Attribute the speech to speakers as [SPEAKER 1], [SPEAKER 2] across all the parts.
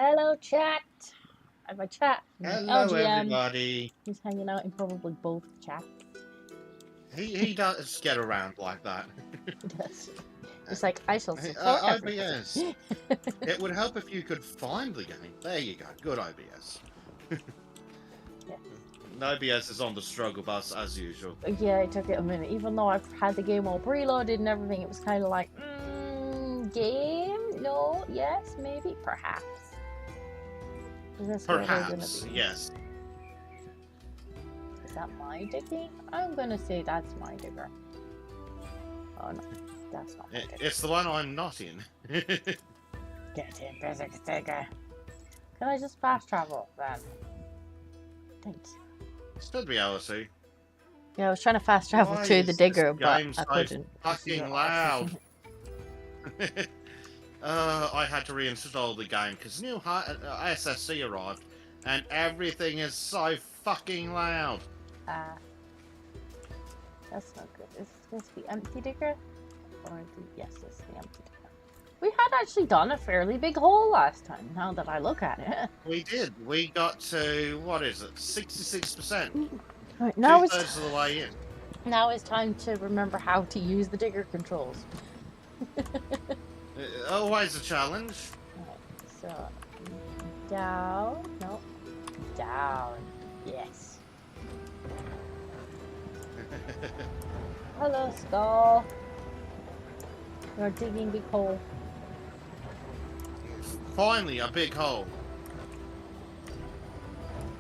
[SPEAKER 1] Hello, chat. I have a chat.
[SPEAKER 2] Hello,
[SPEAKER 1] LGM.
[SPEAKER 2] everybody.
[SPEAKER 1] He's hanging out in probably both chats.
[SPEAKER 2] He does get around like that.
[SPEAKER 1] He does. It's like, I shall support
[SPEAKER 2] OBS. It would help if you could find the game. There you go. Good OBS.
[SPEAKER 1] Yes.
[SPEAKER 2] OBS is on the struggle bus as usual.
[SPEAKER 1] Yeah, it took it a minute. Even though I've had the game all preloaded and everything, it was kind of like, game? No? Yes? Maybe? Perhaps.
[SPEAKER 2] Perhaps, yes.
[SPEAKER 1] Is that my digging? I'm gonna say that's my digger. Oh no, that's not my digger.
[SPEAKER 2] It's the one I'm not in.
[SPEAKER 1] Get in, Bezek digger. Can I just fast travel then? Thanks.
[SPEAKER 2] Should be able to.
[SPEAKER 1] Yeah, I was trying to fast travel to the digger, but I couldn't.
[SPEAKER 2] Fucking loud. I had to reinstall the game because new SSC arrived, and everything is so fucking loud.
[SPEAKER 1] That's not good. Is this the empty digger? Or yes, it's the empty digger. We had actually done a fairly big hole last time, now that I look at it.
[SPEAKER 2] We did. We got to, what is it, 66%.
[SPEAKER 1] Right, now
[SPEAKER 2] Two-thirds of the way in.
[SPEAKER 1] Now it's time to remember how to use the digger controls.
[SPEAKER 2] Always a challenge.
[SPEAKER 1] Right, so, down, no, down, yes. Hello, Skull. You're digging big hole.
[SPEAKER 2] Finally, a big hole.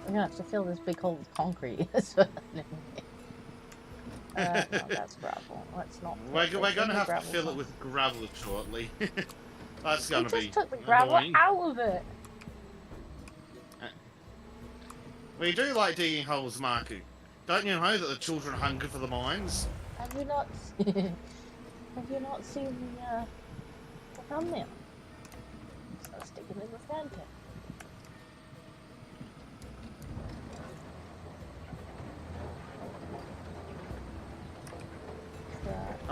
[SPEAKER 1] We're gonna have to fill this big hole with concrete. No, that's gravel. Let's not.
[SPEAKER 2] We're gonna have to fill it with gravel shortly. That's gonna be.
[SPEAKER 1] We just took the gravel out of it.
[SPEAKER 2] We do like digging holes, Marku. Don't you know that the children hunger for the mines?
[SPEAKER 1] Have you not? Have you not seen the thumbnail? So stick it in the Sandpit.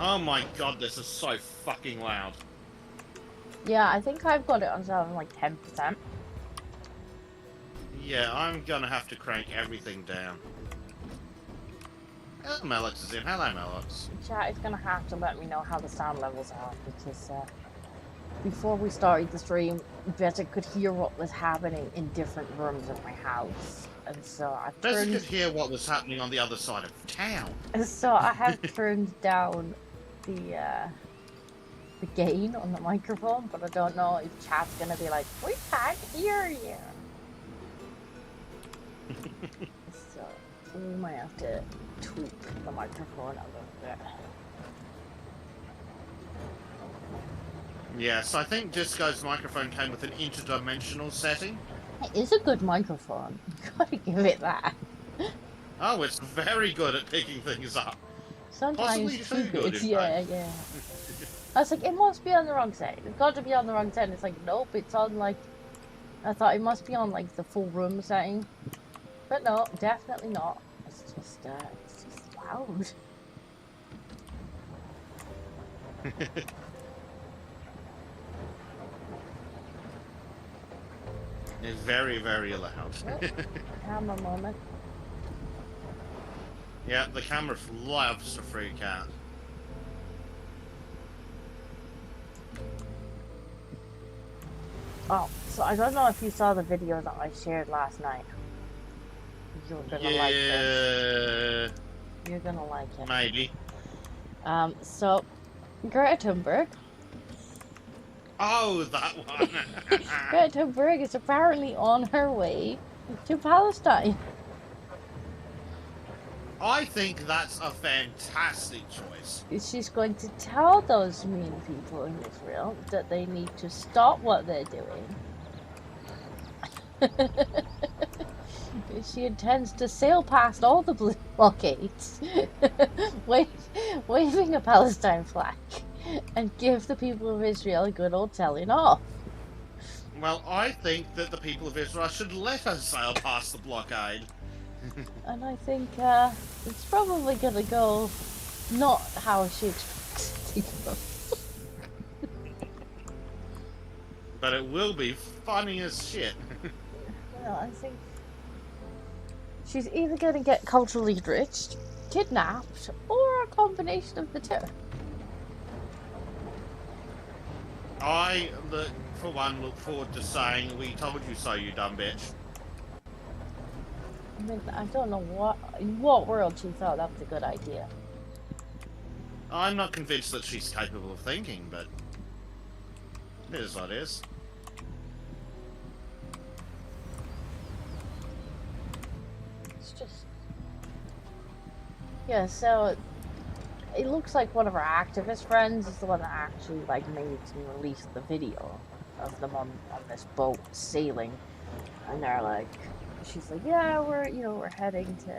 [SPEAKER 2] Oh my god, this is so fucking loud.
[SPEAKER 1] Yeah, I think I've got it on something like 10%.
[SPEAKER 2] Yeah, I'm gonna have to crank everything down. Oh, Melox is in. Hello, Melox.
[SPEAKER 1] Chat is gonna have to let me know how the sound levels are because before we started the stream, Bezek could hear what was happening in different rooms of my house, and so I
[SPEAKER 2] Bezek could hear what was happening on the other side of town.
[SPEAKER 1] And so I have turned down the gain on the microphone, but I don't know if chat's gonna be like, we can't hear you. So we might have to tweak the microphone a little bit.
[SPEAKER 2] Yes, I think Disco's microphone came with an interdimensional setting.
[SPEAKER 1] It is a good microphone. You gotta give it that.
[SPEAKER 2] Oh, it's very good at picking things up.
[SPEAKER 1] Sometimes too good. Yeah, yeah. I was like, it must be on the wrong side. It's got to be on the wrong side. It's like, nope, it's on like. I thought it must be on like the full room setting, but no, definitely not. It's just loud.
[SPEAKER 2] It's very, very loud.
[SPEAKER 1] Oh, camera moment.
[SPEAKER 2] Yeah, the camera loves to freak out.
[SPEAKER 1] Oh, so I don't know if you saw the video that I shared last night. You're gonna like it. You're gonna like it.
[SPEAKER 2] Maybe.
[SPEAKER 1] So Greta Thunberg
[SPEAKER 2] Oh, that one.
[SPEAKER 1] Greta Thunberg is apparently on her way to Palestine.
[SPEAKER 2] I think that's a fantastic choice.
[SPEAKER 1] She's going to tell those mean people in Israel that they need to stop what they're doing. She intends to sail past all the blue blockades, waving a Palestine flag, and give the people of Israel a good old telling off.
[SPEAKER 2] Well, I think that the people of Israel should let us sail past the blockade.
[SPEAKER 1] And I think it's probably going to go not how she expects it to go.
[SPEAKER 2] But it will be funny as shit.
[SPEAKER 1] Well, I think she's either going to get culturally enriched, kidnapped, or a combination of the two.
[SPEAKER 2] I, for one, look forward to saying, "We told you so, you dumb bitch."
[SPEAKER 1] I mean, I don't know in what world she thought that was a good idea.
[SPEAKER 2] I'm not convinced that she's capable of thinking, but it is what it is.
[SPEAKER 1] It's just... Yeah, so it looks like one of our activist friends is the one that actually like made and released the video of them on this boat sailing, and they're like, she's like, yeah, we're heading to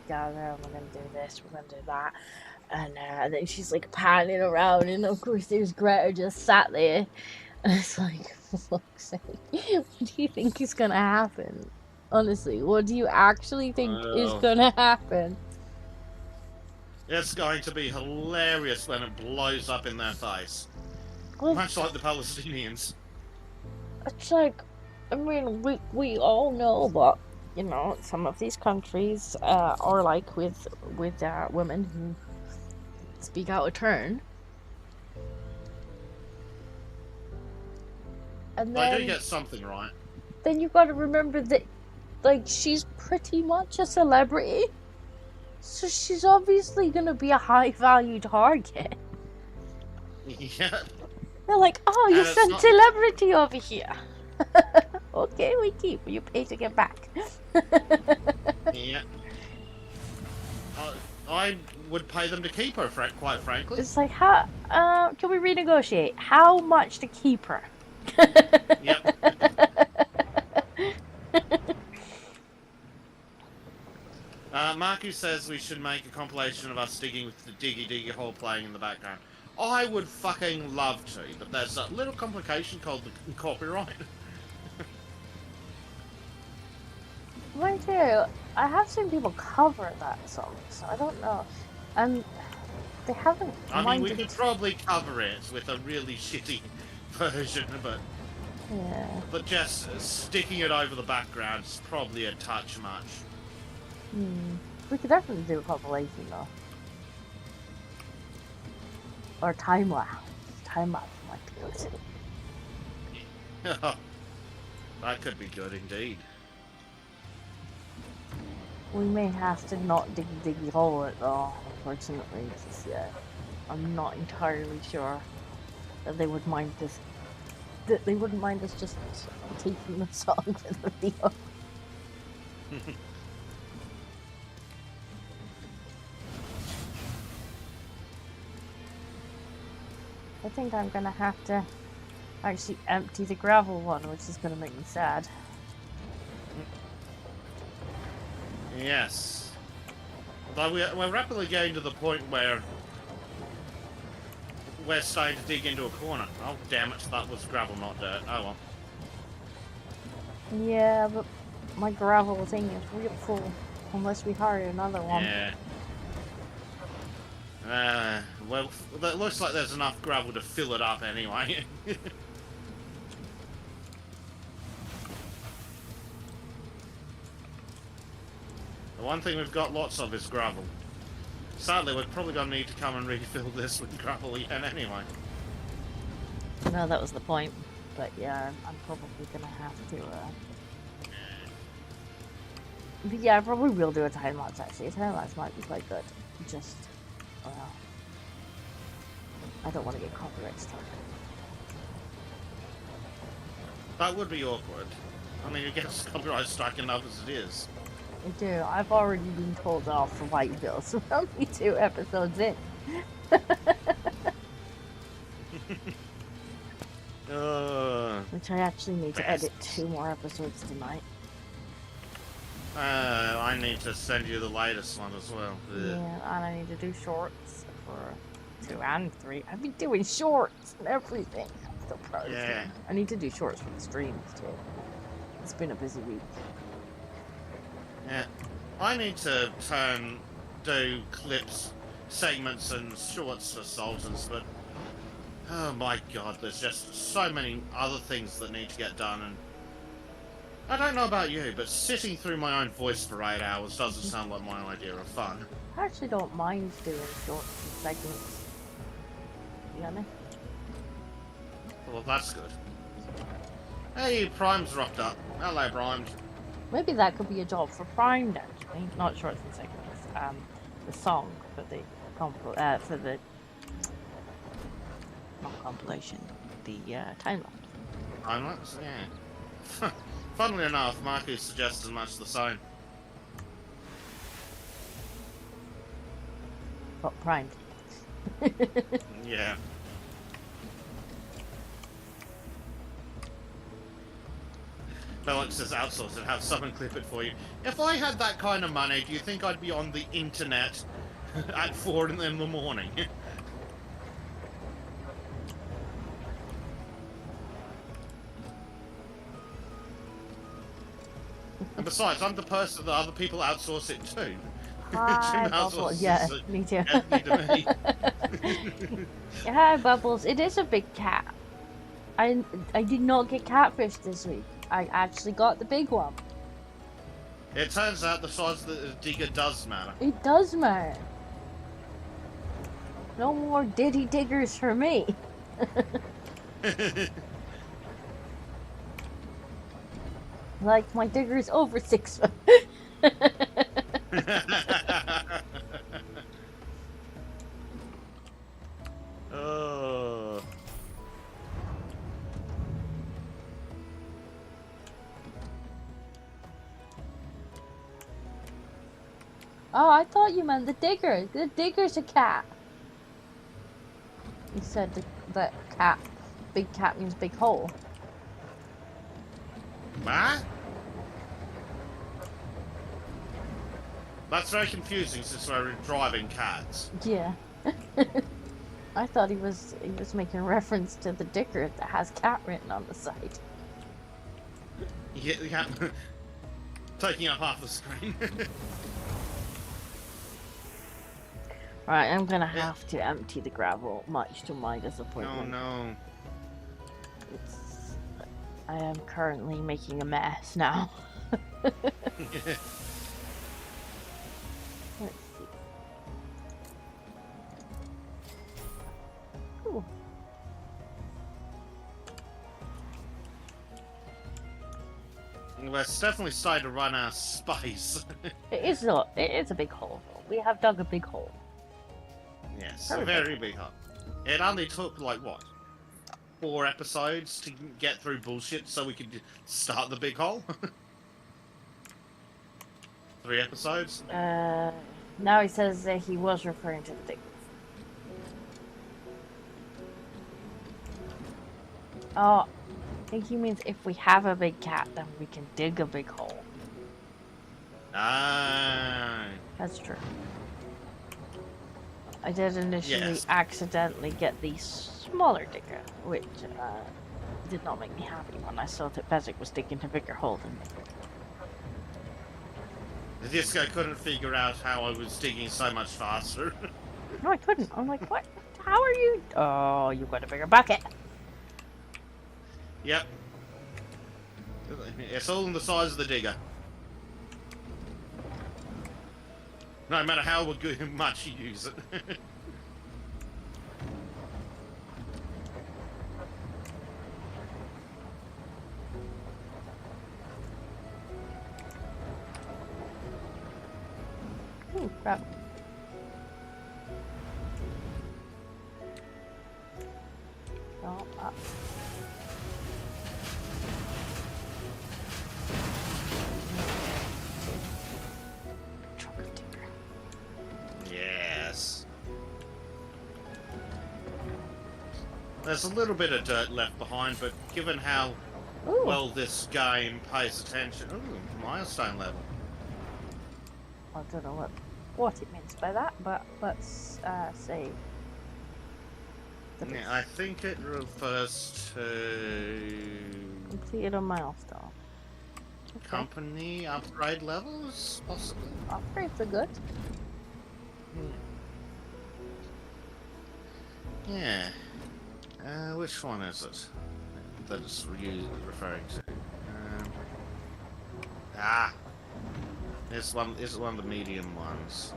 [SPEAKER 1] Gaza, and we're gonna do this, we're gonna do that, and then she's like panning around, and of course there's Greta just sat there, and it's like, for fuck's sake, what do you think is gonna happen? Honestly, what do you actually think is gonna happen?
[SPEAKER 2] It's going to be hilarious when it blows up in their face.
[SPEAKER 1] Well,
[SPEAKER 2] Much like the Palestinians.
[SPEAKER 1] it's like, I mean, we all know what, some of these countries are like with women who speak out of turn. And then,
[SPEAKER 2] I do get something right.
[SPEAKER 1] Then you've got to remember that, like, she's pretty much a celebrity. So she's obviously going to be a high-value target.
[SPEAKER 2] Yeah.
[SPEAKER 1] They're like, oh, you sent celebrity over here. Okay, we keep. You pay to get back.
[SPEAKER 2] Yeah. I would pay them to keep her, quite frankly.
[SPEAKER 1] It's like, how? Can we renegotiate? How much to keep her?
[SPEAKER 2] Yep. Marcus says we should make a compilation of us digging with the diggy hole playing in the background. I would fucking love to, but there's a little complication called the copyright.
[SPEAKER 1] Right here, I have seen people cover that song, so I don't know. They haven't.
[SPEAKER 2] I mean, we could probably cover it with a really shitty version, but
[SPEAKER 1] yeah.
[SPEAKER 2] But just sticking it over the background is probably a touch much.
[SPEAKER 1] We could definitely do a compilation though, or time lapse. Time lapse might be good.
[SPEAKER 2] That could be good indeed.
[SPEAKER 1] We may have to not diggy hole it though, unfortunately. Yeah, I'm not entirely sure that they would mind this. That they wouldn't mind us just taking the song for the video. I think I'm gonna have to actually empty the gravel one, which is gonna make me sad.
[SPEAKER 2] Yes. Although we're rapidly getting to the point where we're starting to dig into a corner. Oh, damn it, that was gravel, not dirt. Oh well.
[SPEAKER 1] Yeah, but my gravel thing is real full, unless we hire another one.
[SPEAKER 2] Yeah. Well, it looks like there's enough gravel to fill it up anyway. The one thing we've got lots of is gravel. Sadly, we're probably going to need to come and refill this with gravel again anyway.
[SPEAKER 1] No, that was the point. But yeah, I'm probably going to have to... But yeah, I probably will do a time lapse actually. A time lapse might be quite good. Just... I don't want to get copyright struck.
[SPEAKER 2] That would be awkward. I mean, it gets copyright strike enough as it is.
[SPEAKER 1] I do. I've already been told off for white bills. We're only 2 episodes in. Which I actually need to edit 2 more episodes tonight.
[SPEAKER 2] I need to send you the latest one as well.
[SPEAKER 1] Yeah, and I need to do shorts for 2 and 3. I've been doing shorts and everything. I'm so proud of me. I need to do shorts for the streams too. It's been a busy week.
[SPEAKER 2] Yeah. I need to do clips, segments and shorts for Sultans, but oh my god, there's just so many other things that need to get done, and I don't know about you, but sitting through my own voice for 8 hours doesn't sound like my idea of fun.
[SPEAKER 1] I actually don't mind doing shorts and segments. To be honest.
[SPEAKER 2] Well, that's good. Hey, Prime's rocked up. Hello, Prime.
[SPEAKER 1] Maybe that could be a job for Prime, actually. Not shorts and segments. The song for the not compilation, the time lapse.
[SPEAKER 2] Time lapse, yeah. Funnily enough, Marcus suggests as much the same.
[SPEAKER 1] But Prime.
[SPEAKER 2] Yeah. Felix says outsource it, have someone clip it for you. If I had that kind of money, do you think I'd be on the internet at 4 in the morning? And besides, I'm the person that other people outsource it to.
[SPEAKER 1] Hi, Bubbles. Yeah, me too.
[SPEAKER 2] To me.
[SPEAKER 1] Yeah, hi, Bubbles. It is a big cat. I did not get catfish this week. I actually got the big one.
[SPEAKER 2] It turns out the size of the digger does matter.
[SPEAKER 1] It does matter. No more ditty diggers for me. Like, my digger's over 6 foot.
[SPEAKER 2] Oh.
[SPEAKER 1] Oh, I thought you meant the digger. The digger's a cat. You said the cat. Big cat means big hole.
[SPEAKER 2] What? That's very confusing since we're driving cats.
[SPEAKER 1] Yeah. I thought he was making reference to the digger that has cat written on the side.
[SPEAKER 2] Yeah. Taking up half the screen.
[SPEAKER 1] Right, I'm gonna have to empty the gravel, much to my disappointment.
[SPEAKER 2] Oh no.
[SPEAKER 1] I am currently making a mess now. Let's see. Ooh.
[SPEAKER 2] Well, it's definitely starting to run out of space.
[SPEAKER 1] It is a big hole. We have dug a big hole.
[SPEAKER 2] Yes, a very big hole. It only took, like, what? 4 episodes to get through bullshit so we could start the big hole? 3 episodes?
[SPEAKER 1] Now he says that he was referring to the thing. Oh, I think he means if we have a big cat, then we can dig a big hole.
[SPEAKER 2] Ah.
[SPEAKER 1] That's true. I did initially accidentally get the smaller digger, which did not make me happy when I saw that Bezek was digging a bigger hole than me.
[SPEAKER 2] This guy couldn't figure out how I was digging so much faster.
[SPEAKER 1] No, I couldn't. I'm like, what? How are you? Oh, you got a bigger bucket.
[SPEAKER 2] Yep. It's all in the size of the digger. No matter how much you use it.
[SPEAKER 1] Ooh, crap. Oh,
[SPEAKER 2] Yes. There's a little bit of dirt left behind, but given how
[SPEAKER 1] ooh.
[SPEAKER 2] well this game pays attention... Ooh, milestone level.
[SPEAKER 1] I don't know what it means by that, but let's see.
[SPEAKER 2] Yeah, I think it refers to...
[SPEAKER 1] Completed a milestone. Okay.
[SPEAKER 2] Company upgrade levels, possibly?
[SPEAKER 1] Upgrades are good.
[SPEAKER 2] Yeah. Which one is it that it's referring to? This one is one of the medium ones.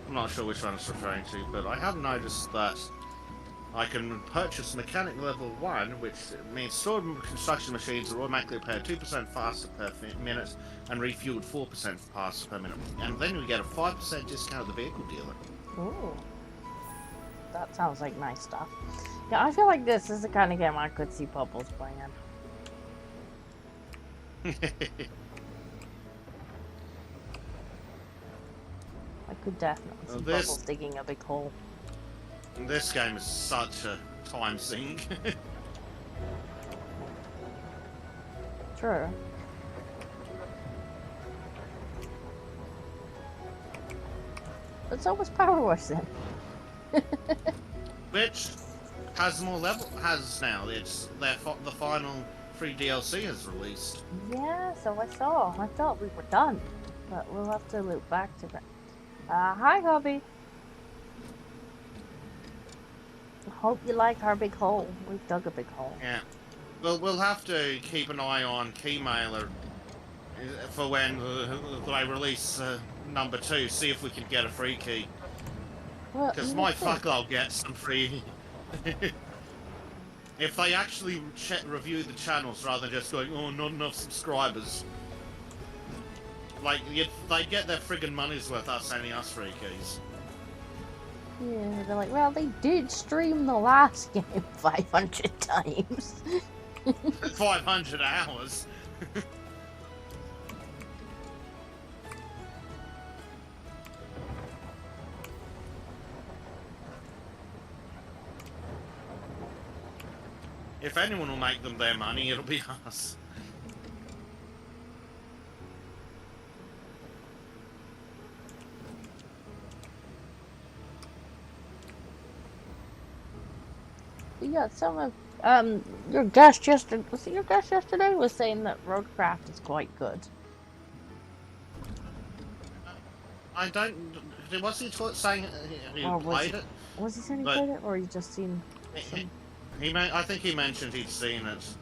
[SPEAKER 2] I'm not sure which one it's referring to, but I have noticed that I can purchase mechanic level 1, which means stored construction machines are automatically repaired 2% faster per minute and refueled 4% faster per minute. And then we get a 5% discount at the vehicle dealer.
[SPEAKER 1] Ooh. That sounds like nice stuff. Yeah, I feel like this is the kind of game I could see Bubbles playing. I could definitely see Bubbles digging a big hole.
[SPEAKER 2] This game is such a time sink.
[SPEAKER 1] True. But so was Power Wash then.
[SPEAKER 2] Which has more level now. It's the final free DLC has released.
[SPEAKER 1] Yeah, so I saw. I thought we were done, but we'll have to loop back to that. Hi, Hobby. Hope you like our big hole. We've dug a big hole.
[SPEAKER 2] Yeah. Well, we'll have to keep an eye on Keymailer for when they release number 2. See if we can get a free key. Because my fuck, I'll get some free. If they actually review the channels rather than just going, oh, not enough subscribers. Like, they get their friggin' money's worth out sending us free keys.
[SPEAKER 1] Yeah, they're like, well, they did stream the last game 500 times.
[SPEAKER 2] 500 hours. If anyone will make them their money, it'll be us.
[SPEAKER 1] Yeah, some of your guest yesterday was saying that Roadcraft is quite good.
[SPEAKER 2] I don't. Was he saying he played it?
[SPEAKER 1] Was he saying he played it, or you just seen?
[SPEAKER 2] I think he mentioned he'd seen it.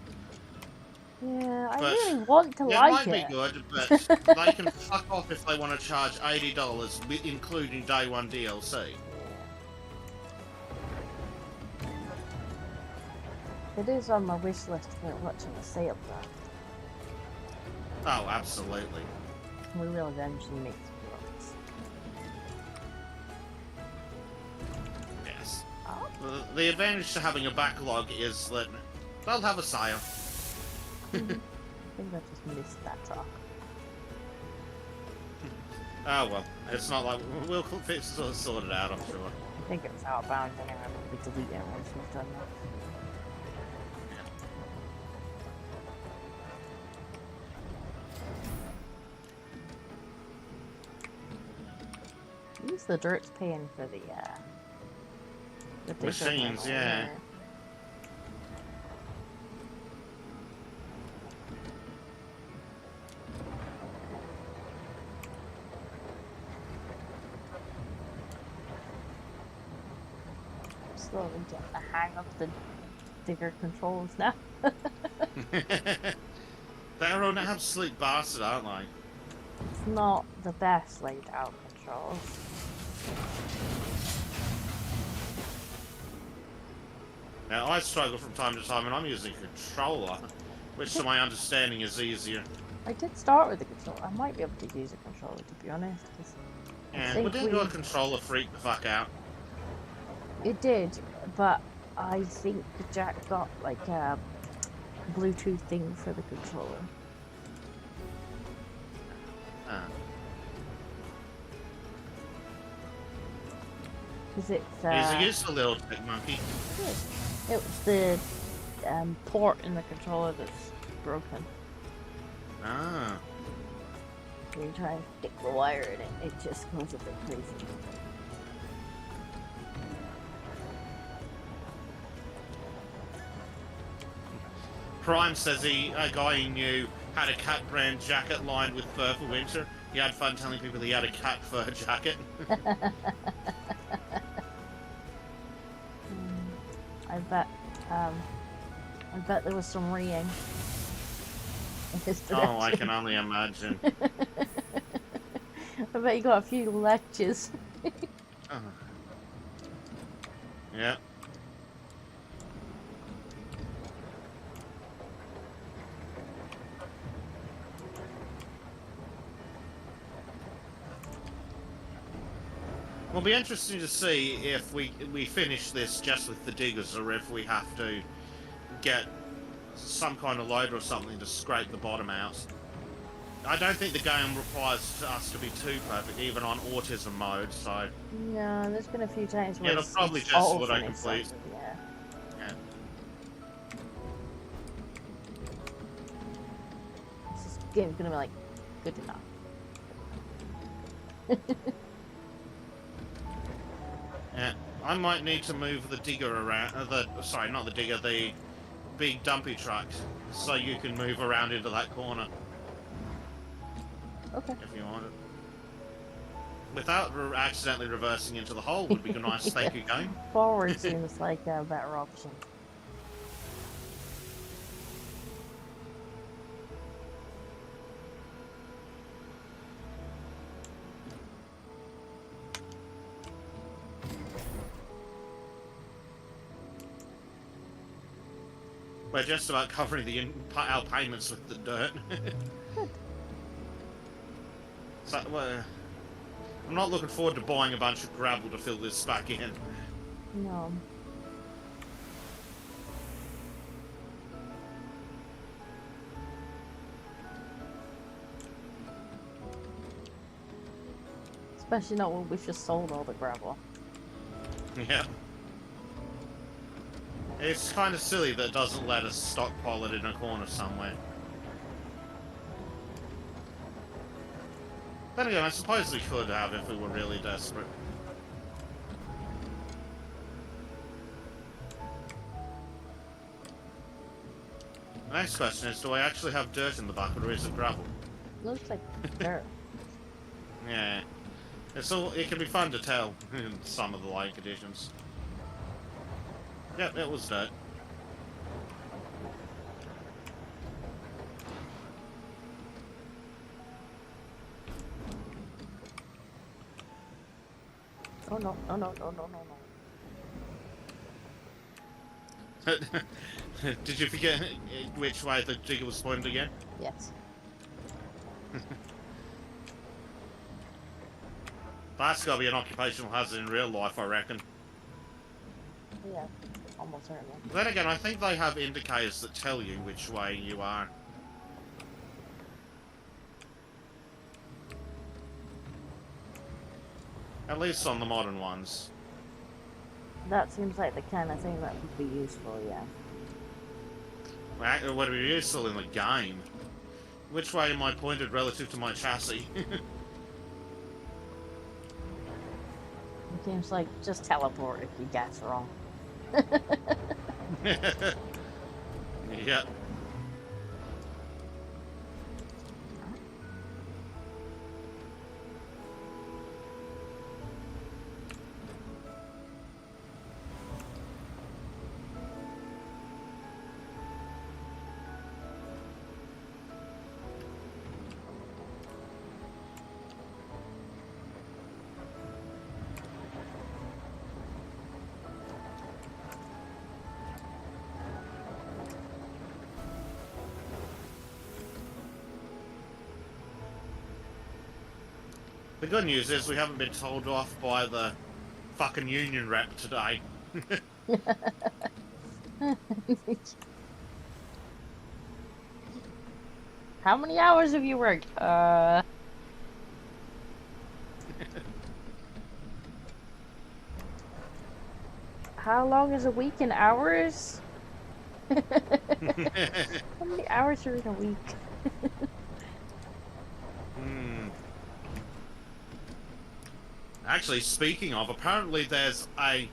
[SPEAKER 1] Yeah, I really want to like it.
[SPEAKER 2] It might be good, but they can fuck off if they want to charge $80, including day 1 DLC.
[SPEAKER 1] It is on my wish list for watching a sale though.
[SPEAKER 2] Oh, absolutely.
[SPEAKER 1] We will eventually make some worlds.
[SPEAKER 2] Yes. Oh. The advantage to having a backlog is that they'll have a sale.
[SPEAKER 1] I think I just missed that talk.
[SPEAKER 2] Oh well, it's not like we'll sort it out, I'm sure.
[SPEAKER 1] I think it was outbound anyway, but we delete it once we've done that. At least the dirt's paying for the
[SPEAKER 2] machines, yeah.
[SPEAKER 1] Slowly getting the hang of the digger controls now.
[SPEAKER 2] They're an absolute bastard, aren't they?
[SPEAKER 1] It's not the best laid out controls.
[SPEAKER 2] Now, I struggle from time to time, and I'm using a controller, which to my understanding is easier.
[SPEAKER 1] I did start with the controller. I might be able to use a controller, to be honest.
[SPEAKER 2] Yeah, well, didn't your controller freak the fuck out?
[SPEAKER 1] It did, but I think Jack got like a Bluetooth thing for the controller. Because it's
[SPEAKER 2] He's a useful little tech monkey.
[SPEAKER 1] It was the port in the controller that's broken.
[SPEAKER 2] Ah.
[SPEAKER 1] When you try and stick the wire in it, it just goes a bit crazy.
[SPEAKER 2] Prime says a guy he knew had a cat brand jacket lined with fur for winter. He had fun telling people he had a cat fur jacket.
[SPEAKER 1] I bet there was some reading in his direction.
[SPEAKER 2] Oh, I can only imagine.
[SPEAKER 1] I bet you got a few lectures.
[SPEAKER 2] Yeah. It'll be interesting to see if we finish this just with the diggers, or if we have to get some kind of loader or something to scrape the bottom out. I don't think the game requires us to be too perfect, even on autism mode, so...
[SPEAKER 1] Yeah, there's been a few times where
[SPEAKER 2] it'll probably just auto-complete.
[SPEAKER 1] Yeah.
[SPEAKER 2] Yeah.
[SPEAKER 1] This game's gonna be like, good enough.
[SPEAKER 2] Yeah, I might need to move the digger around, sorry, not the digger, the big dumpy truck, so you can move around into that corner.
[SPEAKER 1] Okay.
[SPEAKER 2] If you want it. Without accidentally reversing into the hole would be a nice thank you game.
[SPEAKER 1] Forward seems like a better option.
[SPEAKER 2] We're just about covering our payments with the dirt. So, I'm not looking forward to buying a bunch of gravel to fill this back in.
[SPEAKER 1] No. Especially not when we've just sold all the gravel.
[SPEAKER 2] Yeah. It's kind of silly that it doesn't let us stockpile it in a corner somewhere. Then again, I suppose we could have if we were really desperate. The next question is, do I actually have dirt in the bucket, or is it gravel?
[SPEAKER 1] Looks like dirt.
[SPEAKER 2] Yeah. It can be fun to tell in some of the like editions. Yep, it was dirt.
[SPEAKER 1] Oh no, no, no, no, no, no, no.
[SPEAKER 2] Did you forget which way the digger was pointed again?
[SPEAKER 1] Yes.
[SPEAKER 2] That's gotta be an occupational hazard in real life, I reckon.
[SPEAKER 1] Yeah, almost certainly.
[SPEAKER 2] Then again, I think they have indicators that tell you which way you are. At least on the modern ones.
[SPEAKER 1] That seems like the kind of thing that would be useful, yeah.
[SPEAKER 2] Well, would it be useful in the game? Which way am I pointed relative to my chassis?
[SPEAKER 1] It seems like just teleport if you guess wrong.
[SPEAKER 2] Yep. The good news is we haven't been told off by the fucking union rep today.
[SPEAKER 1] How many hours have you worked? How long is a week in hours? How many hours are in a week?
[SPEAKER 2] Actually, speaking of, apparently there's a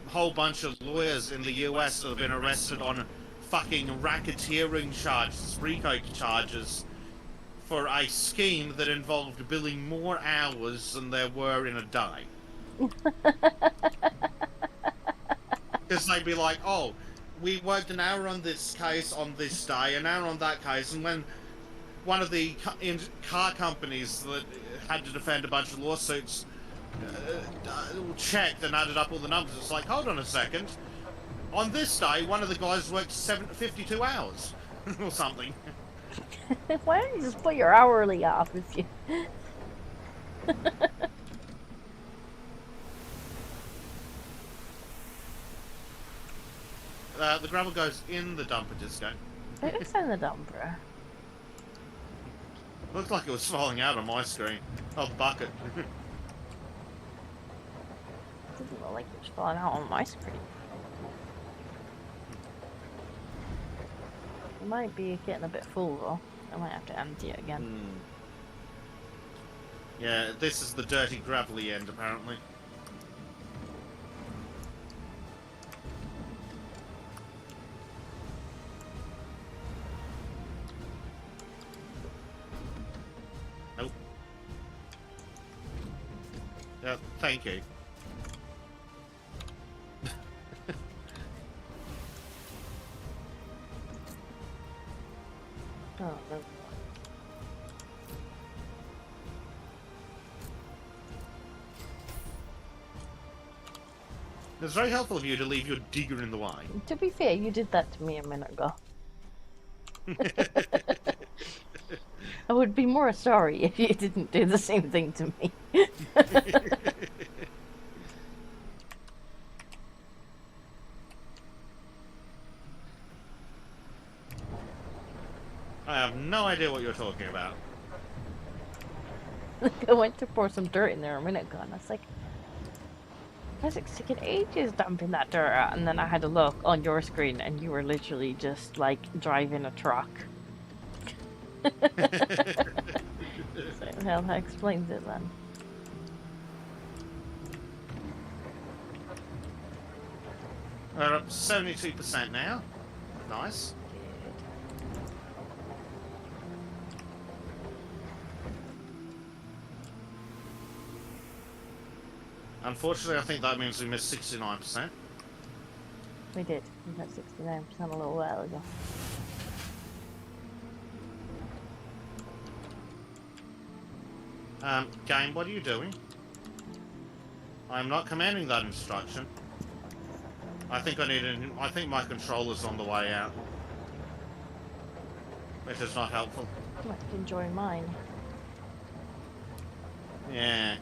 [SPEAKER 2] whole bunch of lawyers in the US that have been arrested on fucking racketeering charges, RICO charges, for a scheme that involved billing more hours than there were in a day. Because they'd be like, oh, we worked an hour on this case on this day, an hour on that case, and when one of the car companies that had to defend a bunch of lawsuits checked and added up all the numbers, it's like, hold on a second. On this day, one of the guys worked 52 hours or something.
[SPEAKER 1] Why don't you just put your hourly off if you...
[SPEAKER 2] The gravel goes in the dumper disco.
[SPEAKER 1] It's in the dumper.
[SPEAKER 2] Looked like it was falling out on my screen. Oh, bucket.
[SPEAKER 1] Doesn't look like it was falling out on my screen. It might be getting a bit full though. I might have to empty it again.
[SPEAKER 2] Yeah, this is the dirty gravelly end apparently. Nope. Yeah, thank you.
[SPEAKER 1] Oh, no.
[SPEAKER 2] It's very helpful of you to leave your digger in the way.
[SPEAKER 1] To be fair, you did that to me a minute ago. I would be more sorry if you didn't do the same thing to me.
[SPEAKER 2] I have no idea what you're talking about.
[SPEAKER 1] I went to pour some dirt in there a minute ago and I was like, Bezek's taking ages dumping that dirt out, and then I had to look on your screen and you were literally just like driving a truck. So, well, that explains it then.
[SPEAKER 2] We're up 72% now. Nice. Unfortunately, I think that means we missed 69%.
[SPEAKER 1] We did. We got 69% a little while ago.
[SPEAKER 2] Game, what are you doing? I'm not commanding that instruction. I think I think my controller's on the way out. Which is not helpful.
[SPEAKER 1] You might enjoy mine.
[SPEAKER 2] Yeah.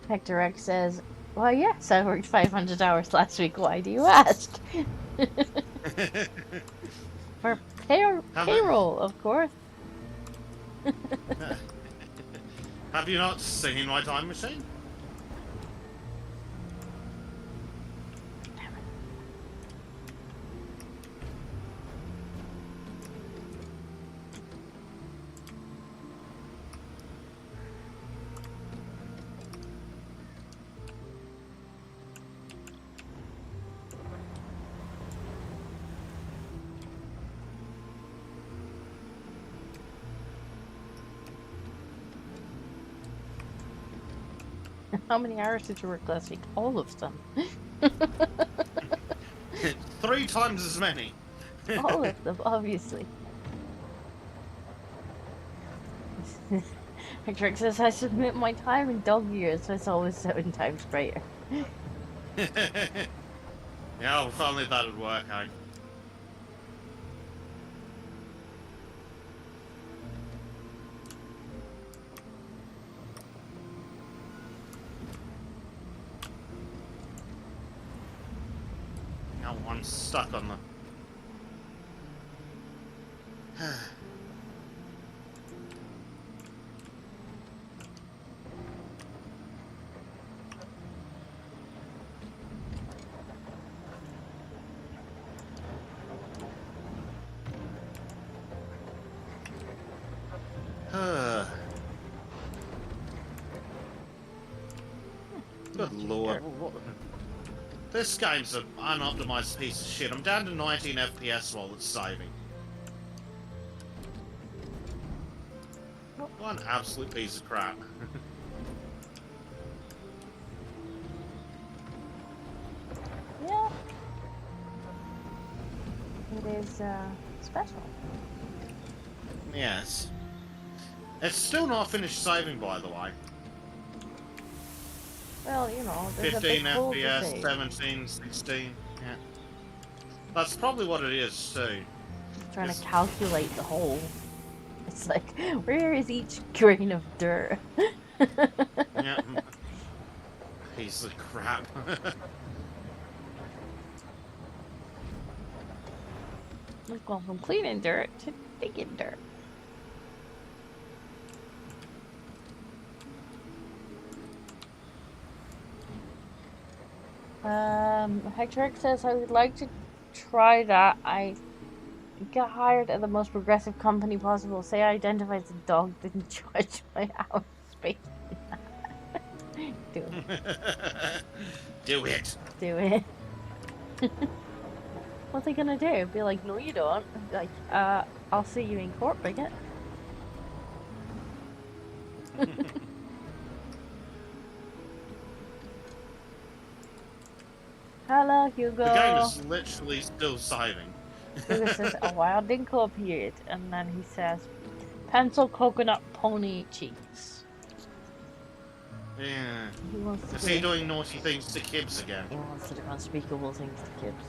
[SPEAKER 1] Hector X says, well, yes, I worked 500 hours last week. Why do you ask? For payroll, of course.
[SPEAKER 2] Have you not seen my time machine?
[SPEAKER 1] How many hours did you work last week? All of them.
[SPEAKER 2] 3 times as many.
[SPEAKER 1] All of them, obviously. Hector X says, I submit my time in dog years, so it's always 7 times greater.
[SPEAKER 2] Yeah, well, if only that'd work, eh? stuck on the... Good lord. This game's an unoptimized piece of shit. I'm down to 19 FPS while it's saving. What an absolute piece of crap.
[SPEAKER 1] Yeah. It is, special.
[SPEAKER 2] Yes. It's still not finished saving, by the way.
[SPEAKER 1] Well, you know, there's
[SPEAKER 2] 15
[SPEAKER 1] a big hole to
[SPEAKER 2] FPS,
[SPEAKER 1] save.
[SPEAKER 2] 17, 16. Yeah. That's probably what it is, too.
[SPEAKER 1] Trying to calculate the hole. It's like, where is each grain of dirt?
[SPEAKER 2] Yeah. Piece of crap.
[SPEAKER 1] We've gone from cleaning dirt to digging dirt. Hector says I would like to try that. I get hired at the most progressive company possible. Say I identify as a dog, then charge my house space. Do it.
[SPEAKER 2] Do it.
[SPEAKER 1] Do it. What are they gonna do? Be like, no you don't. Be like, I'll see you in court, bigot. Hello, Hugo.
[SPEAKER 2] The game is literally still saving.
[SPEAKER 1] Hugo says, a wild dingo appeared, and then he says, pencil, coconut, pony, cheese.
[SPEAKER 2] Yeah.
[SPEAKER 1] He wants to
[SPEAKER 2] Is he doing naughty things to kids again?
[SPEAKER 1] He wants to do unspeakable things to kids.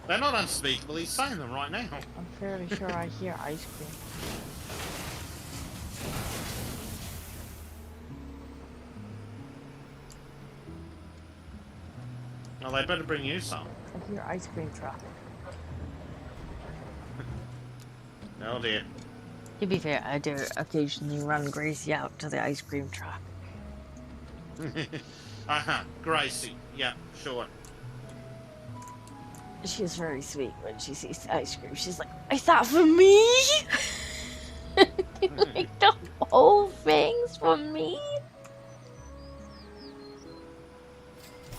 [SPEAKER 2] They're not unspeakable, he's saying them right now.
[SPEAKER 1] I'm fairly sure I hear ice cream.
[SPEAKER 2] Well, they better bring you some.
[SPEAKER 1] I hear ice cream truck.
[SPEAKER 2] Oh dear.
[SPEAKER 1] To be fair, I do occasionally run Gracie out to the ice cream truck.
[SPEAKER 2] Gracie. Yeah, sure.
[SPEAKER 1] She's very sweet when she sees the ice cream. She's like, is that for me? Like the whole thing's for me?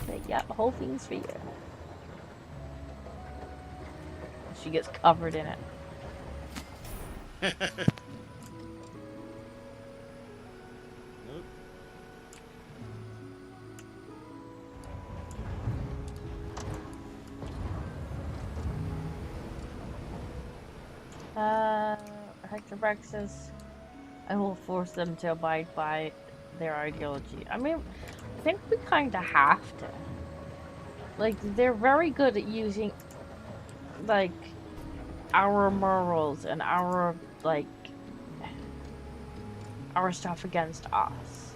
[SPEAKER 1] Like, yeah, the whole thing's for you. She gets covered in it. Hector Brack says, I will force them to abide by their ideology. I mean, I think we kind of have to. Like, they're very good at using, like, our morals and our, like, our stuff against us.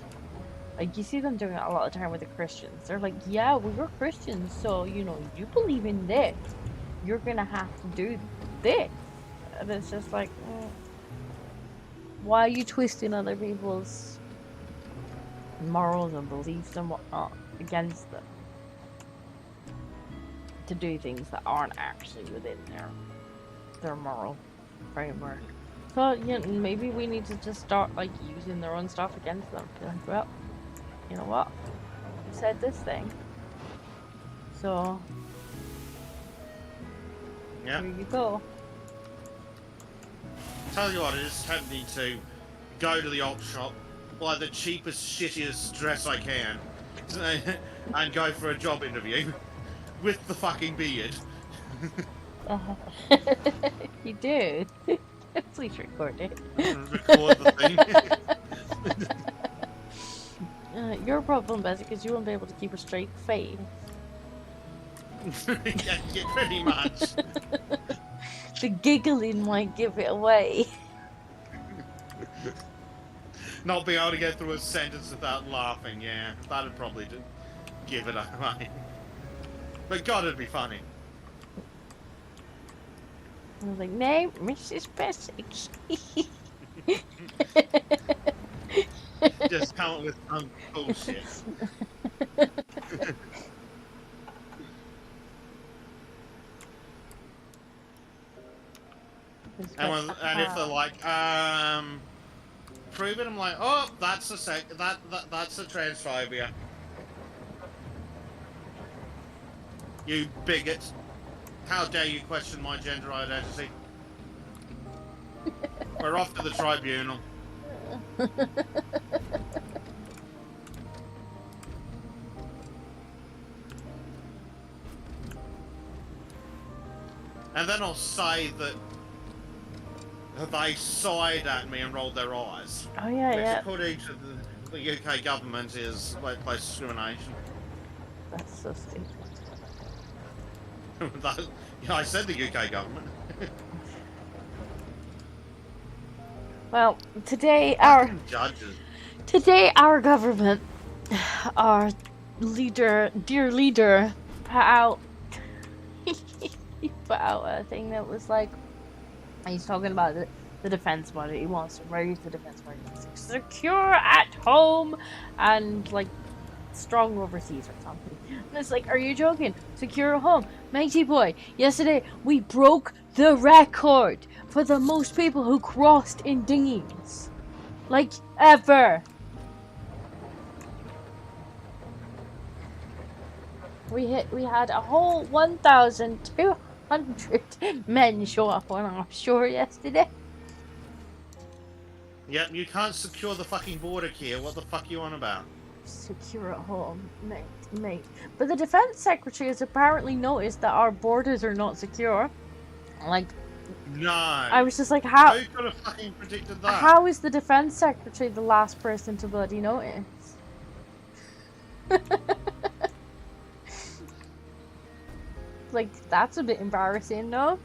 [SPEAKER 1] Like, you see them doing it a lot of the time with the Christians. They're like, yeah, well, we're Christians, so, you know, you believe in this. You're gonna have to do this. And it's just like, why are you twisting other people's morals and beliefs and whatnot against them? To do things that aren't actually within their moral framework. So, yeah, maybe we need to just start, like, using their own stuff against them. Be like, well, you know what? You said this thing. So,
[SPEAKER 2] yeah.
[SPEAKER 1] here you go.
[SPEAKER 2] Tell you what, it is tempting to go to the op shop, buy the cheapest, shittiest dress I can, and go for a job interview with the fucking beard.
[SPEAKER 1] You do. Please record it.
[SPEAKER 2] Record the thing.
[SPEAKER 1] Your problem, Bezek, is you won't be able to keep a straight face.
[SPEAKER 2] Yeah, pretty much.
[SPEAKER 1] The giggling might give it away.
[SPEAKER 2] Not being able to get through a sentence without laughing, yeah. That'd probably give it away. But God, it'd be funny.
[SPEAKER 1] I was like, name Mrs. Bezek.
[SPEAKER 2] Just come up with some bullshit. And if they're like, prove it, I'm like, oh, that's that's a transphobia. You bigot! How dare you question my gender identity? We're off to the tribunal. And then I'll say that they sighed at me and rolled their eyes.
[SPEAKER 1] Oh yeah,
[SPEAKER 2] which,
[SPEAKER 1] yeah.
[SPEAKER 2] according to the UK government, is workplace discrimination.
[SPEAKER 1] That's so stupid.
[SPEAKER 2] Yeah, I said the UK government.
[SPEAKER 1] Well, today our government, our leader, dear leader, put out he put out a thing that was like, he's talking about the defense budget. He wants to raise the defense budget. He's like, secure at home and like strong overseas or something. And it's like, are you joking? Secure at home, Mighty boy. Yesterday we broke the record for the most people who crossed in dinghies, like ever. We had a whole 1,200 men show up on our shore yesterday.
[SPEAKER 2] Yep, you can't secure the fucking border, Kia. What the fuck are you on about?
[SPEAKER 1] Secure at home, mate. But the defense secretary has apparently noticed that our borders are not secure. Like,
[SPEAKER 2] no.
[SPEAKER 1] I was just like, how?
[SPEAKER 2] Who could have fucking predicted that?
[SPEAKER 1] How is the defense secretary the last person to bloody notice? Like, that's a bit embarrassing, no?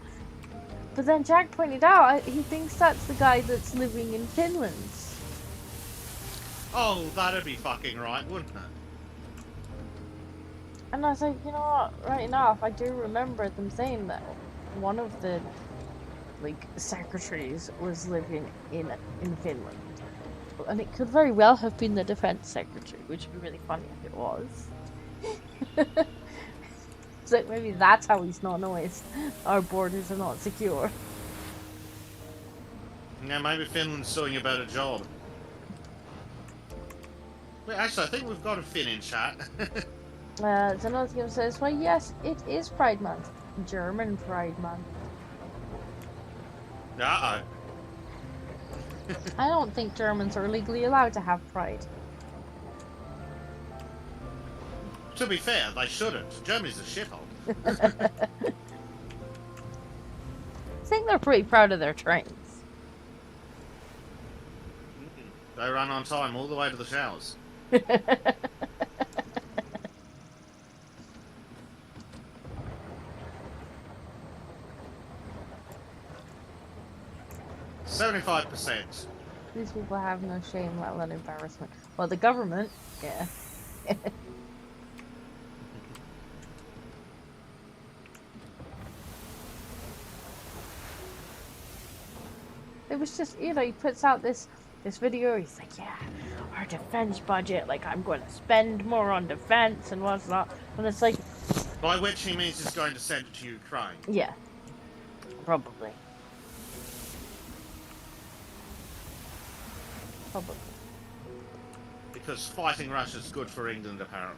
[SPEAKER 1] But then Jack pointed out he thinks that's the guy that's living in Finland.
[SPEAKER 2] Oh, that'd be fucking right, wouldn't it?
[SPEAKER 1] And I was like, you know what? Right enough, I do remember them saying that one of the like secretaries was living in Finland, and it could very well have been the defense secretary, which would be really funny if it was. It's like maybe that's how he's not noticed our borders are not secure.
[SPEAKER 2] Yeah, maybe Finland's doing a better job. Wait, actually, I think we've got a Finn in chat.
[SPEAKER 1] Zanothium says, well, yes, it is Pride Month. German Pride Month.
[SPEAKER 2] Uh-oh.
[SPEAKER 1] I don't think Germans are legally allowed to have pride.
[SPEAKER 2] To be fair, they shouldn't. Germany's a shithole.
[SPEAKER 1] I think they're pretty proud of their trains.
[SPEAKER 2] They run on time all the way to the showers. 75%.
[SPEAKER 1] These people have no shame, let alone embarrassment. Well, the government, yeah. It was just, you know, he puts out this video, he's like, yeah, our defense budget, like, I'm going to spend more on defense and what's not. And it's like...
[SPEAKER 2] By which he means he's going to send it to Ukraine.
[SPEAKER 1] Yeah. Probably. Probably.
[SPEAKER 2] Because fighting Russia's good for England, apparently.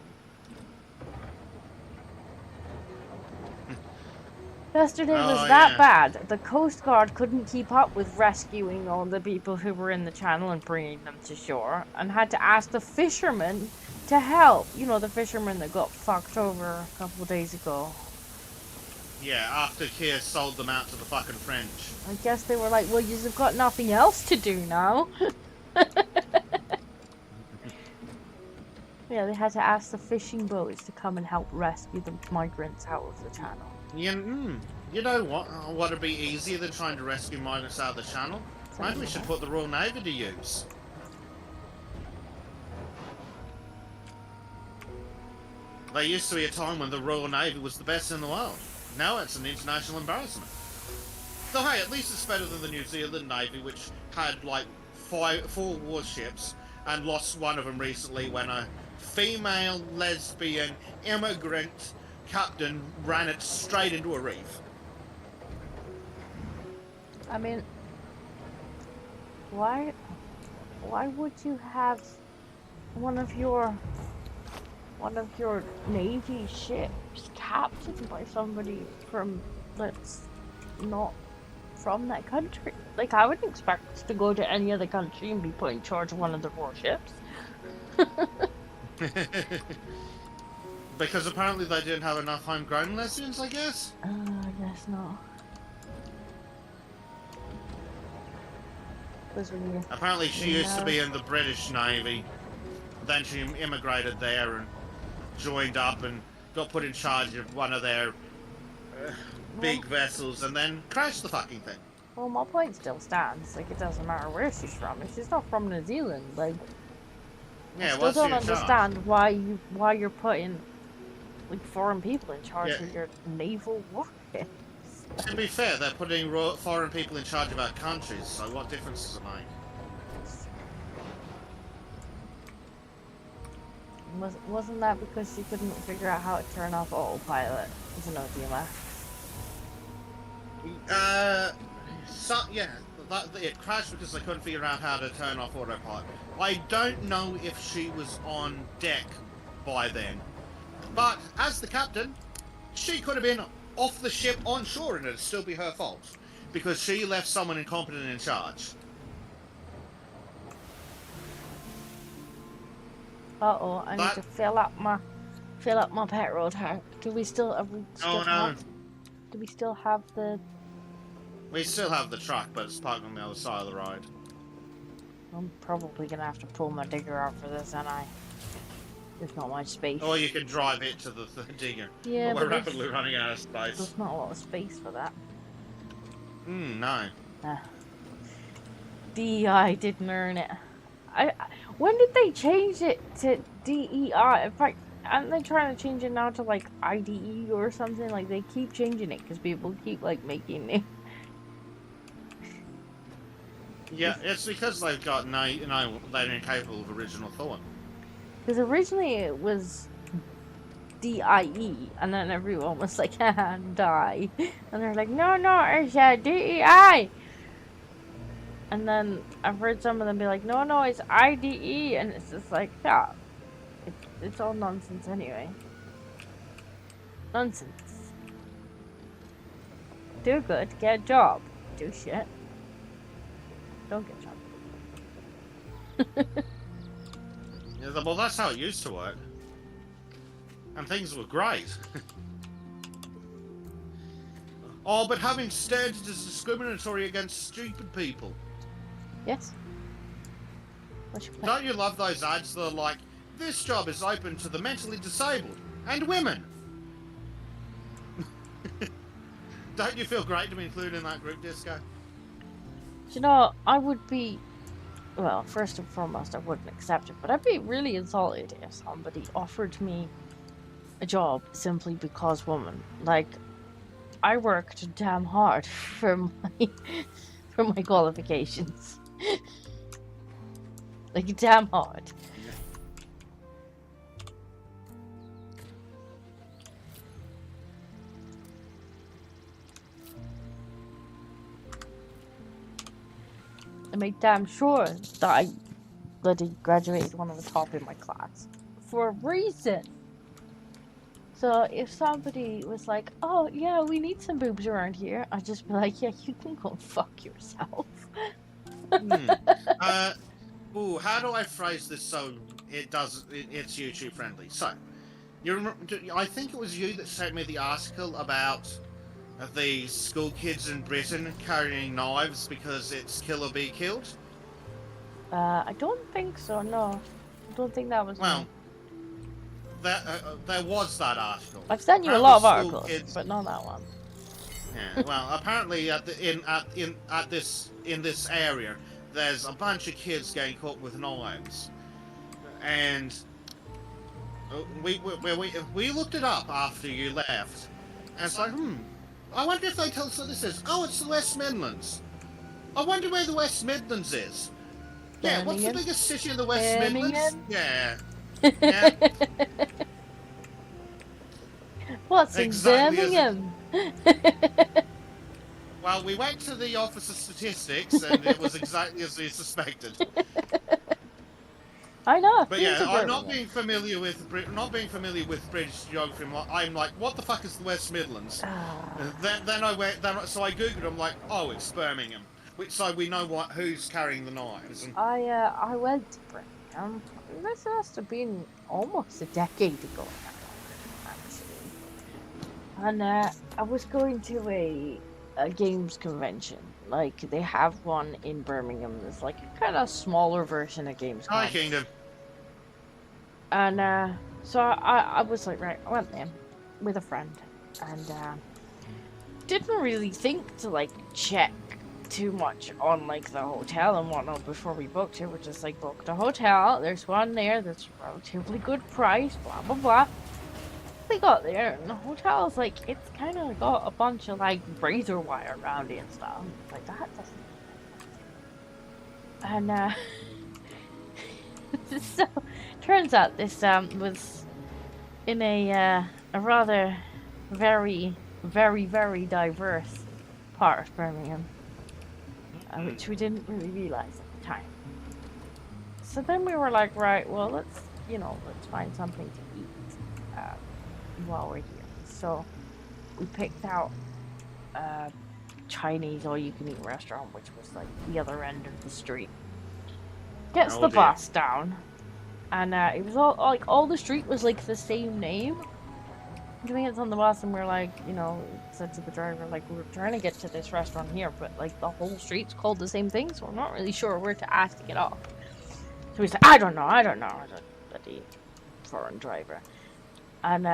[SPEAKER 1] Yesterday was that bad. The Coast Guard couldn't keep up with rescuing all the people who were in the channel and bringing them to shore, and had to ask the fishermen to help. You know, the fishermen that got fucked over a couple of days ago.
[SPEAKER 2] Yeah, after Keir sold them out to the fucking French.
[SPEAKER 1] I guess they were like, well, you've got nothing else to do now. Yeah, they had to ask the fishing boats to come and help rescue the migrants out of the channel.
[SPEAKER 2] You know what? What would be easier than trying to rescue migrants out of the channel? Maybe we should put the Royal Navy to use. There used to be a time when the Royal Navy was the best in the world. Now it's an international embarrassment. So hey, at least it's better than the New Zealand Navy, which had like 4 warships and lost one of them recently when a female lesbian immigrant captain ran it straight into a reef.
[SPEAKER 1] I mean, why would you have one of your Navy ships captained by somebody that's not from that country? Like, I wouldn't expect to go to any other country and be put in charge of one of the warships.
[SPEAKER 2] Because apparently they didn't have enough homegrown lesbians, I guess?
[SPEAKER 1] I guess not.
[SPEAKER 2] Apparently she used to be in the British Navy. Then she immigrated there and joined up and got put in charge of one of their big vessels and then crashed the fucking thing.
[SPEAKER 1] Well, my point still stands. Like, it doesn't matter where she's from. If she's not from New Zealand, like,
[SPEAKER 2] yeah,
[SPEAKER 1] I still don't understand why you're putting like foreign people in charge of your naval warships.
[SPEAKER 2] To be fair, they're putting foreign people in charge of our countries, so what difference does it make?
[SPEAKER 1] Wasn't that because she couldn't figure out how to turn off autopilot as an ODMA?
[SPEAKER 2] It crashed because they couldn't figure out how to turn off autopilot. I don't know if she was on deck by then, but as the captain, she could have been off the ship on shore and it'd still be her fault because she left someone incompetent in charge.
[SPEAKER 1] I need to fill up my petrol tank. Do we still have the?
[SPEAKER 2] We still have the truck, but it's parked on the other side of the road.
[SPEAKER 1] I'm probably gonna have to pull my digger out for this, and there's not much space.
[SPEAKER 2] Or you can drive it to the digger.
[SPEAKER 1] Yeah,
[SPEAKER 2] but we're rapidly running out of space.
[SPEAKER 1] There's not a lot of space for that.
[SPEAKER 2] No.
[SPEAKER 1] DEI didn't earn it. When did they change it to DEI? In fact, aren't they trying to change it now to like IDE or something? Like, they keep changing it because people keep like making it.
[SPEAKER 2] Yeah, it's because they've got they're incapable of original thought.
[SPEAKER 1] Because originally it was DIE, and then everyone was like, haha, die. And they're like, no, it's DEI. And then I've heard some of them be like, no, it's IDE. And it's just like, yeah, it's all nonsense anyway. Nonsense. Do good, get a job. Do shit. Don't get a job.
[SPEAKER 2] Yeah, well, that's how it used to work. And things were great. Oh, but having standards is discriminatory against stupid people.
[SPEAKER 1] Yes.
[SPEAKER 2] Don't you love those ads that are like, this job is open to the mentally disabled and women? Don't you feel great to be included in that group, Disco?
[SPEAKER 1] You know, I would be... Well, first and foremost, I wouldn't accept it, but I'd be really insulted if somebody offered me a job simply because woman. Like, I worked damn hard for my qualifications. Like, damn hard. I made damn sure that I graduated one of the top in my class for a reason. So if somebody was like, oh yeah, we need some boobs around here, I'd just be like, yeah, you can go fuck yourself.
[SPEAKER 2] Ooh, how do I phrase this so it's YouTube friendly? So, you remember, I think it was you that sent me the article about the school kids in Britain carrying knives because it's kill or be killed?
[SPEAKER 1] I don't think so, no. I don't think that was me.
[SPEAKER 2] There was that article.
[SPEAKER 1] I've sent you a lot of articles, but not that one.
[SPEAKER 2] Yeah, well, apparently in this area, there's a bunch of kids getting caught with knives, and we looked it up after you left, and it's like, I wonder if they tell us what this is. Oh, it's the West Midlands. I wonder where the West Midlands is. Yeah, what's the
[SPEAKER 1] Birmingham?
[SPEAKER 2] biggest city in the West Midlands?
[SPEAKER 1] Birmingham?
[SPEAKER 2] Yeah. Yeah.
[SPEAKER 1] What's in
[SPEAKER 2] Exactly
[SPEAKER 1] Birmingham?
[SPEAKER 2] Well, we went to the Office of Statistics, and it was exactly as we suspected.
[SPEAKER 1] I know. I've
[SPEAKER 2] But
[SPEAKER 1] been
[SPEAKER 2] yeah,
[SPEAKER 1] to
[SPEAKER 2] I'm not
[SPEAKER 1] Birmingham.
[SPEAKER 2] being familiar with British geography. I'm like, what the fuck is the West Midlands? And then I went. So I googled. I'm like, oh, it's Birmingham. So we know who's carrying the knives. And
[SPEAKER 1] I went to Birmingham. This must have been almost a decade ago now, actually. And I was going to a games convention. Like, they have one in Birmingham. It's like a kind of smaller version of Games
[SPEAKER 2] Hi,
[SPEAKER 1] Con.
[SPEAKER 2] Kingdom.
[SPEAKER 1] And so I was like, right, I went there with a friend, and didn't really think to like check too much on like the hotel and whatnot before we booked it. We're just like, booked a hotel, there's one there that's relatively good price, blah blah blah. We got there and the hotel's like, it's kind of got a bunch of like razor wire around it and stuff. Like, that doesn't. And so turns out this was in a rather very diverse part of Birmingham, which we didn't really realize at the time. So then we were like, right, well, let's find something to eat while we're here. So we picked out a Chinese all-you-can-eat restaurant, which was like the other end of the street. Gets the bus down, and it was all the street was like the same name. We get on the bus and we're like, said to the driver, like, we're trying to get to this restaurant here, but like the whole street's called the same thing, so we're not really sure where to ask to get off. So we said, I don't know, the foreign driver. And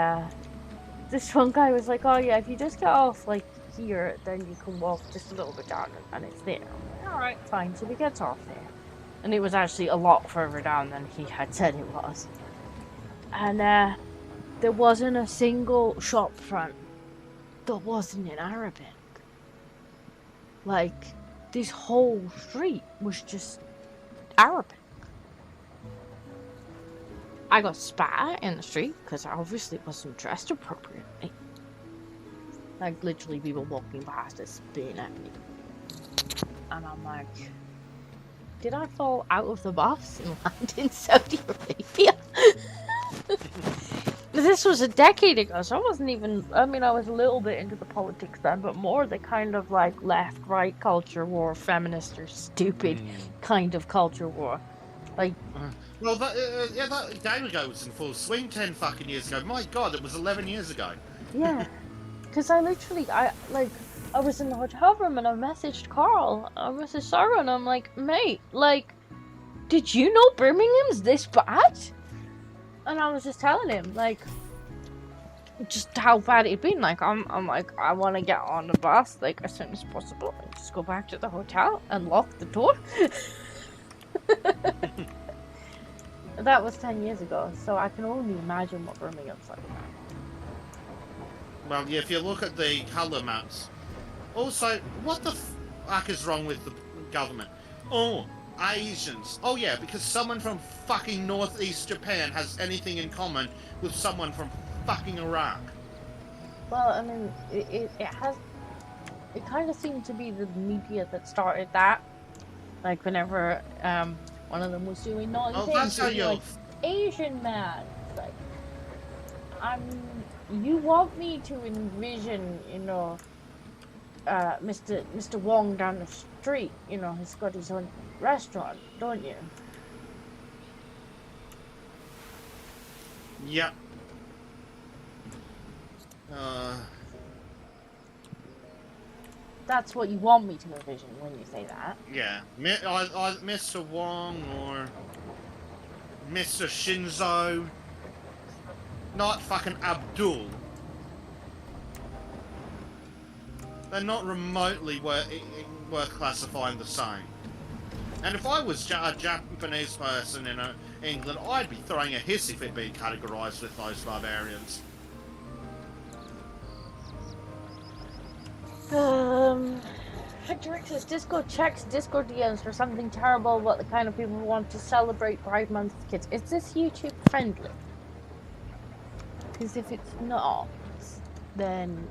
[SPEAKER 1] this one guy was like, oh yeah, if you just get off like here, then you can walk just a little bit down and it's there. Like, alright, fine. So we get off there. And it was actually a lot further down than he had said it was. And there wasn't a single shop front that wasn't in Arabic. Like, this whole street was just Arabic. I got spat in the street because I obviously wasn't dressed appropriately. Like, literally people walking past us spitting at me. And I'm like, did I fall out of the bus and land in Saudi Arabia? This was a decade ago, so I wasn't even, I was a little bit into the politics then, but more the kind of like left-right culture war, feminist or stupid kind of culture war. Like,
[SPEAKER 2] well, that game ago was in full swing 10 fucking years ago. My god, it was 11 years ago.
[SPEAKER 1] Yeah. Because I was in the hotel room and I messaged Carl, I messaged Sarah, and I'm like, mate, like, did you know Birmingham's this bad? And I was just telling him, like, just how bad it'd been. Like, I'm like, I want to get on the bus, like, as soon as possible, and just go back to the hotel and lock the door. That was 10 years ago, so I can only imagine what Birmingham's like now.
[SPEAKER 2] Well, yeah, if you look at the colour maps. Also, what the fuck is wrong with the government? Oh, Asians. Oh yeah, because someone from fucking northeast Japan has anything in common with someone from fucking Iraq.
[SPEAKER 1] Well, it kind of seemed to be the media that started that. Like, whenever one of them was doing naughty things, like, Asian man. Like, you want me to envision, Mr. Wong down the street, he's got his own restaurant, don't you?
[SPEAKER 2] Yep.
[SPEAKER 1] That's what you want me to envision when you say that.
[SPEAKER 2] Yeah. Mr. Wong or Mr. Shinzo. Not fucking Abdul. They're not remotely worth classifying the same. And if I was a Japanese person in England, I'd be throwing a hiss if it being categorised with those barbarians.
[SPEAKER 1] Victor says Discord checks Discord DMs for something terrible about the kind of people who want to celebrate Pride Month with kids. Is this YouTube friendly? Because if it's not, then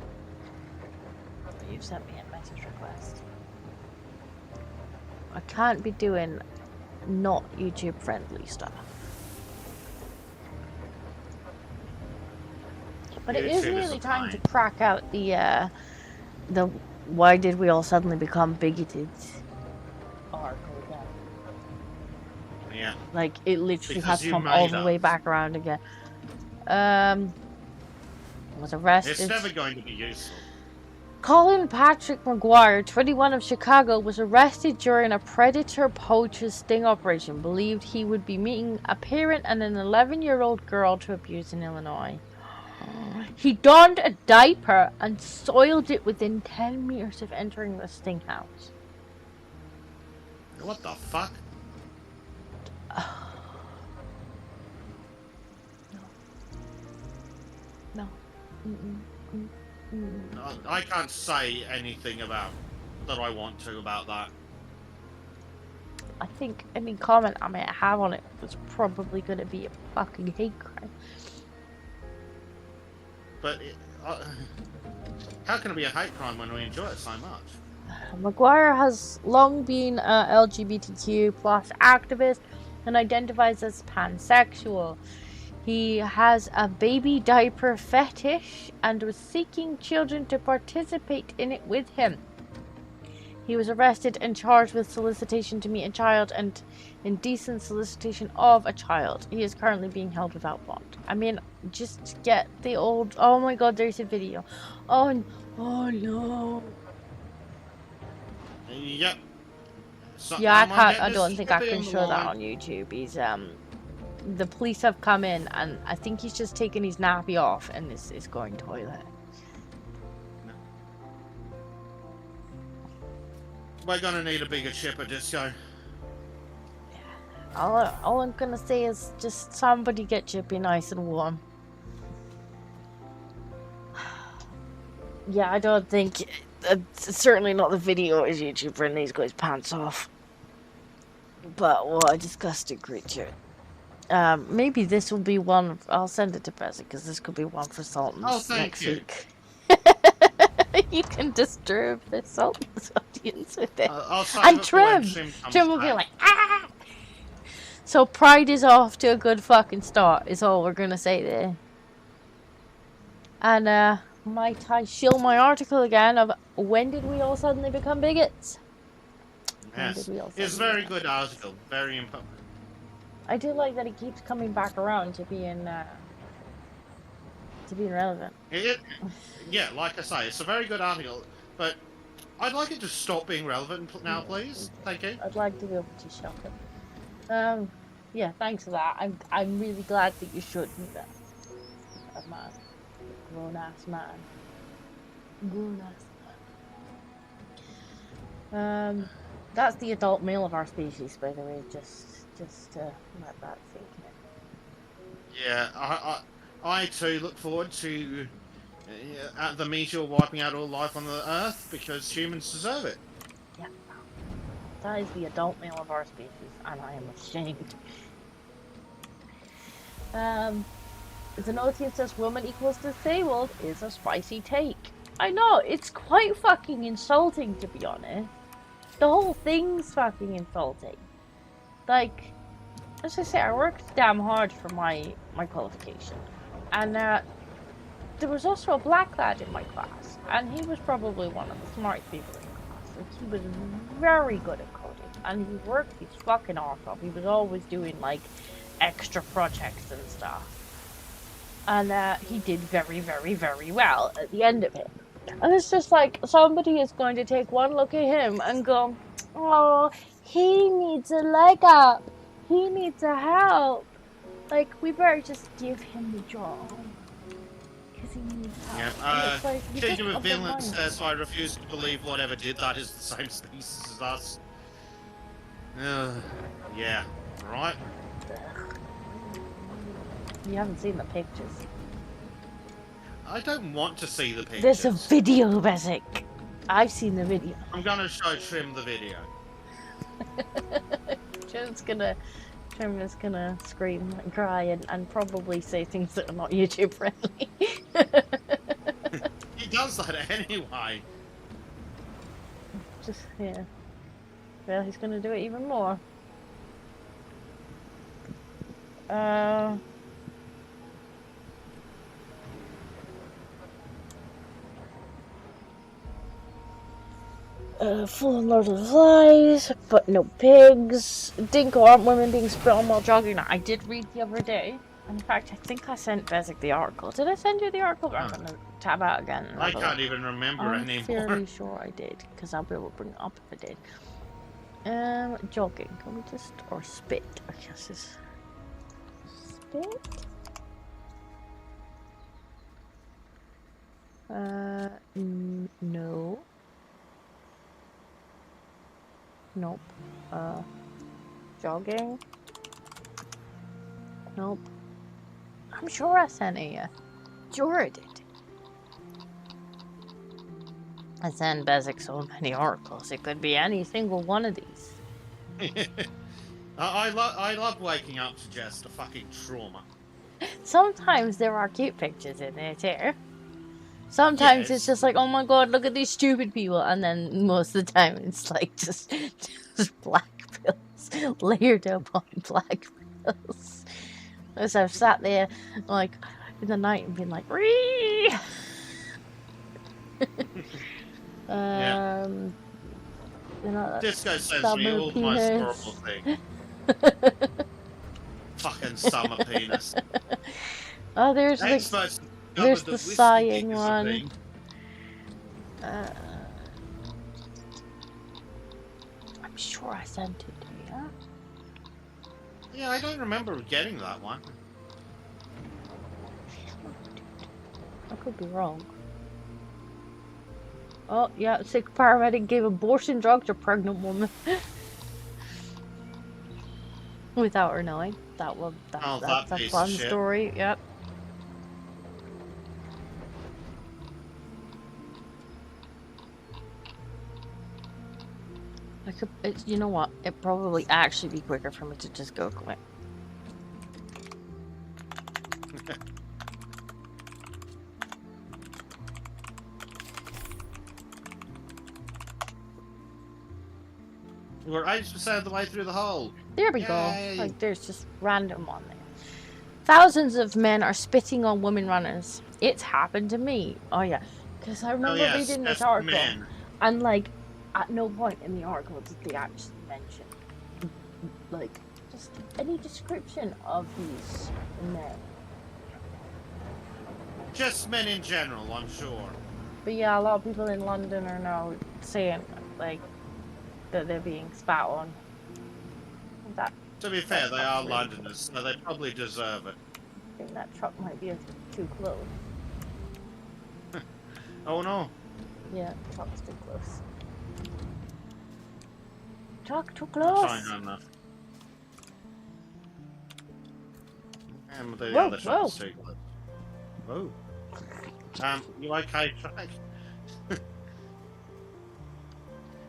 [SPEAKER 1] you've sent me a message request. I can't be doing not YouTube friendly stuff. But it is really time to crack out the why did we all suddenly become bigoted article again.
[SPEAKER 2] Yeah.
[SPEAKER 1] Like it literally
[SPEAKER 2] Because
[SPEAKER 1] has come all the way back around again. Was arrested.
[SPEAKER 2] It's never going to be useful.
[SPEAKER 1] Colin Patrick McGuire, 21 of Chicago, was arrested during a predator poacher sting operation. Believed he would be meeting a parent and an 11-year-old girl to abuse in Illinois. He donned a diaper and soiled it within 10 meters of entering the sting house.
[SPEAKER 2] What the fuck?
[SPEAKER 1] No.
[SPEAKER 2] I can't say anything about that I want to about that.
[SPEAKER 1] I think any comment I might have on it was probably going to be a fucking hate crime.
[SPEAKER 2] But how can it be a hate crime when we enjoy it so much?
[SPEAKER 1] McGuire has long been a LGBTQ plus activist and identifies as pansexual. He has a baby diaper fetish and was seeking children to participate in it with him. He was arrested and charged with solicitation to meet a child and indecent solicitation of a child. He is currently being held without bond. I mean, just get the old... Oh my god, there's a video. Oh no.
[SPEAKER 2] Yep. So,
[SPEAKER 1] yeah, I don't think I can show that on YouTube. He's, the police have come in and I think he's just taken his nappy off and is going toilet.
[SPEAKER 2] We're gonna need a bigger chipper disco.
[SPEAKER 1] All I'm gonna say is just somebody get Chippy nice and warm. Yeah, I don't think... certainly not the video is YouTube friendly. He's got his pants off. But what a disgusting creature. Maybe this will be one... I'll send it to Bezek because this could be one for Sultan's next week. You can disturb the Sultan's audience with it. And Trim will be like, ah! So Pride is off to a good fucking start, is all we're gonna say there. And, might I shill my article again of when did we all suddenly become bigots?
[SPEAKER 2] Yes, it's a very good article, very important.
[SPEAKER 1] I do like that it keeps coming back around to being relevant.
[SPEAKER 2] Yeah, like I say, it's a very good article, but I'd like it to stop being relevant now, please. Thank you.
[SPEAKER 1] I'd like to be able to shut it. Yeah, thanks for that. I'm really glad that you showed me that. A man. Grown-ass man. Grown-ass man. That's the adult male of our species, by the way, just to let that sink in.
[SPEAKER 2] Yeah, I too look forward to the meteor wiping out all life on the Earth, because humans deserve it.
[SPEAKER 1] Yeah. That is the adult male of our species, and I am ashamed. The note here says woman equals disabled is a spicy take. I know, it's quite fucking insulting, to be honest. The whole thing's fucking insulting. Like, as I say, I worked damn hard for my qualification. And there was also a black lad in my class, and he was probably one of the smartest people in class. Like, he was very good at coding, and he worked his fucking arse off. He was always doing, like, extra projects and stuff. And he did very, very, very well at the end of it. And it's just like, somebody is going to take one look at him and go, oh, he needs a leg up. He needs a help. Like, we better just give him the job. Because he needs help.
[SPEAKER 2] Yeah,
[SPEAKER 1] like,
[SPEAKER 2] Kingdom of Finland says, I refuse to believe whatever did that is the same species as us. Yeah, right.
[SPEAKER 1] You haven't seen the pictures.
[SPEAKER 2] I don't want to see the pictures.
[SPEAKER 1] There's a video, Bezek. I've seen the video.
[SPEAKER 2] I'm gonna show Trim the video.
[SPEAKER 1] Trim is gonna scream and cry and probably say things that are not YouTube friendly.
[SPEAKER 2] He does that anyway.
[SPEAKER 1] Just, yeah. Well, he's gonna do it even more. Full Lord of the Flies, but no pigs. Dinko, aren't women being spit on while jogging? I did read the other day. In fact, I think I sent Bezek the article. Did I send you the article? I'm gonna tab out again.
[SPEAKER 2] I can't even remember anymore.
[SPEAKER 1] I'm fairly sure I did, because I'll be able to bring it up if I did. Jogging. Can we just... or spit, I guess is... Spit? No. Nope. Jogging? Nope. I'm sure I sent it you. Sure I did. I send Bezek so many articles. It could be any single one of these.
[SPEAKER 2] I love waking up to just a fucking trauma.
[SPEAKER 1] Sometimes there are cute pictures in there too. Sometimes it's just like, oh my god, look at these stupid people, and then most of the time it's like just black pills layered upon black pills. As I've sat there like in the night and been like, "Ree!" You know,
[SPEAKER 2] Disco sends me all the most horrible thing. Fucking summer penis.
[SPEAKER 1] Oh, there's the sighing one. I'm sure I sent it to you.
[SPEAKER 2] Yeah, I don't remember getting that one.
[SPEAKER 1] I could be wrong. Oh, yeah, sick paramedic gave abortion drug to pregnant woman. Without her knowing. That's a fun story, yep. You know what? It'd probably actually be quicker for me to just go quick.
[SPEAKER 2] We're 80% of the way through the hole.
[SPEAKER 1] There we go. Like, there's just random on there. Thousands of men are spitting on women runners. It's happened to me. Oh yeah, because I remember reading this article, and like, at no point in the article did they actually mention, like, just any description of these men.
[SPEAKER 2] Just men in general, I'm sure.
[SPEAKER 1] But yeah, a lot of people in London are now saying, like, that they're being spat on.
[SPEAKER 2] To be fair, they are Londoners, so they probably deserve it.
[SPEAKER 1] I think that truck might be too close.
[SPEAKER 2] Oh no.
[SPEAKER 1] Yeah, the truck's too close. Truck too close.
[SPEAKER 2] Trying hard enough. And the other truck's too close. Whoa. You okay, truck?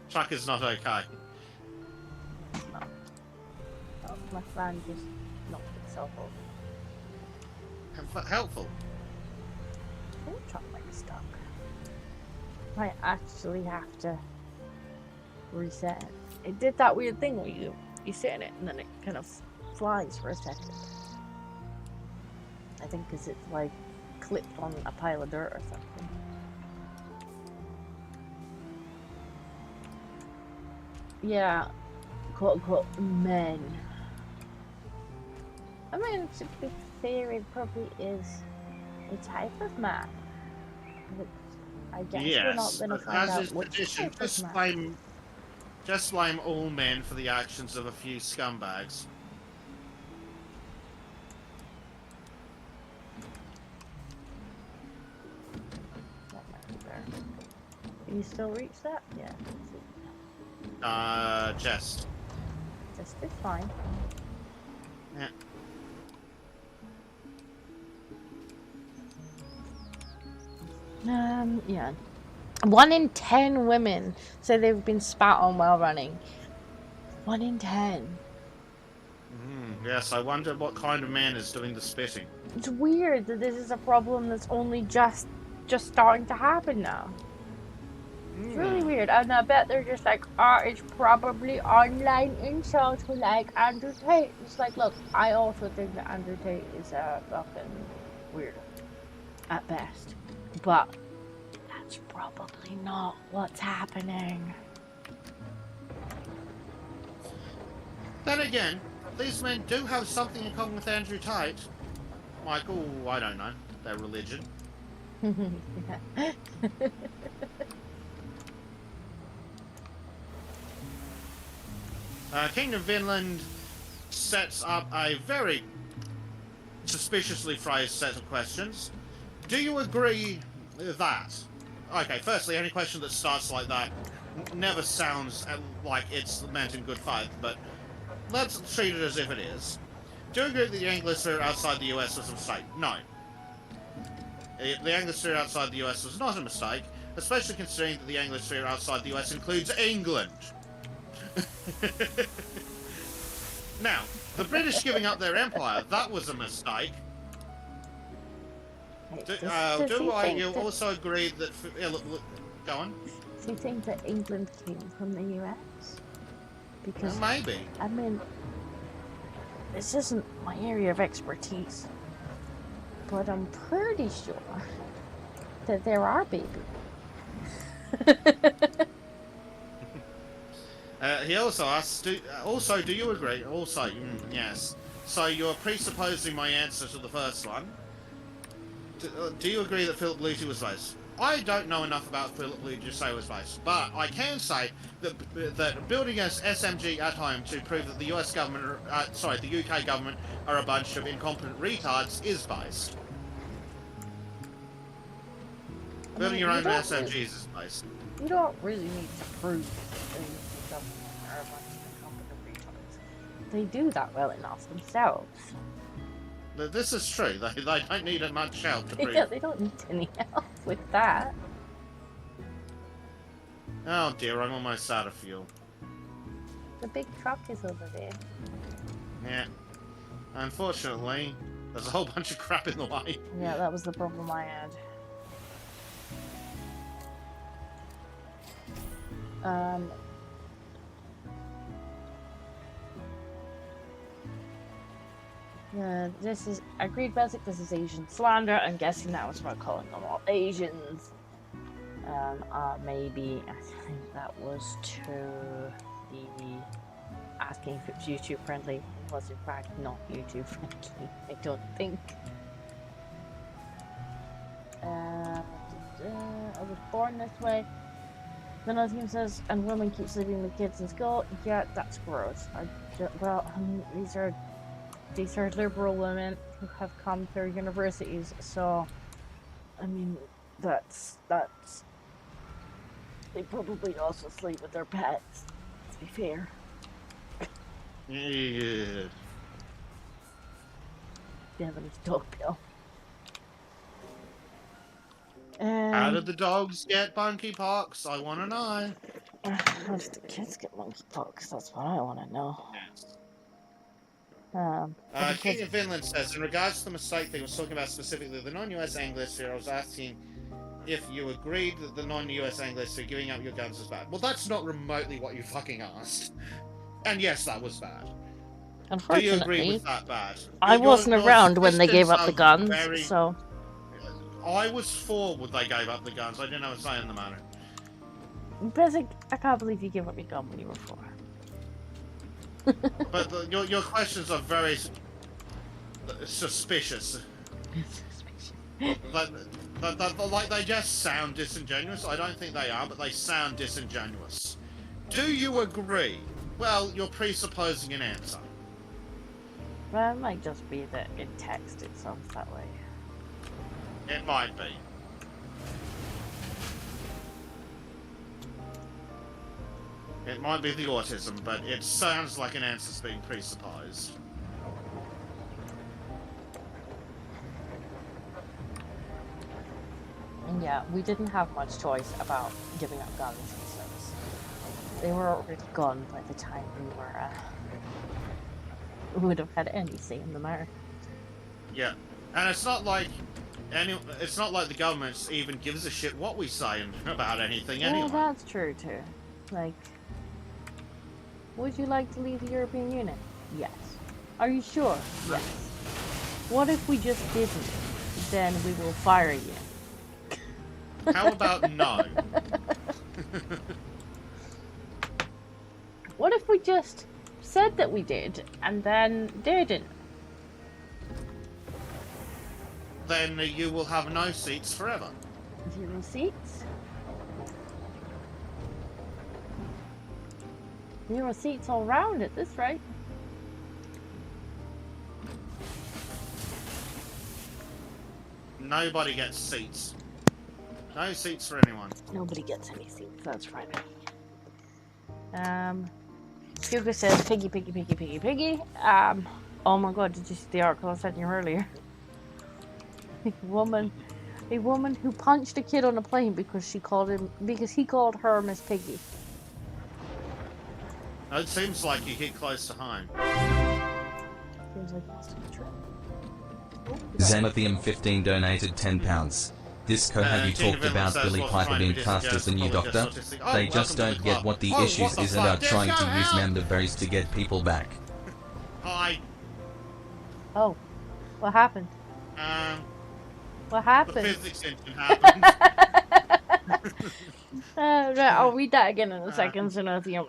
[SPEAKER 2] Truck is not okay.
[SPEAKER 1] No. Oh, my fan just knocked itself over.
[SPEAKER 2] Helpful.
[SPEAKER 1] Oh, truck might be stuck. Might actually have to reset it. It did that weird thing where you sit in it and then it kind of flies for a second. I think because it's like clipped on a pile of dirt or something. Yeah, quote unquote men. I mean, to be fair, it probably is a type of man. But I guess we're not going to find out which type of man.
[SPEAKER 2] Just blame all men for the actions of a few scumbags.
[SPEAKER 1] Can you still reach that? Yeah.
[SPEAKER 2] Just.
[SPEAKER 1] Just is fine.
[SPEAKER 2] Yeah.
[SPEAKER 1] Yeah. 1 in 10 women say they've been spat on while running. 1 in 10.
[SPEAKER 2] Yes, I wonder what kind of man is doing the spitting.
[SPEAKER 1] It's weird that this is a problem that's only just starting to happen now. It's really weird, and I bet they're just like, it's probably online insults for like Andrew Tate. It's like, look, I also think that Andrew Tate is a fucking weirdo at best, but that's probably not what's happening.
[SPEAKER 2] Then again, these men do have something in common with Andrew Tate. Like, oh, I don't know, their religion. Kingdom of Vinland sets up a very suspiciously phrased set of questions. Do you agree that? Okay, firstly, any question that starts like that never sounds like it's meant in good faith, but let's treat it as if it is. Do you agree that the Anglosphere outside the US was a mistake? No. The Anglosphere outside the US was not a mistake, especially considering that the Anglosphere outside the US includes England. Now, the British giving up their empire, that was a mistake. You also agree that... go on.
[SPEAKER 1] Do you think that England came from the US? Because
[SPEAKER 2] maybe.
[SPEAKER 1] I mean, this isn't my area of expertise, but I'm pretty sure that there are babies.
[SPEAKER 2] He also asks, do you agree? Also, yes. So you're presupposing my answer to the first one. Do you agree that Philip Luty was based? I don't know enough about Philip Luty to say it was based, but I can say that building an SMG at home to prove that the US government, the UK government, are a bunch of incompetent retards is based. Building your own SMGs is based.
[SPEAKER 1] You don't really need to prove that the government are a bunch of incompetent retards. They do that well enough themselves.
[SPEAKER 2] This is true. They don't need much help to prove.
[SPEAKER 1] Yeah, they don't need any help with that.
[SPEAKER 2] Oh dear, I'm almost out of fuel.
[SPEAKER 1] The big truck is over there.
[SPEAKER 2] Yeah. Unfortunately, there's a whole bunch of crap in the way.
[SPEAKER 1] Yeah, that was the problem I had. This is agreed, Bezek. This is Asian slander. I'm guessing that was about calling them all Asians. Maybe I think that was to the asking if it's YouTube friendly. It was in fact not YouTube friendly. I don't think. I was born this way. Then other team says, and women keep leaving the kids in school. Yeah, that's gross. Well, I mean, these are liberal women who have come through universities, so I mean, that's they probably also sleep with their pets, to be fair.
[SPEAKER 2] Yeah.
[SPEAKER 1] They have a dog pill.
[SPEAKER 2] How did the dogs get monkeypox? I want to know.
[SPEAKER 1] How did the kids get monkeypox? That's what I want to know.
[SPEAKER 2] Yes. King of Finland says, in regards to the mistake thing, I was talking about specifically the non-US Anglosphere. I was asking if you agreed that the non-US Anglosphere giving up your guns was bad. Well, that's not remotely what you fucking asked. And yes, that was bad.
[SPEAKER 1] Unfortunately,
[SPEAKER 2] do you agree with that bad?
[SPEAKER 1] I wasn't around when they gave up the guns, so...
[SPEAKER 2] I was for when they gave up the guns. I didn't have a say in the matter.
[SPEAKER 1] Bezek, I can't believe you gave up your gun when you were 4.
[SPEAKER 2] But your questions are very suspicious. Like they just sound disingenuous. I don't think they are, but they sound disingenuous. Do you agree? Well, you're presupposing an answer.
[SPEAKER 1] Well, it might just be that in text it sounds that way.
[SPEAKER 2] It might be. It might be the autism, but it sounds like an answer's being presupposed.
[SPEAKER 1] Yeah, we didn't have much choice about giving up guns and stuff. They were already gone by the time we would have had any say in the matter.
[SPEAKER 2] Yeah, and it's not like it's not like the government even gives a shit what we say about anything anyway.
[SPEAKER 1] Yeah, that's true too. Like, would you like to leave the European Union? Yes. Are you sure? Yes. What if we just didn't? Then we will fire you.
[SPEAKER 2] How about no?
[SPEAKER 1] What if we just said that we did and then didn't?
[SPEAKER 2] Then you will have no seats forever.
[SPEAKER 1] 0 seats? 0 seats all round at this rate.
[SPEAKER 2] Nobody gets seats. No seats for anyone.
[SPEAKER 1] Nobody gets any seats, that's right. Hugo says piggy, piggy, piggy, piggy, piggy. Oh my god, did you see the article I sent you earlier? A woman who punched a kid on a plane because he called her Miss Piggy.
[SPEAKER 2] It seems like you hit close to home.
[SPEAKER 1] Seems like that's true.
[SPEAKER 3] Xanathium 15 donated £10. Disco, have you talked about Billy Piper being cast as the new Doctor? They just don't get what the issues is and are trying to use member berries to get people back.
[SPEAKER 2] Hi.
[SPEAKER 1] Oh, what happened? What happened?
[SPEAKER 2] The physics engine happened.
[SPEAKER 1] Right, I'll read that again in a second, Xanathium.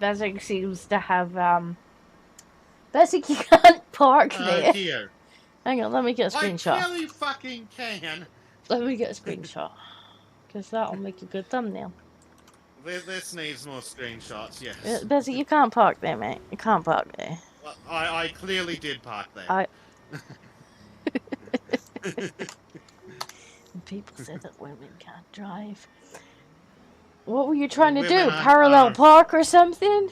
[SPEAKER 1] Bezek seems to have, Bezek, you can't park there.
[SPEAKER 2] Dear.
[SPEAKER 1] Hang on, let me get a screenshot.
[SPEAKER 2] I really fucking can.
[SPEAKER 1] Let me get a screenshot. Because that'll make a good thumbnail.
[SPEAKER 2] This needs more screenshots, yes.
[SPEAKER 1] Bezek, you can't park there, mate. You can't park there.
[SPEAKER 2] Well, I clearly did park there.
[SPEAKER 1] People say that women can't drive. What were you trying to do?
[SPEAKER 2] Women
[SPEAKER 1] Parallel park or something?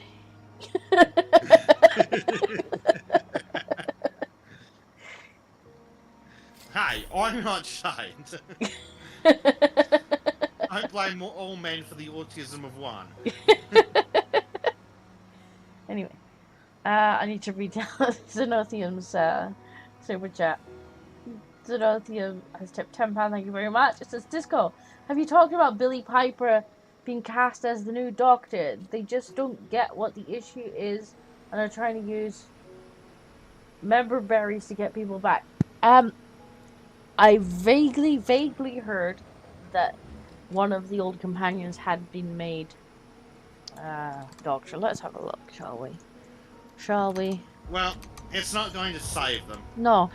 [SPEAKER 2] Hey, I'm not shamed. I blame all men for the autism of one.
[SPEAKER 1] Anyway, I need to read down Xanothium's super chat. Xanothium has tipped £10, thank you very much. It says, Disco, have you talked about Billy Piper being cast as the new Doctor? They just don't get what the issue is and are trying to use member berries to get people back. I vaguely heard that one of the old companions had been made Doctor. Let's have a look, shall we? Shall we?
[SPEAKER 2] Well, it's not going to save them.
[SPEAKER 1] No.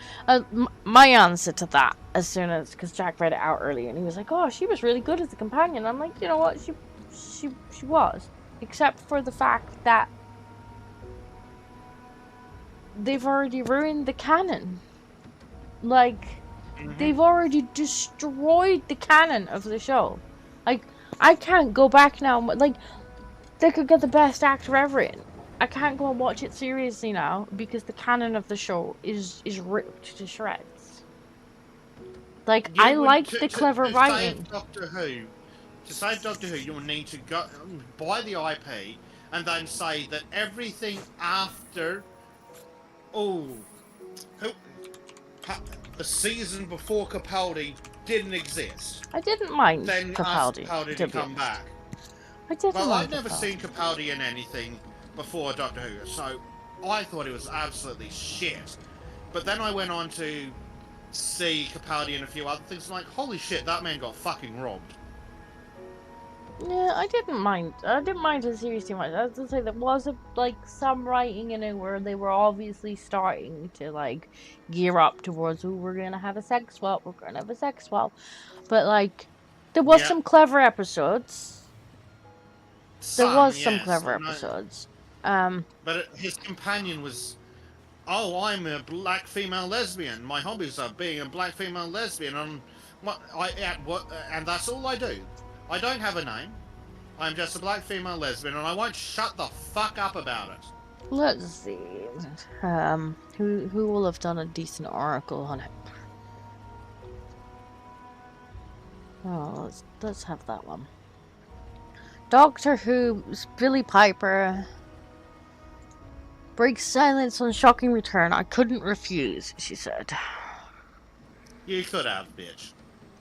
[SPEAKER 1] My answer to that, as soon as, because Jack read it out earlier, and he was like, "Oh, she was really good as a companion." I'm like, you know what? She was, except for the fact that they've already ruined the canon. Like, they've already destroyed the canon of the show. Like, I can't go back now. Like, they could get the best actor ever in. I can't go and watch it seriously now because the canon of the show is ripped to shreds. Like, I like the clever writing.
[SPEAKER 2] To save Doctor Who, you'll need to go buy the IP and then say that everything after the season before Capaldi didn't exist.
[SPEAKER 1] I didn't mind
[SPEAKER 2] then
[SPEAKER 1] Capaldi.
[SPEAKER 2] Ask Capaldi to come back.
[SPEAKER 1] I didn't
[SPEAKER 2] well,
[SPEAKER 1] mind
[SPEAKER 2] I've never
[SPEAKER 1] Capaldi.
[SPEAKER 2] seen Capaldi in anything before Doctor Who, so I thought it was absolutely shit. But then I went on to see Capaldi in a few other things, like, holy shit, that man got fucking robbed.
[SPEAKER 1] Yeah, I didn't mind the series too much. I was gonna say there was some writing in it where they were obviously starting to gear up towards, we're gonna have a sex swap, but there was some clever episodes. But
[SPEAKER 2] his companion was, I'm a black female lesbian. My hobbies are being a black female lesbian, and that's all I do. I don't have a name. I'm just a black female lesbian, and I won't shut the fuck up about it.
[SPEAKER 1] Let's see. Who will have done a decent article on it? Oh, let's have that one. Doctor Who's Billie Piper breaks silence on shocking return. I couldn't refuse, she said.
[SPEAKER 2] You could have, bitch.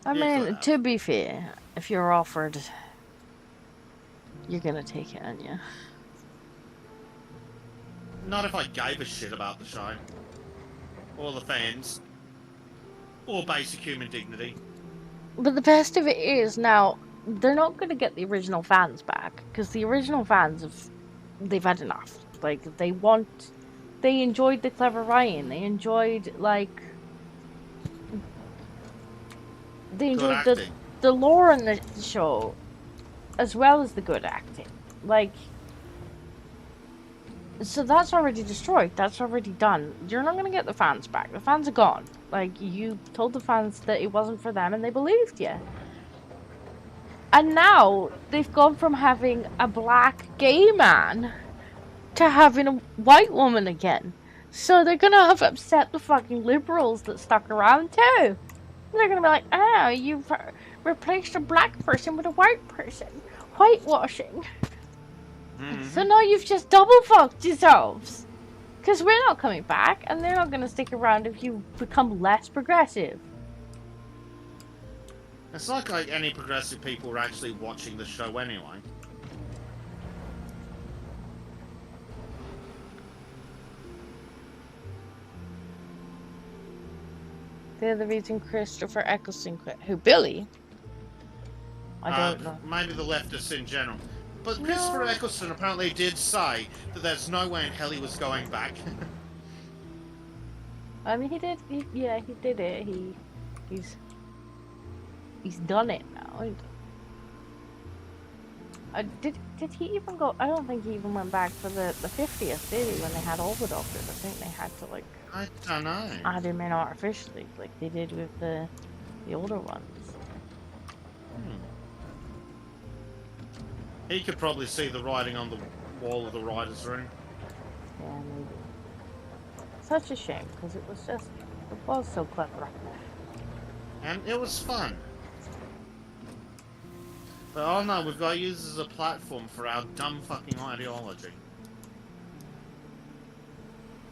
[SPEAKER 1] I mean, to be fair, if you're offered, you're gonna take it, aren't you?
[SPEAKER 2] Not if I gave a shit about the show. Or the fans. Or basic human dignity.
[SPEAKER 1] But the best of it is, now, they're not gonna get the original fans back, because the original fans they've had enough. Like, they enjoyed the clever writing, they enjoyed, like, they enjoyed the lore in the show, as well as the good acting. Like, so that's already destroyed. That's already done. You're not gonna get the fans back. The fans are gone. Like, you told the fans that it wasn't for them, and they believed you. And now, they've gone from having a black gay man to having a white woman again. So they're gonna have upset the fucking liberals that stuck around too. They're gonna be like, oh, you've replaced a black person with a white person. Whitewashing. So now you've just double fucked yourselves. Because we're not coming back, and they're not gonna stick around if you become less progressive.
[SPEAKER 2] It's not like any progressive people are actually watching the show anyway.
[SPEAKER 1] They're the reason Christopher Eccleston quit. Who, Billy? I don't know.
[SPEAKER 2] Maybe the leftists in general. But Christopher Eccleston apparently did say that there's no way in hell he was going back.
[SPEAKER 1] I mean, he did it. He's done it now. Did he even go? I don't think he even went back for the 50th, did he? When they had all the doctors, I think they had to, like,
[SPEAKER 2] I don't know,
[SPEAKER 1] add him in artificially, like they did with the older ones.
[SPEAKER 2] He could probably see the writing on the wall of the writer's room.
[SPEAKER 1] Yeah, maybe. Such a shame, because it was so clever.
[SPEAKER 2] And it was fun. But oh no, we've got to use this as a platform for our dumb fucking ideology.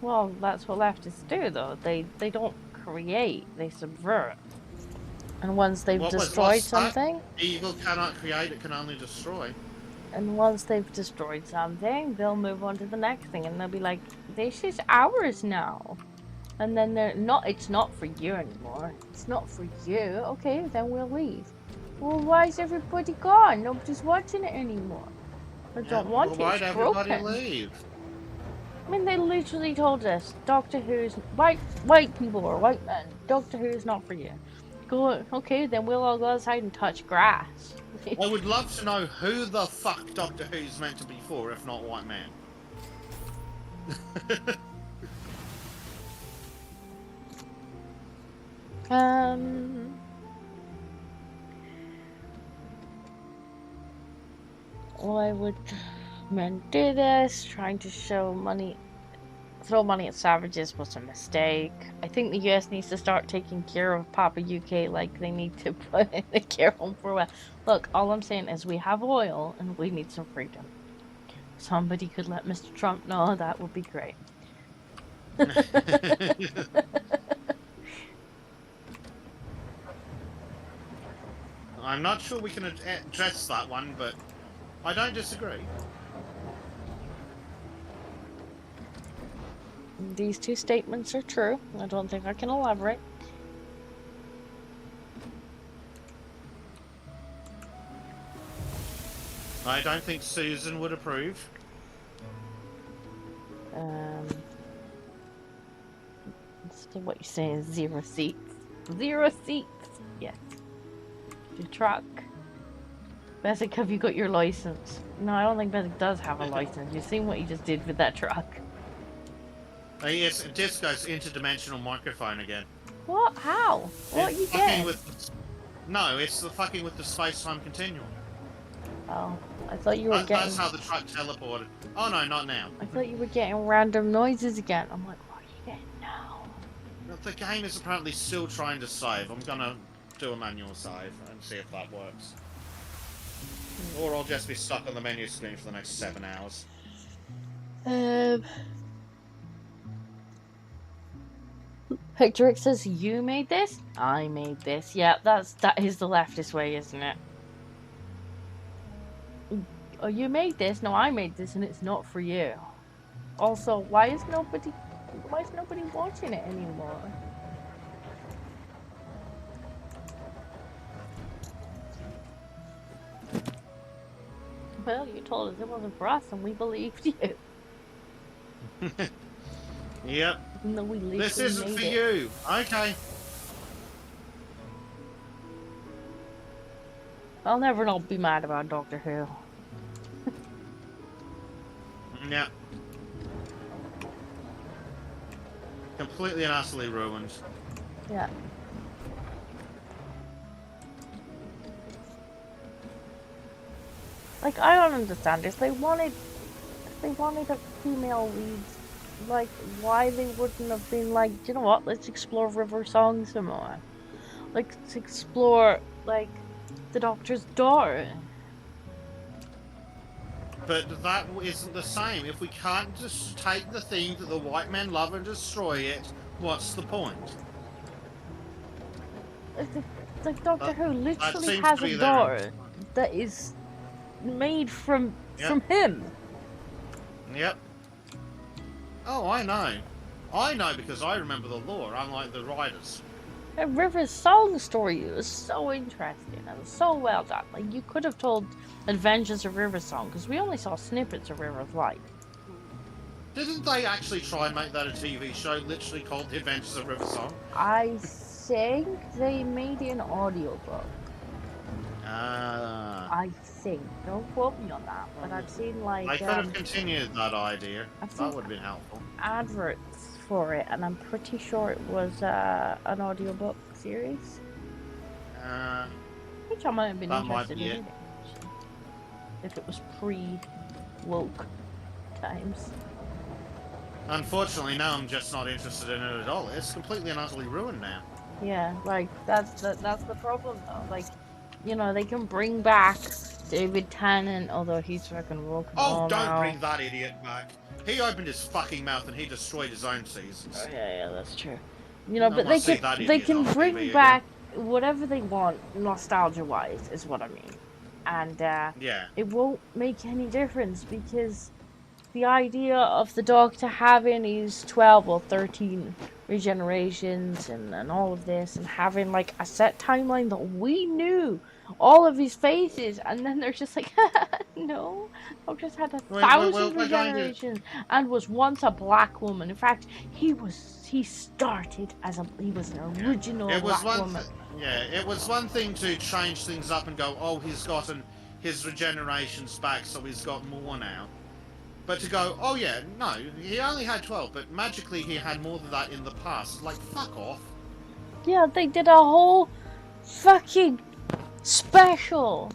[SPEAKER 1] Well, that's what leftists do, though. They don't create, they subvert. And once they've destroyed something...
[SPEAKER 2] Evil cannot create, it can only destroy.
[SPEAKER 1] And once they've destroyed something, they'll move on to the next thing, and they'll be like, this is ours now. And then it's not for you anymore. It's not for you. Okay, then we'll leave. Well, why is everybody gone? Nobody's watching it anymore. I don't want it.
[SPEAKER 2] Why'd everybody leave?
[SPEAKER 1] I mean, they literally told us, Doctor Who's white people or white men. Doctor Who's not for you. Go, okay, then we'll all go outside and touch grass.
[SPEAKER 2] I would love to know who the fuck Doctor Who's meant to be for, if not white man.
[SPEAKER 1] Why would men do this? Trying to throw money at savages was a mistake. I think the US needs to start taking care of Papa UK like they need to put in a care home for well. Look, all I'm saying is we have oil and we need some freedom. Somebody could let Mr. Trump know, that would be great.
[SPEAKER 2] I'm not sure we can address that one, but I don't disagree.
[SPEAKER 1] These two statements are true. I don't think I can elaborate.
[SPEAKER 2] I don't think Susan would approve.
[SPEAKER 1] What you're saying is 0 seats. 0 seats! Yes. Your truck. Bezek, have you got your license? No, I don't think Bezek does have a license. You've seen what he just did with that truck.
[SPEAKER 2] Yes, Disco's interdimensional microphone again.
[SPEAKER 1] What? How? What you get?
[SPEAKER 2] No, it's the fucking with the space-time continuum.
[SPEAKER 1] Oh, I thought you were getting...
[SPEAKER 2] That's how the truck teleported. Oh no, not now.
[SPEAKER 1] I thought you were getting random noises again. I'm like, what are you getting now?
[SPEAKER 2] The game is apparently still trying to save. I'm gonna do a manual save and see if that works. Or I'll just be stuck on the menu screen for the next 7 hours.
[SPEAKER 1] Pictoric says, you made this? I made this. Yeah, that is the leftist way, isn't it? Oh, you made this? No, I made this, and it's not for you. Also, why is nobody watching it anymore? Well, you told us it wasn't for us, and we believed you.
[SPEAKER 2] Yep.
[SPEAKER 1] No,
[SPEAKER 2] this isn't for you. Okay.
[SPEAKER 1] I'll never not be mad about Doctor Who.
[SPEAKER 2] Yeah. Completely and utterly ruined.
[SPEAKER 1] Yeah. Like, I don't understand this. They wanted a female lead. Like, why they wouldn't have been like, you know what, let's explore River Song some more. Like, let's explore, like, the Doctor's daughter.
[SPEAKER 2] But that isn't the same. If we can't just take the thing that the white men love and destroy it, what's the point?
[SPEAKER 1] Like Doctor Who literally has a daughter that is made from him.
[SPEAKER 2] Yep. Oh, I know. I know because I remember the lore, unlike the writers.
[SPEAKER 1] And River's song story was so interesting and so well done. Like, you could have told Adventures of River Song, because we only saw snippets of River's life.
[SPEAKER 2] Didn't they actually try and make that a TV show literally called The Adventures of River Song?
[SPEAKER 1] I think they made an audiobook. I think. Don't quote me on that, but I've seen like...
[SPEAKER 2] I could have continued that idea. That would have been helpful.
[SPEAKER 1] Adverts for it, and I'm pretty sure it was an audiobook series. Which I might have been interested in reading, if it was pre-woke times.
[SPEAKER 2] Unfortunately, now I'm just not interested in it at all. It's completely and utterly ruined now.
[SPEAKER 1] Yeah, like, that's the problem, though. Like, you know, they can bring back David Tennant, although he's fucking woke.
[SPEAKER 2] Oh, don't bring that idiot back. He opened his fucking mouth and he destroyed his own seasons.
[SPEAKER 1] Oh, yeah, that's true. You know, but they can bring back whatever they want, nostalgia-wise, is what I mean. And it won't make any difference, because the idea of the Doctor having his 12 or 13 regenerations and all of this, and having like a set timeline that we knew all of his faces, and then they're just like, no, Doctor's had 1,000 regenerations and was once a black woman. In fact, he started as he was an original black woman.
[SPEAKER 2] It was one thing to change things up and go, oh, he's gotten his regenerations back, so he's got more now. But to go, oh yeah, no, he only had 12, but magically he had more than that in the past. Like, fuck off. Yeah,
[SPEAKER 1] they did a whole fucking special,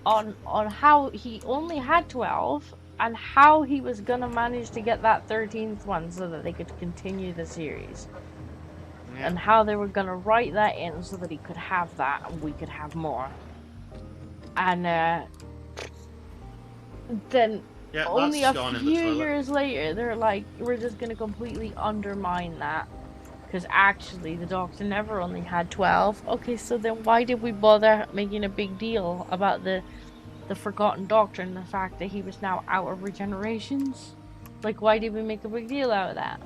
[SPEAKER 1] on how he only had 12, and how he was gonna manage to get that 13th one so that they could continue the series. Yeah. And how they were gonna write that in so that he could have that and we could have more. And then only a few years later, they're like, we're just gonna completely undermine that. Because actually, the Doctor never only had 12. Okay, so then why did we bother making a big deal about the Forgotten Doctor and the fact that he was now out of regenerations? Like, why did we make a big deal out of that?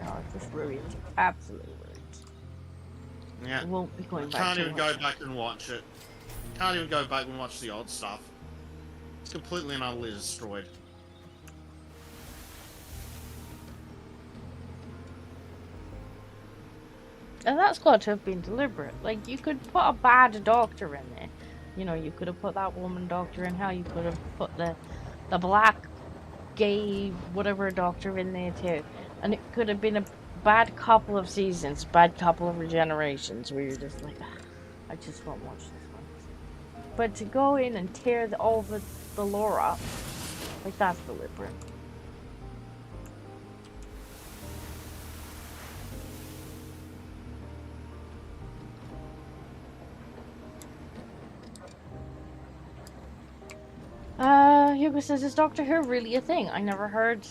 [SPEAKER 1] No, it's just ruined. Absolutely ruined.
[SPEAKER 2] Yeah.
[SPEAKER 1] I won't be going back.
[SPEAKER 2] Can't even go back and watch it. Can't even go back and watch the old stuff. It's completely and utterly destroyed.
[SPEAKER 1] And that's got to have been deliberate. Like, you could put a bad doctor in there. You know, you could have put that woman doctor in hell. You could have put the black, gay, whatever doctor in there too. And it could have been a bad couple of seasons, bad couple of regenerations, where you're just like, I just won't watch this one. But to go in and tear all the lore up Like, that's deliberate. Hugo says, is Doctor Who really a thing? I never heard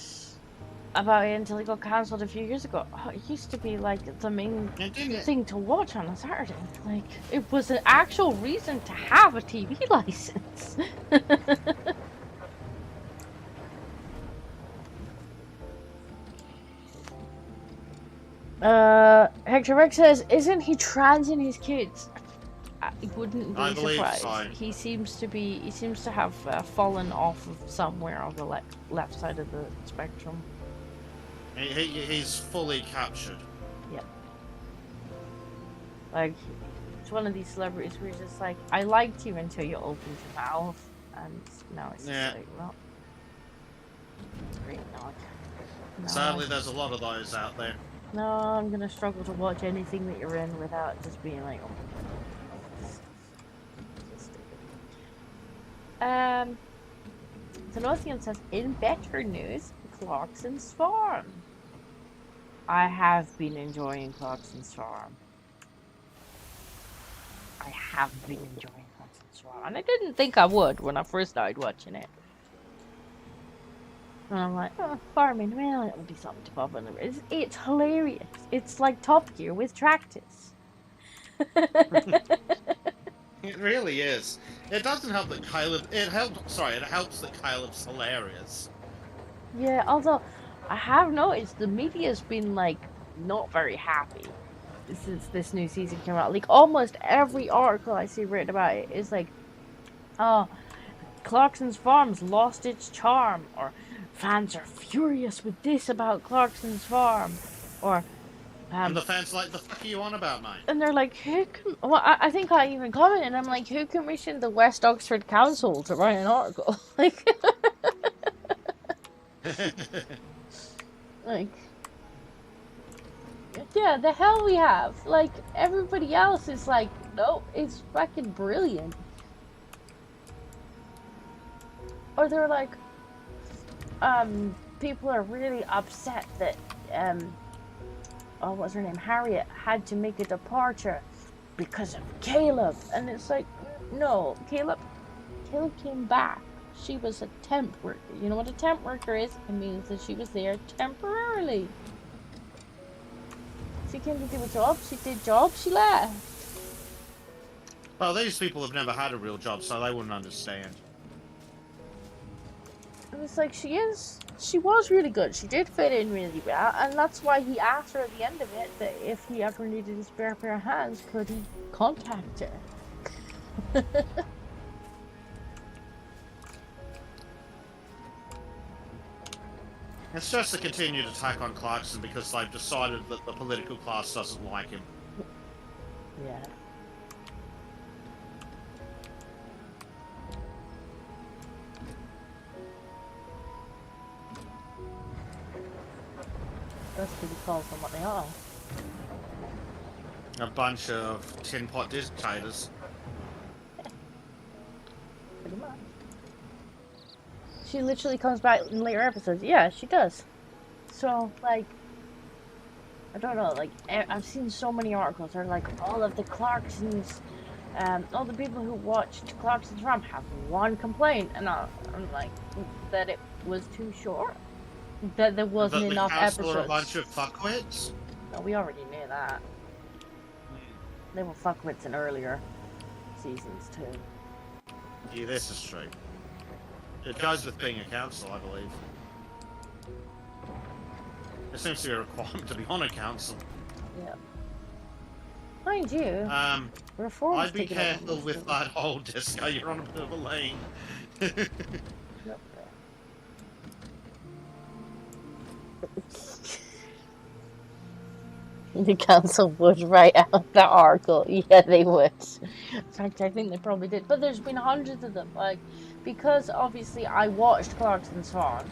[SPEAKER 1] about it until it got cancelled a few years ago. Oh, it used to be like the main thing to watch on a Saturday. Like, it was an actual reason to have a TV license. Hector Rick says, isn't he trans in his kids? I wouldn't be surprised. So. He seems to have fallen off of somewhere on the left side of the spectrum.
[SPEAKER 2] He's fully captured.
[SPEAKER 1] Yep. Like, it's one of these celebrities where you're just like, I liked you until you opened your mouth, and now it's just like, well, great, not. No,
[SPEAKER 2] sadly, there's a lot of those out there.
[SPEAKER 1] No, I'm gonna struggle to watch anything that you're in without just being like, oh. Thanosian says, in better news, Clarkson's Farm. I have been enjoying Clarkson's Farm. And I didn't think I would when I first started watching it. And I'm like, oh, farming, well, it'll be something to pop in. It's hilarious. It's like Top Gear with tractors.
[SPEAKER 2] It really is. It doesn't help that Caleb. It helps that Caleb's hilarious.
[SPEAKER 1] Yeah, although I have noticed the media's been like not very happy since this new season came out. Like almost every article I see written about it is like, oh, Clarkson's Farm's lost its charm, or fans are furious with this about Clarkson's Farm, or
[SPEAKER 2] and the fans like, the fuck are you on about, mate?
[SPEAKER 1] And they're like, who can... Well, I think I even commented, and I'm like, who commissioned the West Oxford Council to write an article? Like... like... Yeah, the hell we have. Like, everybody else is like, no, it's fucking brilliant. Or they're like, people are really upset that, oh, what's her name? Harriet had to make a departure because of Caleb. And it's like, no, Caleb came back. She was a temp worker. You know what a temp worker is? It means that she was there temporarily. She came to do a job, she did job, she left.
[SPEAKER 2] Well, these people have never had a real job, so they wouldn't understand.
[SPEAKER 1] And it's like, she was really good. She did fit in really well, and that's why he asked her at the end of it that if he ever needed a spare pair of hands, could he contact her?
[SPEAKER 2] It's just a continued attack on Clarkson because they've decided that the political class doesn't like him.
[SPEAKER 1] Yeah. That's what he calls them what they are.
[SPEAKER 2] A bunch of tin pot dictators.
[SPEAKER 1] Pretty much. She literally comes back in later episodes. Yeah, she does. So, like, I don't know, like, I've seen so many articles that are like, all of the Clarksons, all the people who watched Clarkson's Farm have one complaint, and I'm like, that it was too short. That there wasn't enough episodes.
[SPEAKER 2] Are a bunch of fuckwits?
[SPEAKER 1] No, we already knew that. They were fuckwits in earlier seasons too.
[SPEAKER 2] Yeah, this is true. It goes with being a council, I believe. There seems to be a requirement to be on a council.
[SPEAKER 1] Yeah. Mind you, reforms.
[SPEAKER 2] I'd be careful with that whole disco. You're on a bit of a lane.
[SPEAKER 1] Nope. The council would write out the article. Yeah, they would. In fact, I think they probably did. But there's been hundreds of them. Like, because obviously I watched Clarkson's Farm.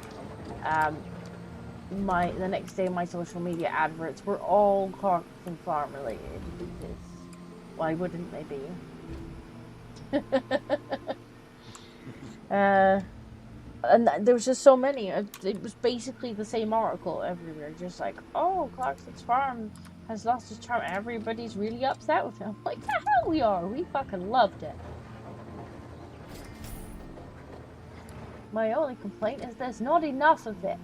[SPEAKER 1] The next day my social media adverts were all Clarkson Farm related. Because why wouldn't they be? And there was just so many. It was basically the same article everywhere. Just like, oh, Clarkson's farm has lost its charm. Everybody's really upset with him. Like, the hell we are. We fucking loved it. My only complaint is there's not enough of it.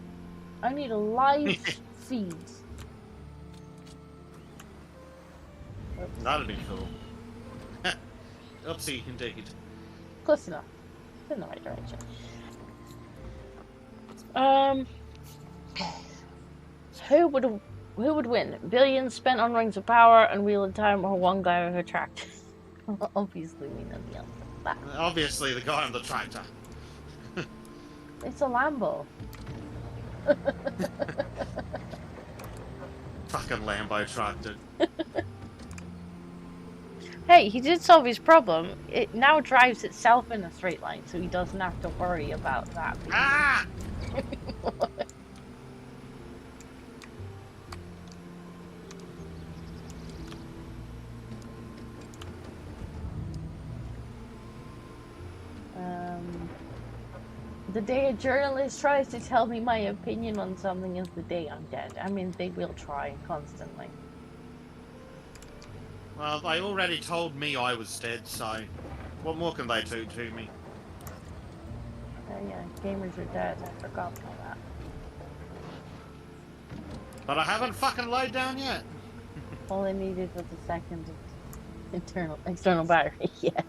[SPEAKER 1] I need a live feed.
[SPEAKER 2] That'd be cool. Oopsie, indeed.
[SPEAKER 1] Close enough. It's in the right direction. Who would win? Billions spent on Rings of Power and Wheel of Time, or one guy with a tractor? Obviously, we know the answer to that.
[SPEAKER 2] Obviously, the guy on the tractor.
[SPEAKER 1] It's a Lambo.
[SPEAKER 2] Fucking Lambo tractor.
[SPEAKER 1] Hey, he did solve his problem. It now drives itself in a straight line, so he doesn't have to worry about that.
[SPEAKER 2] Ah!
[SPEAKER 1] The day a journalist tries to tell me my opinion on something is the day I'm dead. I mean, they will try constantly.
[SPEAKER 2] Well, they already told me I was dead, so what more can they do to me?
[SPEAKER 1] Yeah, gamers are dead. I forgot about that.
[SPEAKER 2] But I haven't fucking laid down yet.
[SPEAKER 1] All I needed was a second of external battery. Yeah.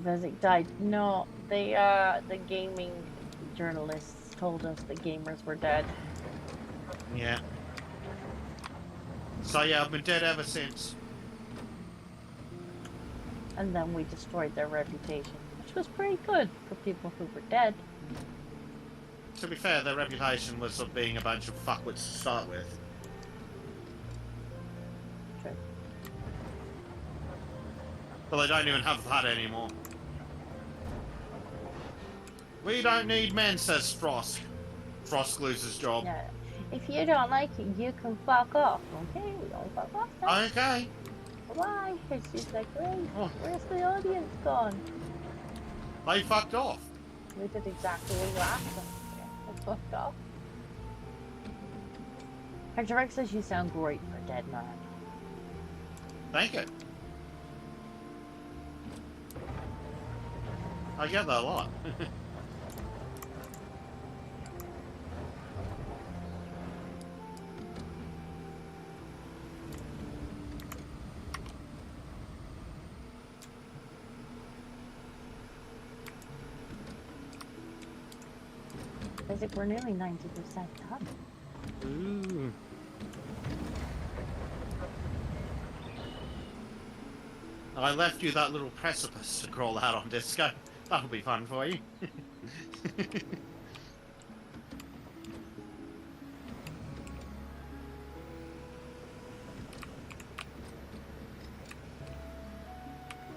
[SPEAKER 1] Bezek died. No, the gaming journalists told us the gamers were dead.
[SPEAKER 2] Yeah. So yeah, I've been dead ever since.
[SPEAKER 1] And then we destroyed their reputation, which was pretty good for people who were dead.
[SPEAKER 2] To be fair, their reputation was of being a bunch of fuckwits to start with.
[SPEAKER 1] True.
[SPEAKER 2] But they don't even have that anymore. We don't need men, says Frost. Frost loses his job.
[SPEAKER 1] Yeah. If you don't like it, you can fuck off. Okay, we all fuck off now.
[SPEAKER 2] Okay.
[SPEAKER 1] Bye. It's just like, wait,
[SPEAKER 2] Oh.
[SPEAKER 1] where's the audience gone?
[SPEAKER 2] They fucked off.
[SPEAKER 1] We did exactly what you asked them. Yeah, they fucked off. Hector Rex says you sound great for a dead man.
[SPEAKER 2] Thank you. I get that a lot.
[SPEAKER 1] Bezek, we're nearly 90% done.
[SPEAKER 2] Ooh. I left you that little precipice to crawl out on, Disco. That'll be fun for you.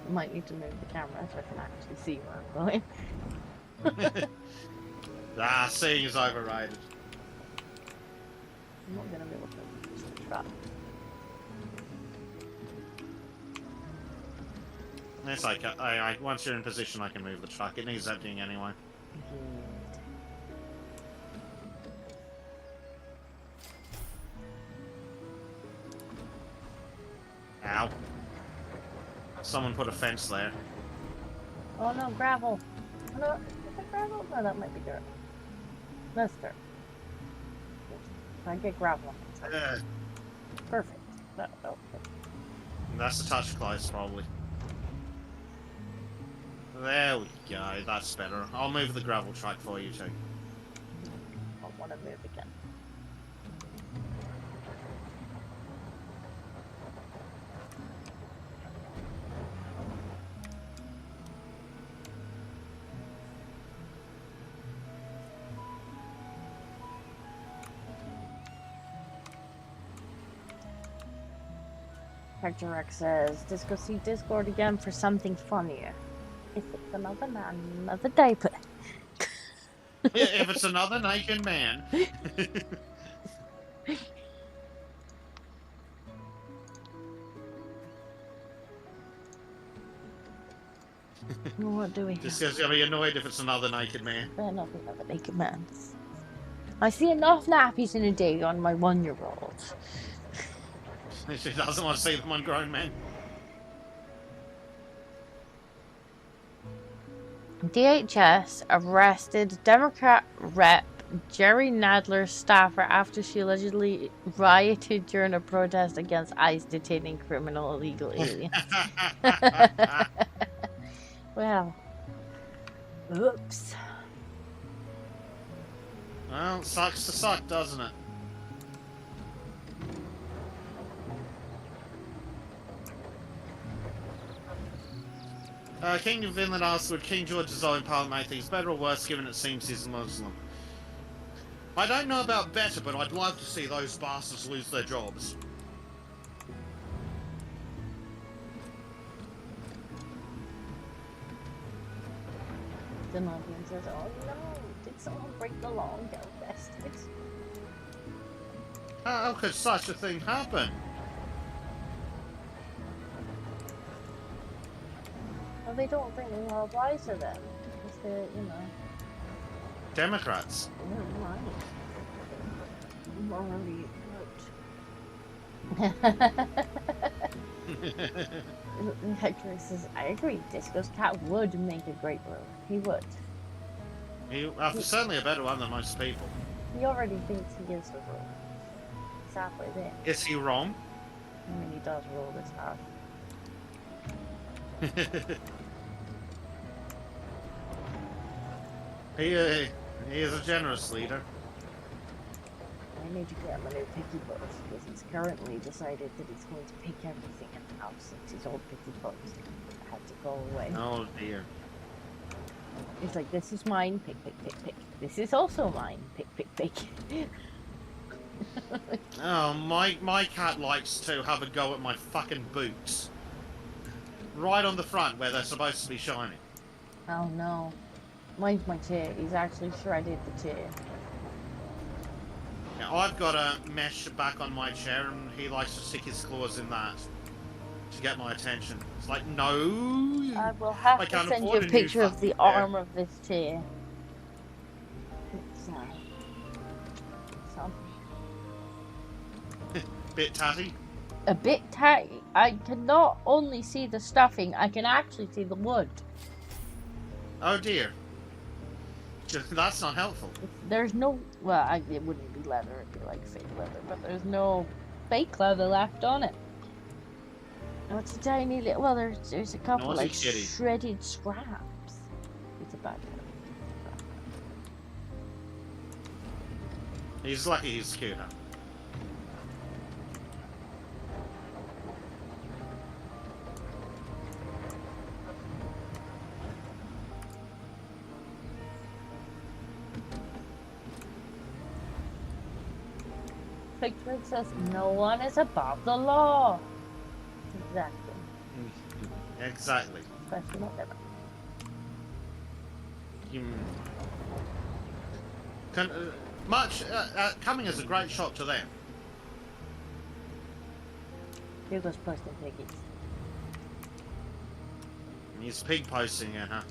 [SPEAKER 1] Might need to move the camera so I can actually see where I'm going.
[SPEAKER 2] Ah, seeing is overrated.
[SPEAKER 1] I'm not gonna be able to use the truck.
[SPEAKER 2] It's like, once you're in position, I can move the truck. It needs emptying anyway. Ow. Someone put a fence there.
[SPEAKER 1] Oh no, gravel. Oh, no, is it gravel? No, that might be dirt. That's dirt. I get gravel on it. Perfect. No, okay.
[SPEAKER 2] That's the touch close, probably. There we go, that's better. I'll move the gravel truck for you too.
[SPEAKER 1] I want to move again. Hector Rex says, just go see Discord again for something funnier. If it's another man, another diaper.
[SPEAKER 2] If it's another naked man.
[SPEAKER 1] What do we
[SPEAKER 2] Just
[SPEAKER 1] have?
[SPEAKER 2] because I'll be annoyed if it's another naked man.
[SPEAKER 1] Better not be another naked man. I see enough nappies in a day on my 1-year-old.
[SPEAKER 2] She doesn't want to see them on grown men.
[SPEAKER 1] DHS arrested Democrat rep Jerry Nadler's staffer after she allegedly rioted during a protest against ICE detaining criminal illegal aliens. Well, oops.
[SPEAKER 2] Well, sucks to suck, doesn't it? King of Finland asks, would King George's own parliament make things better or worse given it seems he's a Muslim? I don't know about better, but I'd love to see those bastards lose their jobs.
[SPEAKER 1] The audience says, oh no, did someone break the law and get arrested?
[SPEAKER 2] How could such a thing happen?
[SPEAKER 1] Well, they don't think the law applies to them. Because they're, you know...
[SPEAKER 2] Democrats.
[SPEAKER 1] Morally good. Hector says, I agree, Disco's cat would make a great room. He would.
[SPEAKER 2] Certainly a better one than most people.
[SPEAKER 1] He already thinks he is the room. He's halfway there.
[SPEAKER 2] Is he wrong?
[SPEAKER 1] I mean, he does rule this house.
[SPEAKER 2] He is a generous leader.
[SPEAKER 1] I need to get him a new picky book because he's currently decided that he's going to pick everything in the house since his old picky books had to go away.
[SPEAKER 2] Oh dear.
[SPEAKER 1] He's like, this is mine, pick, pick, pick, pick. This is also mine, pick, pick, pick.
[SPEAKER 2] Oh, my cat likes to have a go at my fucking boots. Right on the front where they're supposed to be shining.
[SPEAKER 1] Oh no. Mine's my chair. He's actually shredded the chair.
[SPEAKER 2] Yeah, I've got a mesh back on my chair and he likes to stick his claws in that to get my attention. It's like, no!
[SPEAKER 1] I will have to send you a picture of the arm of this chair. It's,
[SPEAKER 2] bit tatty?
[SPEAKER 1] a bit tatty. I can not only see the stuffing, I can actually see the wood.
[SPEAKER 2] Oh dear. That's not helpful.
[SPEAKER 1] There's no, well, it wouldn't be leather, it'd be like fake leather, but there's no fake leather left on it. Oh, it's a tiny little, well, there's a couple like shredded scraps. It's a bad one.
[SPEAKER 2] He's lucky he's cute, huh?
[SPEAKER 1] Picture says, no one is above the law. Exactly.
[SPEAKER 2] Exactly.
[SPEAKER 1] Especially not ever.
[SPEAKER 2] Coming as a great shock to them.
[SPEAKER 1] Here goes posting piggies.
[SPEAKER 2] He's pig posting it, huh?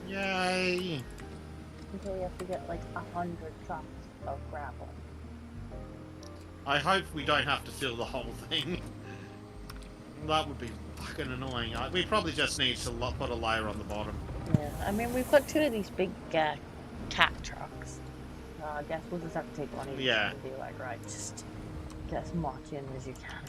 [SPEAKER 2] Yay!
[SPEAKER 1] Until we have to get like 100 trucks of gravel.
[SPEAKER 2] I hope we don't have to fill the whole thing. That would be fucking annoying. We probably just need to put a layer on the bottom.
[SPEAKER 1] Yeah, I mean we've got 2 of these big cat trucks. I guess we'll just have to take one of these and be like, right, just get as much in as you can.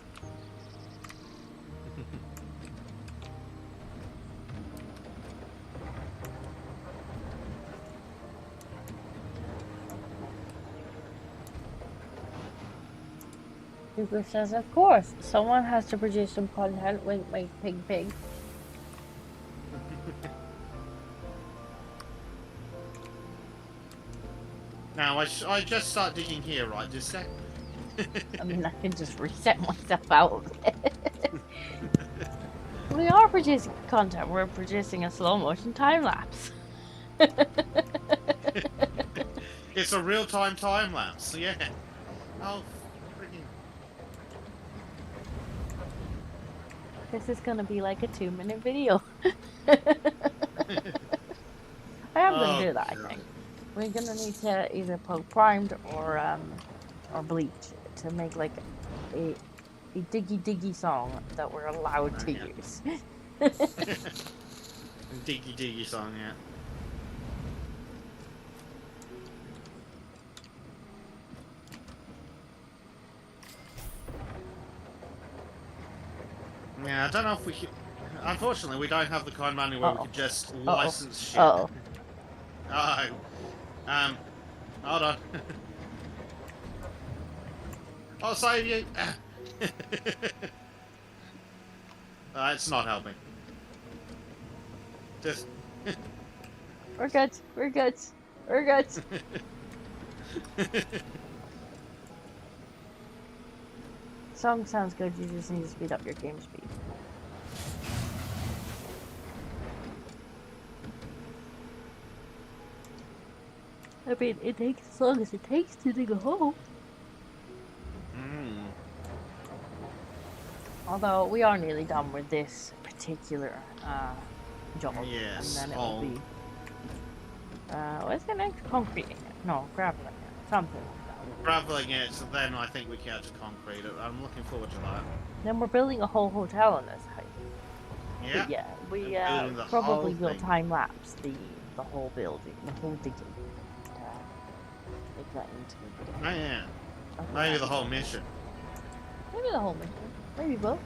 [SPEAKER 1] Hugo says, of course, someone has to produce some content, wink, wink, pig, pig.
[SPEAKER 2] Now, I just start digging here, right,
[SPEAKER 1] I mean, I can just reset myself out of it. we are producing content. We're producing a slow motion time lapse.
[SPEAKER 2] It's a real-time time lapse, yeah. Oh, freaking...
[SPEAKER 1] This is gonna be like a 2-minute video. I am gonna do that, I think. We're gonna need to either poke primed or bleach to make like a diggy song that we're allowed to use.
[SPEAKER 2] diggy song, yeah. Yeah, I don't know if we could... Unfortunately, we don't have the kind of money where we could just license shit.
[SPEAKER 1] Oh.
[SPEAKER 2] Hold on. I'll save you. It's not helping. Just...
[SPEAKER 1] We're good. We're good. We're good. Song sounds good, you just need to speed up your game speed. I mean, it takes as long as it takes to dig a hole. Although, we are nearly done with this particular job.
[SPEAKER 2] Yes.
[SPEAKER 1] And then it will be... what's the next? Concreting it? No, graveling it. Something like that.
[SPEAKER 2] Graveling it, so then I think we can have to concrete it. I'm looking forward to that.
[SPEAKER 1] Then we're building a whole hotel on this height.
[SPEAKER 2] Yeah.
[SPEAKER 1] But yeah, we probably will time lapse the whole building, the whole digging. Make that into the video.
[SPEAKER 2] Oh yeah. Maybe the whole mission.
[SPEAKER 1] Maybe the whole mission. Maybe both.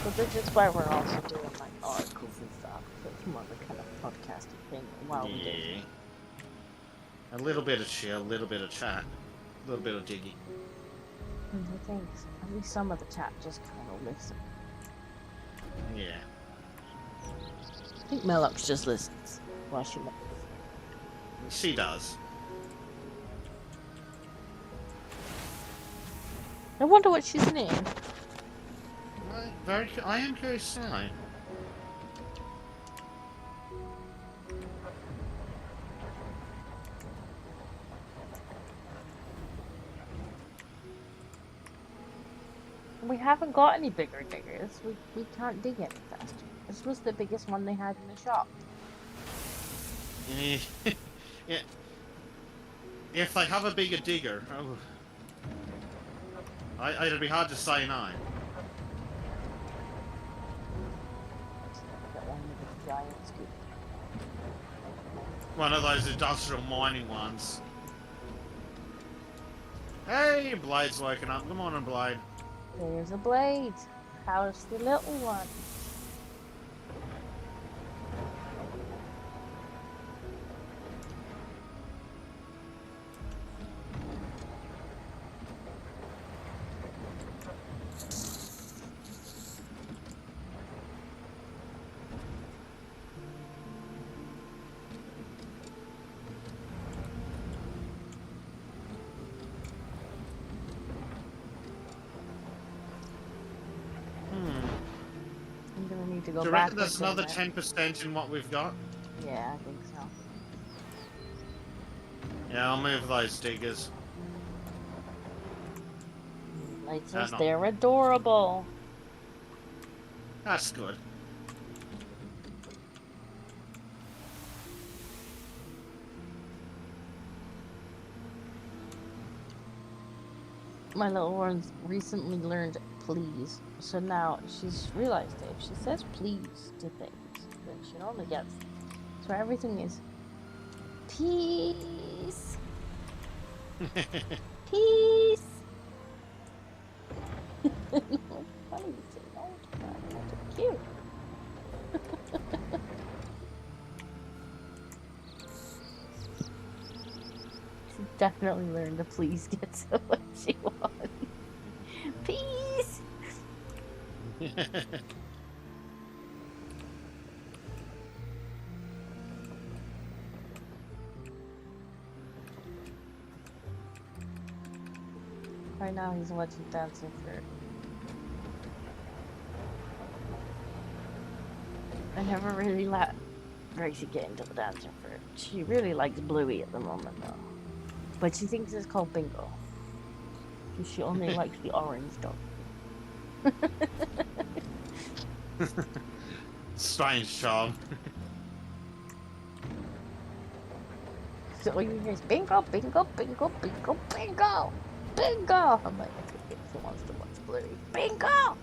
[SPEAKER 1] So this is why we're also doing like articles and stuff. So it's more of a kind of podcasting thing while we do.
[SPEAKER 2] A little bit of chill, a little bit of chat, a little bit of diggy.
[SPEAKER 1] I think at least some of the chat just kind of listen.
[SPEAKER 2] Yeah.
[SPEAKER 1] I think Melox just listens while she listens.
[SPEAKER 2] She does.
[SPEAKER 1] I wonder what she's named.
[SPEAKER 2] I am curious to know.
[SPEAKER 1] We haven't got any bigger diggers. We can't dig any faster. This was the biggest one they had in the shop.
[SPEAKER 2] Yeah. If they have a bigger digger, it'd be hard to say no. One of those industrial mining ones. Hey, Blade's woken up. Come on, Blade.
[SPEAKER 1] There's a Blade. How's the little one? To go
[SPEAKER 2] do you
[SPEAKER 1] back.
[SPEAKER 2] reckon there's another 10% in what we've got?
[SPEAKER 1] Yeah, I think so.
[SPEAKER 2] Yeah, I'll move those diggers.
[SPEAKER 1] Like they're adorable.
[SPEAKER 2] That's good.
[SPEAKER 1] My little one's recently learned please. So now she's realized that if she says please to things, then she only gets. So everything is peace. Peace. Funny you say no to that. That's cute. She definitely learned to please get to what she wants. Peace. now he's watching Dancing Fruit. I never really let Gracie get into the Dancing Fruit. She really likes Bluey at the moment, though. But she thinks it's called Bingo. Because she only likes the orange dog.
[SPEAKER 2] Strange charm.
[SPEAKER 1] So all you hear is bingo, bingo, bingo, bingo, bingo, bingo. I'm like, okay, she wants to watch Bluey. Bingo!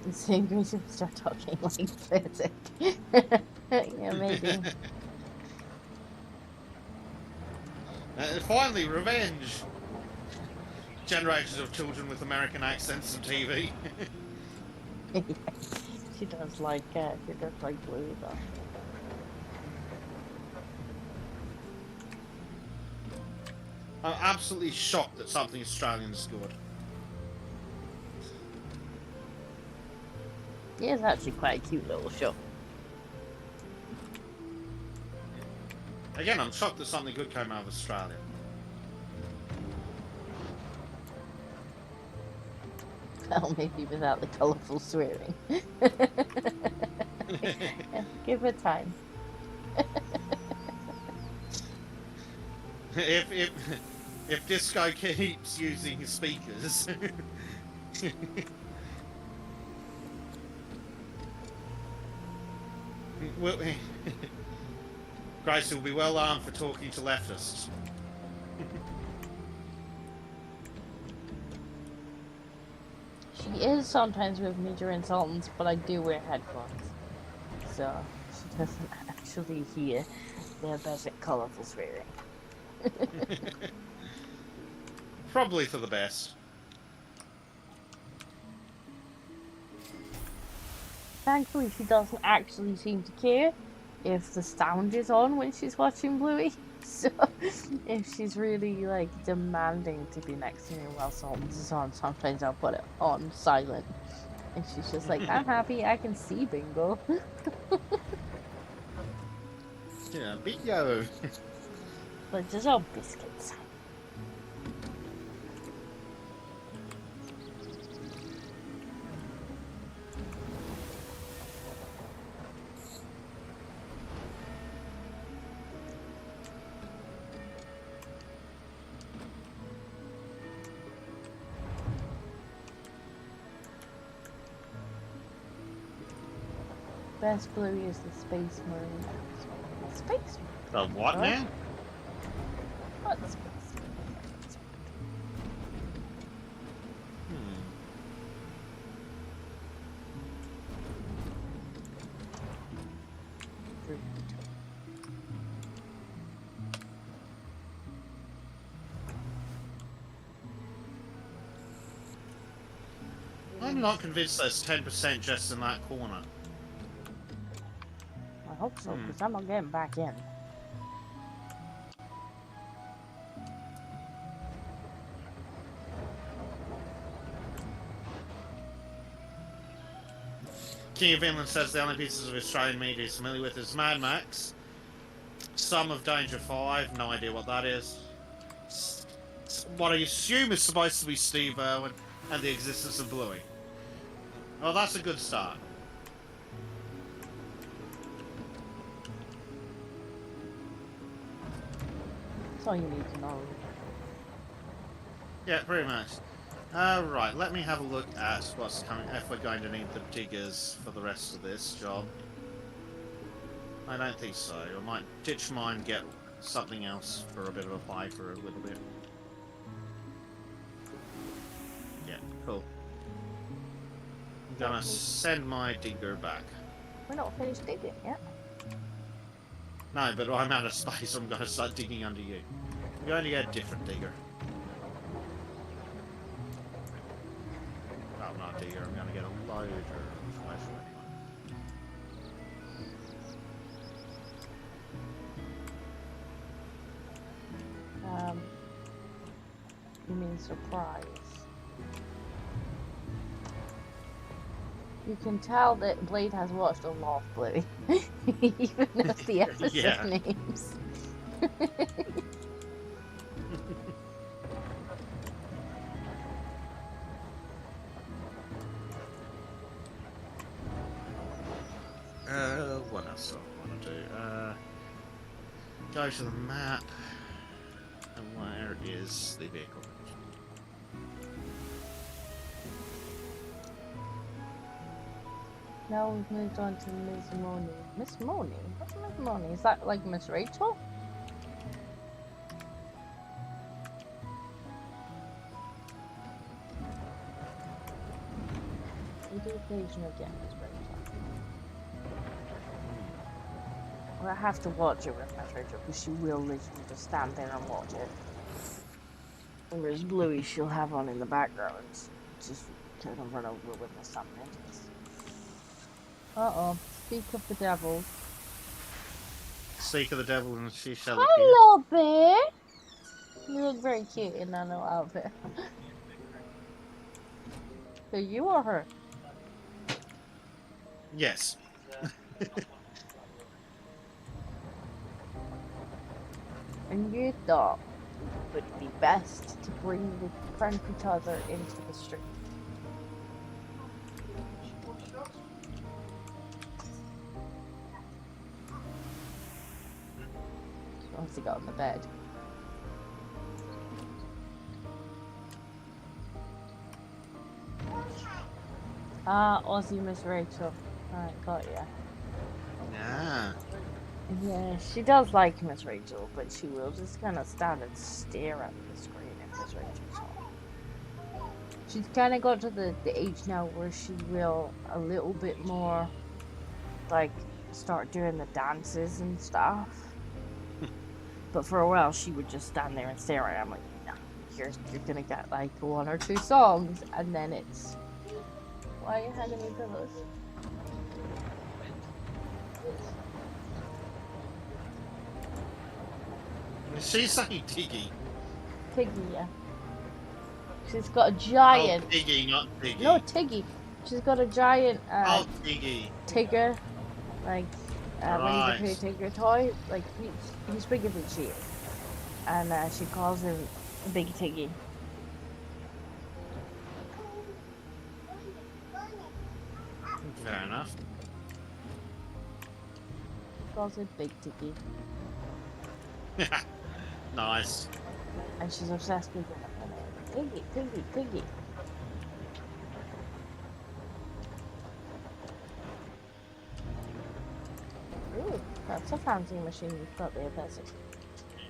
[SPEAKER 1] And seeing Gracie start talking like Bezek. Yeah, maybe.
[SPEAKER 2] Finally, revenge! Generations of children with American accents and TV.
[SPEAKER 1] Yeah, she does like Bluey though.
[SPEAKER 2] I'm absolutely shocked that something Australian scored.
[SPEAKER 1] Yeah, it's actually quite a cute little show.
[SPEAKER 2] Again, I'm shocked that something good came out of Australia.
[SPEAKER 1] Well, maybe without the colourful swearing. Give her time.
[SPEAKER 2] If Disco keeps using his speakers. Grace will be well armed for talking to leftists.
[SPEAKER 1] She is sometimes with me during Sultans, but I do wear headphones. So she doesn't actually hear their basic colourful swearing.
[SPEAKER 2] Probably for the best.
[SPEAKER 1] Thankfully, she doesn't actually seem to care if the sound is on when she's watching Bluey. So, if she's really like demanding to be next to me while Sultans is on, sometimes I'll put it on silent. And she's just like, I'm happy, I can see Bingo.
[SPEAKER 2] Yeah, Bingo.
[SPEAKER 1] But just all biscuits. Best Bluey is the Space Marine. Space Marine?
[SPEAKER 2] The what now?
[SPEAKER 1] What Space Marine?
[SPEAKER 2] I'm not convinced there's 10% just in that corner.
[SPEAKER 1] I hope so, because I'm not getting back in.
[SPEAKER 2] King of England says the only pieces of Australian media he's familiar with is Mad Max, some of Danger 5, no idea what that is. What I assume is supposed to be Steve Irwin and the existence of Bluey. Oh, that's a good start.
[SPEAKER 1] That's all you need to know.
[SPEAKER 2] Yeah, pretty much. Right, let me have a look at what's coming, if we're going to need the diggers for the rest of this job. I don't think so. I might ditch mine and get something else for a bit of a play for a little bit. Yeah, cool. I'm gonna send my digger back.
[SPEAKER 1] We're not finished digging yet.
[SPEAKER 2] No, but I'm out of space, I'm gonna start digging under you. I'm going to get a different digger. Oh, not a digger, I'm gonna get a loader.
[SPEAKER 1] You mean surprise. You can tell that Blade has watched a lot of Bluey. He even knows the episode names.
[SPEAKER 2] What else do I want to do? Go to the map. And where is the vehicle?
[SPEAKER 1] Now we've moved on to Miss Moni. Miss Moni? What's Miss Moni? Is that like Miss Rachel? We do occasionally get Miss Rachel. Well, I have to watch it with Miss Rachel because she will literally just stand there and watch it. Whereas Bluey, she'll have on in the background. Just kind of run over with the something. Uh-oh. Speak of the devil.
[SPEAKER 2] Speak of the devil and she shall appear.
[SPEAKER 1] Hello, bear! You look very cute in that little outfit. So you or her?
[SPEAKER 2] Yes.
[SPEAKER 1] And you thought it would be best to bring the friend each other into the street. Once he got on the bed. Ah, Aussie Miss Rachel. Alright, got ya.
[SPEAKER 2] Yeah.
[SPEAKER 1] Yeah, she does like Miss Rachel, but she will just kind of stand and stare at the screen if Miss Rachel's on. She's kind of got to the age now where she will a little bit more, like, start doing the dances and stuff. But for a while, she would just stand there and stare at it. I'm like, no, you're gonna get like 1 or 2 songs, and then it's... Why are you handing me pillows?
[SPEAKER 2] She's saying Tiggy.
[SPEAKER 1] Tiggy, yeah. She's got a giant...
[SPEAKER 2] Oh, Tiggy, not Tiggy.
[SPEAKER 1] No, Tiggy. She's got a giant...
[SPEAKER 2] oh, Tiggy.
[SPEAKER 1] Tigger. Like...
[SPEAKER 2] Right.
[SPEAKER 1] Winnie the Pooh Tigger toy, like he's bigger than she is, and she calls him Big Tiggy.
[SPEAKER 2] Fair enough.
[SPEAKER 1] She calls him Big Tiggy,
[SPEAKER 2] Nice.
[SPEAKER 1] and she's obsessed with him. Tiggy, Tiggy, Tiggy. Ooh, that's a fancy machine you've got there, Bezek.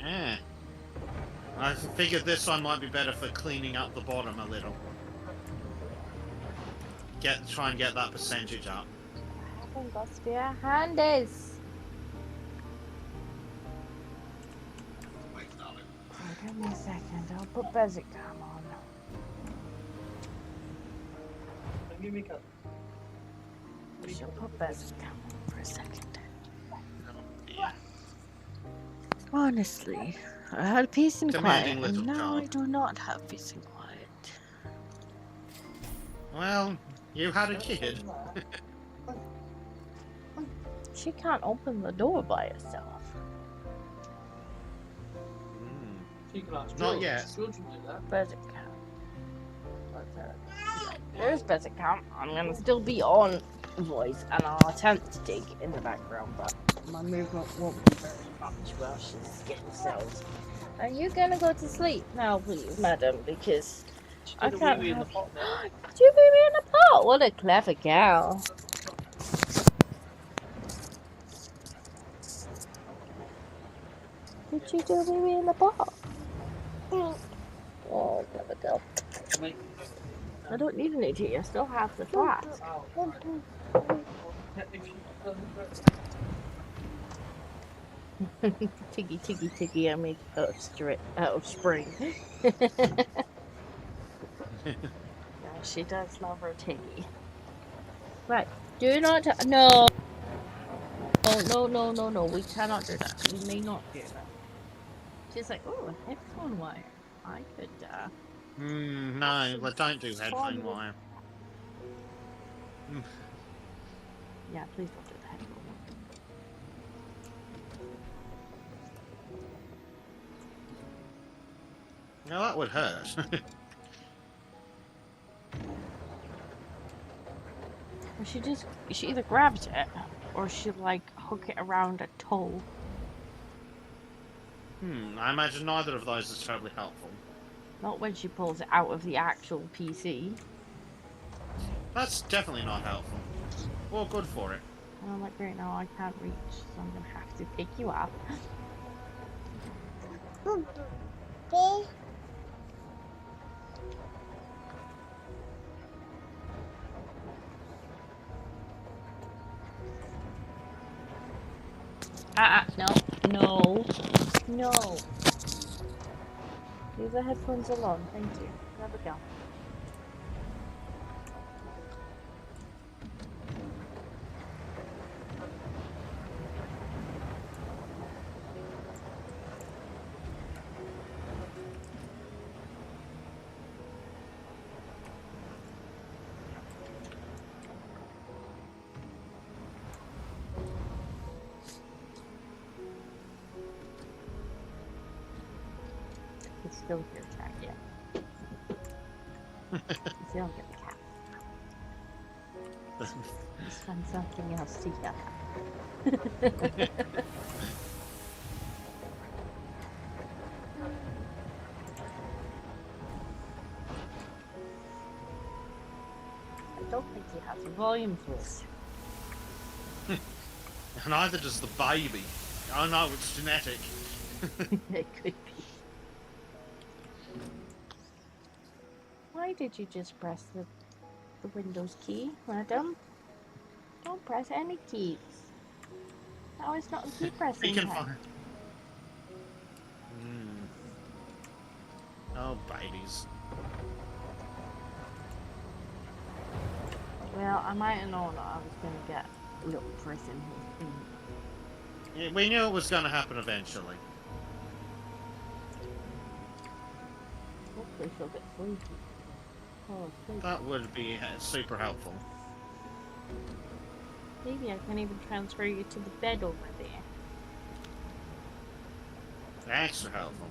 [SPEAKER 2] Yeah. I figured this one might be better for cleaning up the bottom a little. Try and get that percentage up.
[SPEAKER 1] I haven't got spare handies. Give me a second, I'll put Bezek cam on. She'll put Bezek cam on for a second. Honestly, I had peace and quiet, and now I do not have peace and quiet.
[SPEAKER 2] Well, you had a kid.
[SPEAKER 1] She can't open the door by herself.
[SPEAKER 2] Not yet.
[SPEAKER 1] Bezek cam. There's Bezek cam. I'm gonna still be on voice, and I'll attempt to dig in the background, but my movement won't be very much while she's getting settled. Are you gonna go to sleep now, please, madam? Because I can't have... Did you put me in the pot? What a clever gal. Did you do me in the pot? Oh, clever girl. I don't need any tea. I still have the flask. Tiggy, tiggy, tiggy, I make out of spring. Yeah, she does love her tiggy. Right, do not... No! No, we cannot do that. We may not do that. She's like, oh, a headphone wire. I could,
[SPEAKER 2] no, but don't do headphone wire.
[SPEAKER 1] Yeah, please don't do the headphone wire.
[SPEAKER 2] No, that would hurt.
[SPEAKER 1] Or she either grabs it, or she like hook it around a toe.
[SPEAKER 2] I imagine neither of those is terribly helpful.
[SPEAKER 1] Not when she pulls it out of the actual PC.
[SPEAKER 2] That's definitely not helpful. Or good for it.
[SPEAKER 1] And I'm like, right now I can't reach, so I'm gonna have to pick you up. No. Leave the headphones alone, thank you. There we go. It's still here, Jack, yeah. You still don't get the cat. Let's find something else to yell at. I don't think he has a volume switch.
[SPEAKER 2] Neither does the baby. Oh no, it's genetic.
[SPEAKER 1] It could be. Why did you just press the Windows key, madam? Don't press any keys. Now it's not a key pressing
[SPEAKER 2] You can
[SPEAKER 1] time.
[SPEAKER 2] find. Oh, babies.
[SPEAKER 1] Well, I might have known that I was going to get a little pressing here.
[SPEAKER 2] Yeah, we knew it was going to happen eventually.
[SPEAKER 1] Hopefully she'll get sleepy. Oh, sleepy.
[SPEAKER 2] That would be super helpful.
[SPEAKER 1] Maybe I can even transfer you to the bed over there.
[SPEAKER 2] Extra helpful.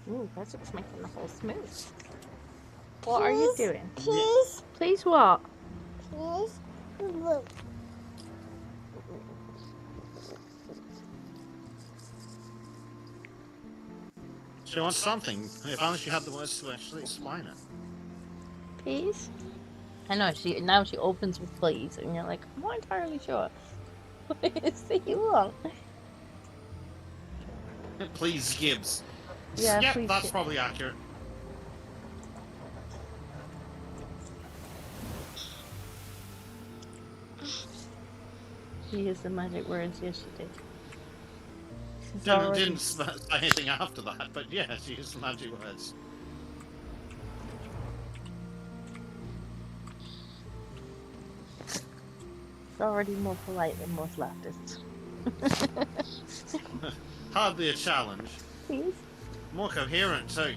[SPEAKER 1] Ooh, Bezek's making the whole smooth. What are you doing?
[SPEAKER 4] Please.
[SPEAKER 1] Please what?
[SPEAKER 4] Please.
[SPEAKER 2] She wants something. If only she had the words to actually explain it.
[SPEAKER 1] Please? I know, now she opens with please, and you're like, I'm not entirely sure. What is it you want?
[SPEAKER 2] Please, Gibbs.
[SPEAKER 1] Yeah,
[SPEAKER 2] yep,
[SPEAKER 1] please,
[SPEAKER 2] that's
[SPEAKER 1] Gibbs.
[SPEAKER 2] probably accurate.
[SPEAKER 1] She used the magic words, yes she did. She's
[SPEAKER 2] Didn't say anything after that, but yeah, she used the magic words.
[SPEAKER 1] She's already more polite than most leftists.
[SPEAKER 2] Hardly a challenge.
[SPEAKER 1] Please?
[SPEAKER 2] More coherent too.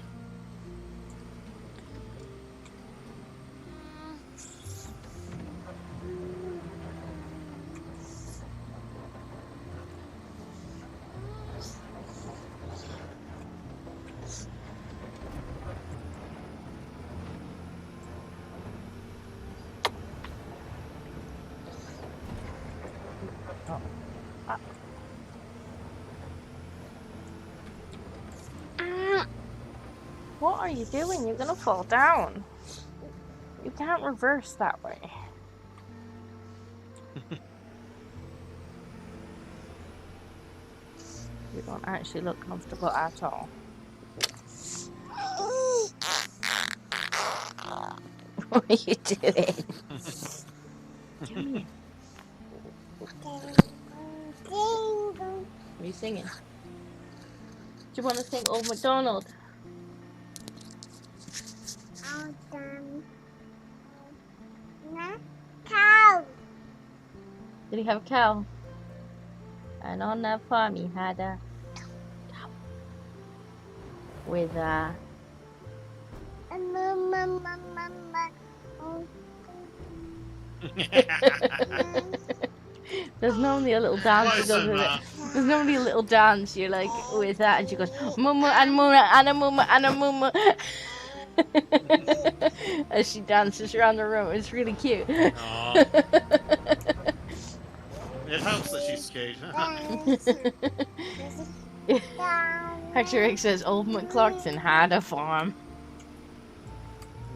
[SPEAKER 1] What are you doing? You're gonna fall down. You can't reverse that way. You don't actually look comfortable at all. What are you doing? What are you singing? Do you want to sing Old MacDonald?
[SPEAKER 4] Cow.
[SPEAKER 1] Did he have a cow? And on that farm he had a cow with a... There's normally a little dance that goes with it. There's normally a little dance you're like with that, and she goes mama and mama and a mama and a mama as she dances around the room. It's really cute.
[SPEAKER 2] Aww. It helps that she's cute.
[SPEAKER 1] Actually, Rick says Old McClarkson had a farm.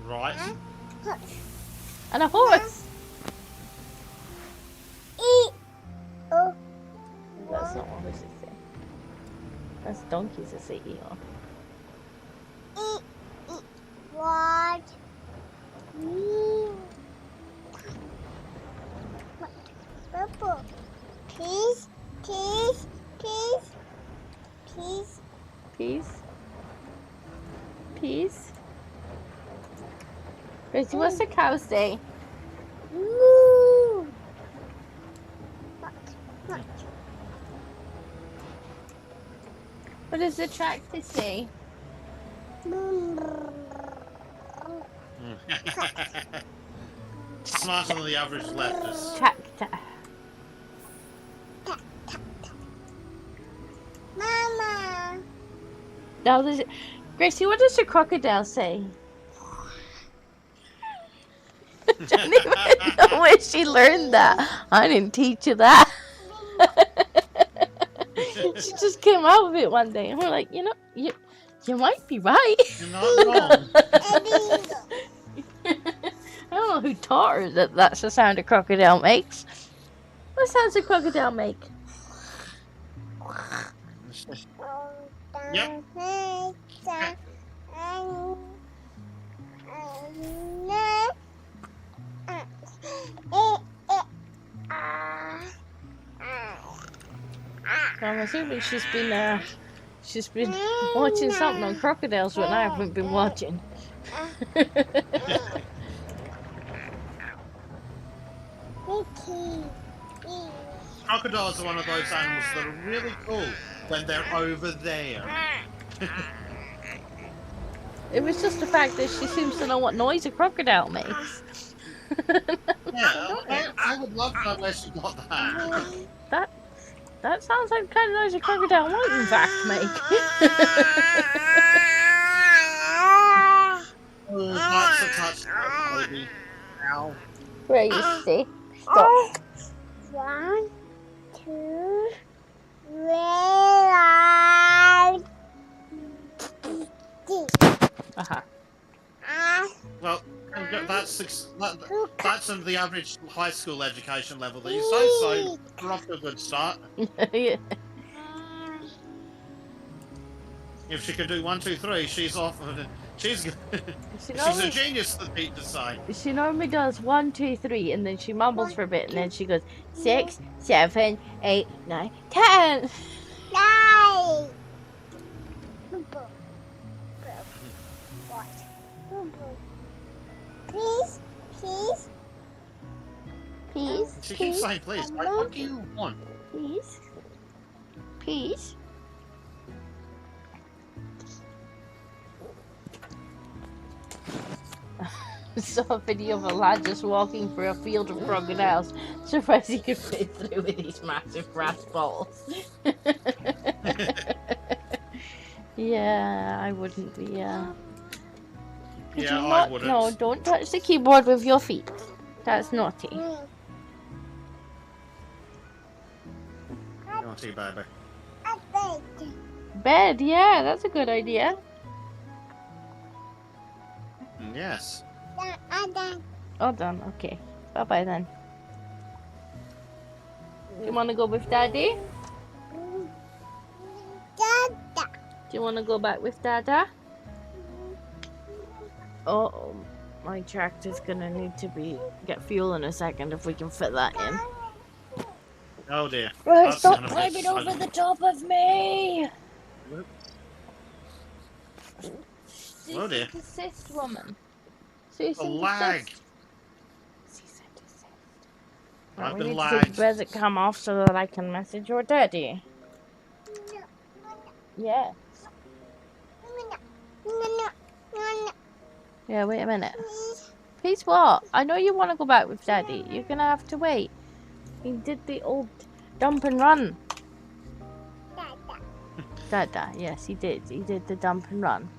[SPEAKER 2] Right.
[SPEAKER 1] And a horse. That's not what horses say. That's donkeys that say eeyore.
[SPEAKER 4] What? Purple. Peace. Peace. Peace. Peace.
[SPEAKER 1] Peace. Peace. Gracie, what's the cow say?
[SPEAKER 4] Moo. What?
[SPEAKER 1] What does the tractor say?
[SPEAKER 2] Smarter than the average leftist.
[SPEAKER 1] Tractor.
[SPEAKER 4] Mama.
[SPEAKER 1] Now, Gracie, what does the crocodile say? I don't even know where she learned that. I didn't teach her that. She just came out with it one day, and we're like, you know, you might be right.
[SPEAKER 2] You're not wrong.
[SPEAKER 1] I don't know who taught her that that's the sound a crocodile makes. What sounds does a crocodile make?
[SPEAKER 2] Yep.
[SPEAKER 1] So I'm assuming she's been watching something on crocodiles when I haven't been watching.
[SPEAKER 2] Crocodiles are one of those animals that are really cool when they're over there.
[SPEAKER 1] It was just the fact that she seems to know what noise a crocodile makes.
[SPEAKER 2] Yeah, I would love to know where she got that.
[SPEAKER 1] That sounds like the kind of noise a crocodile might in fact make.
[SPEAKER 2] Oh, that's a touch, baby. Ow.
[SPEAKER 1] Crazy. Stop.
[SPEAKER 4] 1, 2, 3.
[SPEAKER 1] Uh-huh.
[SPEAKER 2] Well, that's under the average high school education level these days, so we're off to a good start.
[SPEAKER 1] Yeah.
[SPEAKER 2] If she can do 1, 2, 3, she's off. She's a genius, the teachers say.
[SPEAKER 1] She normally does 1, 2, 3, and then she mumbles for a bit, and then she goes 6, 7, 8, 9, 10.
[SPEAKER 4] Nine. Please, please,
[SPEAKER 1] Please,
[SPEAKER 2] She keeps saying, please. Like, what do you want?
[SPEAKER 1] please, please. I saw a video of a lad just walking through a field of crocodiles. Surprised he could fit through with these massive brass balls. Yeah, I wouldn't be. Could
[SPEAKER 2] Yeah,
[SPEAKER 1] you
[SPEAKER 2] I
[SPEAKER 1] not?
[SPEAKER 2] wouldn't.
[SPEAKER 1] No, don't touch the keyboard with your feet. That's naughty.
[SPEAKER 2] Naughty baby.
[SPEAKER 4] a bed.
[SPEAKER 1] Bed, yeah, that's a good idea.
[SPEAKER 2] Yes.
[SPEAKER 1] All done, okay. Bye bye then. You wanna go with Daddy?
[SPEAKER 4] Dada.
[SPEAKER 1] Do you want to go back with Dada? Oh, my tractor's gonna need to get fuel in a second if we can fit that in.
[SPEAKER 2] Oh dear.
[SPEAKER 1] Right,
[SPEAKER 2] That's
[SPEAKER 1] stop
[SPEAKER 2] gonna be
[SPEAKER 1] climbing over
[SPEAKER 2] fun.
[SPEAKER 1] the top of me!
[SPEAKER 2] Oh dear.
[SPEAKER 1] Cease and desist, woman. Cease
[SPEAKER 2] The
[SPEAKER 1] and
[SPEAKER 2] lag.
[SPEAKER 1] desist. Cease and desist. Right,
[SPEAKER 2] I've
[SPEAKER 1] we
[SPEAKER 2] been
[SPEAKER 1] need to take
[SPEAKER 2] lagged.
[SPEAKER 1] the Bezek cam off so that I can message your daddy. Yeah. Yeah, wait a minute. Peace what? I know you want to go back with daddy. You're gonna have to wait. He did the old dump and run. Dada, yes, he did. He did the dump and run.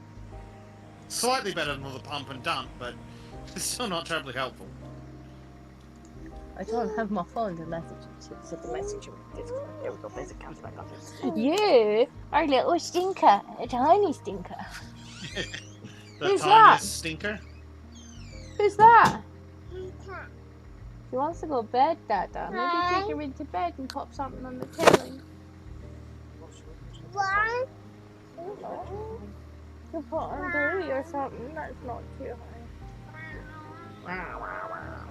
[SPEAKER 2] Slightly better than the pump and dump, but it's still not terribly helpful.
[SPEAKER 1] I don't have my phone to message him, so the message him. There we go, Bezek comes back on. Yeah, our little stinker, a tiny stinker.
[SPEAKER 2] The
[SPEAKER 1] Who's
[SPEAKER 2] tiniest
[SPEAKER 1] that?
[SPEAKER 2] stinker.
[SPEAKER 1] Who's that? She wants to go to bed, Dada. Maybe take her into bed and pop something on the telly.
[SPEAKER 4] One.
[SPEAKER 1] You put on Bluey or something. That's not too high.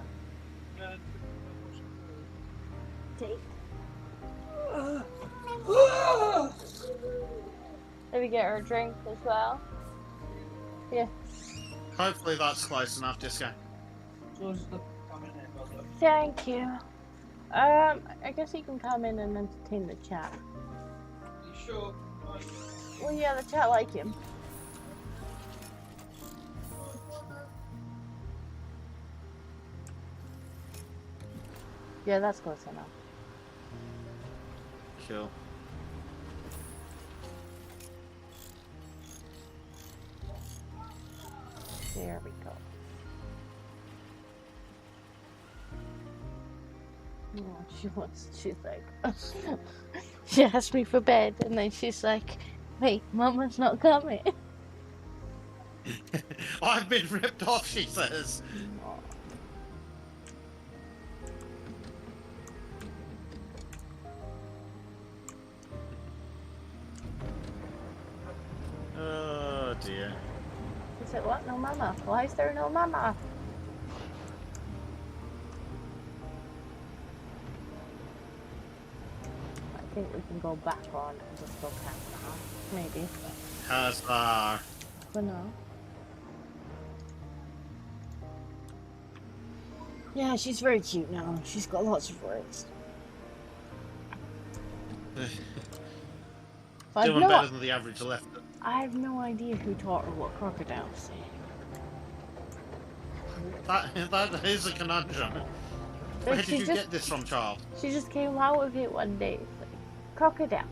[SPEAKER 1] Take. Maybe get her a drink as well. Yeah.
[SPEAKER 2] Hopefully that's close enough, Disco.
[SPEAKER 1] Thank you. I guess he can come in and entertain the chat.
[SPEAKER 5] You sure?
[SPEAKER 1] Well, yeah, the chat like him. Yeah, that's close enough.
[SPEAKER 2] Cool.
[SPEAKER 1] There we go. Oh, she's like, she asked me for bed, and then she's like, wait, Mama's not coming.
[SPEAKER 2] I've been ripped off, she says. Oh dear.
[SPEAKER 1] She said, what? No Mama? Why is there no Mama? I think we can go back on and just go back now. Maybe.
[SPEAKER 2] Huzzah.
[SPEAKER 1] But no. Yeah, she's very cute now. She's got lots of words.
[SPEAKER 2] Doing better than the average left.
[SPEAKER 1] I have no idea who taught her what crocodiles say.
[SPEAKER 2] That is a conundrum. Where did you get this from, child?
[SPEAKER 1] She just came out with it one day. It's like, crocodile.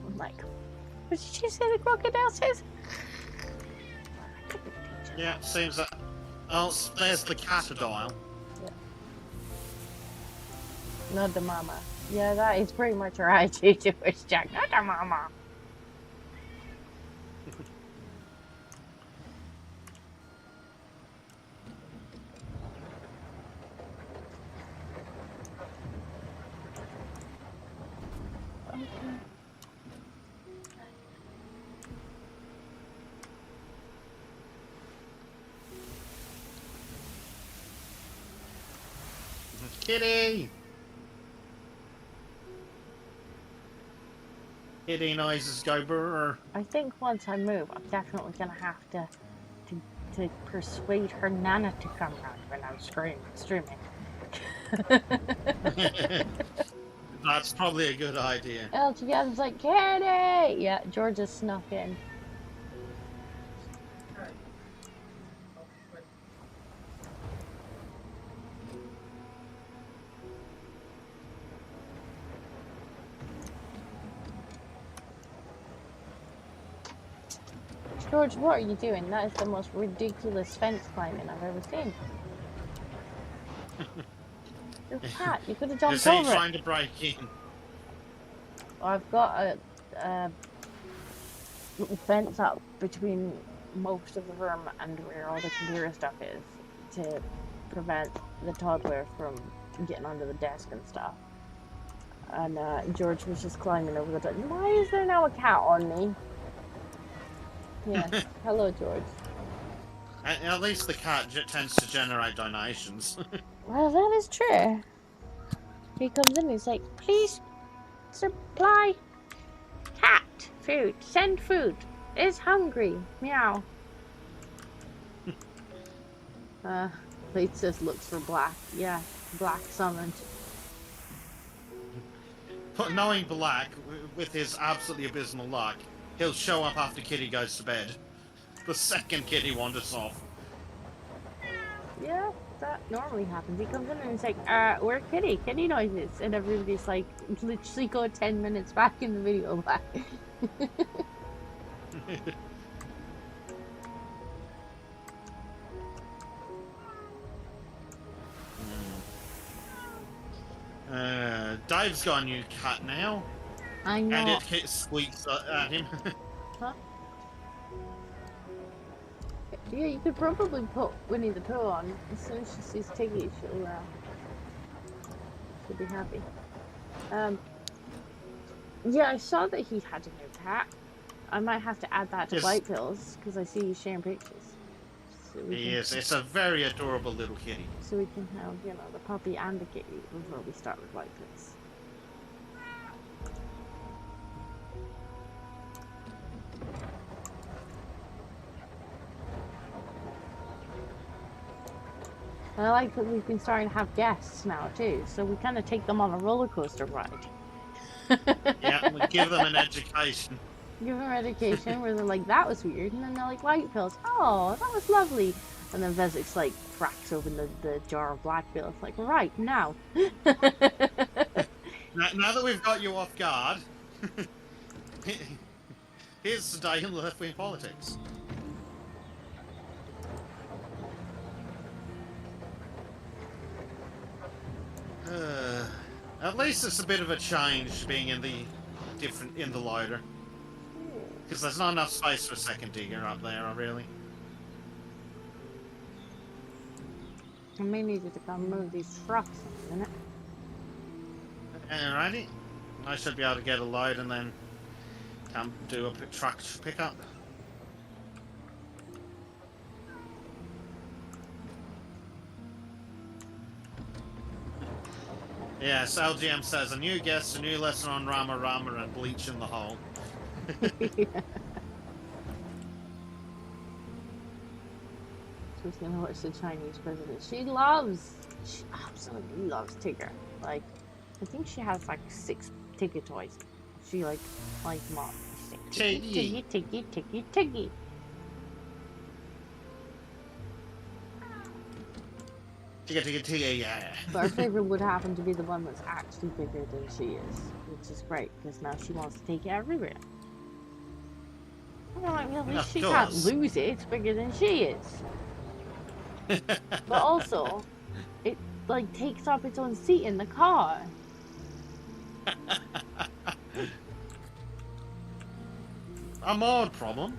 [SPEAKER 1] I'm like, what did she say the crocodile says?
[SPEAKER 2] Yeah, seems that. Oh, there's the catadile.
[SPEAKER 1] Yeah. Not the mama. Yeah, that is pretty much her attitude towards Jack. Not the mama.
[SPEAKER 2] Kitty! Kitty noises go brrr.
[SPEAKER 1] I think once I move, I'm definitely gonna have to persuade her nana to come round when I'm streaming.
[SPEAKER 2] That's probably a good idea.
[SPEAKER 1] LGM's like, Kitty! Yeah, Georgia snuck in. George, what are you doing? That is the most ridiculous fence climbing I've ever seen. You're a cat. You could have jumped
[SPEAKER 2] Is he
[SPEAKER 1] over
[SPEAKER 2] trying
[SPEAKER 1] it.
[SPEAKER 2] to break in?
[SPEAKER 1] I've got a little fence up between most of the room and where all the computer stuff is to prevent the toddler from getting under the desk and stuff. And George was just climbing over the top. Why is there now a cat on me? Yeah. Hello, George.
[SPEAKER 2] At least the cat tends to generate donations.
[SPEAKER 1] Well, that is true. He comes in and he's like, please supply cat food. Send food. Is hungry. Meow. He just looks for black. Yeah, black summoned.
[SPEAKER 2] But knowing Black, with his absolutely abysmal luck, he'll show up after Kitty goes to bed. The second Kitty wanders off.
[SPEAKER 1] Yeah, that normally happens. He comes in and he's like, where Kitty? Kitty noises. And everybody's like, literally go 10 minutes back in the video back.
[SPEAKER 2] Dave's got a new cat now.
[SPEAKER 1] I know.
[SPEAKER 2] And it squeaks at him.
[SPEAKER 1] Huh? Yeah, you could probably put Winnie the Pooh on. As soon as she sees Tiggy, she'll be happy. Yeah, I saw that he had a new cat. I might have to add that to White Pills, because I see you sharing pictures. So
[SPEAKER 2] Yes, it's a very adorable little kitty.
[SPEAKER 1] So we can have, you know, the puppy and the kitty before we start with White Pills. I like that we've been starting to have guests now too, so we kind of take them on a roller coaster ride.
[SPEAKER 2] Yeah, we give them an education.
[SPEAKER 1] Give them education where they're like, that was weird, and then they're like, White Pills, oh, that was lovely. And then Bezek's like, cracks open the jar of black pills, like, right, now.
[SPEAKER 2] Now that we've got you off guard, here's the day in left-wing politics. At least it's a bit of a change being in the loader, because there's not enough space for a second digger up there, really.
[SPEAKER 1] I may need you to come move these trucks in a minute.
[SPEAKER 2] Alrighty, I should be able to get a load and then come do a truck pickup. Yes, LGM says, a new guest, a new lesson on Rama Rama and bleach in the hole.
[SPEAKER 1] Yeah. She's gonna watch the Chinese president. She absolutely loves Tigger. Like, I think she has like 6 Tigger toys. She like likes them all. She's like, Tiggy, Tiggy, Tiggy, Tiggy.
[SPEAKER 2] Yeah.
[SPEAKER 1] But her favorite would happen to be the one that's actually bigger than she is, which is great because now she wants to take it everywhere. I'm like, well, at least she can't lose it. It's bigger than she is. But also, it like takes up its own seat in the car.
[SPEAKER 2] A mod problem.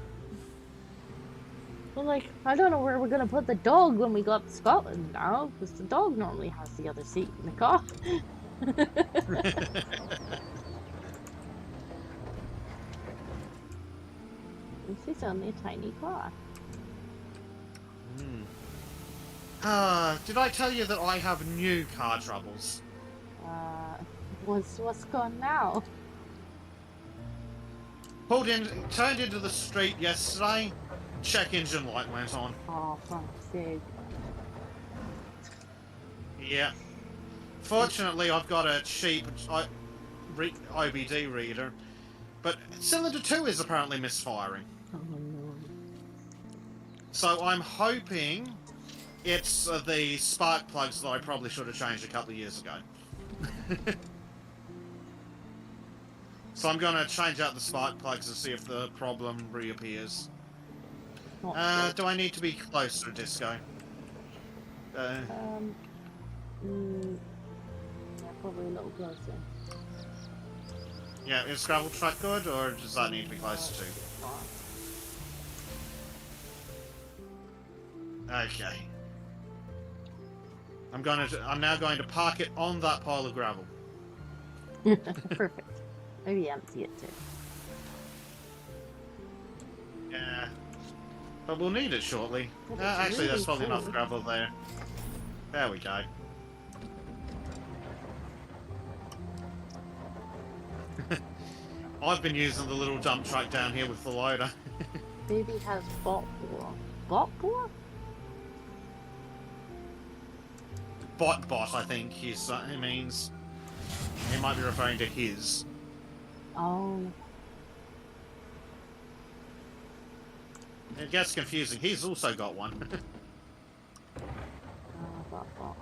[SPEAKER 1] Well, like, I don't know where we're gonna put the dog when we got to Scotland now, because the dog normally has the other seat in the car. This is only a tiny car.
[SPEAKER 2] Did I tell you that I have new car troubles?
[SPEAKER 1] What's going now?
[SPEAKER 2] Turned into the street yesterday. Check engine light went on.
[SPEAKER 1] Oh, fuck's sake.
[SPEAKER 2] Yeah. Fortunately, I've got a cheap OBD reader, but cylinder 2 is apparently misfiring.
[SPEAKER 1] Oh no.
[SPEAKER 2] So I'm hoping it's the spark plugs that I probably should have changed a couple of years ago. So I'm going to change out the spark plugs and see if the problem reappears. Do I need to be closer, Disco?
[SPEAKER 1] Yeah, probably a little closer.
[SPEAKER 2] Yeah, is gravel truck good, or does that need to be closer too? Okay. I'm now going to park it on that pile of gravel.
[SPEAKER 1] Perfect. Maybe empty it too.
[SPEAKER 2] Yeah. But we'll need it shortly.
[SPEAKER 1] Well, it's
[SPEAKER 2] Actually,
[SPEAKER 1] really
[SPEAKER 2] there's probably enough
[SPEAKER 1] full.
[SPEAKER 2] gravel there. There we go. I've been using the little dump truck down here with the loader.
[SPEAKER 1] Baby has bot boar. Bot boar?
[SPEAKER 2] Bot, I think he means. He might be referring to his.
[SPEAKER 1] Oh.
[SPEAKER 2] It gets confusing. He's also got one.
[SPEAKER 1] Bot.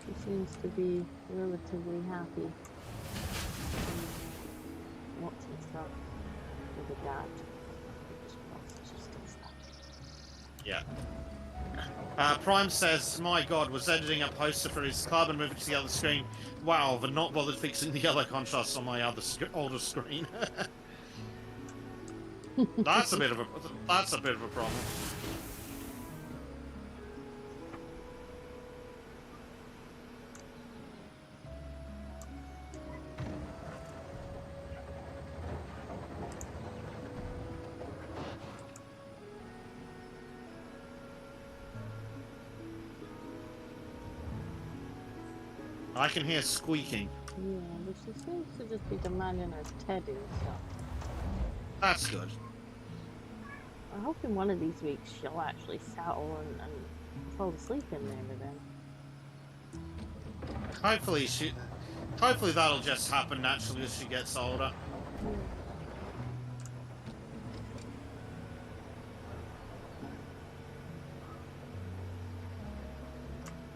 [SPEAKER 1] He seems to be relatively happy. What's his stuff with a dad?
[SPEAKER 2] Yeah. Prime says, my god, was editing a poster for his club and moved it to the other screen. Wow, but not bothered fixing the yellow contrast on my other older screen. That's a bit of a problem. I can hear squeaking.
[SPEAKER 1] Yeah, but she seems to just be demanding her teddy and stuff.
[SPEAKER 2] That's good.
[SPEAKER 1] I hope in one of these weeks she'll actually settle and fall asleep in there with him.
[SPEAKER 2] Hopefully that'll just happen naturally as she gets older.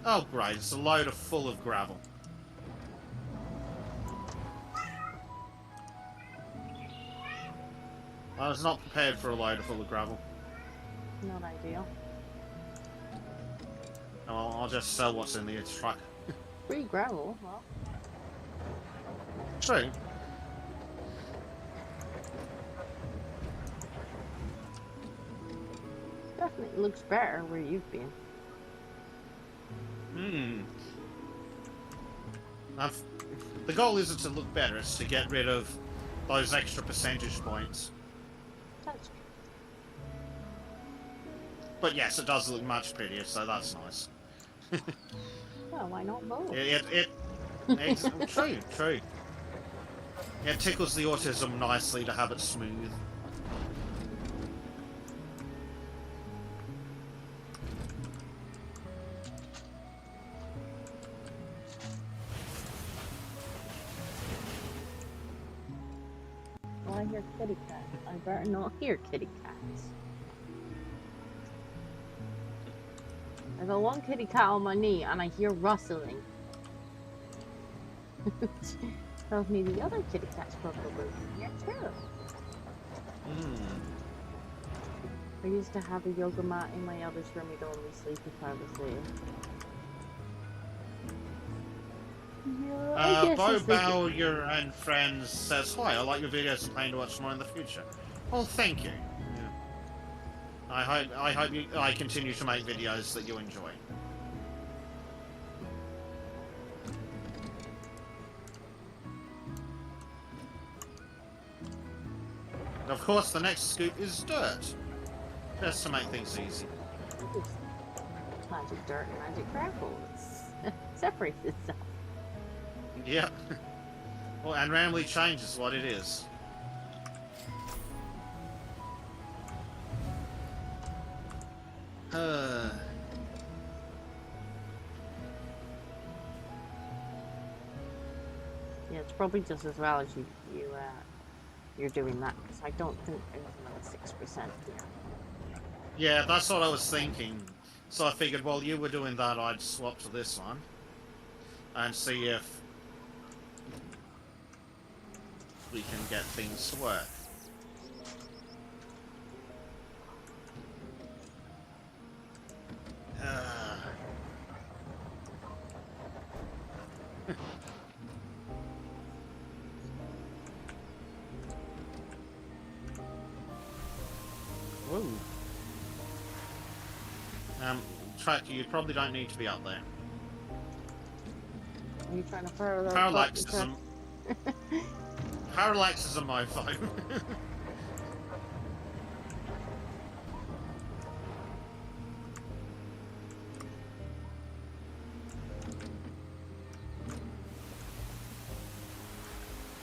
[SPEAKER 2] Oh great, it's a loader full of gravel. I was not prepared for a loader full of gravel.
[SPEAKER 1] Not ideal.
[SPEAKER 2] Oh, I'll just sell what's in the truck.
[SPEAKER 1] Free gravel, well.
[SPEAKER 2] True.
[SPEAKER 1] Definitely looks better where you've been.
[SPEAKER 2] The goal isn't to look better, it's to get rid of those extra percentage points.
[SPEAKER 1] That's true.
[SPEAKER 2] But yes, it does look much prettier, so that's nice.
[SPEAKER 1] Well, why not both?
[SPEAKER 2] It's true. It tickles the autism nicely to have it smooth.
[SPEAKER 1] Oh, I hear kitty cat. I better not hear kitty cats. I got one kitty cat on my knee and I hear rustling. Tells me the other kitty cat's probably here too. I used to have a yoga mat in my other's room. He'd only sleep if I was there. Yeah,
[SPEAKER 2] Bo Bowyer and Friends says, hi, I like your videos and plan to watch more in the future. Well, thank you. Yeah. I hope I continue to make videos that you enjoy. Of course, the next scoop is dirt. Just to make things easy.
[SPEAKER 1] Magic dirt and magic gravel. Separates itself.
[SPEAKER 2] Yep. Well, and randomly changes what it is.
[SPEAKER 1] Yeah, it's probably just as well as you're doing that, because I don't think there's another 6% here.
[SPEAKER 2] Yeah, that's what I was thinking. So I figured, while you were doing that, I'd swap to this one and see if we can get things to work. tractor, you probably don't need to be up there.
[SPEAKER 1] Are you trying to fire that
[SPEAKER 2] Parallax is a... Parallax is a mofo.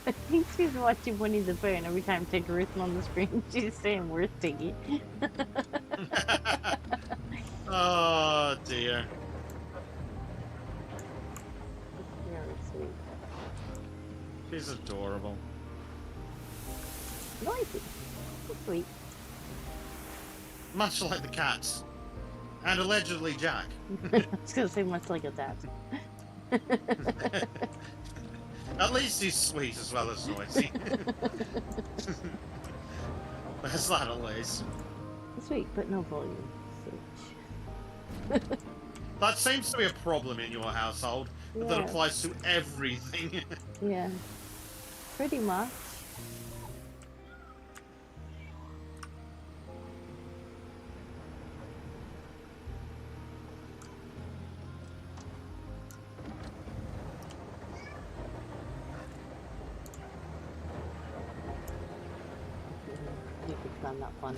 [SPEAKER 1] I think she's watching Winnie the Pooh, and every time I take a rhythm on the screen, she's saying "Where's Tiggy?"
[SPEAKER 2] Oh dear.
[SPEAKER 1] Very sweet.
[SPEAKER 2] She's adorable.
[SPEAKER 1] Noisy. So sweet.
[SPEAKER 2] Much like the cats. And allegedly Jack.
[SPEAKER 1] I was gonna say much like a dad.
[SPEAKER 2] At least he's sweet as well as noisy. There's that at least.
[SPEAKER 1] Sweet, but no volume.
[SPEAKER 2] That seems to be a problem in your household.
[SPEAKER 1] Yeah.
[SPEAKER 2] That applies to everything.
[SPEAKER 1] Yeah. Pretty much. You could find that fun.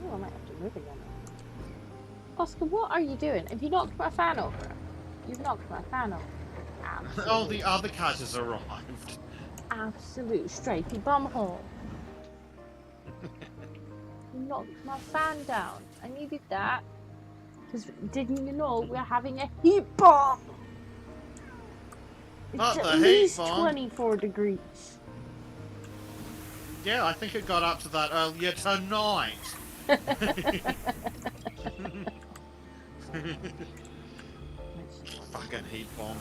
[SPEAKER 1] Oh, I might have to move again. Oscar, what are you doing? Have you knocked my fan over? You've knocked my fan over. Absolute,
[SPEAKER 2] Oh, the other cat has arrived.
[SPEAKER 1] absolute straighty bumhole. You knocked my fan down. I needed that. Because didn't you know we're having a heat bomb? It's
[SPEAKER 2] Not
[SPEAKER 1] at
[SPEAKER 2] the heat
[SPEAKER 1] least
[SPEAKER 2] bomb.
[SPEAKER 1] 24 degrees.
[SPEAKER 2] Yeah, I think it got up to that earlier tonight. Fucking heat bomb.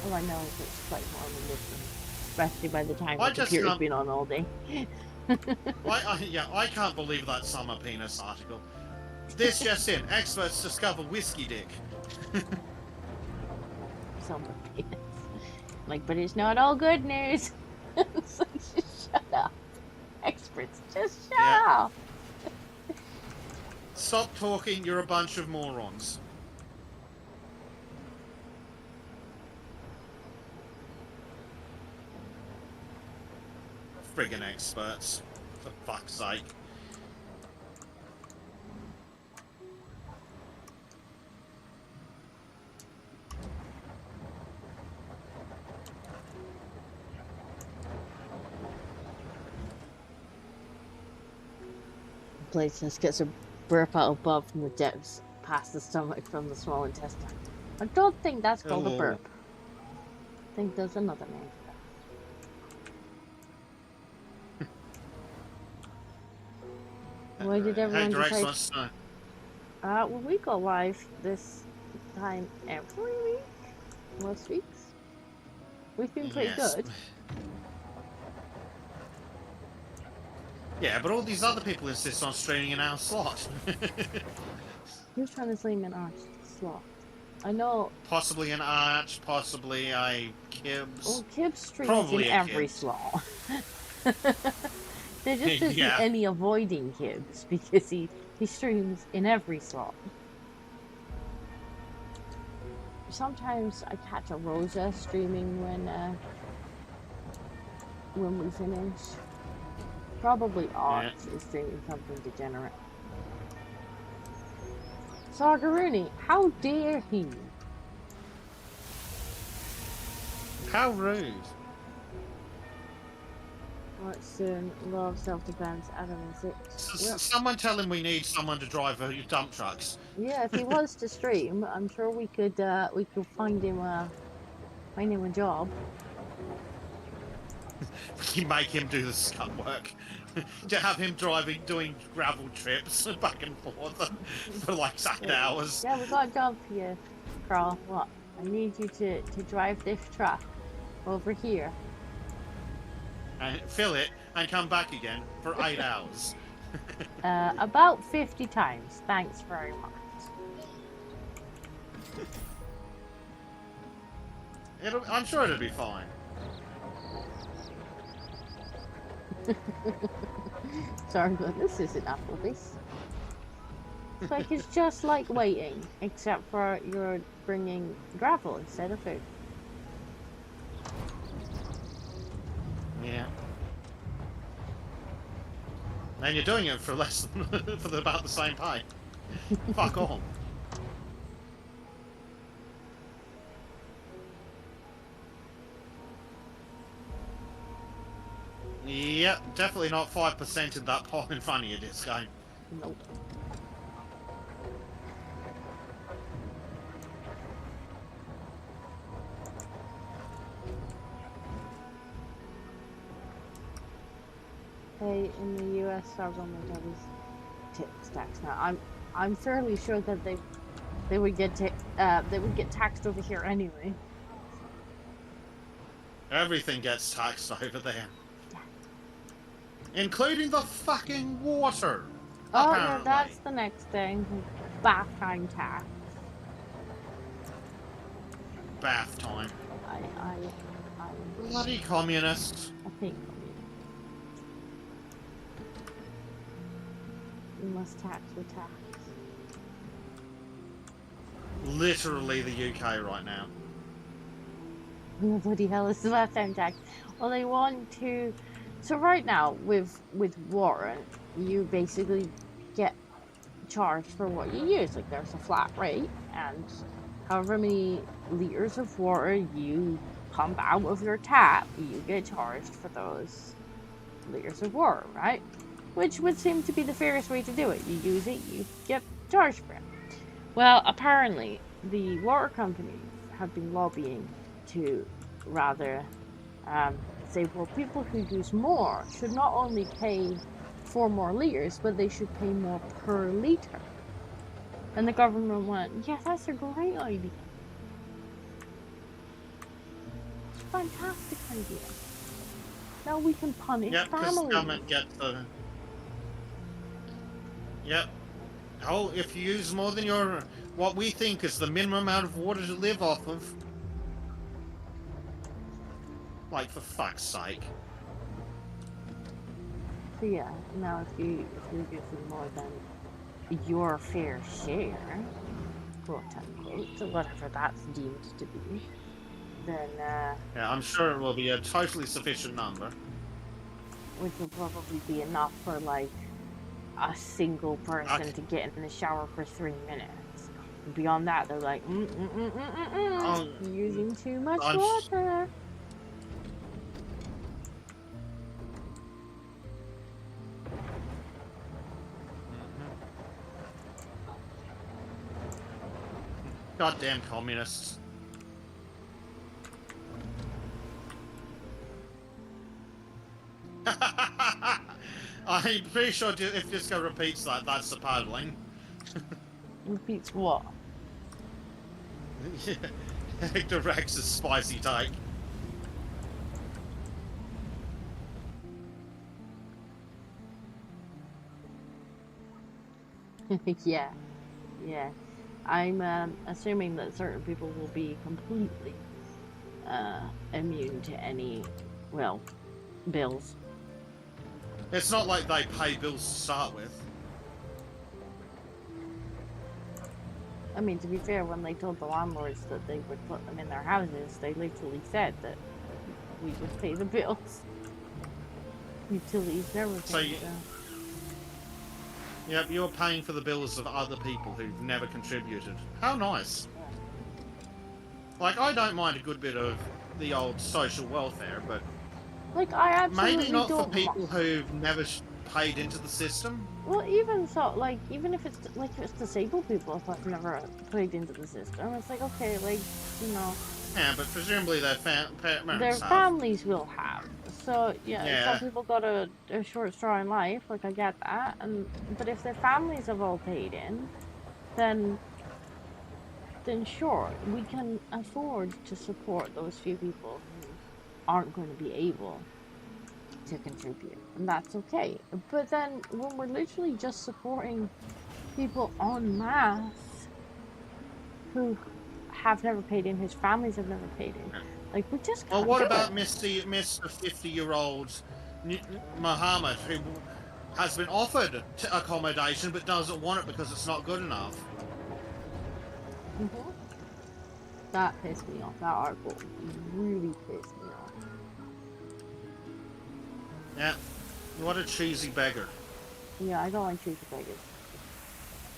[SPEAKER 1] Oh, I know it's quite warm in this one. Especially by the time
[SPEAKER 2] I
[SPEAKER 1] the
[SPEAKER 2] just
[SPEAKER 1] computer's
[SPEAKER 2] can't-
[SPEAKER 1] been on all day.
[SPEAKER 2] I can't believe that summer penis article. This just in, experts discover whiskey dick.
[SPEAKER 1] Somebody is. Like, but it's not all good news. It's like, just shut up. Experts, just shut
[SPEAKER 2] Yeah.
[SPEAKER 1] up.
[SPEAKER 2] Stop talking, you're a bunch of morons. Friggin' experts. For fuck's sake.
[SPEAKER 1] Place just gets a burp out above from the depths past the stomach from the small intestine. I don't think that's called a
[SPEAKER 2] Oh.
[SPEAKER 1] burp. I think there's another name for that. Why did everyone
[SPEAKER 2] Hey, Grace
[SPEAKER 1] decide?
[SPEAKER 2] wants to know.
[SPEAKER 1] Well, we go live this time every week. Most weeks. We've been pretty
[SPEAKER 2] Yes.
[SPEAKER 1] good.
[SPEAKER 2] Yeah, but all these other people insist on streaming in our slot.
[SPEAKER 1] Who's trying to stream in our slot? I know.
[SPEAKER 2] Possibly an Arch, possibly a Kibbs.
[SPEAKER 1] Well, Kib streams
[SPEAKER 2] Probably
[SPEAKER 1] in
[SPEAKER 2] a
[SPEAKER 1] every
[SPEAKER 2] Kib.
[SPEAKER 1] slot. There just isn't
[SPEAKER 2] Yeah.
[SPEAKER 1] any avoiding Kibbs because he streams in every slot. Sometimes I catch a Rosa streaming when we finish. Probably Art is streaming something degenerate. Sargaruni, how dare he?
[SPEAKER 2] How rude.
[SPEAKER 1] Right, soon, love, self-defense, Adam and Six. Yep.
[SPEAKER 2] Someone tell him we need someone to drive dump trucks.
[SPEAKER 1] Yeah, if he wants to stream, I'm sure we could find him a job.
[SPEAKER 2] We make him do the scut work. To have him doing gravel trips back and forth for like 8 hours.
[SPEAKER 1] Yeah, we got a job for you, Carl. What? I need you to drive this truck over here.
[SPEAKER 2] And fill it and come back again for 8 hours.
[SPEAKER 1] About 50 times. Thanks very much.
[SPEAKER 2] I'm sure it'll be fine.
[SPEAKER 1] Sorry, but this isn't Applebee's. It's like it's just like waiting, except for you're bringing gravel instead of food.
[SPEAKER 2] Yeah. And you're doing it for less than about the same pay. Fuck all. Yep, definitely not 5% in that pot in front of you this game.
[SPEAKER 1] Nope. Hey, in the US, our government tips tax now. I'm fairly sure that they would get taxed over here anyway.
[SPEAKER 2] Everything gets taxed over there. Including the fucking water.
[SPEAKER 1] Oh
[SPEAKER 2] apparently.
[SPEAKER 1] yeah, that's the next thing. Bath time tax.
[SPEAKER 2] Bath time.
[SPEAKER 1] I
[SPEAKER 2] Bloody communists.
[SPEAKER 1] think you must tax with tax.
[SPEAKER 2] Literally the UK right now.
[SPEAKER 1] What the bloody hell is the bath time tax? Well, they want to. So right now, with water, you basically get charged for what you use. Like there's a flat rate, and however many liters of water you pump out of your tap, you get charged for those liters of water, right? Which would seem to be the fairest way to do it. You use it, you get charged for it. Well, apparently, the water companies have been lobbying to rather say, well, people who use more should not only pay for more liters, but they should pay more per liter. And the government went, yeah, that's a great idea. It's a fantastic idea. Now we can punish
[SPEAKER 2] Because
[SPEAKER 1] families.
[SPEAKER 2] government gets the... Yep. Oh, if you use more than your... what we think is the minimum amount of water to live off of. Like, for fuck's sake.
[SPEAKER 1] So yeah, now if you're using more than your fair share, quote unquote, so whatever that's deemed to be, then
[SPEAKER 2] Yeah, I'm sure it will be a totally sufficient number.
[SPEAKER 1] which will probably be enough for like a single person to get in the shower for 3 minutes. And beyond that, they're like,
[SPEAKER 2] Oh,
[SPEAKER 1] you're using too much
[SPEAKER 2] I'm
[SPEAKER 1] water.
[SPEAKER 2] Goddamn communists. I'm pretty sure if Disco repeats that, that's the paddling.
[SPEAKER 1] Repeats what?
[SPEAKER 2] Hector Rex's spicy take.
[SPEAKER 1] Yeah. I'm assuming that certain people will be completely immune to any, well, bills.
[SPEAKER 2] It's not like they pay bills to start with.
[SPEAKER 1] I mean, to be fair, when they told the landlords that they would put them in their houses, they literally said that we would pay the bills. Utilities and everything.
[SPEAKER 2] So yep, you're paying for the bills of other people who've never contributed. How nice. Like, I don't mind a good bit of the old social welfare, but
[SPEAKER 1] Like, I absolutely
[SPEAKER 2] maybe not for
[SPEAKER 1] don't
[SPEAKER 2] people who've never paid into the system.
[SPEAKER 1] Well, even so, like, even if it's disabled people, if I've never paid into the system, it's like, okay, like, you know.
[SPEAKER 2] Yeah, but presumably their parents have.
[SPEAKER 1] Families will have. So
[SPEAKER 2] Yeah.
[SPEAKER 1] some people got a short straw in life. Like, I get that. But if their families have all paid in, then sure, we can afford to support those few people who aren't going to be able to contribute, and that's okay. But then when we're literally just supporting people en masse who have never paid in, whose families have never paid in, like, we just can't.
[SPEAKER 2] Well, what
[SPEAKER 1] do
[SPEAKER 2] about
[SPEAKER 1] it.
[SPEAKER 2] Mr. 50-year-old Muhammad, who has been offered accommodation but doesn't want it because it's not good enough?
[SPEAKER 1] Mm-hmm. That pissed me off. That article really pissed me off.
[SPEAKER 2] Yeah, what a cheesy beggar.
[SPEAKER 1] Yeah, I don't like cheesy beggars.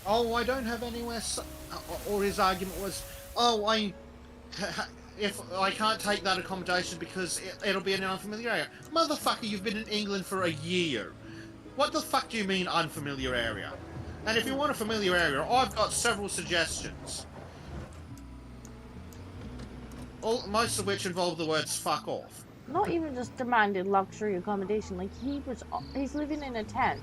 [SPEAKER 2] Oh, I don't have anywhere. Or his argument was, oh, if I can't take that accommodation because it'll be in an unfamiliar area. Motherfucker, you've been in England for a year. What the fuck do you mean unfamiliar area? And if you want a familiar area, I've got several suggestions. Most of which involve the words fuck off.
[SPEAKER 1] Not even just demanded luxury accommodation. Like, he's living in a tent,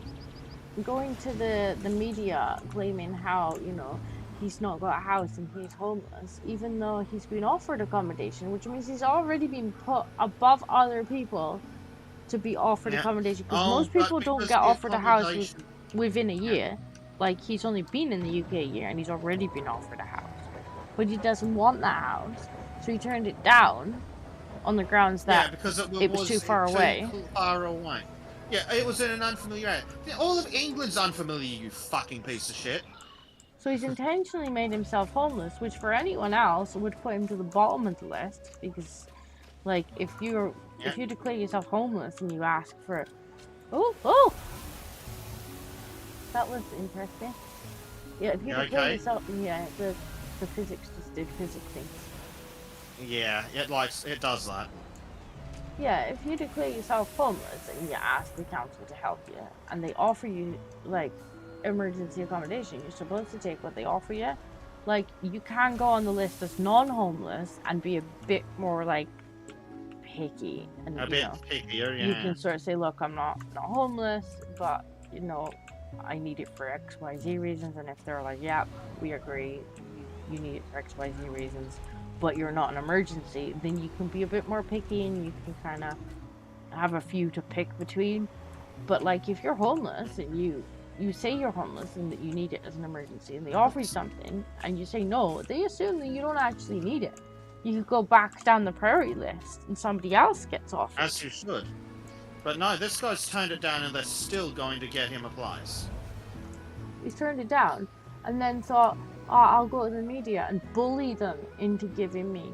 [SPEAKER 1] going to the media claiming how, you know, he's not got a house and he's homeless, even though he's been offered accommodation, which means he's already been put above other people to be offered accommodation, because most people don't get offered a house within a year. Like, he's only been in the UK a year and he's already been offered a house, but he doesn't want that house, so he turned it down on the grounds that
[SPEAKER 2] because
[SPEAKER 1] it was too far away.
[SPEAKER 2] Yeah, it was in an unfamiliar area. All of England's unfamiliar, you fucking piece of shit.
[SPEAKER 1] So he's intentionally made himself homeless, which for anyone else would put him to the bottom of the list, because, like, if you declare yourself homeless and you ask for, oh, that was interesting. Yeah, if you declare yourself, the physics just did physics things.
[SPEAKER 2] Yeah, it does that.
[SPEAKER 1] Yeah, if you declare yourself homeless and you ask the council to help you, and they offer you, like, emergency accommodation, you're supposed to take what they offer you. Like, you can go on the list as non-homeless and be a bit more, like, picky. And,
[SPEAKER 2] pickier, yeah.
[SPEAKER 1] You can sort of say, look, I'm not homeless, but, you know, I need it for X, Y, Z reasons. And if they're like, yeah, we agree, you need it for X, Y, Z reasons, but you're not an emergency, then you can be a bit more picky and you can kind of have a few to pick between. But, like, if you're homeless and you say you're homeless and that you need it as an emergency, and they offer you something and you say no, they assume that you don't actually need it. You could go back down the priority list and somebody else gets offered.
[SPEAKER 2] As you should. But no, this guy's turned it down and they're still going to get him a place.
[SPEAKER 1] He's turned it down and then thought, oh, I'll go to the media and bully them into giving me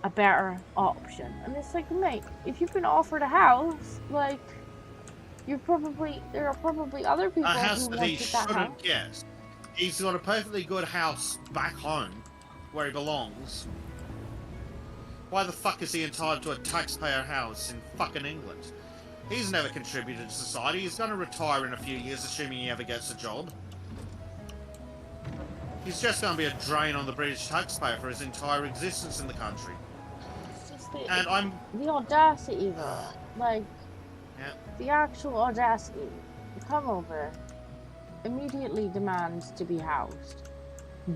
[SPEAKER 1] a better option. And it's like, mate, if you've been offered a house, like, there are probably other people
[SPEAKER 2] a house
[SPEAKER 1] who
[SPEAKER 2] that he
[SPEAKER 1] wanted that
[SPEAKER 2] shouldn't
[SPEAKER 1] house.
[SPEAKER 2] get. He's got a perfectly good house back home, where he belongs. Why the fuck is he entitled to a taxpayer house in fucking England? He's never contributed to society. He's going to retire in a few years, assuming he ever gets a job. He's just going to be a drain on the British taxpayer for his entire existence in the country.
[SPEAKER 1] It's just the audacity, though. Like, the actual audacity. Come over, immediately demands to be housed,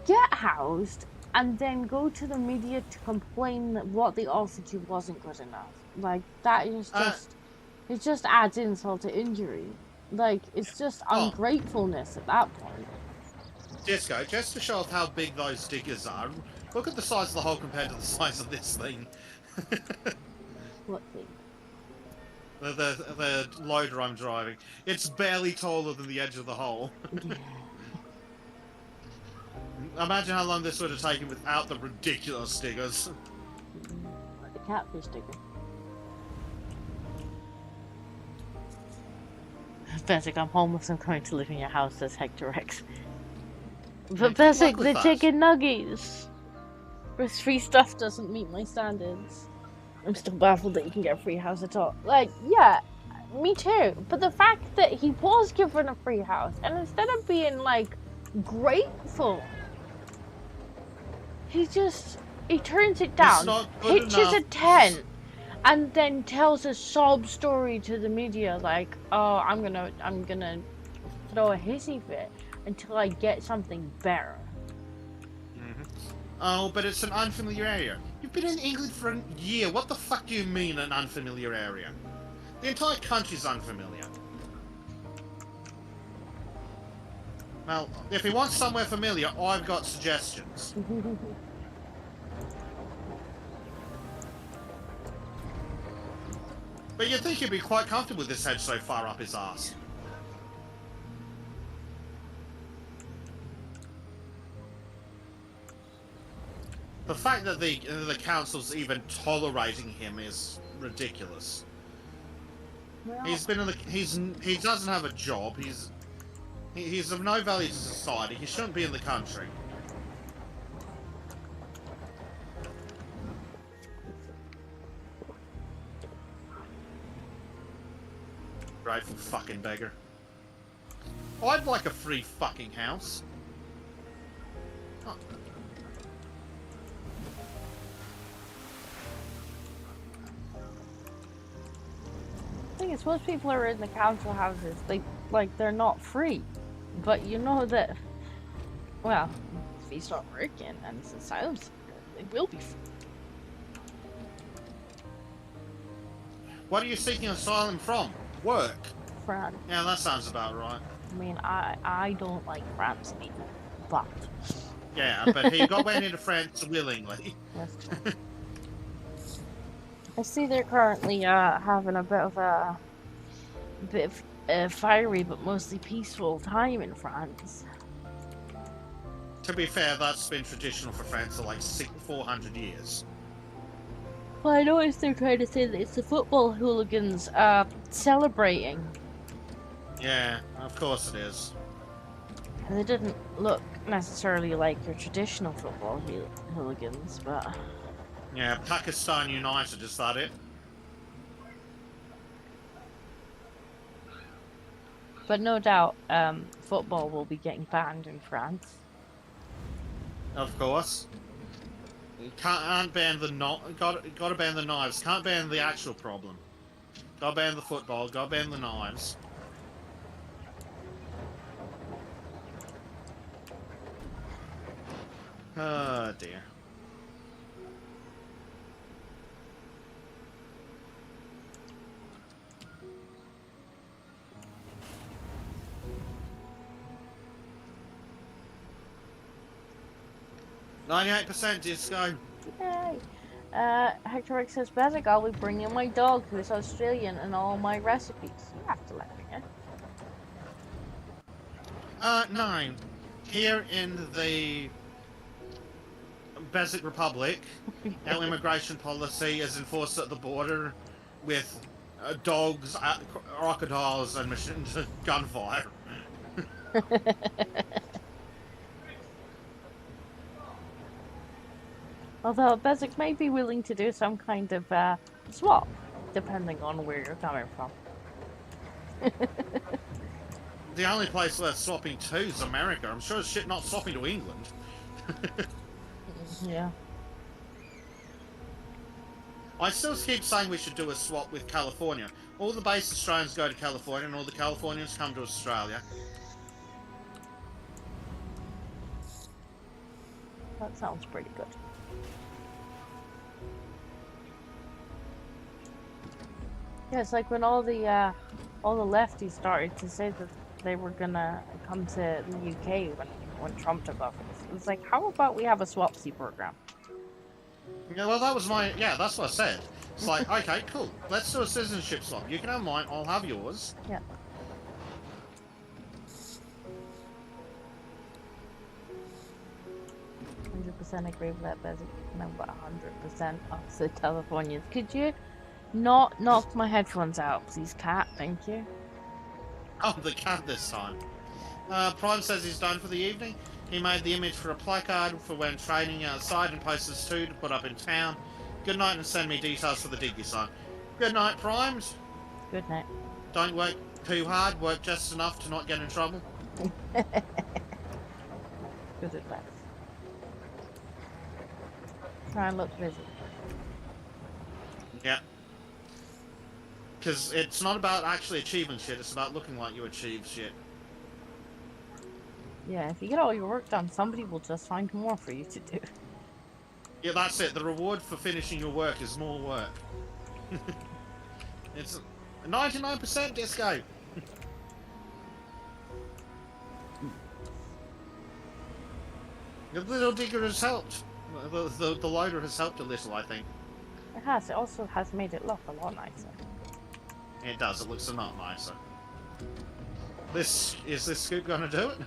[SPEAKER 1] get housed, and then go to the media to complain that what they offered you wasn't good enough. Like, that is just, it just adds insult to injury. Like, it's just ungratefulness at that point.
[SPEAKER 2] Disco, just to show off how big those diggers are, look at the size of the hole compared to the size of this thing.
[SPEAKER 1] What thing?
[SPEAKER 2] The loader I'm driving. It's barely taller than the edge of the hole. Imagine how long this would have taken without the ridiculous diggers.
[SPEAKER 1] Like the catfish digger. Bezek, I'm homeless, I'm going to live in your house, says Hector X. But Bezek, the chicken nuggets with free stuff doesn't meet my standards. I'm still baffled that you can get a free house at all. Like, yeah, me too. But the fact that he was given a free house, and instead of being, like, grateful, he turns it down, pitches a tent, and then tells a sob story to the media, like, oh, I'm gonna throw a hissy fit until I get something better.
[SPEAKER 2] Oh, but it's an unfamiliar area. You've been in England for a year. What the fuck do you mean, an unfamiliar area? The entire country's unfamiliar. Well, if he wants somewhere familiar, I've got suggestions. But you'd think he'd be quite comfortable with this head so far up his arse. The fact that the council's even tolerating him is ridiculous.
[SPEAKER 1] Well,
[SPEAKER 2] He's been in the he doesn't have a job. He's of no value to society. He shouldn't be in the country. Grateful fucking beggar. I'd like a free fucking house. Oh.
[SPEAKER 1] the thing is, most people are in the council houses. They're not free, but you know that. Well, if you start working and it's asylum, they will be free.
[SPEAKER 2] What are you seeking asylum from? Work.
[SPEAKER 1] France.
[SPEAKER 2] Yeah, that sounds about right.
[SPEAKER 1] I mean, I don't like France either, but
[SPEAKER 2] Yeah, but he went into France willingly.
[SPEAKER 1] that's true. I see they're currently having a bit of fiery but mostly peaceful time in France.
[SPEAKER 2] To be fair, that's been traditional for France for like 400 years.
[SPEAKER 1] Well, I noticed they're trying to say that it's the football hooligans celebrating.
[SPEAKER 2] Yeah, of course it is.
[SPEAKER 1] They didn't look necessarily like your traditional football hooligans, but
[SPEAKER 2] Yeah, Pakistan United, is that it?
[SPEAKER 1] no doubt football will be getting banned in France.
[SPEAKER 2] Of course. You can't ban the gotta ban the knives. Can't ban the actual problem. Gotta ban the football. Gotta ban the knives. Oh dear. %, disco.
[SPEAKER 1] Yay! Hector Rick says, Bezek, I'll be bringing my dog, who is Australian, and all my recipes. You have to let me know.
[SPEAKER 2] No. Here in the Bezek Republic, our immigration policy is enforced at the border with dogs, crocodiles, and gunfire.
[SPEAKER 1] Although Bezek may be willing to do some kind of swap, depending on where you're coming from.
[SPEAKER 2] The only place worth swapping to is America. I'm sure as shit not swapping to England.
[SPEAKER 1] Yeah.
[SPEAKER 2] I still keep saying we should do a swap with California. All the base Australians go to California and all the Californians come to Australia.
[SPEAKER 1] That sounds pretty good. Yeah, it's like when all the lefties started to say that they were gonna come to the UK when Trump took office. It was like, how about we have a swapsy program?
[SPEAKER 2] Yeah, well, that's what I said. It's like, okay, cool. Let's do a citizenship swap. You can have mine, I'll have yours.
[SPEAKER 1] Yeah. % agree with that, Bezek. No, but 100% of the Californians. Could you not knock my headphones out, please, cat? Thank you.
[SPEAKER 2] Oh, the cat this time. Prime says he's done for the evening. He made the image for a placard for when training outside and posters too to put up in town. Good night and send me details for the diggy sign. Good night, Primes.
[SPEAKER 1] Good night.
[SPEAKER 2] Don't work too hard, work just enough to not get in trouble.
[SPEAKER 1] Good advice. Try and look busy.
[SPEAKER 2] Yeah. Because it's not about actually achieving shit, it's about looking like you achieved shit.
[SPEAKER 1] Yeah, if you get all your work done, somebody will just find more for you to do.
[SPEAKER 2] Yeah, that's it. The reward for finishing your work is more work. 99% disco. The little digger has helped. The loader has helped a little, I think.
[SPEAKER 1] It has. It also has made it look a lot nicer.
[SPEAKER 2] It does. It looks a lot nicer. Is this scoop gonna do it?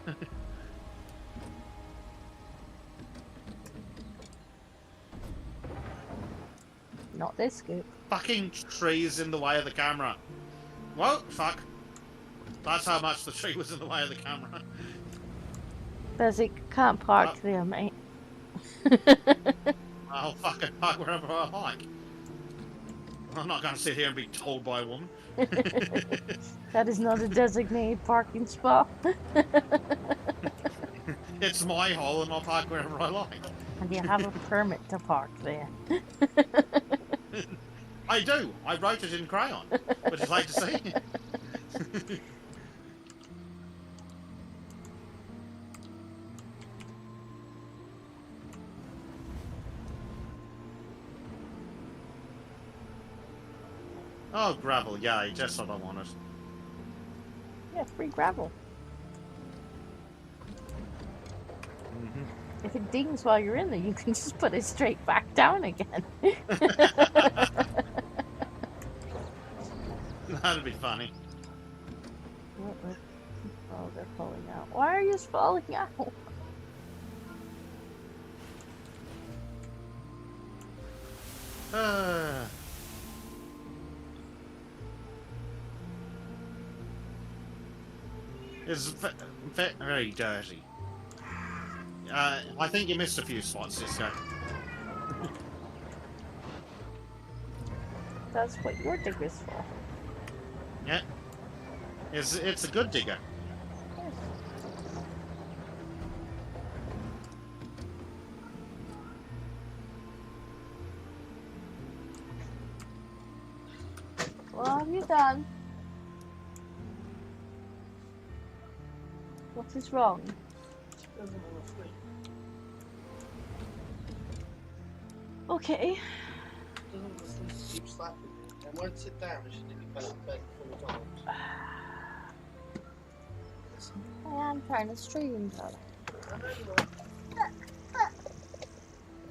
[SPEAKER 1] Not this scoop.
[SPEAKER 2] Fucking trees in the way of the camera. Whoa, fuck. That's how much the tree was in the way of the camera.
[SPEAKER 1] Bezek, can't park there, mate.
[SPEAKER 2] I'll fucking park wherever I like. I'm not gonna sit here and be told by a woman.
[SPEAKER 1] That is not a designated parking spot.
[SPEAKER 2] It's my hole and I'll park wherever I like.
[SPEAKER 1] And you have a permit to park there.
[SPEAKER 2] I do. I wrote it in crayon. Would you like to see? Oh, gravel, yay, just what I wanted.
[SPEAKER 1] Yeah, free gravel.
[SPEAKER 2] Mm-hmm.
[SPEAKER 1] If it dings while you're in there, you can just put it straight back down again.
[SPEAKER 2] That'd be funny.
[SPEAKER 1] Oh, they're falling out. Why are you falling out?
[SPEAKER 2] It's very dirty. I think you missed a few spots, Cisco.
[SPEAKER 1] That's what your digger's for.
[SPEAKER 2] Yeah. It's a good digger.
[SPEAKER 1] What have you done? What is wrong? Okay.
[SPEAKER 5] Keep slapping me. I won't sit down and she didn't get back to bed 4 times.
[SPEAKER 1] I am trying to stream, though.
[SPEAKER 5] I know you are.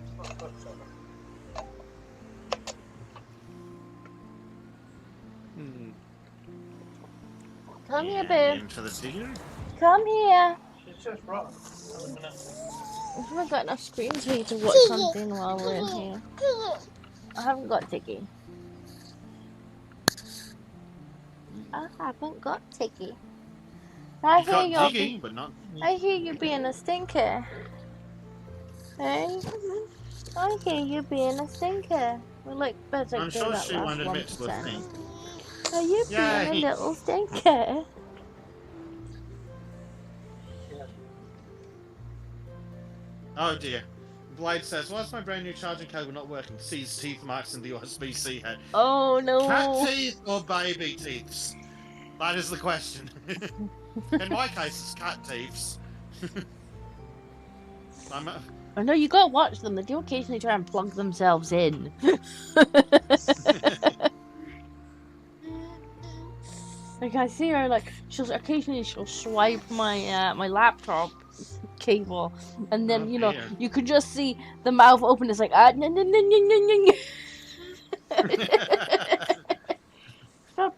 [SPEAKER 5] It's not fun, Summer.
[SPEAKER 1] Come here,
[SPEAKER 2] Yeah,
[SPEAKER 1] babe.
[SPEAKER 2] into the digger.
[SPEAKER 1] Come here.
[SPEAKER 5] She's just wrong.
[SPEAKER 1] I haven't got enough screens for you to watch something while we're in here. I haven't got Tiggy. I haven't got Tiggy. I hear
[SPEAKER 2] Got
[SPEAKER 1] you.
[SPEAKER 2] digging, but not.
[SPEAKER 1] I hear you being a stinker. Hey? I hear you being a stinker. Well, look, Bezek
[SPEAKER 2] I'm
[SPEAKER 1] did
[SPEAKER 2] sure
[SPEAKER 1] that
[SPEAKER 2] she
[SPEAKER 1] last
[SPEAKER 2] won't admit to a
[SPEAKER 1] 1%.
[SPEAKER 2] thing.
[SPEAKER 1] Are you being a
[SPEAKER 2] Yay.
[SPEAKER 1] little stinker?
[SPEAKER 2] Oh dear. Blade says, why is my brand new charging cable not working? Sees teeth marks in the USB-C head.
[SPEAKER 1] Oh no.
[SPEAKER 2] Cat teeth or baby teeths? That is the question. In my case, it's cat teeths.
[SPEAKER 1] Oh no, you gotta watch them. They do occasionally try and plug themselves in. Like I see her, like she'll swipe my my laptop cable, and then you know
[SPEAKER 2] dear.
[SPEAKER 1] you could just see the mouth open. It's like Stop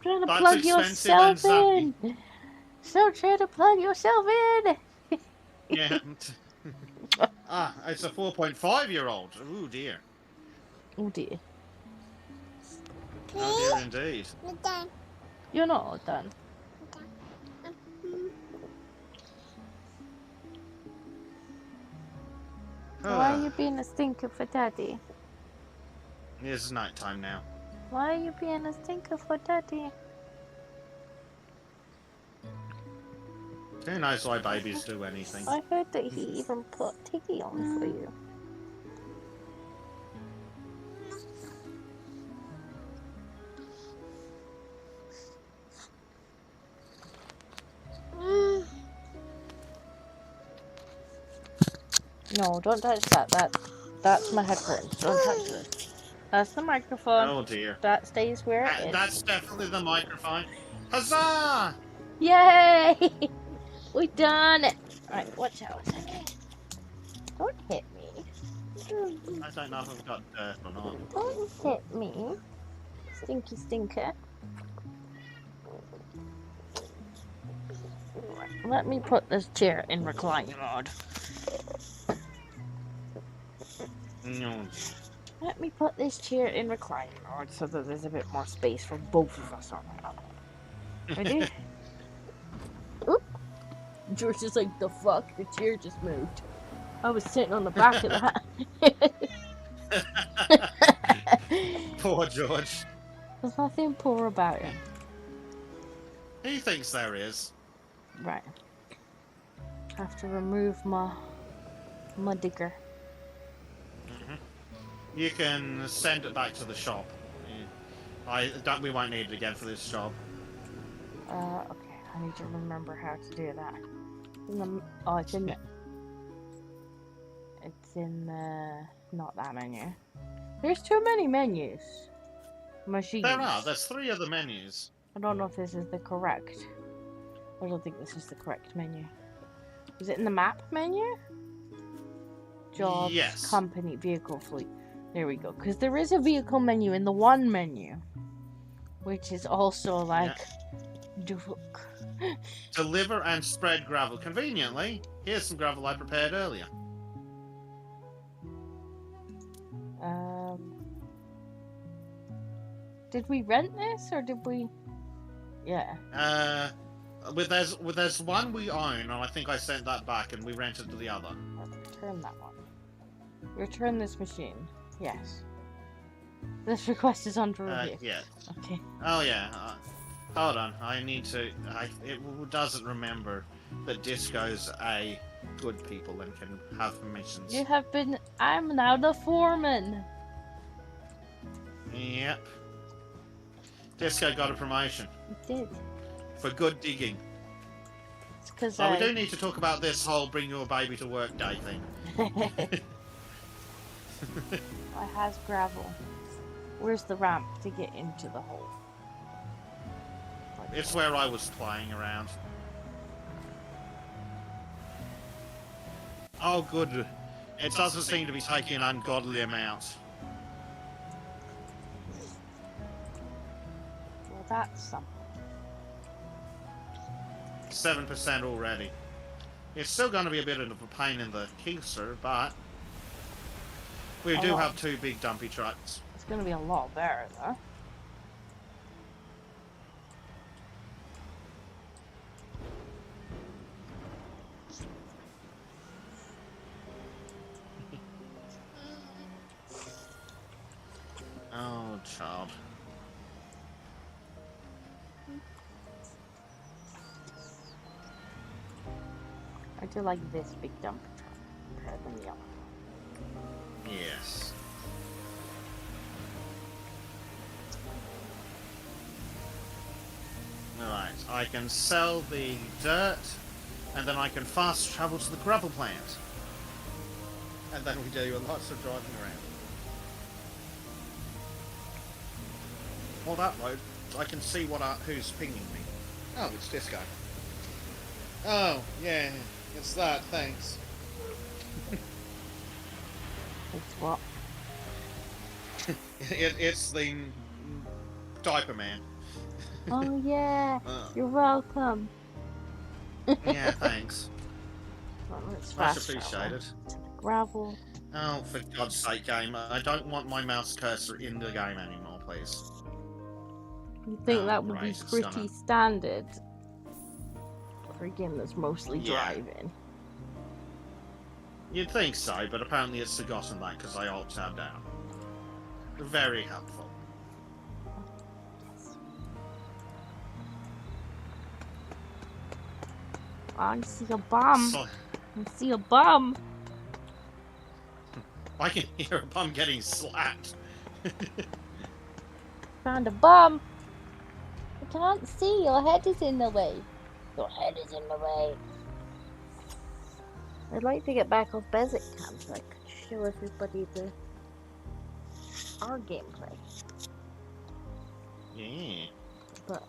[SPEAKER 1] trying to
[SPEAKER 2] That's
[SPEAKER 1] plug
[SPEAKER 2] expensive
[SPEAKER 1] yourself
[SPEAKER 2] and
[SPEAKER 1] in. Stop trying to plug yourself in.
[SPEAKER 2] Yeah. It's a 4.5-year-old. Oh dear.
[SPEAKER 1] Oh dear.
[SPEAKER 2] Oh dear indeed.
[SPEAKER 1] You're not all done. Why are you being a stinker for Daddy?
[SPEAKER 2] It's night time now.
[SPEAKER 1] Why are you being a stinker for Daddy?
[SPEAKER 2] Who knows why babies do anything?
[SPEAKER 1] I heard that he even put Tiggy on for you. No, don't touch that. That's my headphones. Don't touch it. That's the microphone.
[SPEAKER 2] Oh dear.
[SPEAKER 1] That stays where it is.
[SPEAKER 2] That's definitely the microphone. Huzzah!
[SPEAKER 1] Yay! We done it! Alright, watch out a second. Don't hit me.
[SPEAKER 2] I don't know if I've got dirt or not.
[SPEAKER 1] Don't hit me. Stinky stinker. Right, let me put this chair in reclining mode.
[SPEAKER 2] No.
[SPEAKER 1] Let me put this chair in reclining mode so that there's a bit more space for both of us on it. Ready? Oop. George is like, the fuck? The chair just moved. I was sitting on the back of that.
[SPEAKER 2] Poor George.
[SPEAKER 1] There's nothing poor about him.
[SPEAKER 2] He thinks there is.
[SPEAKER 1] Right. Have to remove my digger.
[SPEAKER 2] You can send it back to the shop. We won't need it again for this job.
[SPEAKER 1] Okay. I need to remember how to do that. It's in the... It's in the... Not that menu. There's too many menus. Machines.
[SPEAKER 2] There are. There's 3 other menus.
[SPEAKER 1] I don't know if this is the correct... I don't think this is the correct menu. Is it in the map menu? Jobs,
[SPEAKER 2] Yes.
[SPEAKER 1] company, vehicle, fleet. There we go. Because there is a vehicle menu in the one menu. Which is also like...
[SPEAKER 2] Deliver and spread gravel. Conveniently, here's some gravel I prepared earlier.
[SPEAKER 1] Did we rent this or did we? Yeah.
[SPEAKER 2] There's one we own, and I think I sent that back, and we rented the other.
[SPEAKER 1] Let's return that one. Return this machine. Yes. This request is under review.
[SPEAKER 2] Yeah.
[SPEAKER 1] Okay.
[SPEAKER 2] Oh yeah. Hold on. I need to. It doesn't remember that Disco's a good people and can have permissions.
[SPEAKER 1] You have been. I'm now the foreman.
[SPEAKER 2] Yep. Disco got a promotion.
[SPEAKER 1] It did.
[SPEAKER 2] For good digging.
[SPEAKER 1] It's because
[SPEAKER 2] we do need to talk about this whole bring your baby to work day thing.
[SPEAKER 1] I has gravel. Where's the ramp to get into the hole?
[SPEAKER 2] It's where I was playing around. Oh, good. It doesn't seem to be taking an ungodly amount.
[SPEAKER 1] Well, that's something.
[SPEAKER 2] 7% already. It's still going to be a bit of a pain in the keister, but we do have 2 big dumpy trucks.
[SPEAKER 1] It's going to be a lot better, though.
[SPEAKER 2] Oh, child.
[SPEAKER 1] I do like this big dump truck better than the other.
[SPEAKER 2] Yes. Alright, I can sell the dirt, and then I can fast travel to the gravel plant. And then we do lots of driving around. Well, that road, I can see who's pinging me. Oh, it's Disco. Oh, yeah, it's that, thanks.
[SPEAKER 1] It's what?
[SPEAKER 2] It's the diaper man.
[SPEAKER 1] Oh yeah, you're welcome.
[SPEAKER 2] Yeah, thanks.
[SPEAKER 1] Well, let's
[SPEAKER 2] Much
[SPEAKER 1] fast
[SPEAKER 2] appreciated.
[SPEAKER 1] Gravel.
[SPEAKER 2] Oh, for God's sake, game. I don't want my mouse cursor in the game anymore, please.
[SPEAKER 1] You think that would
[SPEAKER 2] right,
[SPEAKER 1] be
[SPEAKER 2] it's
[SPEAKER 1] pretty standard for a game that's mostly driving?
[SPEAKER 2] You'd think so, but apparently it's forgotten that because I alt-tab down. Very helpful.
[SPEAKER 1] I see a bum.
[SPEAKER 2] So,
[SPEAKER 1] I see a bum.
[SPEAKER 2] I can hear a bum getting slapped.
[SPEAKER 1] Found a bum. I can't see. Your head is in the way. Your head is in the way. I'd like to get back off Bezek camp so I could show everybody the our gameplay.
[SPEAKER 2] Yeah.
[SPEAKER 1] But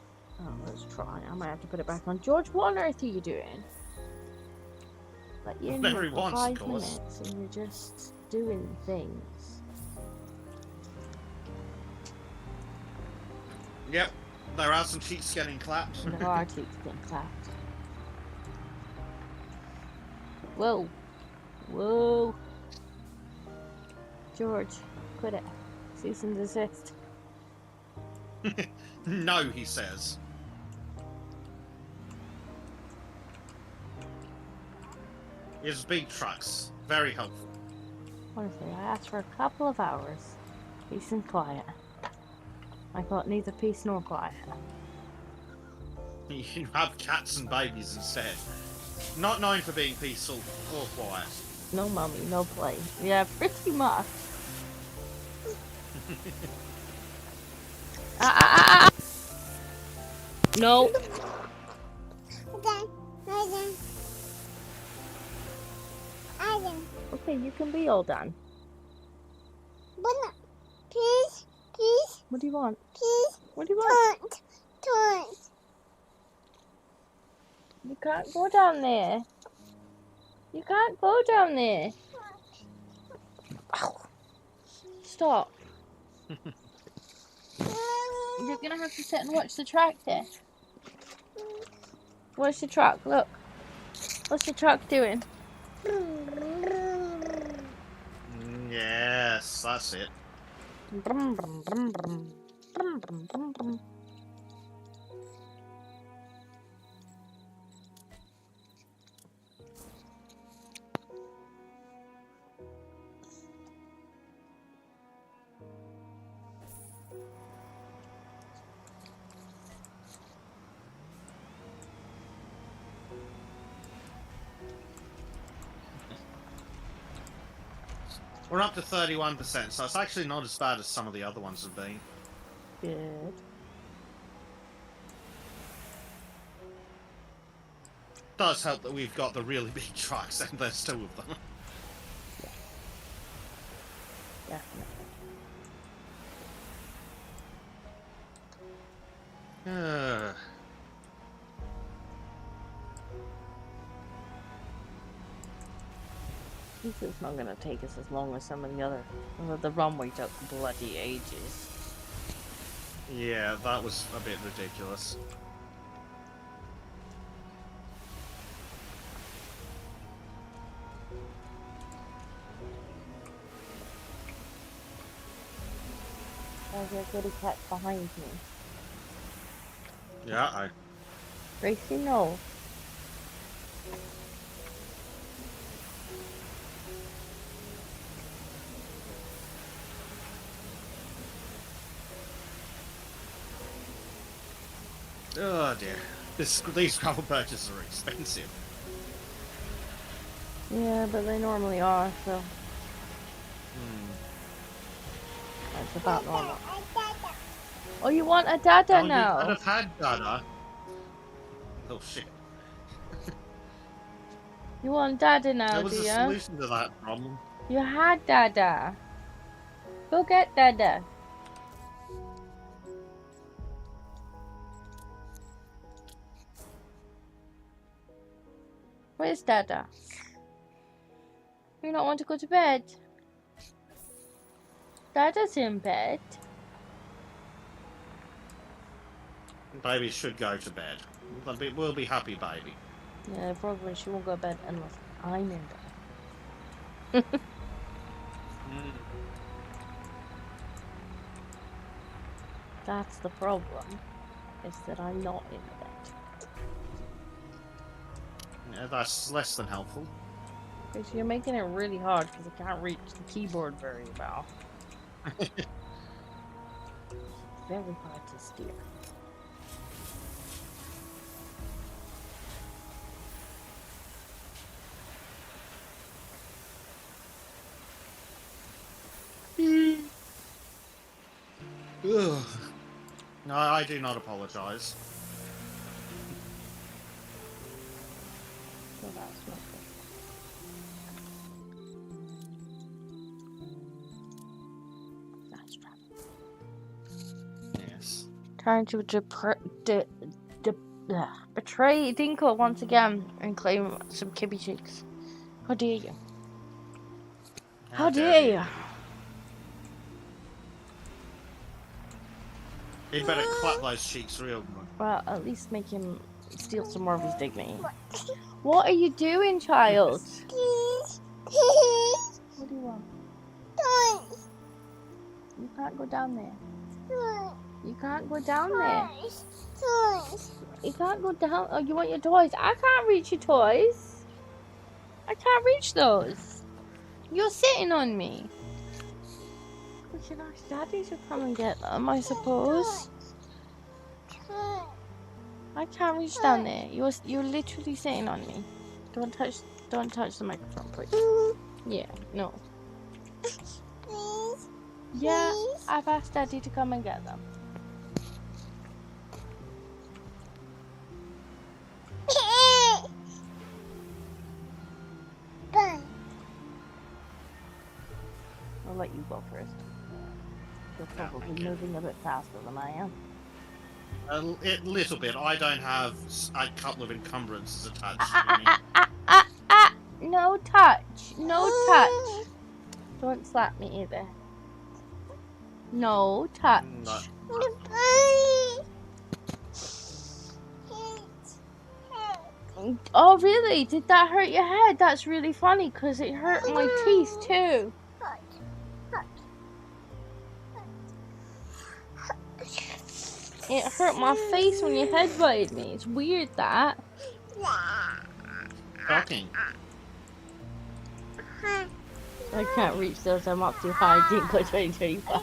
[SPEAKER 1] let's try. I might have to put it back on. George, what on earth are you doing? Like you're in
[SPEAKER 2] Whatever
[SPEAKER 1] here
[SPEAKER 2] he
[SPEAKER 1] for
[SPEAKER 2] wants, of
[SPEAKER 1] 5
[SPEAKER 2] course.
[SPEAKER 1] minutes and you're just doing things.
[SPEAKER 2] Yep. There are some cheeks getting clapped.
[SPEAKER 1] There are cheeks getting clapped. Whoa. Whoa. George, quit it. Cease and desist.
[SPEAKER 2] No, he says. His big trucks. Very helpful.
[SPEAKER 1] Honestly, I asked for a couple of hours. Peace and quiet. I got neither peace nor quiet.
[SPEAKER 2] You have cats and babies instead. Not known for being peaceful or quiet.
[SPEAKER 1] No mummy, no play. Yeah, pretty much. No. Okay, you can be all done.
[SPEAKER 4] Please, please,
[SPEAKER 1] What do you want?
[SPEAKER 4] please,
[SPEAKER 1] What do you want?
[SPEAKER 4] turn.
[SPEAKER 1] You can't go down there. You can't go down there. Ow. Stop. You're gonna have to sit and watch the track there. Where's the truck? Look. What's the truck doing?
[SPEAKER 2] Yes, that's it.
[SPEAKER 1] Brum, brum, brum, brum. Brum, brum, brum, brum.
[SPEAKER 2] We're up to 31%, so it's actually not as bad as some of the other ones have been.
[SPEAKER 1] Good.
[SPEAKER 2] Does help that we've got the really big trucks and there's 2 of them.
[SPEAKER 1] Definitely. This is not gonna take us as long as some of the other. Well, the runway took bloody ages.
[SPEAKER 2] Yeah, that was a bit ridiculous.
[SPEAKER 1] There's a kitty cat behind me.
[SPEAKER 2] Yeah,
[SPEAKER 1] Gracie, no.
[SPEAKER 2] Oh dear. These gravel purchases are expensive.
[SPEAKER 1] Yeah, but they normally are, so that's about normal. Oh, you want a dada
[SPEAKER 2] Oh, you
[SPEAKER 1] now?
[SPEAKER 2] could have had Dada. Oh shit.
[SPEAKER 1] You want dada now,
[SPEAKER 2] There was
[SPEAKER 1] do
[SPEAKER 2] a
[SPEAKER 1] ya?
[SPEAKER 2] solution to that problem.
[SPEAKER 1] You had dada. Go get dada. Where's dada? You don't want to go to bed? Dada's in bed.
[SPEAKER 2] Baby should go to bed. We'll be happy, baby.
[SPEAKER 1] Yeah, probably she won't go to bed unless I'm in bed. That's the problem, is that I'm not in bed.
[SPEAKER 2] Yeah, that's less than helpful.
[SPEAKER 1] Okay, so you're making it really hard because I can't reach the keyboard very well. Very hard to steer.
[SPEAKER 2] Ugh. No, I do not apologise.
[SPEAKER 1] So that's not good. That's right. Trying to betray Dinko once again and claim some kibby cheeks. How dare you? How dare you?
[SPEAKER 2] He better clap those cheeks real good.
[SPEAKER 1] Well, at least make him steal some more of his dignity. What are you doing, child?
[SPEAKER 4] Please.
[SPEAKER 1] What do you want?
[SPEAKER 4] Toys.
[SPEAKER 1] You can't go down there.
[SPEAKER 4] Toys.
[SPEAKER 1] You can't go down there.
[SPEAKER 4] Toys.
[SPEAKER 1] You can't go down. Oh, you want your toys? I can't reach your toys. I can't reach those. You're sitting on me. We should ask Daddy to come and get them, I suppose.
[SPEAKER 4] Toys.
[SPEAKER 1] I can't reach down there. You're literally sitting on me. Don't touch the microphone, please. Yeah, no.
[SPEAKER 4] Please.
[SPEAKER 1] Yeah, I've asked Daddy to come and get them.
[SPEAKER 4] Bye.
[SPEAKER 1] I'll let you go first. You're probably moving a bit faster than I am.
[SPEAKER 2] A little bit. I don't have a couple of encumbrances attached to me.
[SPEAKER 1] No touch. No touch. Don't slap me either. No touch.
[SPEAKER 2] No.
[SPEAKER 1] Oh, really? Did that hurt your head? That's really funny because it hurt my teeth too. It hurt my face when your head butted me. It's weird that.
[SPEAKER 2] Shocking.
[SPEAKER 1] I can't reach those. I'm up too high. Dinko 2025.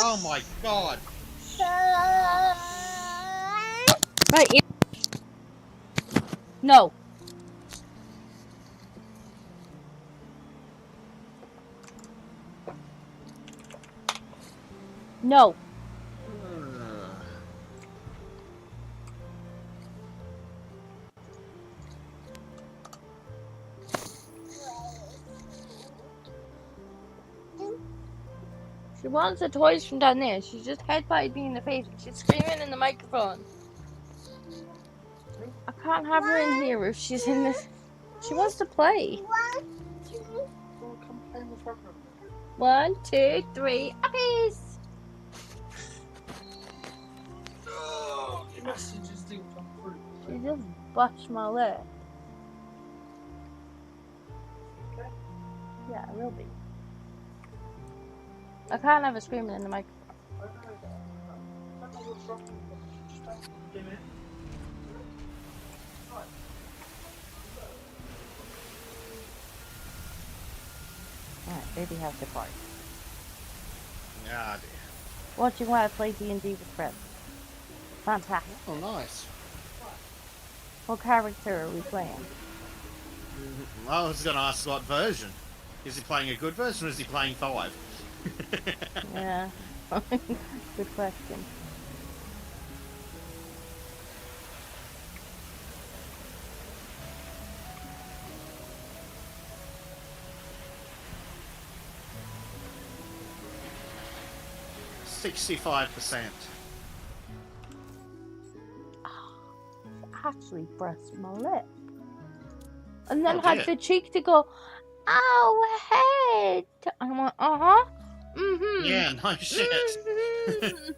[SPEAKER 2] Oh my god.
[SPEAKER 1] Right. No. No. She wants the toys from down there. She just headbutted me in the face. She's screaming in the microphone. I can't have her in here if she's in this. She wants to play. 1, 2, 3, uppies!
[SPEAKER 5] Messages didn't come through.
[SPEAKER 1] She just bust my lip.
[SPEAKER 5] Okay.
[SPEAKER 1] Yeah, I will be. I can't have her screaming in the microphone.
[SPEAKER 5] I don't know that. I don't know what's wrong with it. Just don't give it. Right.
[SPEAKER 1] Alright, baby has the card.
[SPEAKER 2] Yeah, dear.
[SPEAKER 1] Watching while I play D&D with friends. Fantastic.
[SPEAKER 2] Oh, nice.
[SPEAKER 1] What character are we playing?
[SPEAKER 2] I was going to ask what version. Is he playing a good version or is he playing 5?
[SPEAKER 1] Yeah. Good question.
[SPEAKER 2] $65%.
[SPEAKER 1] Actually pressed my lip. And then
[SPEAKER 2] Oh,
[SPEAKER 1] had
[SPEAKER 2] dear.
[SPEAKER 1] the cheek to go, ow, head. And I went, uh-huh. Mm-hmm.
[SPEAKER 2] Yeah, no shit.
[SPEAKER 1] Mhm.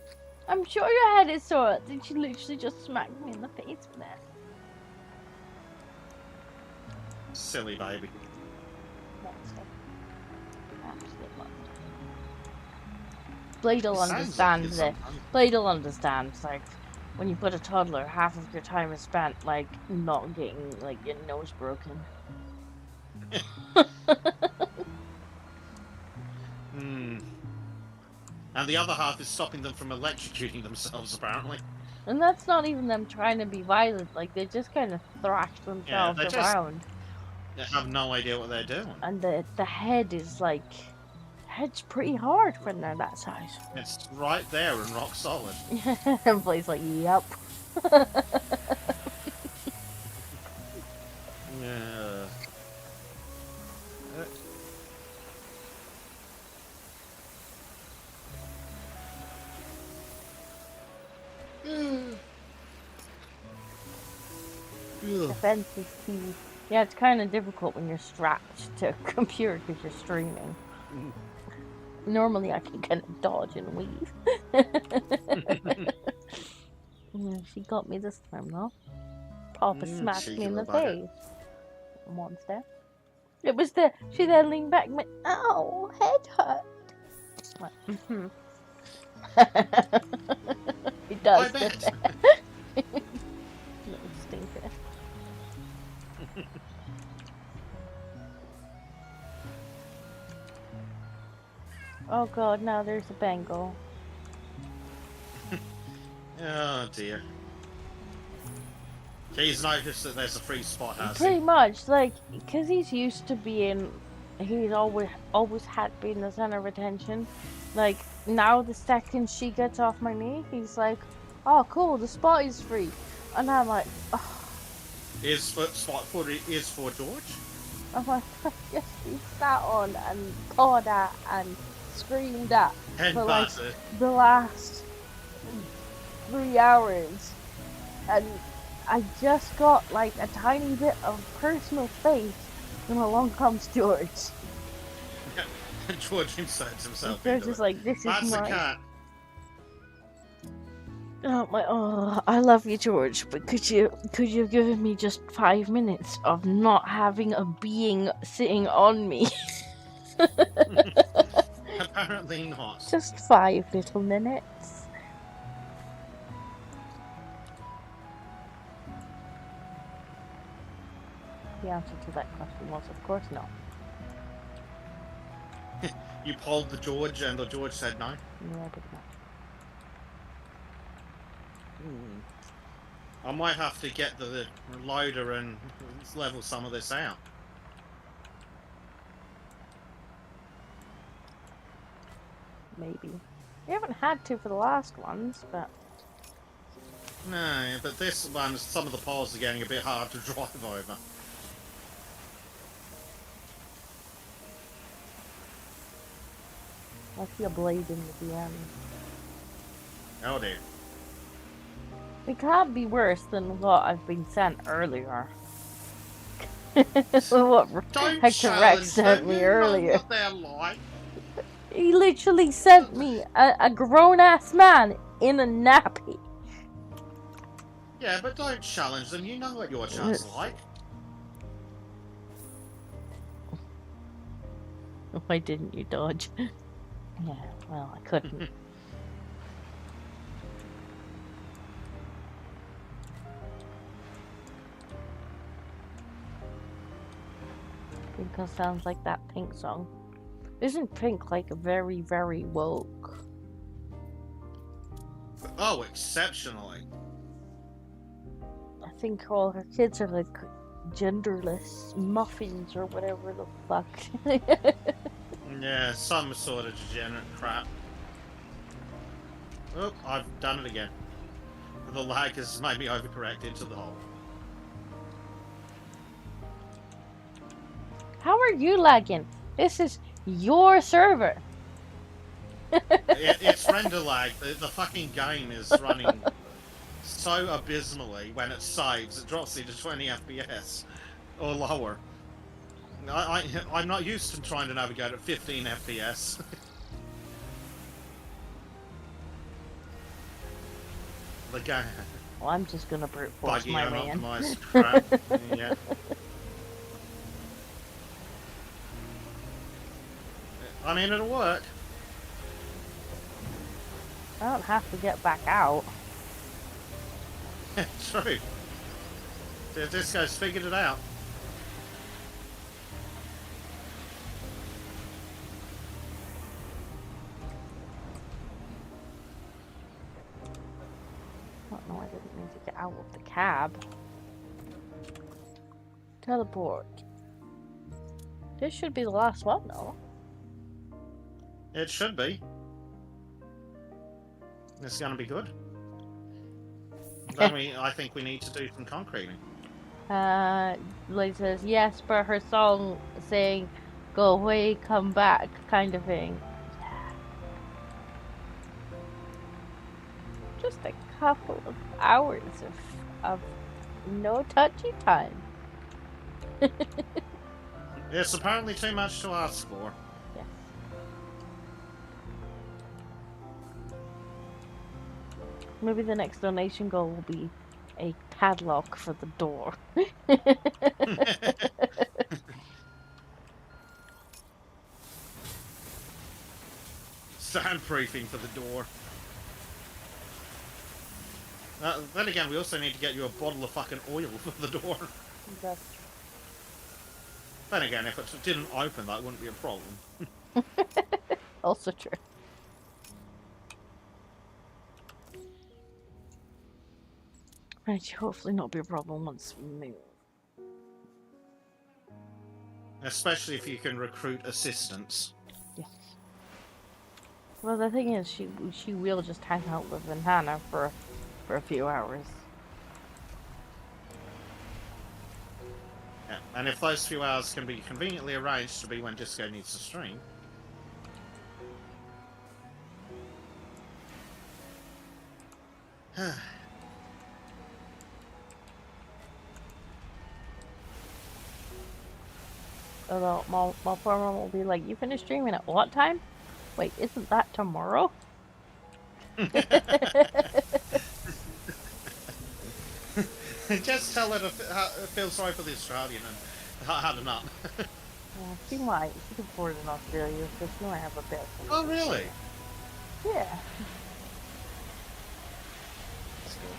[SPEAKER 1] I'm sure your head is sore. Did she literally just smack me in the face with it?
[SPEAKER 2] Silly baby.
[SPEAKER 1] Blade will
[SPEAKER 2] Sounds like
[SPEAKER 1] understand
[SPEAKER 2] it's
[SPEAKER 1] it.
[SPEAKER 2] something.
[SPEAKER 1] Blade will understand. Like, when you put a toddler, half of your time is spent, like, not getting, like, your nose broken.
[SPEAKER 2] Hmm. And the other half is stopping them from electrocuting themselves, apparently.
[SPEAKER 1] And that's not even them trying to be violent. Like, they just kind of thrash themselves
[SPEAKER 2] they just-
[SPEAKER 1] around.
[SPEAKER 2] They have no idea what they're doing.
[SPEAKER 1] And the head is, like... Head's pretty hard when they're that size.
[SPEAKER 2] It's right there and rock solid.
[SPEAKER 1] And Blade's like, yep.
[SPEAKER 2] Yeah.
[SPEAKER 1] The fence is key. Yeah, it's kind of difficult when you're strapped to a computer because you're streaming. Normally I can kind of dodge and weave. Yeah, she got me this time though. Papa smacked me
[SPEAKER 2] cheeky
[SPEAKER 1] in the
[SPEAKER 2] little bugger.
[SPEAKER 1] face. Monster. It was she then leaned back and went, ow, head hurt. Like, it does.
[SPEAKER 2] I bet.
[SPEAKER 1] Little stinker. Oh god, now there's a Bengal.
[SPEAKER 2] Oh dear. He's noticed that there's a free spot, has
[SPEAKER 1] Pretty
[SPEAKER 2] he?
[SPEAKER 1] much, like, because he's used to being, he's always had been the center of attention. Like, now the second she gets off my knee, he's like, oh cool, the spot is free. And I'm like, oh.
[SPEAKER 2] Is spot for George?
[SPEAKER 1] I'm like, yes, he sat on and pawed at and screamed at for like the last 3 hours. And I just got like a tiny bit of personal space when along comes George.
[SPEAKER 2] And George inserts himself
[SPEAKER 1] George
[SPEAKER 2] into
[SPEAKER 1] is
[SPEAKER 2] it.
[SPEAKER 1] like, this is
[SPEAKER 2] That's a
[SPEAKER 1] mine.
[SPEAKER 2] cat.
[SPEAKER 1] Oh, I love you, George, but could you have given me just 5 minutes of not having a being sitting on me?
[SPEAKER 2] Apparently not.
[SPEAKER 1] Just 5 little minutes. The answer to that question was, of course, no.
[SPEAKER 2] You polled the George and the George said no?
[SPEAKER 1] No, I did not.
[SPEAKER 2] I might have to get the loader and level some of this out.
[SPEAKER 1] Maybe. We haven't had to for the last ones, but...
[SPEAKER 2] No, but this one, some of the poles are getting a bit hard to drive over.
[SPEAKER 1] I see a blade in the end.
[SPEAKER 2] Oh dear.
[SPEAKER 1] It can't be worse than what I've been sent earlier. What
[SPEAKER 2] Don't
[SPEAKER 1] Hector Rex sent me earlier.
[SPEAKER 2] What they're like.
[SPEAKER 1] He literally sent me a grown-ass man in a nappy.
[SPEAKER 2] Yeah, but don't challenge them. You know what your chance is like.
[SPEAKER 1] Why didn't you dodge? Yeah, well, I couldn't. Because sounds like that Pink song. Isn't Pink like very, very woke?
[SPEAKER 2] Oh, exceptionally.
[SPEAKER 1] I think all her kids are like genderless muffins or whatever the fuck.
[SPEAKER 2] Yeah, some sort of degenerate crap. Oh, I've done it again. The lag has made me overcorrect into the hole.
[SPEAKER 1] How are you lagging? This is your server.
[SPEAKER 2] It's render lag. The fucking game is running so abysmally when it saves. It drops into 20 FPS or lower. I'm not used to trying to navigate at 15 FPS. The game.
[SPEAKER 1] Well, I'm just gonna brute force
[SPEAKER 2] Buggy
[SPEAKER 1] my way in.
[SPEAKER 2] unoptimized crap. Yeah. I mean, it'll work.
[SPEAKER 1] I don't have to get back out.
[SPEAKER 2] True. The Disco's figured it out.
[SPEAKER 1] Oh no, I didn't mean to get out of the cab. Teleport. This should be the last one, though.
[SPEAKER 2] It should be. It's gonna be good. Then I think we need to do some concreting.
[SPEAKER 1] Like says, yes, but her song saying, go away, come back, kind of thing. Just a couple of hours of No touchy time.
[SPEAKER 2] It's apparently too much to ask for.
[SPEAKER 1] Yes. Maybe the next donation goal will be a padlock for the door.
[SPEAKER 2] Soundproofing for the door. Then again, we also need to get you a bottle of fucking oil for the door.
[SPEAKER 1] That's
[SPEAKER 2] Then again, if it didn't open, that wouldn't be a problem.
[SPEAKER 1] also true. Right, hopefully not be a problem once we move.
[SPEAKER 2] Especially if you can recruit assistants.
[SPEAKER 1] Yes. Well, the thing is, she will just hang out with Hannah for a few hours.
[SPEAKER 2] Yeah, and if those few hours can be conveniently arranged to be when Disco needs to stream.
[SPEAKER 1] Although my partner will be like, "You finished streaming at what time? Wait, isn't that tomorrow?"
[SPEAKER 2] Just tell her to feel sorry for the Australian and had enough.
[SPEAKER 1] Yeah, she might. She can afford in Australia, so she might have a bit.
[SPEAKER 2] Oh, really?
[SPEAKER 1] Yeah.
[SPEAKER 2] That's cool.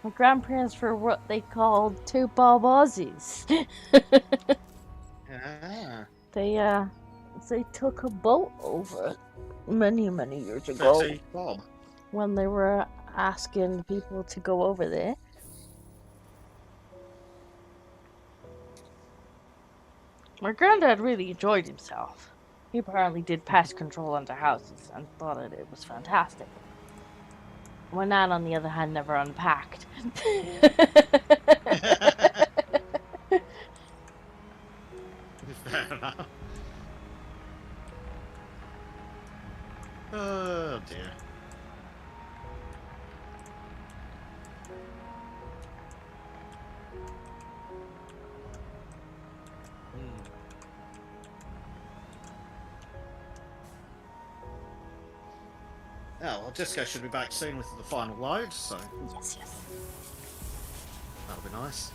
[SPEAKER 1] My grandparents were what they called two Bob Aussies.
[SPEAKER 2] Ah.
[SPEAKER 1] They took a boat over many years ago
[SPEAKER 2] Bob.
[SPEAKER 1] when they were asking people to go over there. My granddad really enjoyed himself. He apparently did pest control onto houses and thought it was fantastic. My nan, on the other hand, never unpacked.
[SPEAKER 2] Fair enough. Oh dear. Oh, well, Disco should be back soon with the final load, so
[SPEAKER 1] Yes.
[SPEAKER 2] that'll be nice.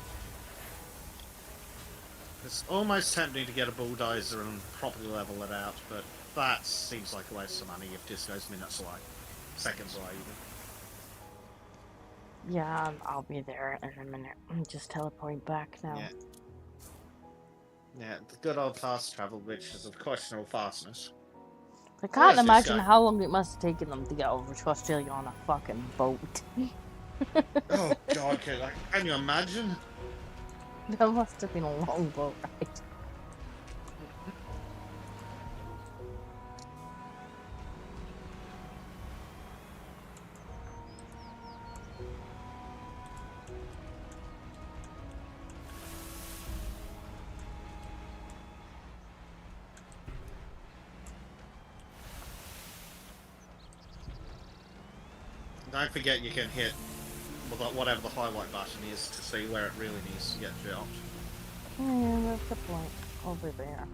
[SPEAKER 2] It's almost tempting to get a bulldozer and properly level it out, but that seems like a waste of money if Disco's minutes away. Seconds away, even.
[SPEAKER 1] Yeah, I'll be there in a minute. I'm just teleporting back now.
[SPEAKER 2] Yeah. Yeah, the good old fast travel, which is of questionable fastness.
[SPEAKER 1] I can't
[SPEAKER 2] Where's this
[SPEAKER 1] imagine
[SPEAKER 2] guy?
[SPEAKER 1] how long it must have taken them to get over to Australia on a fucking boat.
[SPEAKER 2] Oh god, can you imagine?
[SPEAKER 1] That must have been a long boat ride.
[SPEAKER 2] Don't forget you can hit whatever the highlight button is to see where it really needs to get dropped.
[SPEAKER 1] Yeah, that's the point. Over there.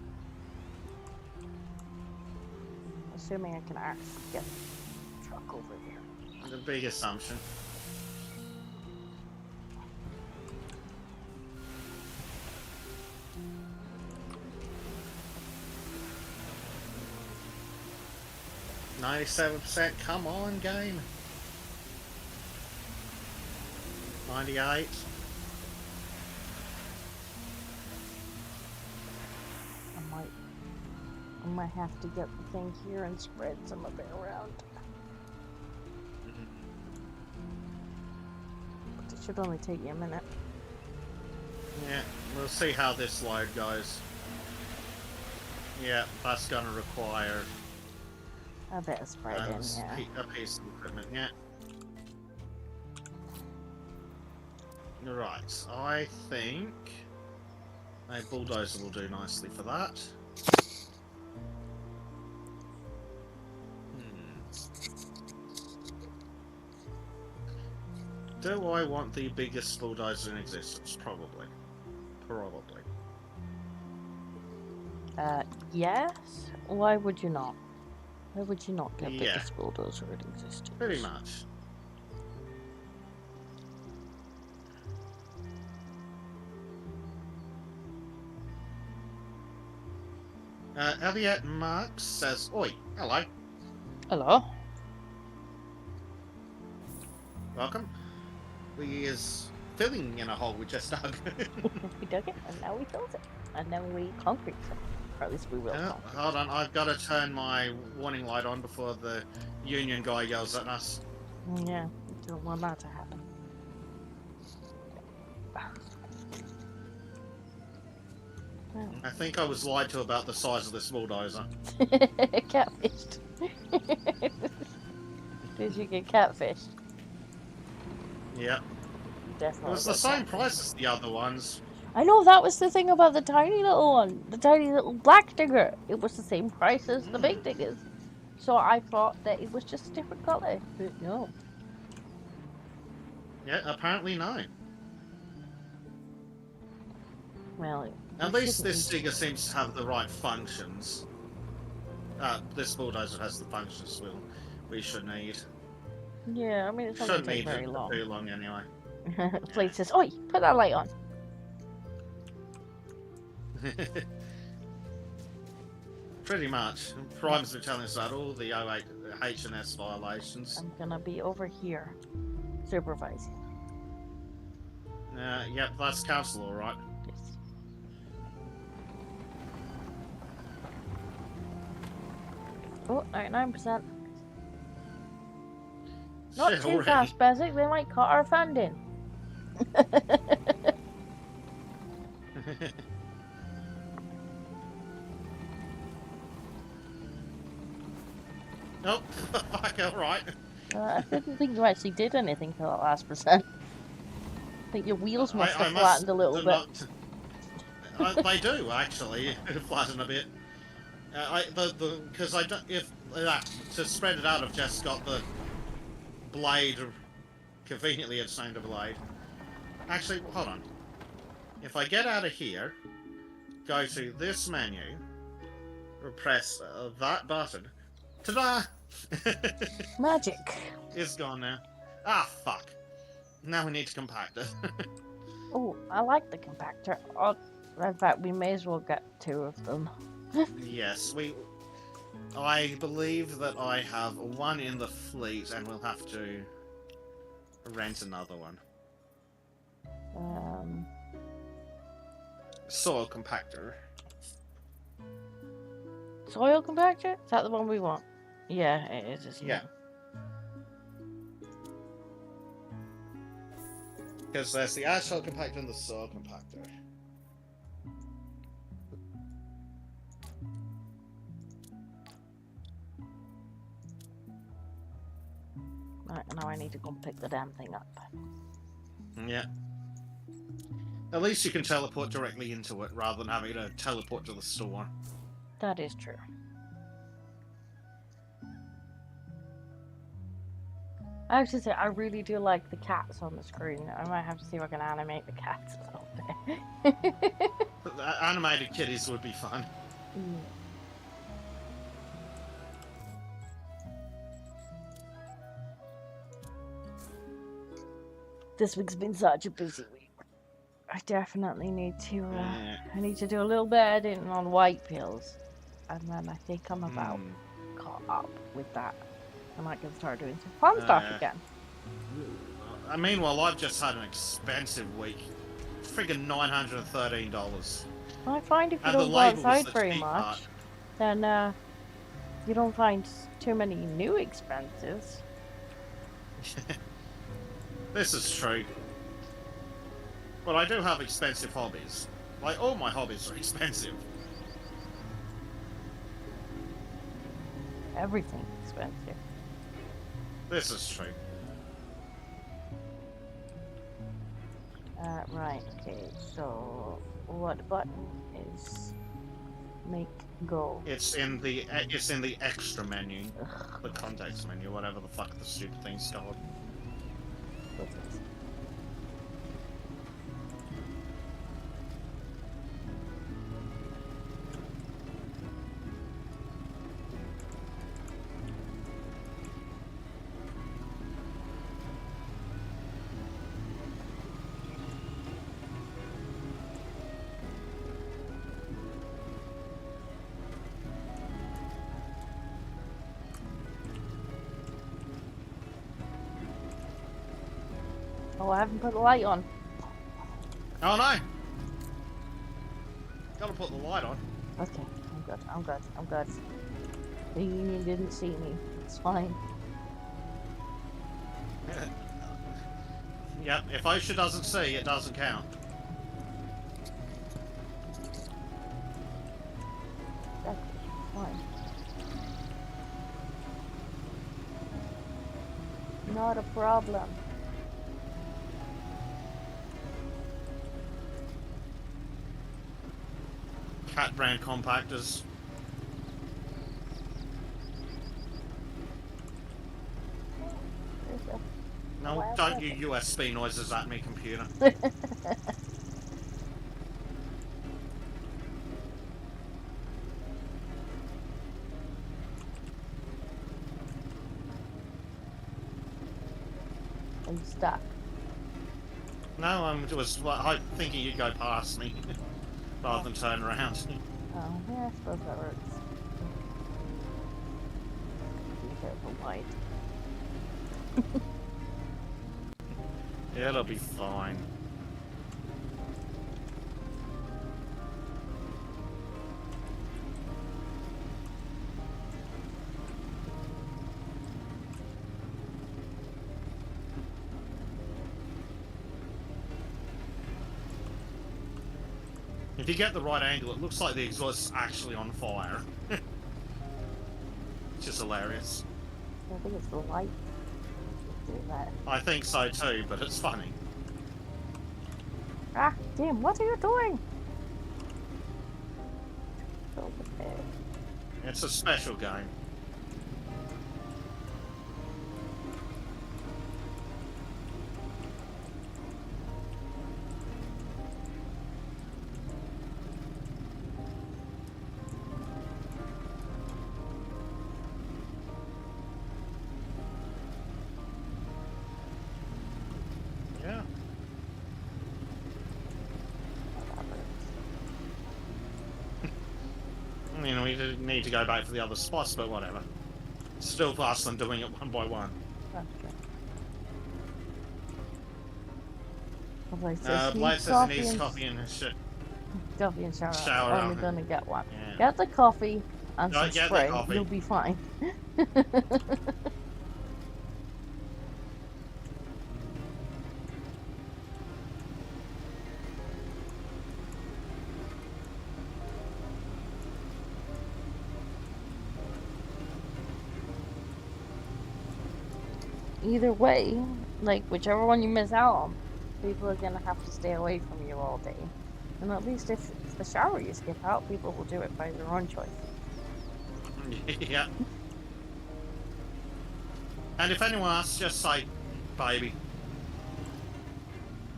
[SPEAKER 1] Assuming I can actually get the truck over there.
[SPEAKER 2] The big assumption. %, come on, game. 98.
[SPEAKER 1] I might have to get the thing here and spread some of it around. But it should only take you a minute.
[SPEAKER 2] Yeah, we'll see how this load goes. Yeah, that's gonna require
[SPEAKER 1] A bit of spread in, yeah.
[SPEAKER 2] a piece of equipment, yeah. Right, I think a bulldozer will do nicely for that. Do I want the biggest bulldozer in existence? Probably. Probably.
[SPEAKER 1] Yes. Why would you not? Why would you not get
[SPEAKER 2] Yeah.
[SPEAKER 1] biggest bulldozer in existence?
[SPEAKER 2] Pretty much. Elliot Marks says, "Oi, hello,
[SPEAKER 1] Hello.
[SPEAKER 2] welcome. We is filling in a hole we just dug."
[SPEAKER 1] We dug it, and now we filled it, and then we concrete it. Or at least we will. Concrete.
[SPEAKER 2] Hold on, I've got to turn my warning light on before the union guy yells at us.
[SPEAKER 1] Yeah, we don't want that to happen.
[SPEAKER 2] I think I was lied to about the size of this bulldozer.
[SPEAKER 1] Catfished. Did you get catfished?
[SPEAKER 2] Yeah.
[SPEAKER 1] Definitely.
[SPEAKER 2] It was the same price as the other ones.
[SPEAKER 1] I know, that was the thing about the tiny little one. The tiny little black digger. It was the same price as the big diggers. So I thought that it was just a different colour. But no.
[SPEAKER 2] Yeah, apparently no.
[SPEAKER 1] Well,
[SPEAKER 2] at least this digger seems to have the right functions. This bulldozer has the functions we should need.
[SPEAKER 1] Yeah, I mean, it's not going to take very long.
[SPEAKER 2] Too long anyway.
[SPEAKER 1] Blade says, "Oi, put that light on."
[SPEAKER 2] Pretty much. Prime's been telling us about all the 08 H&S violations.
[SPEAKER 1] I'm gonna be over here, supervising.
[SPEAKER 2] Yep, that's council, all right.
[SPEAKER 1] Yes. Oh, 99%. Not
[SPEAKER 2] Shit,
[SPEAKER 1] too
[SPEAKER 2] already.
[SPEAKER 1] fast, Bezek. They might cut our funding.
[SPEAKER 2] Nope. Fuck, alright.
[SPEAKER 1] I didn't think you actually did anything for that last percent. I think your wheels must have flattened a little bit.
[SPEAKER 2] They do actually flatten a bit. Because I don't, if to spread it out, I've just got the blade conveniently at the center blade. Actually, hold on. If I get out of here, go to this menu, press that button. Ta-da!
[SPEAKER 1] Magic.
[SPEAKER 2] It's gone now. Ah, fuck. Now we need to compact it.
[SPEAKER 1] Oh, I like the compactor. Oh, in fact, we may as well get 2 of them.
[SPEAKER 2] Yes, I believe that I have one in the fleet, and we'll have to rent another one. Soil compactor.
[SPEAKER 1] Soil compactor? Is that the one we want? Yeah, it is, isn't
[SPEAKER 2] Yeah.
[SPEAKER 1] it?
[SPEAKER 2] Because there's the asphalt compactor and the soil compactor.
[SPEAKER 1] Right, now I need to go and pick the damn thing up.
[SPEAKER 2] Yeah. At least you can teleport directly into it, rather than having to teleport to the store.
[SPEAKER 1] That is true. I have to say, I really do like the cats on the screen. I might have to see if I can animate the cats a little bit.
[SPEAKER 2] The animated kitties would be fun.
[SPEAKER 1] This week's been such a busy week. I definitely need to, I need to do a little bit of editing on white pills. And then I think I'm about caught up with that. And I can start doing some fun stuff again.
[SPEAKER 2] Meanwhile, I've just had an expensive week. Friggin' $913.
[SPEAKER 1] I find if you
[SPEAKER 2] And
[SPEAKER 1] don't
[SPEAKER 2] the
[SPEAKER 1] go
[SPEAKER 2] label was
[SPEAKER 1] outside
[SPEAKER 2] the
[SPEAKER 1] very
[SPEAKER 2] cheap
[SPEAKER 1] much,
[SPEAKER 2] part.
[SPEAKER 1] then you don't find too many new expenses.
[SPEAKER 2] This is true. But I do have expensive hobbies. Like, all my hobbies are expensive.
[SPEAKER 1] Everything's expensive.
[SPEAKER 2] This is true.
[SPEAKER 1] Right, okay, so what button is make go?
[SPEAKER 2] It's in the extra menu. The context menu, whatever the fuck the stupid thing's called.
[SPEAKER 1] What's this? Oh, I haven't put the light on.
[SPEAKER 2] Oh no! Gotta put the light on.
[SPEAKER 1] Okay, I'm good. I'm good. I'm good. The union didn't see me. It's fine.
[SPEAKER 2] Yep, if OSHA doesn't see, it doesn't count.
[SPEAKER 1] Exactly. Fine. Not a problem.
[SPEAKER 2] Cat brand compactors.
[SPEAKER 1] There's a
[SPEAKER 2] No,
[SPEAKER 1] wild
[SPEAKER 2] don't
[SPEAKER 1] rabbit.
[SPEAKER 2] you USB noises at me, computer.
[SPEAKER 1] Are you stuck?
[SPEAKER 2] No, I'm just thinking you'd go past me rather than turn around.
[SPEAKER 1] Oh, yeah, I suppose that works. Be careful, wide.
[SPEAKER 2] It'll be fine. If you get the right angle, it looks like the exhaust's actually on fire. Which is hilarious.
[SPEAKER 1] I think it's the light. Do that.
[SPEAKER 2] I think so too, but it's funny.
[SPEAKER 1] Ah, Tim, what are you doing? Over there.
[SPEAKER 2] It's a special game. Yeah. You know, we didn't need to go back to the other spots, but whatever. Still faster than doing it one by one.
[SPEAKER 1] That's true. Blake says
[SPEAKER 2] Blake
[SPEAKER 1] needs
[SPEAKER 2] says he needs
[SPEAKER 1] and
[SPEAKER 2] coffee and shit.
[SPEAKER 1] coffee and shower.
[SPEAKER 2] Shower,
[SPEAKER 1] Only gonna get one.
[SPEAKER 2] Yeah.
[SPEAKER 1] Get the coffee and some
[SPEAKER 2] Get the
[SPEAKER 1] spray.
[SPEAKER 2] coffee.
[SPEAKER 1] You'll be fine. Either way, like whichever one you miss out on, people are gonna have to stay away from you all day. And at least if it's the shower you skip out, people will do it by their own choice.
[SPEAKER 2] Yeah. And if anyone asks, just say, baby.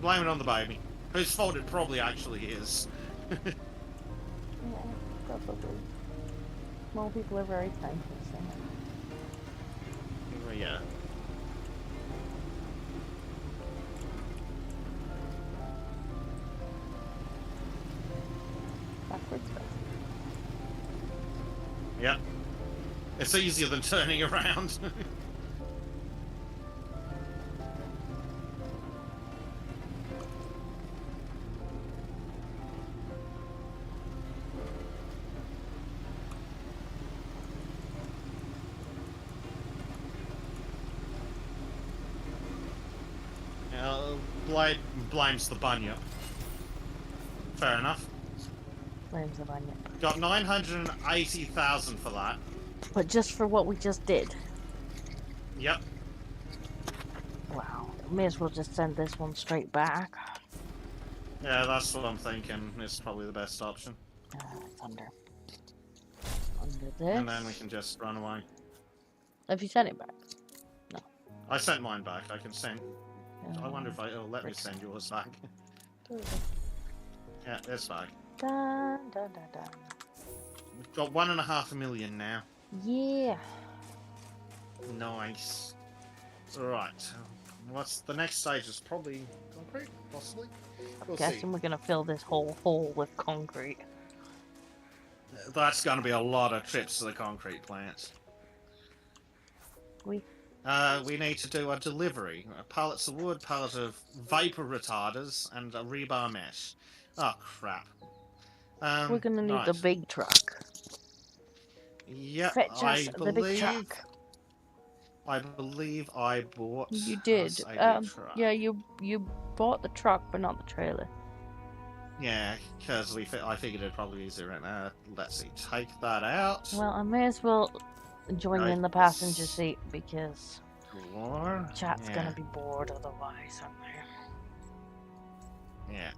[SPEAKER 2] Blame it on the baby. Whose fault it probably actually is.
[SPEAKER 1] Yeah, probably. Small people are very thankful, so.
[SPEAKER 2] Well, yeah.
[SPEAKER 1] Backwards first.
[SPEAKER 2] Yep. It's easier than turning around. Blade blames the bunyip. Fair enough.
[SPEAKER 1] Blames the bunyip.
[SPEAKER 2] Got 980,000 for that.
[SPEAKER 1] But just for what we just did.
[SPEAKER 2] Yep.
[SPEAKER 1] Wow. May as well just send this one straight back.
[SPEAKER 2] Yeah, that's what I'm thinking. It's probably the best option.
[SPEAKER 1] It's under. Under this.
[SPEAKER 2] And then we can just run away.
[SPEAKER 1] Have you sent it back? No.
[SPEAKER 2] I sent mine back. I can send. I wonder if it'll let me send yours back. Yeah, it's back.
[SPEAKER 1] Dun, dun, dun, dun.
[SPEAKER 2] We've got 1.5 million now.
[SPEAKER 1] Yeah.
[SPEAKER 2] Nice. Alright. What's the next stage? Is probably concrete, possibly? We'll see.
[SPEAKER 1] Guessing we're gonna fill this whole hole with concrete.
[SPEAKER 2] That's going to be a lot of trips to the concrete plants. We need to do a delivery. Pallets of wood, pallets of vapor retarders, and a rebar mesh. Oh, crap.
[SPEAKER 1] We're gonna need the
[SPEAKER 2] Right.
[SPEAKER 1] big truck.
[SPEAKER 2] Yep,
[SPEAKER 1] Fetch us the big truck.
[SPEAKER 2] I believe I bought
[SPEAKER 1] You did.
[SPEAKER 2] us a big truck.
[SPEAKER 1] Yeah, you bought the truck, but not the trailer.
[SPEAKER 2] Yeah, because I figured it'd probably be easier right now. Let's see, take that out.
[SPEAKER 1] Well, I may as well join in the passenger seat because chat's gonna be bored otherwise, aren't they?
[SPEAKER 2] Yeah.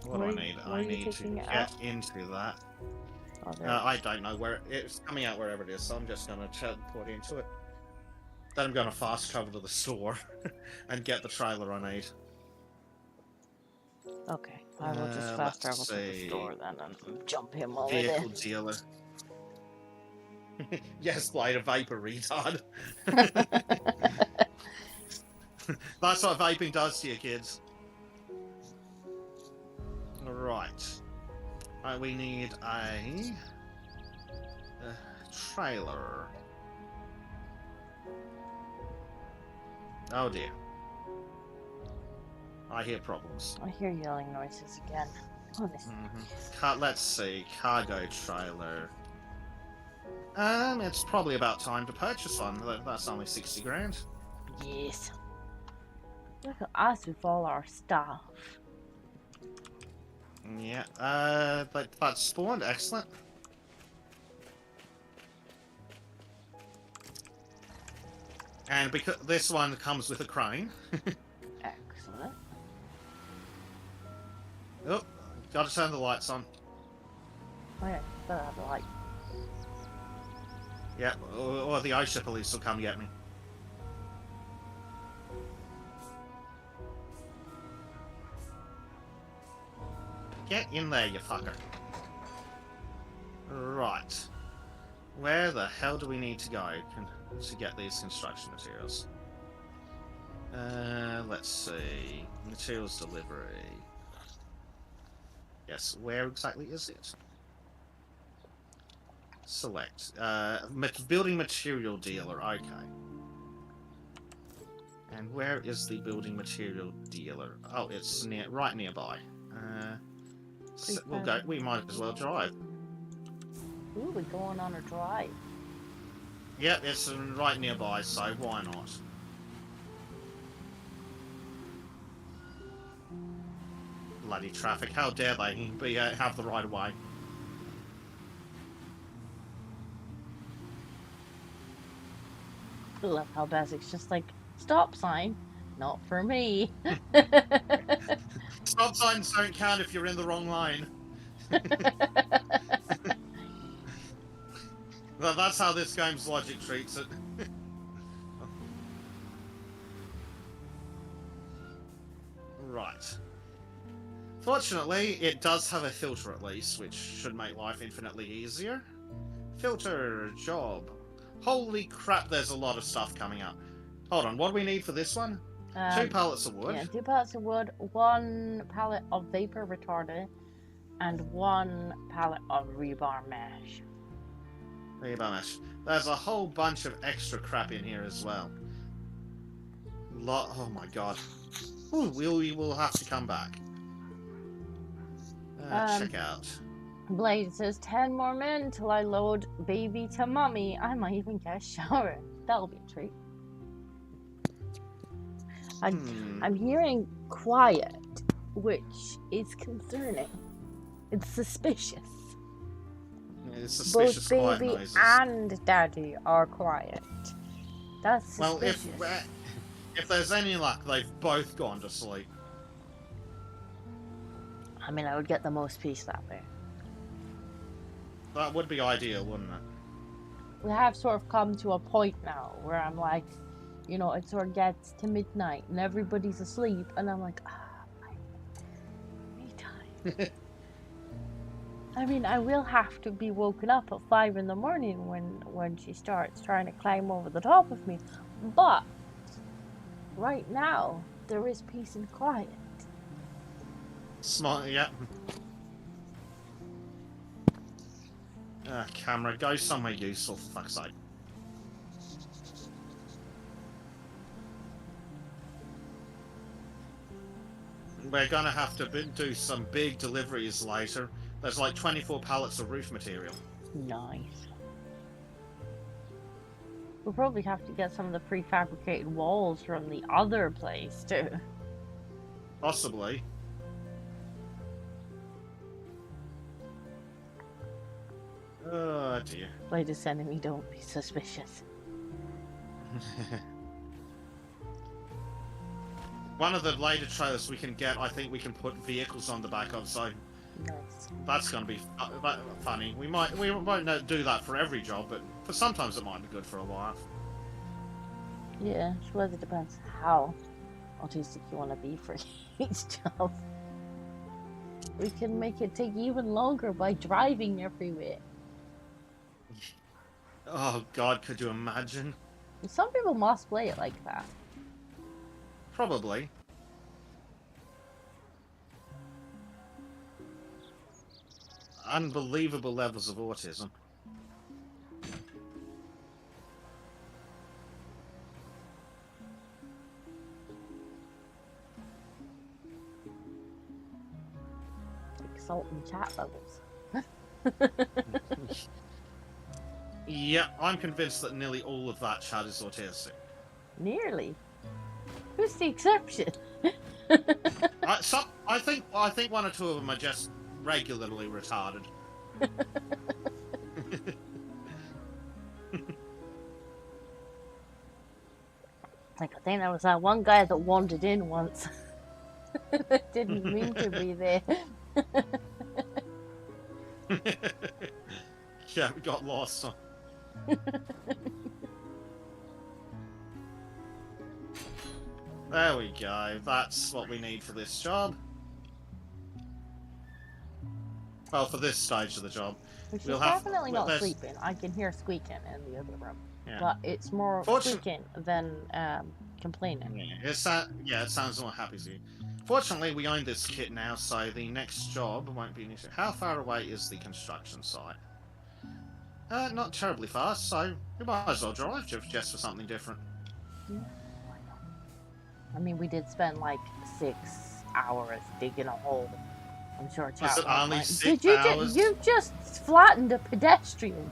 [SPEAKER 2] What do I need? I need to get into that.
[SPEAKER 1] Oh,
[SPEAKER 2] I don't know where it's coming out, wherever it is, so I'm just gonna teleport into it. Then I'm gonna fast travel to the store and get the trailer I need.
[SPEAKER 1] Okay, I will just fast travel to the store then and jump him over there.
[SPEAKER 2] Vehicle dealer. Yes, like a vapor retard. That's what vaping does to you, kids. Right. We need a trailer. Oh dear. I hear problems.
[SPEAKER 1] I hear yelling noises again. Oh, this.
[SPEAKER 2] Let's see. Cargo trailer. It's probably about time to purchase one. That's only 60 grand.
[SPEAKER 1] Yes. Look at us with all our stuff.
[SPEAKER 2] Yeah, that's spawned. Excellent. And because this one comes with a crane.
[SPEAKER 1] Excellent.
[SPEAKER 2] Oh, gotta turn the lights on.
[SPEAKER 1] Oh yeah, better have the light.
[SPEAKER 2] Yeah, or the OSHA police will come get me. Get in there, you fucker. Right. Where the hell do we need to go to get these construction materials? Let's see. Materials delivery. Yes, where exactly is it? Select. Building material dealer, okay. And where is the building material dealer? Oh, it's right nearby. So we'll go. We might as well drive.
[SPEAKER 1] Ooh, we're going on a drive.
[SPEAKER 2] Yep, it's right nearby, so why not? Bloody traffic! How dare they have the right of way?
[SPEAKER 1] I love how Bezek's just like, stop sign, not for me.
[SPEAKER 2] Stop signs don't count if you're in the wrong line. Well, that's how this game's logic treats it. Right. Fortunately, it does have a filter at least, which should make life infinitely easier. Filter, job. Holy crap, there's a lot of stuff coming up. Hold on, what do we need for this one? 2 pallets of wood.
[SPEAKER 1] Yeah, 2 pallets of wood, 1 pallet of vapor retardant, and 1 pallet of rebar mesh.
[SPEAKER 2] Rebar mesh. There's a whole bunch of extra crap in here as well. Oh my god. Ooh, we will have to come back. Check out.
[SPEAKER 1] Blade says 10 more men till I load baby to mummy. I might even get a shower. That'll be a treat. I'm hearing quiet, which is concerning. It's suspicious.
[SPEAKER 2] It's suspicious.
[SPEAKER 1] Both baby and daddy are quiet. That's suspicious.
[SPEAKER 2] Well, if there's any luck, they've both gone to sleep.
[SPEAKER 1] I mean, I would get the most peace that way.
[SPEAKER 2] That would be ideal, wouldn't it?
[SPEAKER 1] We have sort of come to a point now where I'm like, you know, it sort of gets to midnight and everybody's asleep, and I'm like, me time. I mean, I will have to be woken up at 5 in the morning when she starts trying to climb over the top of me, but right now there is peace and quiet.
[SPEAKER 2] Smart, yeah. Camera, go somewhere useful, for fuck's sake. we're gonna have to do some big deliveries later. There's like 24 pallets of roof material.
[SPEAKER 1] Nice. We'll probably have to get some of the prefabricated walls from the other place too.
[SPEAKER 2] Possibly. Oh dear.
[SPEAKER 1] Latest enemy, don't be suspicious.
[SPEAKER 2] One of the later trailers we can get, I think we can put vehicles on the back of, so
[SPEAKER 1] Nice.
[SPEAKER 2] that's going to be funny. We won't do that for every job, but for sometimes it might be good for a while.
[SPEAKER 1] Yeah, I suppose it depends how autistic you want to be for each job. We can make it take even longer by driving everywhere.
[SPEAKER 2] Oh god, could you imagine?
[SPEAKER 1] Some people must play it like that.
[SPEAKER 2] Probably. Unbelievable levels of autism.
[SPEAKER 1] Exalting chat levels.
[SPEAKER 2] Yeah, I'm convinced that nearly all of that chat is autistic.
[SPEAKER 1] Nearly. Who's the exception?
[SPEAKER 2] I think one or two of them are just regularly retarded.
[SPEAKER 1] Like, I think there was that one guy that wandered in once. Didn't mean to be there.
[SPEAKER 2] Yeah, we got lost. There we go. That's what we need for this job. Well, for this stage of the job.
[SPEAKER 1] She's
[SPEAKER 2] We'll
[SPEAKER 1] definitely not
[SPEAKER 2] there's-
[SPEAKER 1] sleeping. I can hear squeaking in the other room.
[SPEAKER 2] Yeah.
[SPEAKER 1] But it's more squeaking than complaining.
[SPEAKER 2] Yeah, it sounds more happy to you. Fortunately, we own this kit now, so the next job won't be an issue. How far away is the construction site? Not terribly far, so we might as well drive just for something different.
[SPEAKER 1] Yeah, why not? I mean, we did spend like 6 hours digging a hole. I'm sure chat
[SPEAKER 2] Was it
[SPEAKER 1] won't
[SPEAKER 2] only
[SPEAKER 1] mind.
[SPEAKER 2] 6
[SPEAKER 1] Did
[SPEAKER 2] hours?
[SPEAKER 1] You just flattened a pedestrian.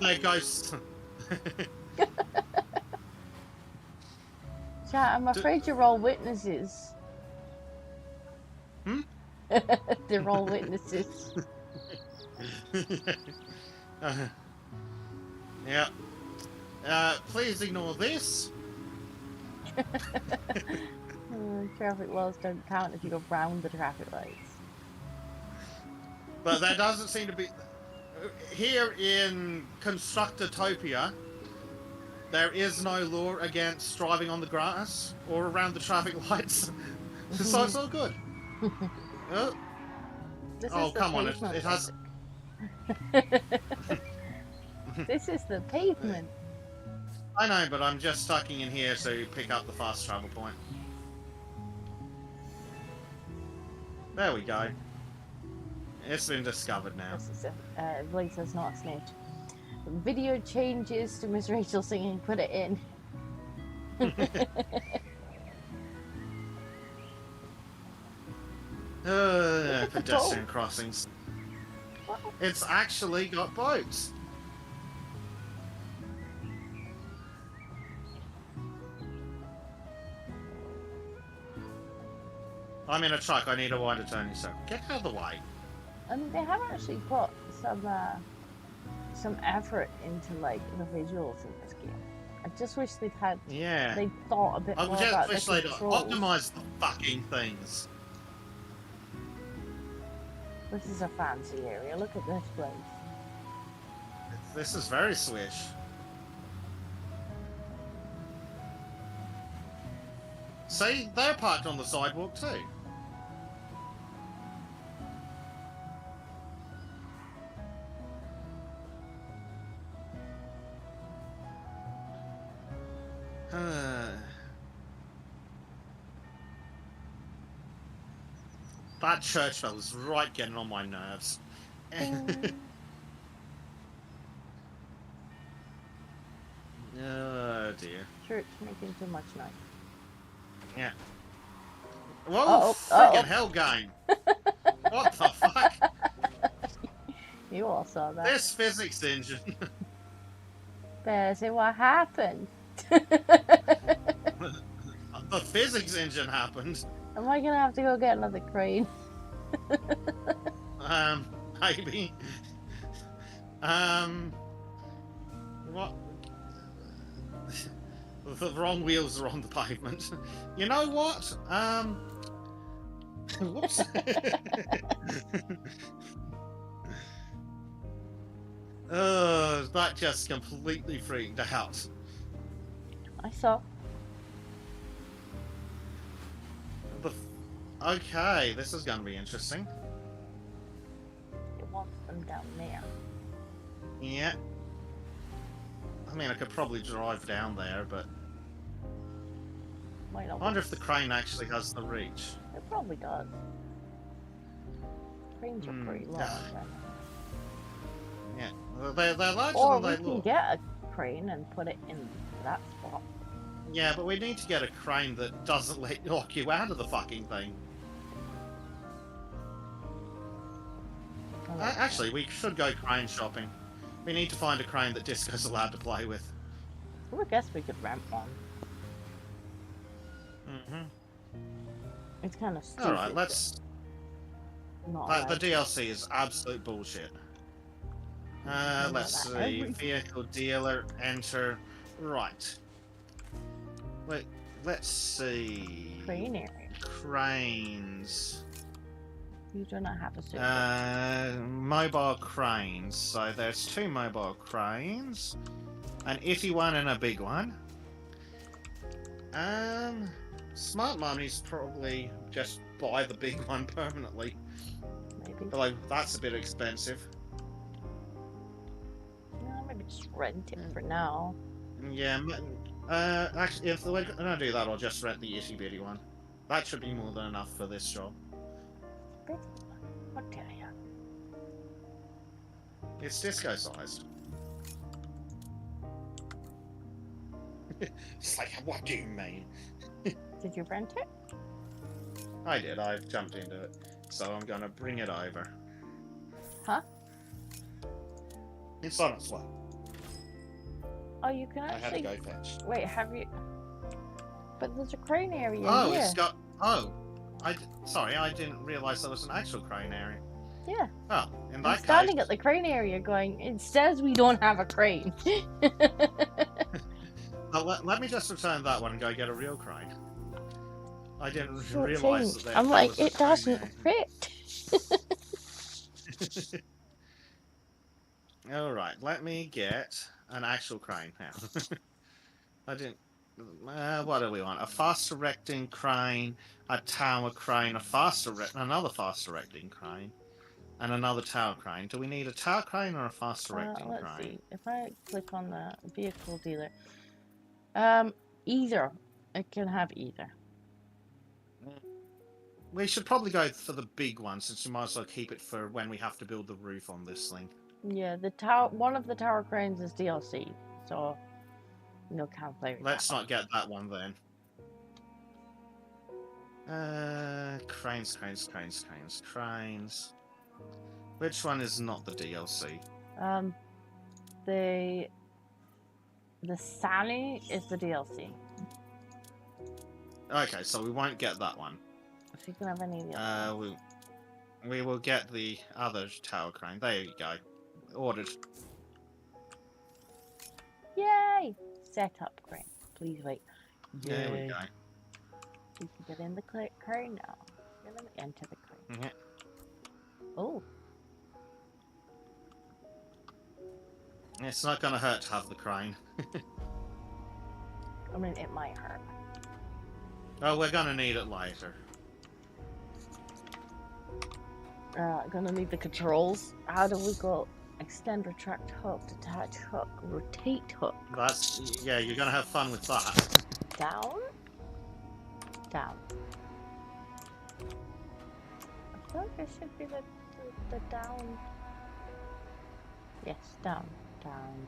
[SPEAKER 2] There goes.
[SPEAKER 1] Chat, I'm afraid you're all witnesses.
[SPEAKER 2] Hmm?
[SPEAKER 1] They're all witnesses.
[SPEAKER 2] Yeah. Please ignore this.
[SPEAKER 1] Traffic laws don't count if you go round the traffic lights.
[SPEAKER 2] But there doesn't seem to be... Here in Constructotopia, there is no law against driving on the grass or around the traffic lights. So it's all good. Oh,
[SPEAKER 1] This
[SPEAKER 2] oh
[SPEAKER 1] is the
[SPEAKER 2] come on,
[SPEAKER 1] pavement,
[SPEAKER 2] it has...
[SPEAKER 1] This is the pavement.
[SPEAKER 2] I know, but I'm just stucking in here to pick up the fast travel point. There we go. It's been discovered now.
[SPEAKER 1] This is Blake says not a snitch. Video changes to Miss Rachel singing, put it in.
[SPEAKER 2] Pedestrian crossings. It's actually got boats. I'm in a truck, I need a wider turning circle. Get out of the way.
[SPEAKER 1] I mean, they have actually put some effort into like the visuals in this game. I just wish they'd had they thought a bit
[SPEAKER 2] I
[SPEAKER 1] more
[SPEAKER 2] just
[SPEAKER 1] about
[SPEAKER 2] wish
[SPEAKER 1] the
[SPEAKER 2] they'd
[SPEAKER 1] controls.
[SPEAKER 2] optimise the fucking things.
[SPEAKER 1] This is a fancy area. Look at this place.
[SPEAKER 2] This is very swish. See, they're parked on the sidewalk too. That church bell is right getting on my nerves. Oh dear.
[SPEAKER 1] Church making too much noise.
[SPEAKER 2] Yeah. Whoa,
[SPEAKER 1] Uh-oh,
[SPEAKER 2] friggin'
[SPEAKER 1] uh-oh.
[SPEAKER 2] hell game. What the fuck?
[SPEAKER 1] You all saw that.
[SPEAKER 2] This physics engine.
[SPEAKER 1] Bezek, what happened?
[SPEAKER 2] The physics engine happened.
[SPEAKER 1] Am I gonna have to go get another crane?
[SPEAKER 2] Maybe. What? The wrong wheels are on the pavement. You know what? Whoops. That just completely freaked out.
[SPEAKER 1] I saw.
[SPEAKER 2] Okay, this is gonna be interesting.
[SPEAKER 1] It wants them down there.
[SPEAKER 2] Yeah. I mean, I could probably drive down there, but
[SPEAKER 1] Might
[SPEAKER 2] I
[SPEAKER 1] not
[SPEAKER 2] wonder
[SPEAKER 1] work.
[SPEAKER 2] if the crane actually has the reach.
[SPEAKER 1] It probably does. Cranes are pretty long.
[SPEAKER 2] Yeah, they're larger
[SPEAKER 1] Or
[SPEAKER 2] than
[SPEAKER 1] we
[SPEAKER 2] they
[SPEAKER 1] can
[SPEAKER 2] look.
[SPEAKER 1] get a crane and put it in that spot.
[SPEAKER 2] Yeah, but we need to get a crane that doesn't lock you out of the fucking thing. Actually, we should go crane shopping. We need to find a crane that Disco's allowed to play with.
[SPEAKER 1] Well, I guess we could rent one.
[SPEAKER 2] Mm-hmm.
[SPEAKER 1] It's kind of stupid.
[SPEAKER 2] Alright, let's...
[SPEAKER 1] Not
[SPEAKER 2] The DLC is absolute bullshit. Let's see. Vehicle dealer, enter. Right. Wait, let's see.
[SPEAKER 1] crane area.
[SPEAKER 2] Cranes.
[SPEAKER 1] You do not have a super.
[SPEAKER 2] Mobile cranes. So there's 2 mobile cranes. An iffy one and a big one. Smart money's probably just buy the big one permanently.
[SPEAKER 1] Maybe.
[SPEAKER 2] But like, that's a bit expensive.
[SPEAKER 1] No, maybe just rent it for now.
[SPEAKER 2] Yeah, actually, if we're gonna do that, I'll just rent the itty bitty one. That should be more than enough for this job.
[SPEAKER 1] What tell ya?
[SPEAKER 2] It's disco sized. It's like, what do you mean?
[SPEAKER 1] Did you rent it?
[SPEAKER 2] I did, I've jumped into it. So I'm gonna bring it over.
[SPEAKER 1] Huh?
[SPEAKER 2] It's on its way.
[SPEAKER 1] Oh, you can
[SPEAKER 2] I had to
[SPEAKER 1] actually.
[SPEAKER 2] go fetch.
[SPEAKER 1] Wait, have you? But there's a crane area
[SPEAKER 2] Oh,
[SPEAKER 1] here.
[SPEAKER 2] it's got. Oh, sorry, I didn't realise there was an actual crane area.
[SPEAKER 1] Yeah.
[SPEAKER 2] Oh, in
[SPEAKER 1] I'm
[SPEAKER 2] that
[SPEAKER 1] standing
[SPEAKER 2] case,
[SPEAKER 1] at the crane area going, it says we don't have a crane.
[SPEAKER 2] let me just return that one and go get a real crane. I didn't
[SPEAKER 1] Short
[SPEAKER 2] realise
[SPEAKER 1] change.
[SPEAKER 2] that there
[SPEAKER 1] I'm like,
[SPEAKER 2] was a
[SPEAKER 1] it
[SPEAKER 2] crane
[SPEAKER 1] doesn't
[SPEAKER 2] there.
[SPEAKER 1] fit.
[SPEAKER 2] Alright, let me get an actual crane now. I didn't... what do we want? A fast erecting crane, a tower crane, another fast erecting crane, and another tower crane. Do we need a tower crane or a fast erecting
[SPEAKER 1] Let's
[SPEAKER 2] crane?
[SPEAKER 1] see. If I click on the vehicle dealer, either. It can have either.
[SPEAKER 2] We should probably go for the big one, since we might as well keep it for when we have to build the roof on this thing.
[SPEAKER 1] Yeah, the tower. One of the tower cranes is DLC, so no can't play with
[SPEAKER 2] Let's
[SPEAKER 1] that
[SPEAKER 2] not get that one then. Cranes. Which one is not the DLC?
[SPEAKER 1] one. The Sally is the DLC.
[SPEAKER 2] Okay, so we won't get that one.
[SPEAKER 1] If you can have any of the other.
[SPEAKER 2] We will get the other tower crane. There you go. Ordered.
[SPEAKER 1] Yay! Set up crane. Please wait.
[SPEAKER 2] There we
[SPEAKER 1] Yay.
[SPEAKER 2] go.
[SPEAKER 1] You can get in the crane now. You're gonna enter the crane.
[SPEAKER 2] Yeah.
[SPEAKER 1] Oh,
[SPEAKER 2] It's not going to hurt to have the crane.
[SPEAKER 1] I mean, it might hurt.
[SPEAKER 2] Oh, we're going to need it later.
[SPEAKER 1] Gonna need the controls. How do we go? Extend, retract hook, detach hook, rotate hook.
[SPEAKER 2] That's... Yeah, you're going to have fun with that.
[SPEAKER 1] Down? Down. I feel like it should be the down. Yes, down. Down.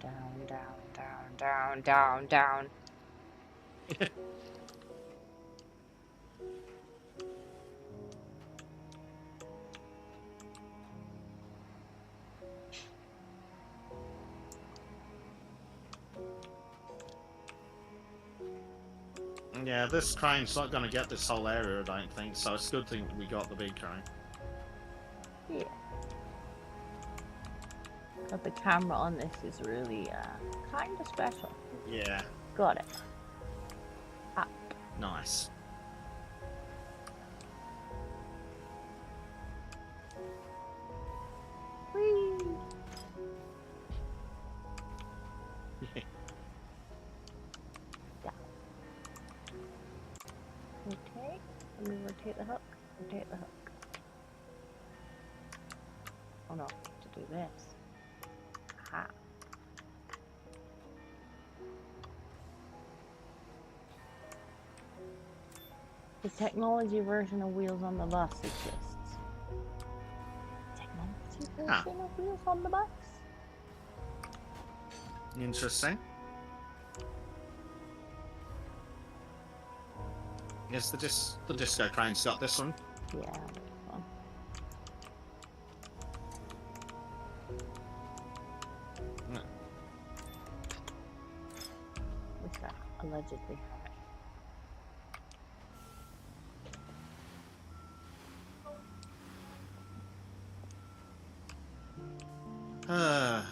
[SPEAKER 2] Yeah, this crane's not going to get this whole area, I don't think, so it's a good thing we got the big crane.
[SPEAKER 1] Yeah. But the camera on this is really kind of special.
[SPEAKER 2] Yeah.
[SPEAKER 1] Got it. Up.
[SPEAKER 2] Nice.
[SPEAKER 1] Whee! Okay, let me rotate the hook. Rotate the hook. Oh no, to do this. Aha. The technology version of Wheels on the Bus exists. Technology version of Wheels on the Bus?
[SPEAKER 2] Interesting. Yes, the disco crane's got this one.
[SPEAKER 1] Yeah, this one.
[SPEAKER 2] No.
[SPEAKER 1] Which I allegedly have it.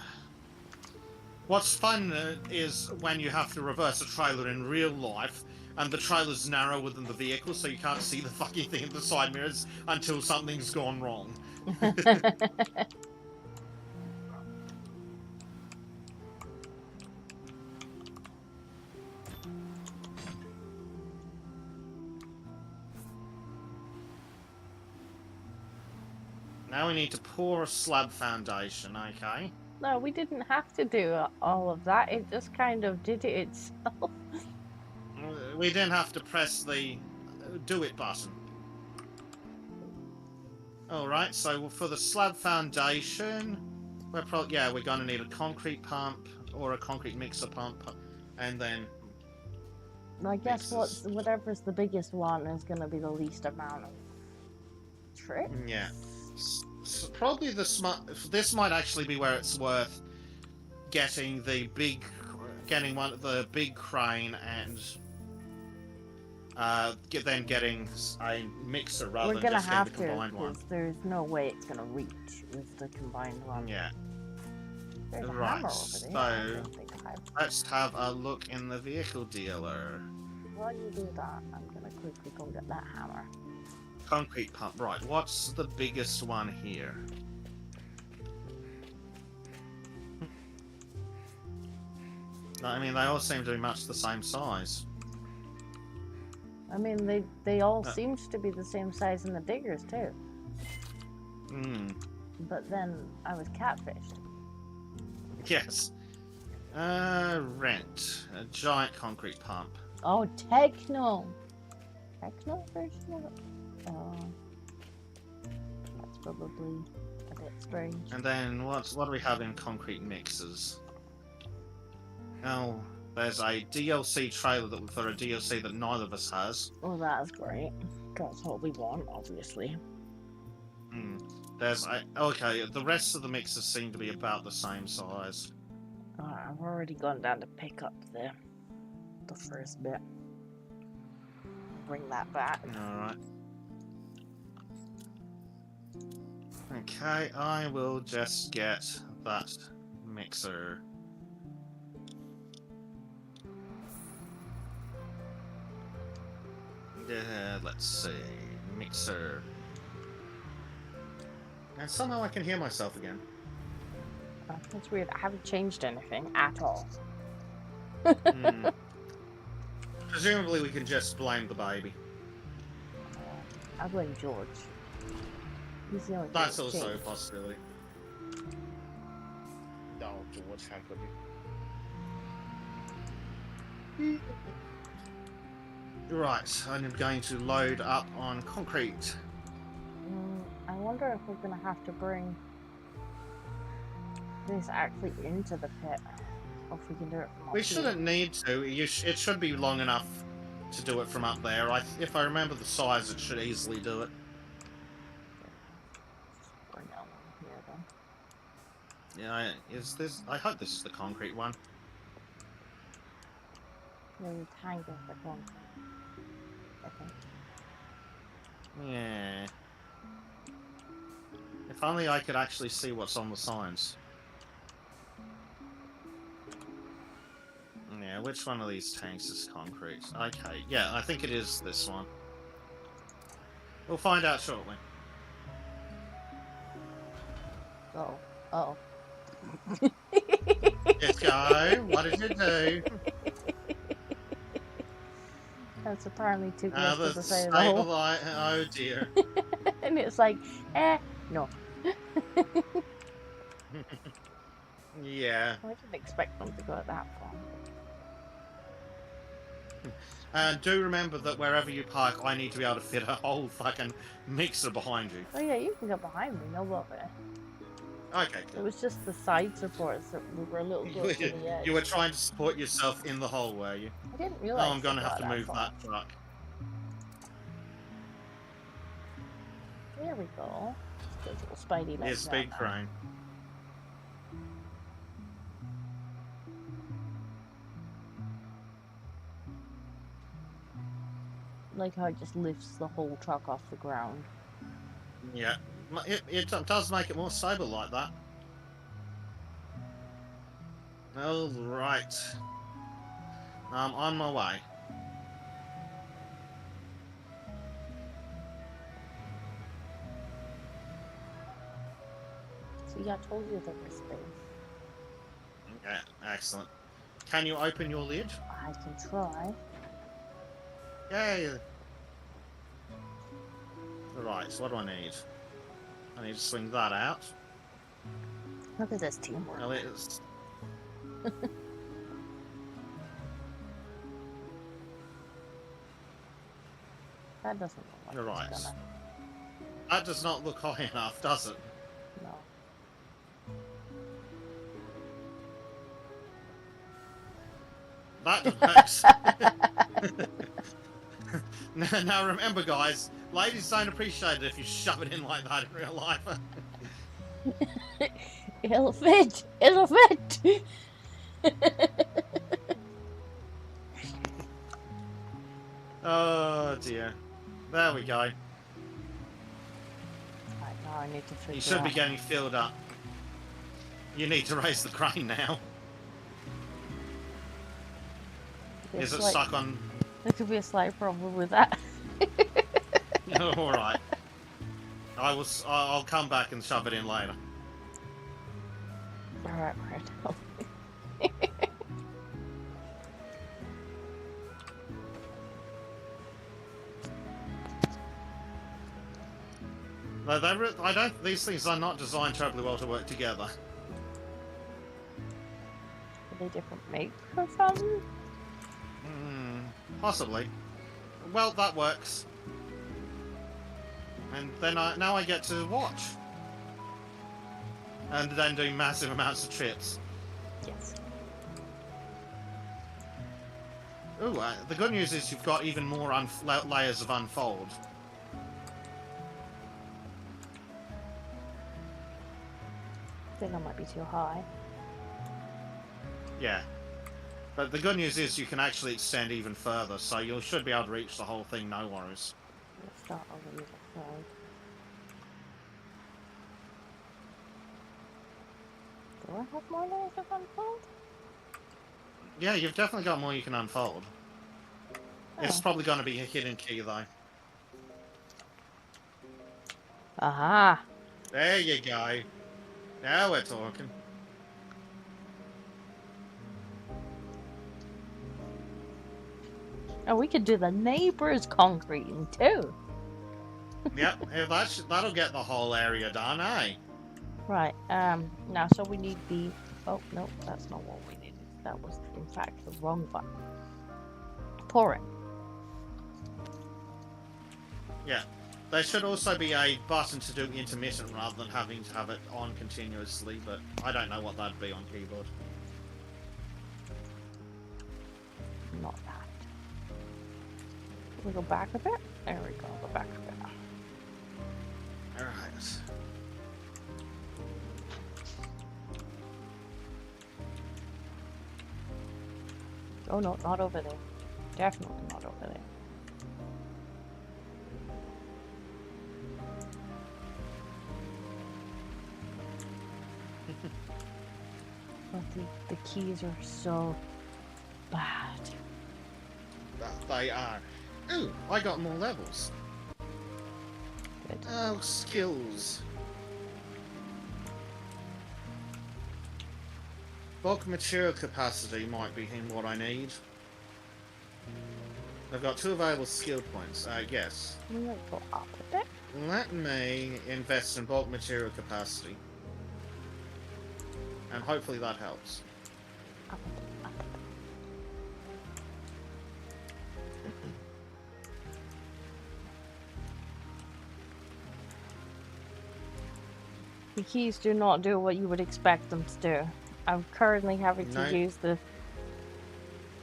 [SPEAKER 2] What's fun is when you have to reverse a trailer in real life, and the trailer's narrow within the vehicle, so you can't see the fucking thing in the side mirrors until something's gone wrong. Now we need to pour a slab foundation, okay?
[SPEAKER 1] No, we didn't have to do all of that. It just kind of did it itself.
[SPEAKER 2] We didn't have to press the do it button. Alright, so for the slab foundation, we're gonna need a concrete pump or a concrete mixer pump, and then
[SPEAKER 1] I guess whatever's the biggest one is gonna be the least amount of tricks.
[SPEAKER 2] Yeah. So probably this might actually be where it's worth getting the big crane and then getting a mixer rather than just getting the combined one.
[SPEAKER 1] Because there's no way it's gonna reach with the combined one.
[SPEAKER 2] Yeah.
[SPEAKER 1] There's a
[SPEAKER 2] Right.
[SPEAKER 1] hammer over there.
[SPEAKER 2] So let's have a look in the vehicle dealer.
[SPEAKER 1] While you do that, I'm gonna quickly go get that hammer.
[SPEAKER 2] Concrete pump, right. What's the biggest one here? I mean, they all seem to be much the same size.
[SPEAKER 1] I mean, they all seemed to be the same size in the diggers, too. But then I was catfished.
[SPEAKER 2] Yes. Rent. A giant concrete pump.
[SPEAKER 1] Oh, Techno! Techno version of it? Oh. That's probably a bit strange.
[SPEAKER 2] And then what do we have in concrete mixers? Oh, there's a DLC trailer for a DLC that neither of us has.
[SPEAKER 1] Oh, that's great. That's what we want, obviously.
[SPEAKER 2] Okay, the rest of the mixers seem to be about the same size.
[SPEAKER 1] I've already gone down to pick up the first bit. Bring that back.
[SPEAKER 2] Alright. Okay, I will just get that mixer. Let's see. Mixer. And somehow I can hear myself again.
[SPEAKER 1] Oh, that's weird. I haven't changed anything at all.
[SPEAKER 2] Presumably we can just blame the baby.
[SPEAKER 1] I blame George. He's the only thing
[SPEAKER 2] That's
[SPEAKER 1] that's
[SPEAKER 2] also a
[SPEAKER 1] changed.
[SPEAKER 2] possibility. No, George, how could you? Right, I'm going to load up on concrete.
[SPEAKER 1] I wonder if we're gonna have to bring this actually into the pit, or if we can do it from up
[SPEAKER 2] We
[SPEAKER 1] here.
[SPEAKER 2] shouldn't need to. It should be long enough to do it from up there. If I remember the size, it should easily do it.
[SPEAKER 1] Just bring that one here then.
[SPEAKER 2] Yeah, is this? I hope this is the concrete one.
[SPEAKER 1] There's a tank of the one. I think.
[SPEAKER 2] Yeah. If only I could actually see what's on the signs. Yeah, which one of these tanks is concrete? Okay, yeah, I think it is this one. We'll find out shortly.
[SPEAKER 1] Oh. Oh.
[SPEAKER 2] Yes, go. What did you do?
[SPEAKER 1] That's apparently too close to
[SPEAKER 2] The
[SPEAKER 1] the side of the hole.
[SPEAKER 2] stabilize. Oh dear.
[SPEAKER 1] And it's like, no.
[SPEAKER 2] Yeah.
[SPEAKER 1] I didn't expect them to go that far.
[SPEAKER 2] And do remember that wherever you park, I need to be able to fit a whole fucking mixer behind you.
[SPEAKER 1] Oh yeah, you can go behind me, no bother.
[SPEAKER 2] Okay,
[SPEAKER 1] It
[SPEAKER 2] cool.
[SPEAKER 1] was just the side supports that were a little close to the edge.
[SPEAKER 2] You were trying to support yourself in the hole, were you?
[SPEAKER 1] I didn't
[SPEAKER 2] Oh,
[SPEAKER 1] realize.
[SPEAKER 2] I'm gonna have to move
[SPEAKER 1] far.
[SPEAKER 2] that truck.
[SPEAKER 1] There we go. Those little spidey legs.
[SPEAKER 2] Here's Speed Crane.
[SPEAKER 1] Like how it just lifts the whole truck off the ground.
[SPEAKER 2] Yeah, it does make it more stable like that. All right. I'm on my way.
[SPEAKER 1] See, I told you there was space.
[SPEAKER 2] Yeah, excellent. Can you open your lid?
[SPEAKER 1] I can try.
[SPEAKER 2] Yay! Right, so what do I need? I need to swing that out.
[SPEAKER 1] Look at this teamwork.
[SPEAKER 2] Well, it's...
[SPEAKER 1] That doesn't look like
[SPEAKER 2] You're
[SPEAKER 1] it's
[SPEAKER 2] right.
[SPEAKER 1] gonna.
[SPEAKER 2] That does not look high enough, does it?
[SPEAKER 1] No.
[SPEAKER 2] That works. Now remember, guys, ladies don't appreciate it if you shove it in like that in real life.
[SPEAKER 1] It'll fit. It'll fit.
[SPEAKER 2] Oh dear. There we go.
[SPEAKER 1] Right, now I need to figure
[SPEAKER 2] You should be
[SPEAKER 1] out-
[SPEAKER 2] getting filled up. You need to raise the crane now.
[SPEAKER 1] There's
[SPEAKER 2] Is it
[SPEAKER 1] like-
[SPEAKER 2] stuck on?
[SPEAKER 1] There could be a slight problem with that.
[SPEAKER 2] All right. I'll come back and shove it in later.
[SPEAKER 1] Alright, right.
[SPEAKER 2] I don't. These things are not designed terribly well to work together.
[SPEAKER 1] Are they different makes or something?
[SPEAKER 2] Possibly. Well, that works. And then now I get to watch. And then do massive amounts of trips.
[SPEAKER 1] Yes.
[SPEAKER 2] Ooh, the good news is you've got even more layers of unfold.
[SPEAKER 1] I think I might be too high.
[SPEAKER 2] Yeah. But the good news is you can actually extend even further, so you should be able to reach the whole thing, no worries.
[SPEAKER 1] Let's start over the other side. Do I have more layers of unfold?
[SPEAKER 2] Yeah, you've definitely got more you can unfold. It's
[SPEAKER 1] Oh.
[SPEAKER 2] probably going to be a hidden key, though.
[SPEAKER 1] Aha!
[SPEAKER 2] There you go. Now we're talking.
[SPEAKER 1] Oh, we could do the neighbor's concreting too.
[SPEAKER 2] Yep, that'll get the whole area done, eh?
[SPEAKER 1] Right, now so we need the... Oh, no, that's not what we needed. That was, in fact, the wrong button. Pour it.
[SPEAKER 2] Yeah. There should also be a button to do intermittent rather than having to have it on continuously, but I don't know what that'd be on keyboard.
[SPEAKER 1] Not that. Can we go back a bit? There we go, go back a bit.
[SPEAKER 2] Alright.
[SPEAKER 1] Oh no, not over there. Definitely not over there. But the keys are so bad.
[SPEAKER 2] They are. Ooh, I got more levels.
[SPEAKER 1] Good.
[SPEAKER 2] Oh, skills. Bulk material capacity might be what I need. I've got 2 available skill points, yes.
[SPEAKER 1] We might go up a bit.
[SPEAKER 2] Let me invest in bulk material capacity. And hopefully that helps.
[SPEAKER 1] Up a bit, up a bit. The keys do not do what you would expect them to do. I'm currently having to use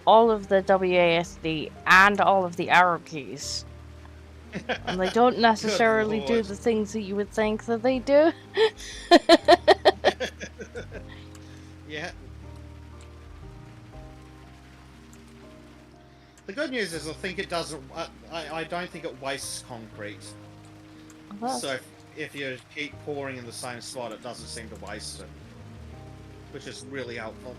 [SPEAKER 1] all of the WASD and all of the arrow keys. And they don't necessarily do the things that you would think that they do.
[SPEAKER 2] Yeah. The good news is I think it doesn't... I don't think it wastes concrete.
[SPEAKER 1] Well,
[SPEAKER 2] So if you keep pouring in the same spot, it doesn't seem to waste it. Which is really helpful.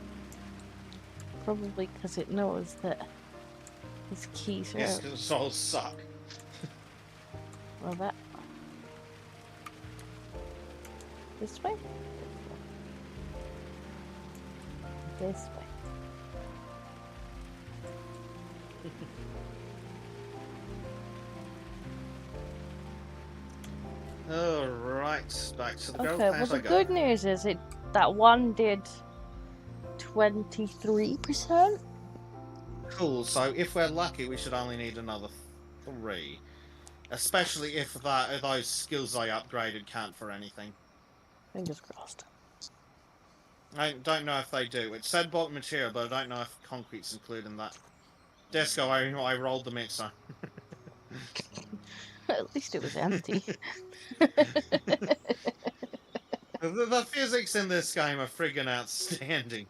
[SPEAKER 1] probably because it knows that his keys are
[SPEAKER 2] Yes,
[SPEAKER 1] out.
[SPEAKER 2] because souls suck.
[SPEAKER 1] Well, that... This way? This way.
[SPEAKER 2] Alright, back to the gold.
[SPEAKER 1] Okay, well the good news is that one did 23%.
[SPEAKER 2] Cool, so if we're lucky, we should only need another 3. Especially if those skills I upgraded count for anything.
[SPEAKER 1] Fingers crossed.
[SPEAKER 2] I don't know if they do. It said bulk material, but I don't know if concrete's included in that. Disco, I rolled the mixer.
[SPEAKER 1] At least it was empty.
[SPEAKER 2] The physics in this game are friggin' outstanding.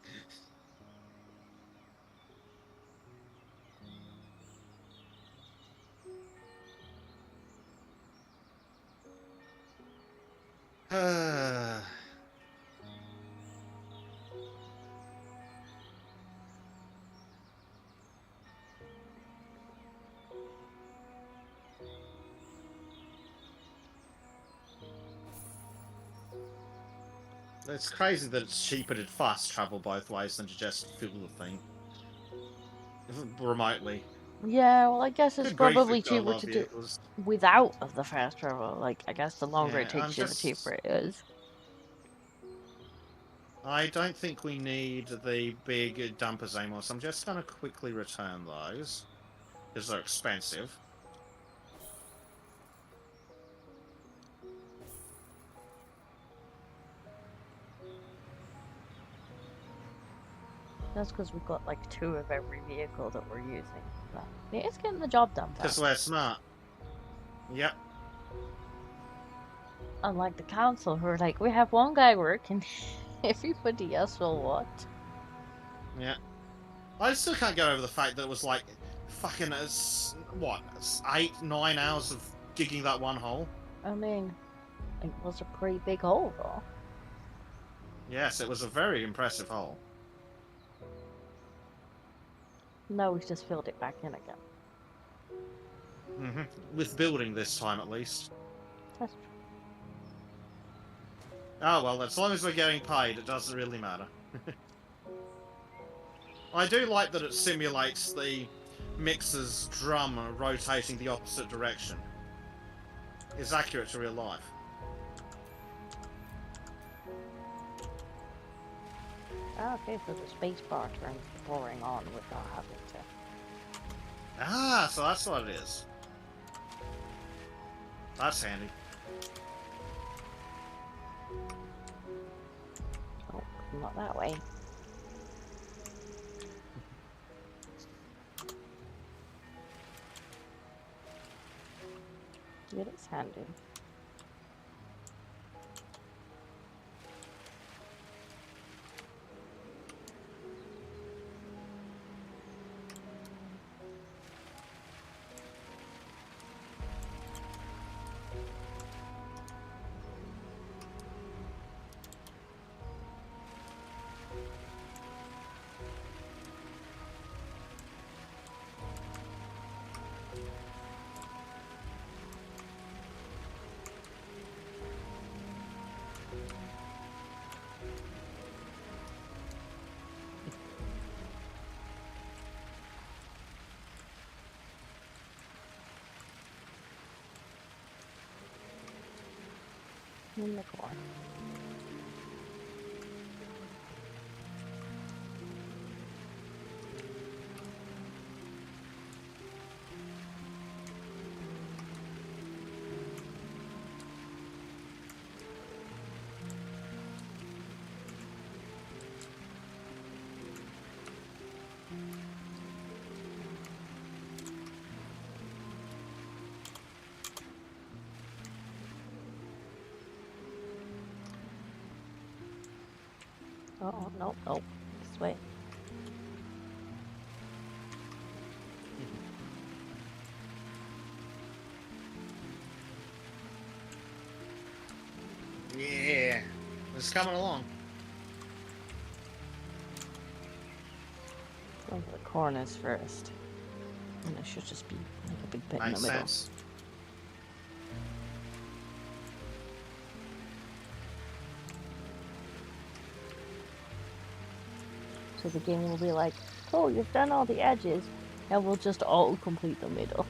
[SPEAKER 2] It's crazy that it's cheaper to fast travel both ways than to just fill the thing remotely.
[SPEAKER 1] Yeah, well I guess it's
[SPEAKER 2] Good grief,
[SPEAKER 1] probably
[SPEAKER 2] we've got a
[SPEAKER 1] cheaper
[SPEAKER 2] lot
[SPEAKER 1] to
[SPEAKER 2] of
[SPEAKER 1] do
[SPEAKER 2] vehicles.
[SPEAKER 1] without of the fast travel. Like, I guess the longer it
[SPEAKER 2] Yeah,
[SPEAKER 1] takes you, the cheaper it is.
[SPEAKER 2] I don't think we need the big dumpers anymore, so I'm just going to quickly return those. Because they're expensive.
[SPEAKER 1] That's because we've got like 2 of every vehicle that we're using. But yeah, it's getting the job done
[SPEAKER 2] Because
[SPEAKER 1] fast.
[SPEAKER 2] we're smart. Yep.
[SPEAKER 1] Unlike the council who are like, we have one guy working, everybody else will what?
[SPEAKER 2] Yeah. I still can't get over the fact that it was like fucking, what, 8, 9 hours of digging that one hole?
[SPEAKER 1] I mean, it was a pretty big hole though.
[SPEAKER 2] Yes, it was a very impressive hole.
[SPEAKER 1] No, we've just filled it back in again.
[SPEAKER 2] With building this time, at least.
[SPEAKER 1] That's true.
[SPEAKER 2] Oh well, as long as we're getting paid, it doesn't really matter. I do like that it simulates the mixer's drum rotating the opposite direction. It's accurate to real life.
[SPEAKER 1] Ah, okay, so the space bar turns the pouring on without having to.
[SPEAKER 2] Ah, so that's what it is. That's handy.
[SPEAKER 1] Oh, not that way. It is handy. In the corner. Oh, no, no. This way.
[SPEAKER 2] Yeah, it's coming along.
[SPEAKER 1] Go to the corners first. And there should just be like a big bit in
[SPEAKER 2] Makes
[SPEAKER 1] the middle.
[SPEAKER 2] sense.
[SPEAKER 1] So the game will be like, oh, you've done all the edges, and we'll just auto-complete the middle.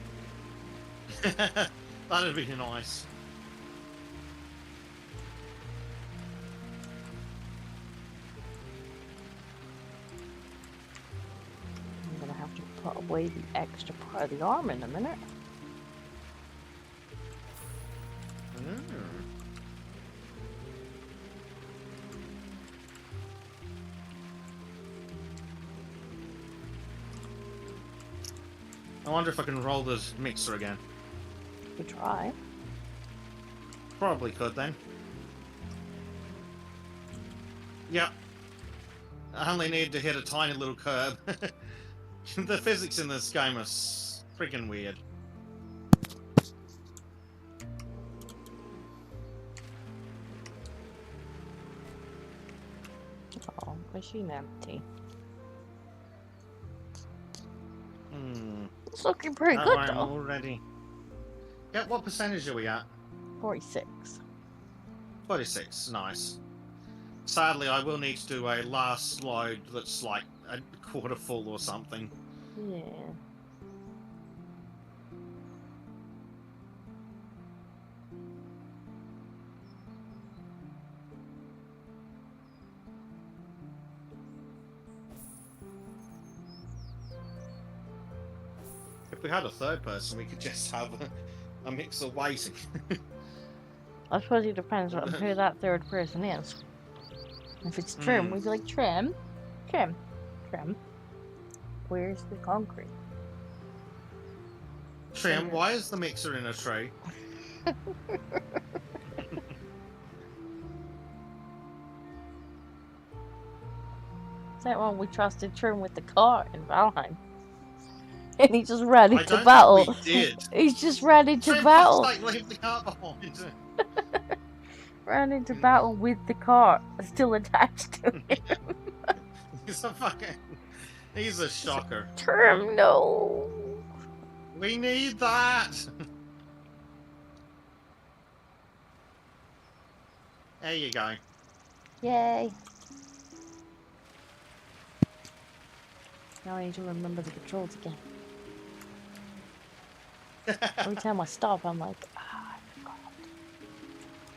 [SPEAKER 2] That'd be nice.
[SPEAKER 1] I'm gonna have to put away the extra part of the arm in a minute.
[SPEAKER 2] I wonder if I can roll this mixer again.
[SPEAKER 1] We try.
[SPEAKER 2] Probably could then. Yep. I only need to hit a tiny little curb. The physics in this game are freaking weird.
[SPEAKER 1] Oh, machine empty. It's looking pretty good
[SPEAKER 2] I'm
[SPEAKER 1] though.
[SPEAKER 2] already. Yeah, what percentage are we at?
[SPEAKER 1] 46.
[SPEAKER 2] 46, nice. Sadly, I will need to do a last load that's like a quarter full or something.
[SPEAKER 1] Yeah.
[SPEAKER 2] If we had a third person, we could just have a mixer waiting.
[SPEAKER 1] I suppose it depends on who that third person is. If it's Trim, we'd be like, Trim, Trim, Trim. Where's the concrete?
[SPEAKER 2] Trim, why is the mixer in a tray?
[SPEAKER 1] Is that when we trusted Trim with the car in Valheim? And he just ran into
[SPEAKER 2] I don't
[SPEAKER 1] battle.
[SPEAKER 2] think we did.
[SPEAKER 1] He's just ran into
[SPEAKER 2] Trim,
[SPEAKER 1] battle.
[SPEAKER 2] like, leave the car behind.
[SPEAKER 1] Ran into battle with the car still attached to him.
[SPEAKER 2] He's a fucking... He's a shocker.
[SPEAKER 1] Trim, no.
[SPEAKER 2] We need that! There you go.
[SPEAKER 1] Yay. Now I need to remember the controls again. Every time I stop, I'm like, I forgot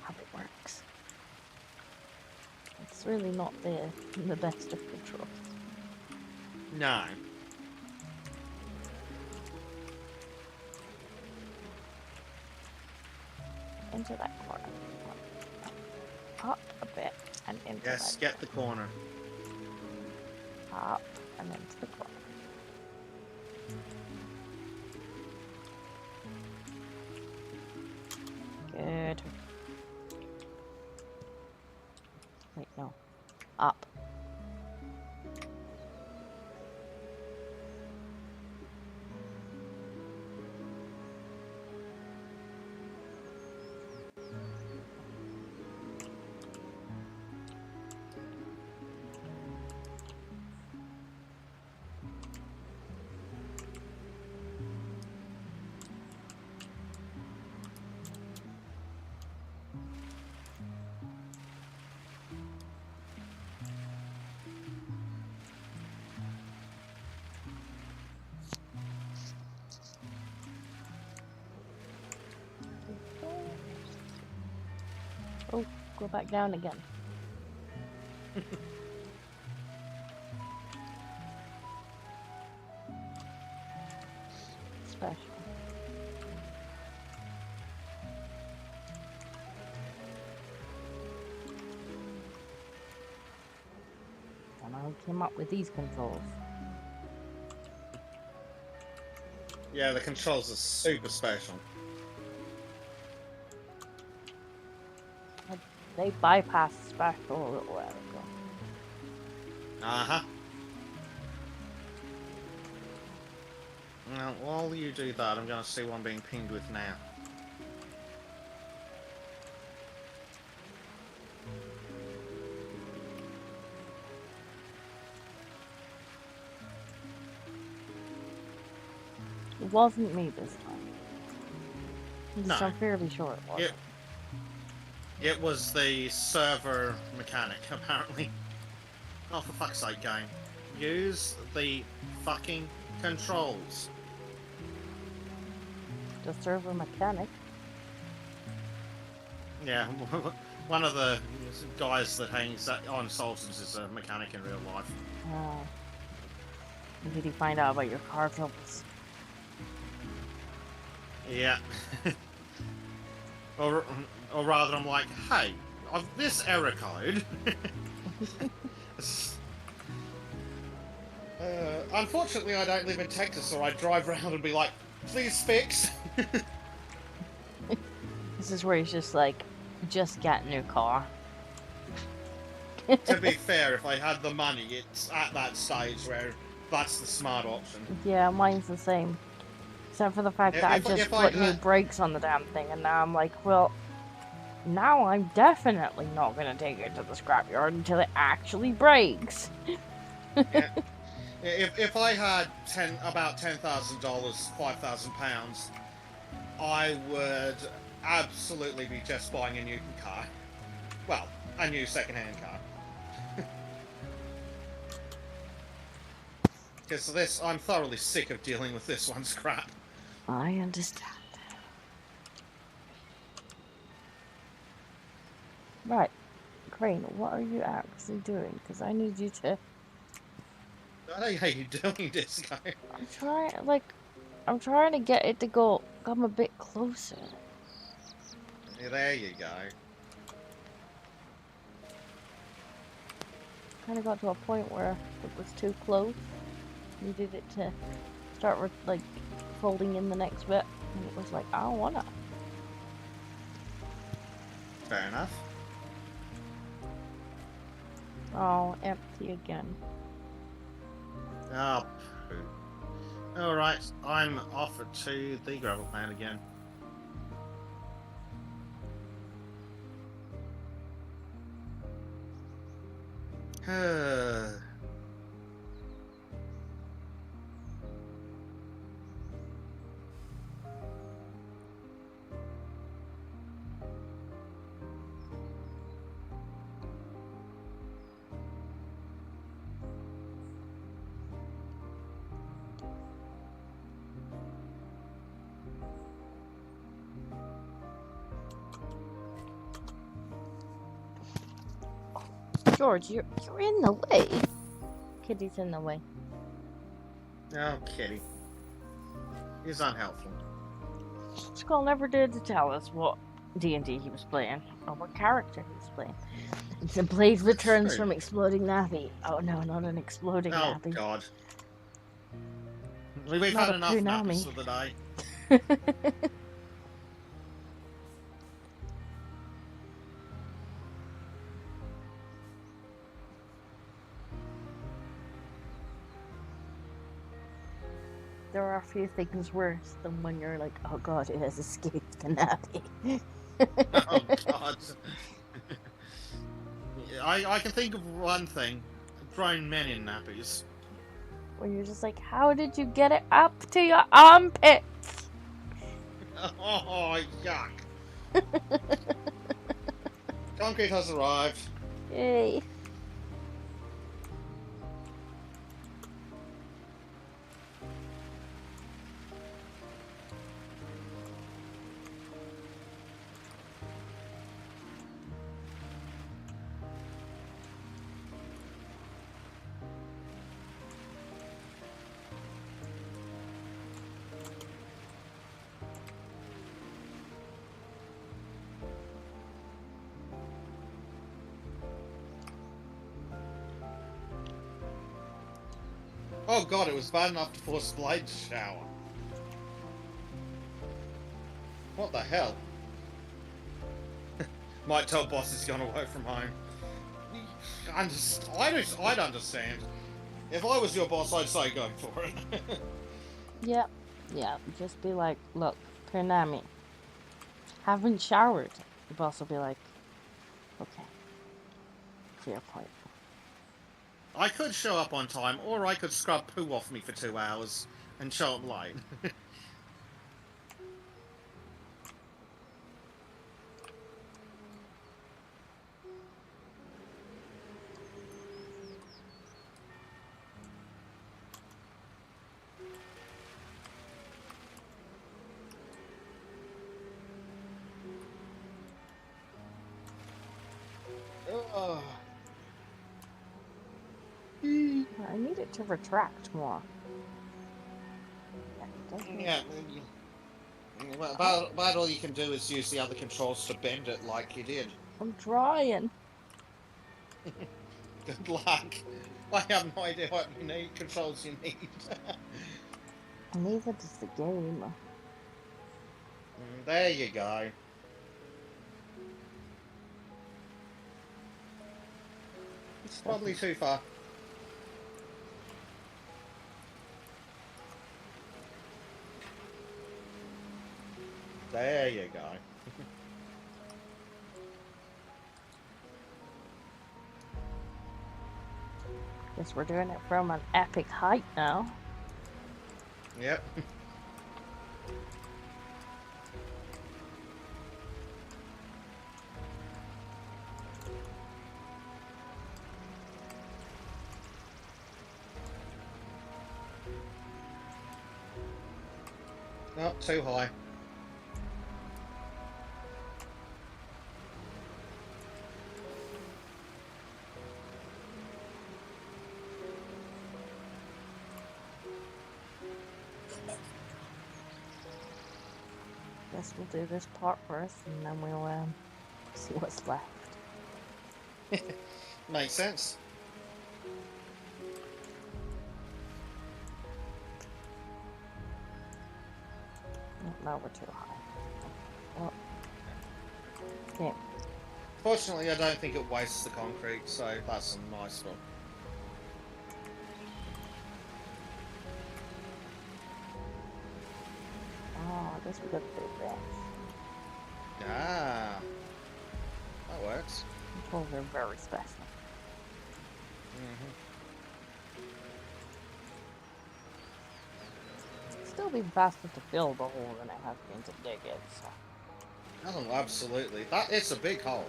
[SPEAKER 1] how it works. It's really not the best of controls.
[SPEAKER 2] No.
[SPEAKER 1] Into that corner. Up a bit and into
[SPEAKER 2] Yes,
[SPEAKER 1] that
[SPEAKER 2] get the corner.
[SPEAKER 1] up and into the corner. Good. Wait, no. Up. go back down again. Special. And I came up with these controls.
[SPEAKER 2] Yeah, the controls are super special.
[SPEAKER 1] They bypassed special a little while ago.
[SPEAKER 2] Uh-huh. Now, while you do that, I'm going to see what I'm being pinged with now.
[SPEAKER 1] It wasn't me this time.
[SPEAKER 2] No.
[SPEAKER 1] I'm fairly sure it wasn't.
[SPEAKER 2] It was the server mechanic, apparently. Oh, for fuck's sake, game. Use the fucking controls.
[SPEAKER 1] The server mechanic.
[SPEAKER 2] Yeah, one of the guys that hangs on Sultans is a mechanic in real life.
[SPEAKER 1] Did he find out about your car troubles?
[SPEAKER 2] Yeah. or rather, I'm like, hey, of this error code. Unfortunately, I don't live in Texas, so I drive around and be like, please fix.
[SPEAKER 1] This is where he's just like, just get a new car.
[SPEAKER 2] To be fair, if I had the money, it's at that stage where that's the smart option.
[SPEAKER 1] Yeah, mine's the same. Except for the fact that I just put new brakes on the damn thing, and now I'm like, well, now I'm definitely not going to take it to the scrapyard until it actually breaks.
[SPEAKER 2] Yeah. If I had about $10,000, £5,000, I would absolutely be just buying a new car. Well, a new second-hand car. Because I'm thoroughly sick of dealing with this one's crap.
[SPEAKER 1] I understand. Right. Crane, what are you actually doing? Because I need you to...
[SPEAKER 2] I don't know how you're doing this, guy.
[SPEAKER 1] I'm trying to get it to come a bit closer.
[SPEAKER 2] Yeah, there you go.
[SPEAKER 1] Kind of got to a point where it was too close. Needed it to start with, like, folding in the next bit, and it was like, I don't wanna.
[SPEAKER 2] Fair enough.
[SPEAKER 1] Oh, empty again.
[SPEAKER 2] Oh, poo. Alright, I'm off to the gravel plant again.
[SPEAKER 1] George, you're in the way. Kitty's in the way.
[SPEAKER 2] Oh, kitty. He's unhelpful.
[SPEAKER 1] Skull never did to tell us what D&D he was playing, or what character he was playing. The blade returns from exploding nappy. Oh no, not an exploding nappy.
[SPEAKER 2] Oh god. We've had enough nappies for the day.
[SPEAKER 1] There are a few things worse than when you're like, oh god, it has escaped the nappy.
[SPEAKER 2] Oh god. I can think of one thing. Grown men in nappies.
[SPEAKER 1] When you're just like, how did you get it up to your armpits?
[SPEAKER 2] Oh, yuck. Concrete has arrived.
[SPEAKER 1] Yay.
[SPEAKER 2] Oh god, it was bad enough to force Blade to shower. What the hell? Might tell boss he's gonna work from home. I'd understand. If I was your boss, I'd say go for it.
[SPEAKER 1] Yeah, yeah. Just be like, look, Purnami, haven't showered. The boss will be like, okay, fair point.
[SPEAKER 2] I could show up on time, or I could scrub poo off me for 2 hours and show up late.
[SPEAKER 1] I need it to retract more. Yeah, it does need-
[SPEAKER 2] Yeah. Well, about all you can do is use the other controls to bend it like you did.
[SPEAKER 1] I'm trying.
[SPEAKER 2] Good luck. I have no idea what controls you need.
[SPEAKER 1] Neither does the game.
[SPEAKER 2] There you go. It's probably too far. There you go.
[SPEAKER 1] Guess we're doing it from an epic height now.
[SPEAKER 2] Yep. Not too high.
[SPEAKER 1] Guess we'll do this part first, and then we'll see what's left.
[SPEAKER 2] Makes sense.
[SPEAKER 1] No, we're too high. Oh. Okay.
[SPEAKER 2] Fortunately, I don't think it wastes the concrete, so that's a nice one.
[SPEAKER 1] Oh, I guess we got to do this.
[SPEAKER 2] Ah, that works.
[SPEAKER 1] Controls are very special. Still be faster to fill the hole than it has been to dig it. So.
[SPEAKER 2] Oh, absolutely. It's a big hole.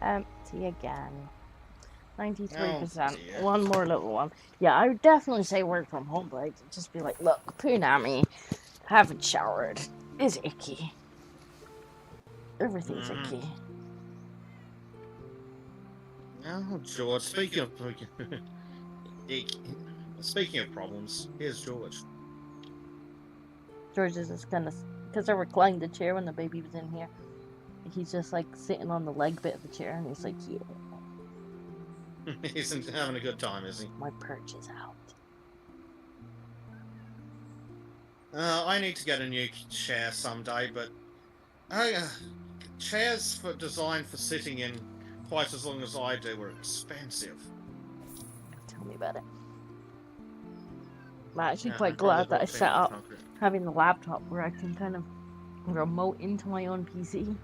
[SPEAKER 1] Empty again. 93%.
[SPEAKER 2] Oh,
[SPEAKER 1] One more little one. Yeah, I would definitely say work from home, but I'd just be like, look, Punami, haven't showered. It's icky. Everything's icky.
[SPEAKER 2] Oh, George. Speaking of problems, here's George.
[SPEAKER 1] George is just kind of, because I reclined the chair when the baby was in here. He's just like sitting on the leg bit of the chair, and he's like, yeah.
[SPEAKER 2] He's having a good time, is he?
[SPEAKER 1] My perch is out.
[SPEAKER 2] I need to get a new chair someday, but chairs designed for sitting in quite as long as I do are expensive.
[SPEAKER 1] Tell me about it. I'm actually quite glad that I set up having the laptop where I can kind of remote into my own PC,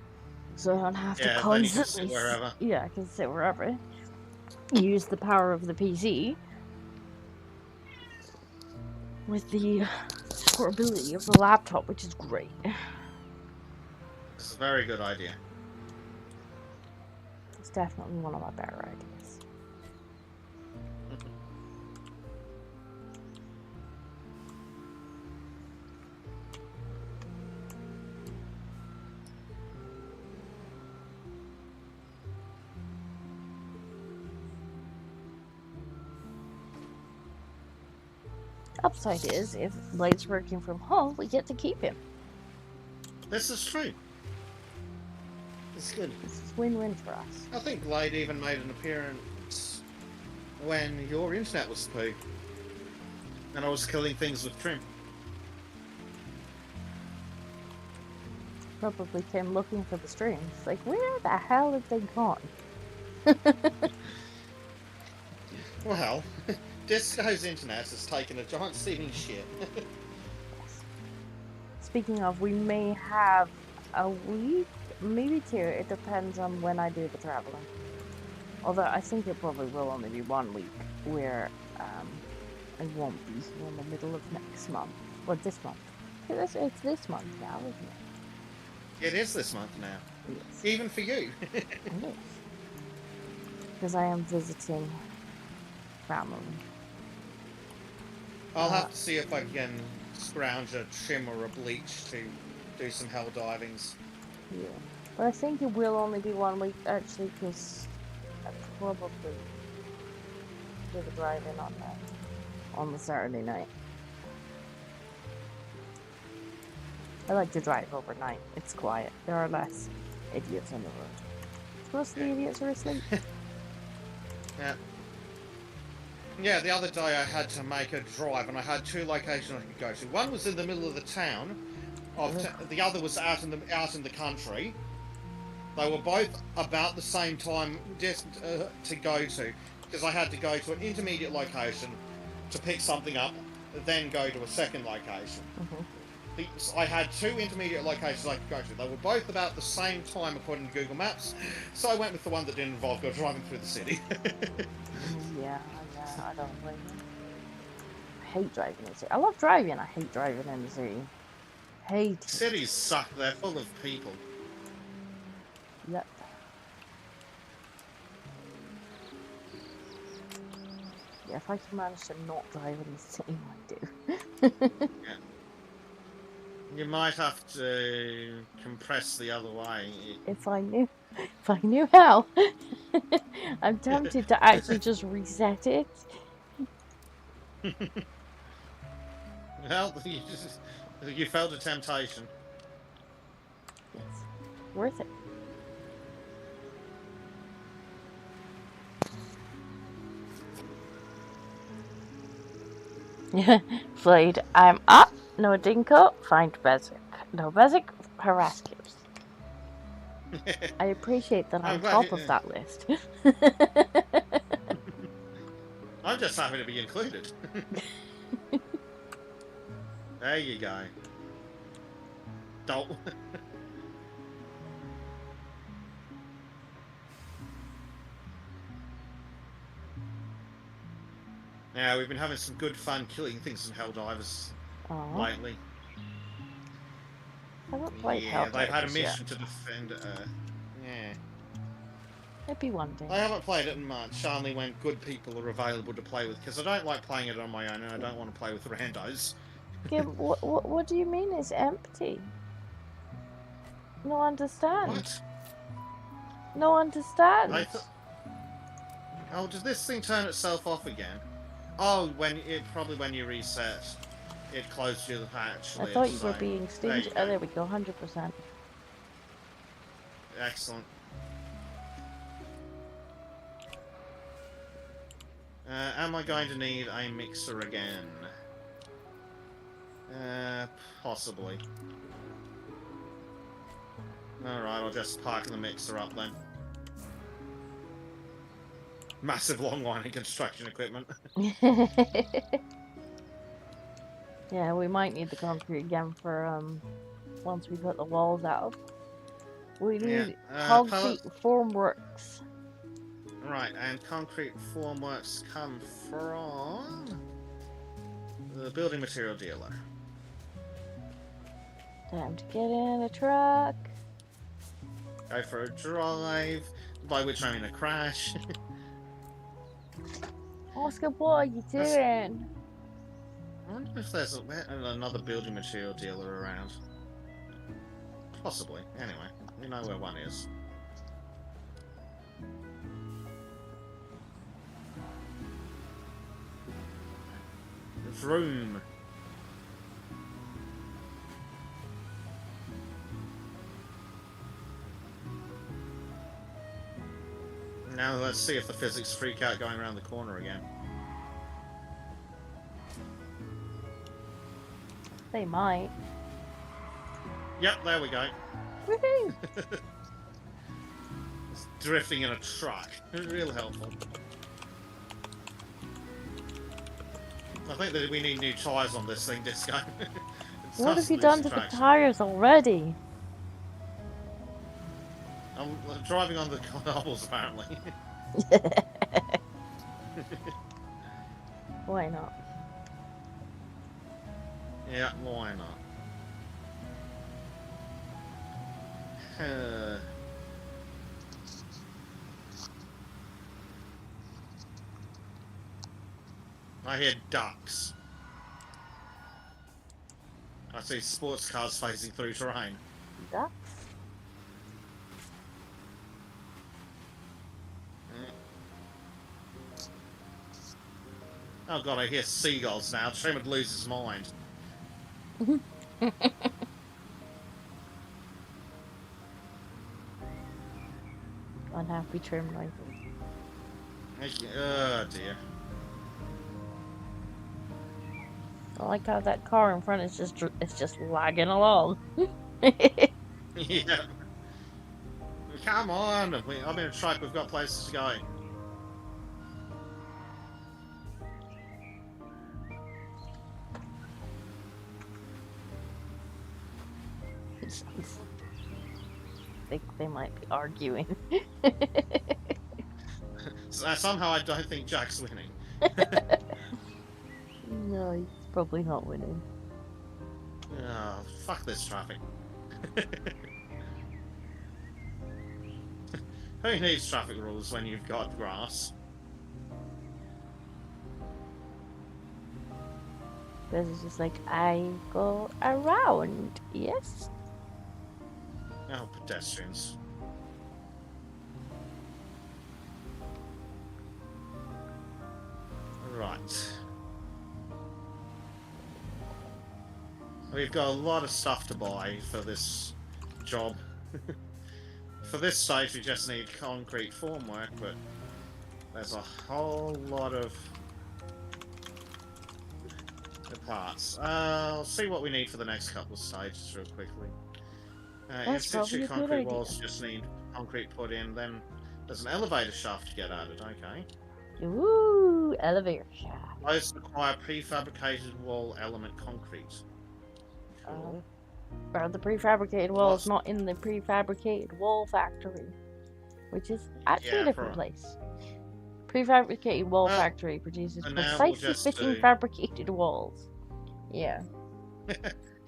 [SPEAKER 1] so I don't have to constantly.
[SPEAKER 2] Wherever.
[SPEAKER 1] Yeah, I can sit wherever. Use the power of the PC with the portability of the laptop, which is great.
[SPEAKER 2] It's a very good idea.
[SPEAKER 1] It's definitely one of my better ideas. upside is, if Blade's working from home, we get to keep him.
[SPEAKER 2] This is true. It's good.
[SPEAKER 1] This is win-win for us.
[SPEAKER 2] I think Blade even made an appearance when your internet was poo. And I was killing things with Trim.
[SPEAKER 1] Probably came looking for the streams. Like, where the hell have they gone?
[SPEAKER 2] Well, Disco's internet has taken a giant steaming shit.
[SPEAKER 1] Speaking of, we may have a week, maybe 2. It depends on when I do the traveling. Although I think it probably will only be 1 week, where I won't be here in the middle of next month. Or this month. It's this month now, isn't it?
[SPEAKER 2] It is this month now.
[SPEAKER 1] Yes.
[SPEAKER 2] Even for you.
[SPEAKER 1] It is. Because I am visiting family.
[SPEAKER 2] I'll have to see if I can scrounge a trim or a bleach to do some hell divings.
[SPEAKER 1] Yeah. But I think it will only be 1 week, actually, because I probably do the drive-in on the Saturday night. I like to drive overnight. It's quiet. There are less idiots on the road. Most of the idiots are asleep.
[SPEAKER 2] Yeah. Yeah, the other day I had to make a drive, and I had 2 locations I could go to. One was in the middle of the town, the other was out in the country. They were both about the same time to go to, because I had to go to an intermediate location to pick something up, then go to a second location. I had 2 intermediate locations I could go to. They were both about the same time according to Google Maps, so I went with the one that didn't involve driving through the city.
[SPEAKER 1] Yeah, I don't blame you. I hate driving in the city. I love driving, I hate driving in the city. Hate.
[SPEAKER 2] Cities suck, they're full of people.
[SPEAKER 1] Yep. Yeah, if I can manage to not drive in the city, I do.
[SPEAKER 2] Yeah. You might have to compress the other way.
[SPEAKER 1] If I knew how. I'm tempted to actually just reset it.
[SPEAKER 2] Well, you felt a temptation.
[SPEAKER 1] Yes. Worth it. Floyd, I'm up. No Dinko, find Bezek. No Bezek, harass Gibbs. I appreciate that I'm top of that list.
[SPEAKER 2] I'm just happy to be included. There you go. Don't. Yeah, we've been having some good fun killing things in Helldivers lately.
[SPEAKER 1] I haven't played
[SPEAKER 2] Yeah,
[SPEAKER 1] Helldivers
[SPEAKER 2] they've had a
[SPEAKER 1] yet.
[SPEAKER 2] mission to defend. Yeah.
[SPEAKER 1] Maybe one day.
[SPEAKER 2] I haven't played it much, only when good people are available to play with, because I don't like playing it on my own, and I don't want to play with randos.
[SPEAKER 1] Yeah, what do you mean it's empty? No understand.
[SPEAKER 2] What?
[SPEAKER 1] No understand.
[SPEAKER 2] Oh, does this thing turn itself off again? Oh, probably when you reset, it closed you actually.
[SPEAKER 1] I thought you were being stingy.
[SPEAKER 2] There
[SPEAKER 1] Oh, there we go, 100%.
[SPEAKER 2] Excellent. Am I going to need a mixer again? Possibly. Alright, I'll just park the mixer up then. Massive long line of construction equipment.
[SPEAKER 1] Yeah, we might need the concrete again for once we put the walls out. We need concrete formworks.
[SPEAKER 2] Right, and concrete formworks come from the building material dealer.
[SPEAKER 1] Time to get in a truck.
[SPEAKER 2] Go for a drive, by which I mean a crash.
[SPEAKER 1] Oscar, what are you doing?
[SPEAKER 2] I wonder if there's another building material dealer around. Possibly. Anyway, we know where one is. Vroom. Now let's see if the physics freak out going around the corner again.
[SPEAKER 1] They might.
[SPEAKER 2] Yep, there we go.
[SPEAKER 1] Woohoo!
[SPEAKER 2] It's drifting in a truck. Real helpful. I think that we need new tyres on this thing, Disco.
[SPEAKER 1] What have you done to the tires already?
[SPEAKER 2] I'm driving on the cobbles, apparently.
[SPEAKER 1] Why not?
[SPEAKER 2] Yeah, why not? I hear ducks. I see sports cars phasing through terrain.
[SPEAKER 1] Ducks?
[SPEAKER 2] Oh god, I hear seagulls now. Trim would lose his mind.
[SPEAKER 1] Unhappy trim rifle.
[SPEAKER 2] Oh dear.
[SPEAKER 1] I like how that car in front is just lagging along.
[SPEAKER 2] Yeah. Come on, I'm in a truck, we've got places to go.
[SPEAKER 1] I think they might be arguing.
[SPEAKER 2] Somehow I don't think Jack's winning.
[SPEAKER 1] No, he's probably not winning.
[SPEAKER 2] Oh, fuck this traffic. Who needs traffic rules when you've got grass?
[SPEAKER 1] Because it's just like, I go around, yes?
[SPEAKER 2] Oh, pedestrians. Right. We've got a lot of stuff to buy for this job. For this stage we just need concrete formwork, but there's a whole lot of parts. I'll see what we need for the next couple of stages real quickly. In situ concrete walls just need concrete put in, then there's an elevator shaft to get added, okay.
[SPEAKER 1] Ooh, elevator shaft.
[SPEAKER 2] Those require prefabricated wall element concrete. Cool.
[SPEAKER 1] Or the prefabricated wall is not in the prefabricated wall factory, which is actually a different place. Prefabricated wall factory produces precisely fitting fabricated walls. Yeah.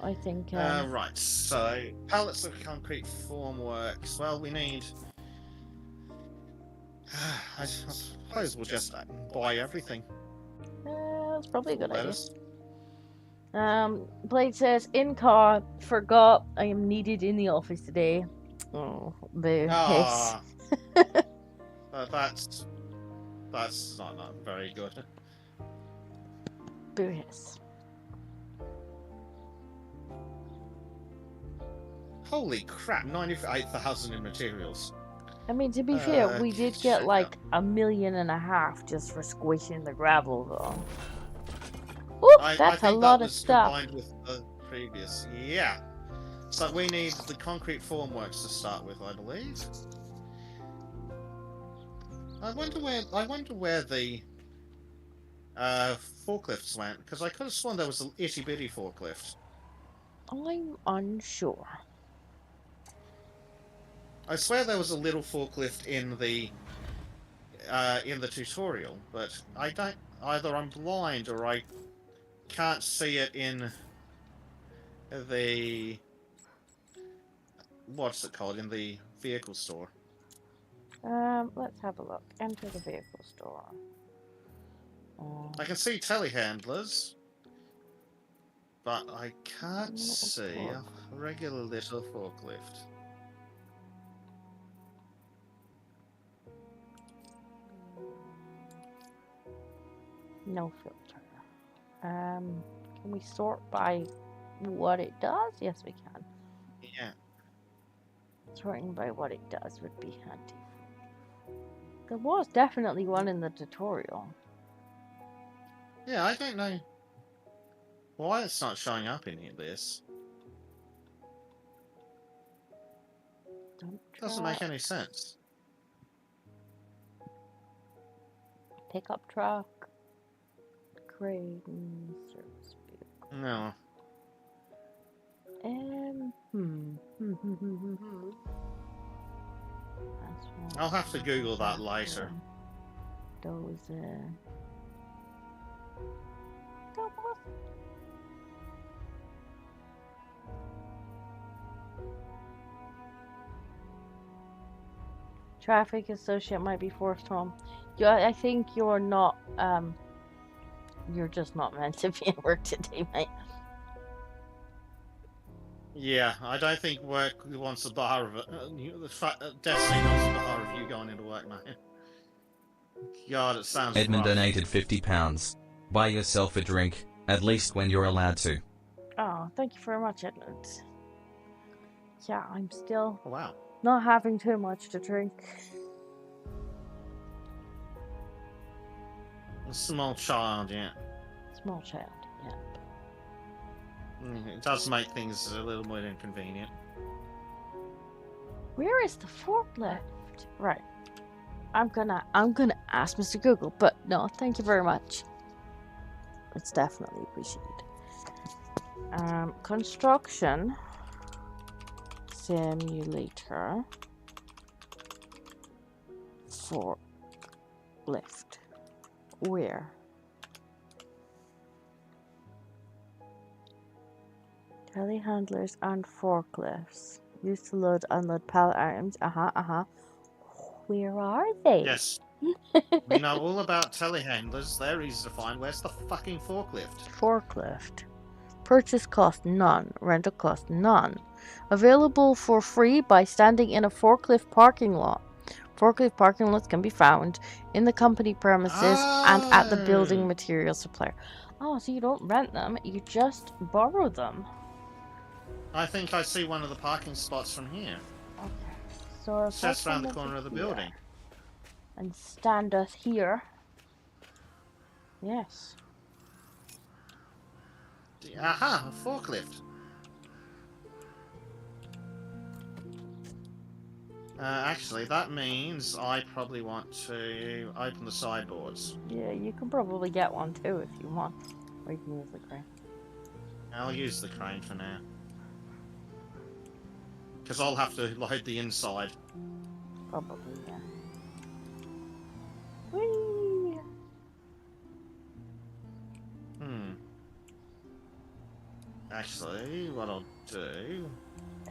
[SPEAKER 1] I think.
[SPEAKER 2] Right, so pallets of concrete formworks. Well, we need. I suppose we'll just buy everything.
[SPEAKER 1] That's probably a good idea. Blade says, in car, forgot I am needed in the office today. Oh, boo.
[SPEAKER 2] Ah, that's not very good.
[SPEAKER 1] Boo hiss.
[SPEAKER 2] Holy crap, 98,000 in materials.
[SPEAKER 1] I mean, to be fair, we did get like 1.5 million just for squishing the gravel, though. Ooh, that's a lot of stuff.
[SPEAKER 2] Combined with the previous, yeah. So we need the concrete formworks to start with, I believe. I wonder where the forklifts went, because I could have sworn there was an itty bitty forklift.
[SPEAKER 1] I'm unsure.
[SPEAKER 2] I swear there was a little forklift in the tutorial, but I don't. Either I'm blind or I can't see it in the what's it called, in the vehicle store.
[SPEAKER 1] Let's have a look. Enter the vehicle store.
[SPEAKER 2] I can see telehandlers, but I can't see a regular little forklift.
[SPEAKER 1] No filter. Can we sort by what it does? Yes, we can.
[SPEAKER 2] Yeah.
[SPEAKER 1] Sorting by what it does would be handy. There was definitely one in the tutorial.
[SPEAKER 2] Yeah, I don't know why it's not showing up in this.
[SPEAKER 1] Dump
[SPEAKER 2] Doesn't make
[SPEAKER 1] truck,
[SPEAKER 2] any sense.
[SPEAKER 1] pickup truck, crane, service vehicle.
[SPEAKER 2] No.
[SPEAKER 1] Asphalt,
[SPEAKER 2] I'll have to Google that later.
[SPEAKER 1] Dozer. Traffic associate might be forced home. Yeah, I think you're not. You're just not meant to be at work today, mate.
[SPEAKER 2] Yeah, I don't think work wants a bar of it. Destiny wants a bar of you going into work, mate. God, it sounds
[SPEAKER 3] Edmund
[SPEAKER 2] rough.
[SPEAKER 3] donated £50. Buy yourself a drink, at least when you're allowed to.
[SPEAKER 1] Oh, thank you very much, Edmund. Yeah, I'm still
[SPEAKER 2] Oh, wow.
[SPEAKER 1] not having too much to drink.
[SPEAKER 2] A small child, yeah.
[SPEAKER 1] Small child, yeah.
[SPEAKER 2] It does make things a little more inconvenient.
[SPEAKER 1] Where is the forklift? Right. I'm gonna ask Mr. Google, but no, thank you very much. It's definitely appreciated. Construction simulator forklift. Where? Telehandlers and forklifts used to load unload pallet items. Where are they?
[SPEAKER 2] Yes. We know all about telehandlers. They're easy to find. Where's the fucking forklift?
[SPEAKER 1] Forklift. Purchase cost none. Rental cost none. Available for free by standing in a forklift parking lot. Forklift parking lots can be found in the company premises and at the building material supplier. Oh, so you don't rent them, you just borrow them.
[SPEAKER 2] I think I see one of the parking spots from here.
[SPEAKER 1] Okay. So
[SPEAKER 2] It's just around the corner of the building.
[SPEAKER 1] And stand us here. Yes.
[SPEAKER 2] Aha, a forklift. Actually, that means I probably want to open the sideboards.
[SPEAKER 1] Yeah, you can probably get one too if you want. Or you can use the crane.
[SPEAKER 2] I'll use the crane for now. Because I'll have to load the inside.
[SPEAKER 1] Probably, yeah. Whee!
[SPEAKER 2] Actually, what I'll do...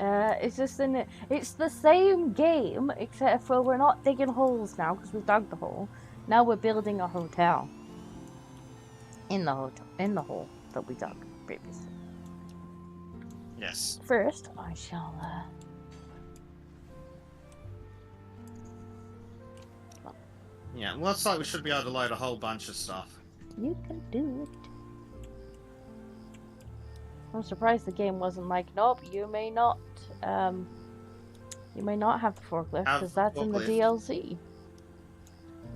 [SPEAKER 1] It's just in it. It's the same game, except for we're not digging holes now because we dug the hole. Now we're building a hotel. In the hole that we dug previously.
[SPEAKER 2] Yes.
[SPEAKER 1] First, I shall.
[SPEAKER 2] Yeah, looks like we should be able to load a whole bunch of stuff.
[SPEAKER 1] You can do it. I'm surprised the game wasn't like, nope, you may not have the forklift because that's in the DLC.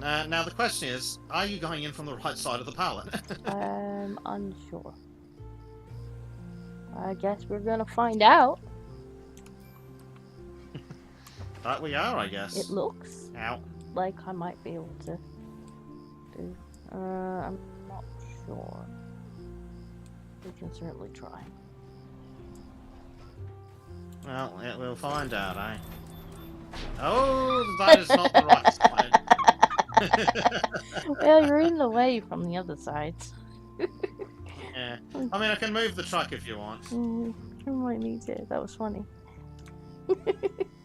[SPEAKER 2] Now the question is, are you going in from the right side of the pallet?
[SPEAKER 1] I'm unsure. I guess we're gonna find out.
[SPEAKER 2] That we are, I guess.
[SPEAKER 1] It looks like I might be able to do. I'm not sure. We can certainly try.
[SPEAKER 2] Well, we'll find out, eh? Oh, that is not the right side.
[SPEAKER 1] Well, you're in the way from the other side.
[SPEAKER 2] Yeah. I mean, I can move the truck if you want.
[SPEAKER 1] I might need to. That was funny.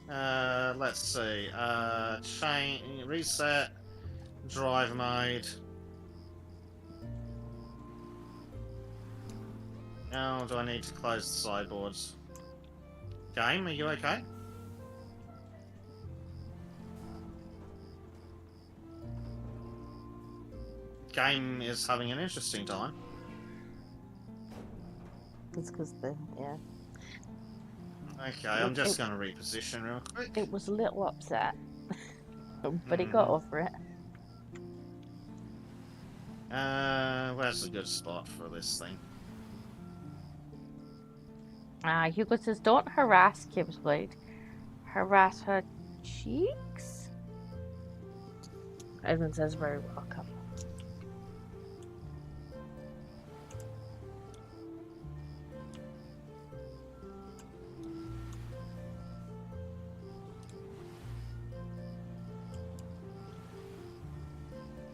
[SPEAKER 2] Let's see. Chain, reset, drive mode. Now, do I need to close the sideboards? Game, are you okay? Game is having an interesting time.
[SPEAKER 1] It's because yeah.
[SPEAKER 2] Okay, I'm just gonna reposition real quick.
[SPEAKER 1] It was a little upset, but it
[SPEAKER 2] Mm-hmm.
[SPEAKER 1] got over it.
[SPEAKER 2] Where's a good spot for this thing?
[SPEAKER 1] Hugo says, don't harass Kim's blade. Harass her cheeks? Edmund says, very welcome.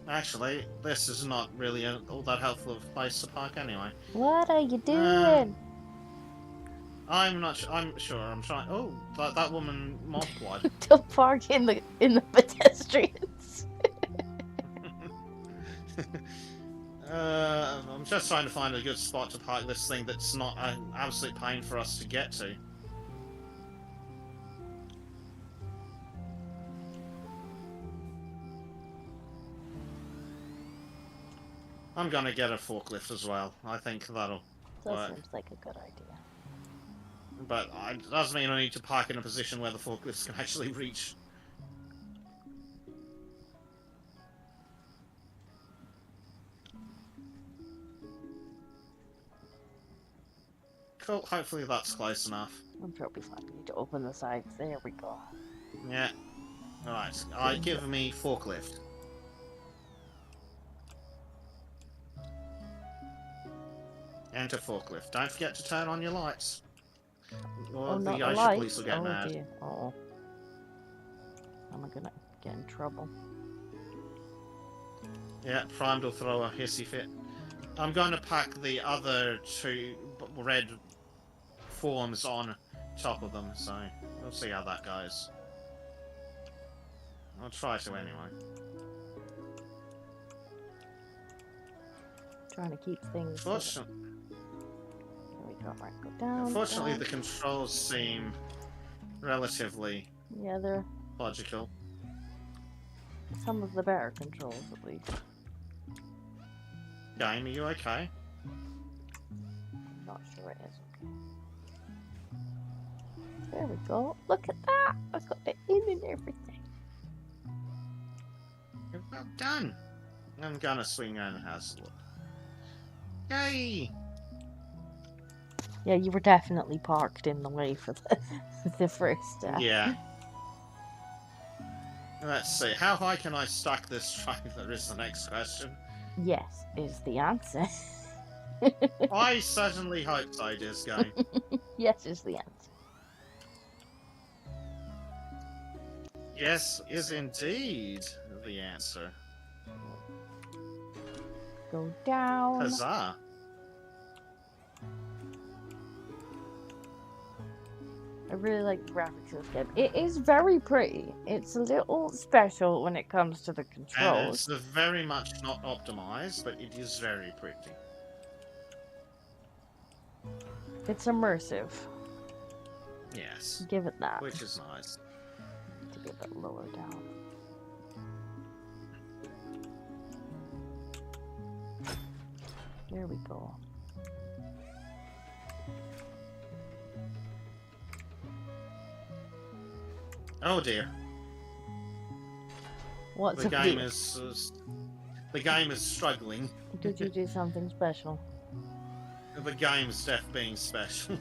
[SPEAKER 2] Actually, this is not really all that helpful of a place to park anyway.
[SPEAKER 1] What are you doing?
[SPEAKER 2] I'm not sure. I'm sure. I'm trying. Oh, that woman multiplied.
[SPEAKER 1] Don't park in the pedestrians.
[SPEAKER 2] I'm just trying to find a good spot to park this thing that's not an absolute pain for us to get to. I'm gonna get a forklift as well. I think that'll
[SPEAKER 1] That
[SPEAKER 2] work.
[SPEAKER 1] seems like a good idea.
[SPEAKER 2] But it does mean I need to park in a position where the forklifts can actually reach. Cool, hopefully that's close enough.
[SPEAKER 1] I'm sure it'll be fine. We need to open the sides. There we go.
[SPEAKER 2] Yeah. Alright, give me forklift. Enter forklift. Don't forget to turn on your lights. Or the Asia police will get mad.
[SPEAKER 1] Dear. Oh. Am I gonna get in trouble?
[SPEAKER 2] Yeah, Primed will throw a hissy fit. I'm going to pack the other two red forms on top of them, so we'll see how that goes. I'll try to anyway.
[SPEAKER 1] Trying to keep things.
[SPEAKER 2] Fortunately,
[SPEAKER 1] There we go. Right, go down.
[SPEAKER 2] unfortunately
[SPEAKER 1] down.
[SPEAKER 2] the controls seem relatively
[SPEAKER 1] Yeah, they're
[SPEAKER 2] logical.
[SPEAKER 1] some of the better controls, at least.
[SPEAKER 2] Game, are you okay?
[SPEAKER 1] I'm not sure it is okay. There we go. Look at that! I got it in and everything.
[SPEAKER 2] Well done! I'm gonna swing around and have a look. Yay!
[SPEAKER 1] Yeah, you were definitely parked in the way for the first.
[SPEAKER 2] Yeah. Let's see, how high can I stack this trailer is the next question.
[SPEAKER 1] Yes, is the answer.
[SPEAKER 2] I certainly hope so, this game.
[SPEAKER 1] Yes, is the answer.
[SPEAKER 2] Yes, is indeed the answer.
[SPEAKER 1] Go down.
[SPEAKER 2] Huzzah.
[SPEAKER 1] I really like the graphics of this game. It is very pretty. It's a little special when it comes to the
[SPEAKER 2] And
[SPEAKER 1] controls.
[SPEAKER 2] it's very much not optimized, but it is very pretty.
[SPEAKER 1] It's immersive.
[SPEAKER 2] Yes.
[SPEAKER 1] Give it that.
[SPEAKER 2] Which is nice.
[SPEAKER 1] To be a bit lower down. There we go.
[SPEAKER 2] Oh dear.
[SPEAKER 1] What's
[SPEAKER 2] The
[SPEAKER 1] up
[SPEAKER 2] game
[SPEAKER 1] here?
[SPEAKER 2] the game is struggling.
[SPEAKER 1] Did you do something special?
[SPEAKER 2] The game's def being special.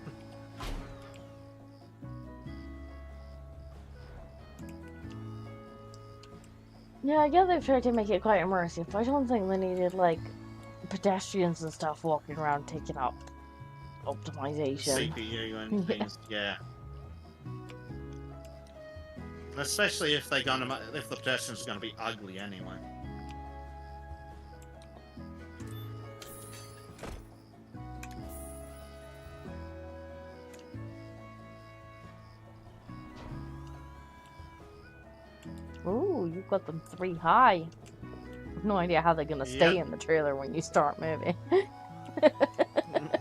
[SPEAKER 1] Yeah, I guess they've tried to make it quite immersive. I don't think they needed, like, pedestrians and stuff walking around taking up optimization.
[SPEAKER 2] CPU and things, yeah. Especially if if the pedestrians are gonna be ugly anyway.
[SPEAKER 1] Ooh, you've got them 3 high. No idea how they're gonna stay
[SPEAKER 2] Yep.
[SPEAKER 1] in the trailer when you start moving.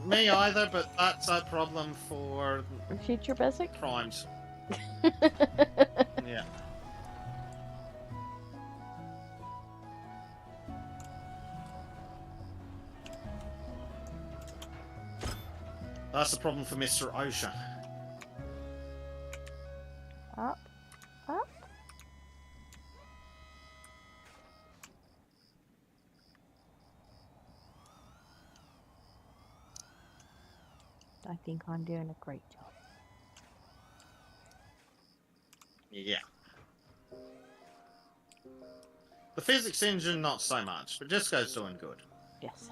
[SPEAKER 2] Me either, but that's a problem for
[SPEAKER 1] Future Bezek?
[SPEAKER 2] primed. Yeah. That's the problem for Mr. OSHA.
[SPEAKER 1] Up. Up. I think I'm doing a great job.
[SPEAKER 2] Yeah. The physics engine, not so much, but Disco's doing good.
[SPEAKER 1] Yes.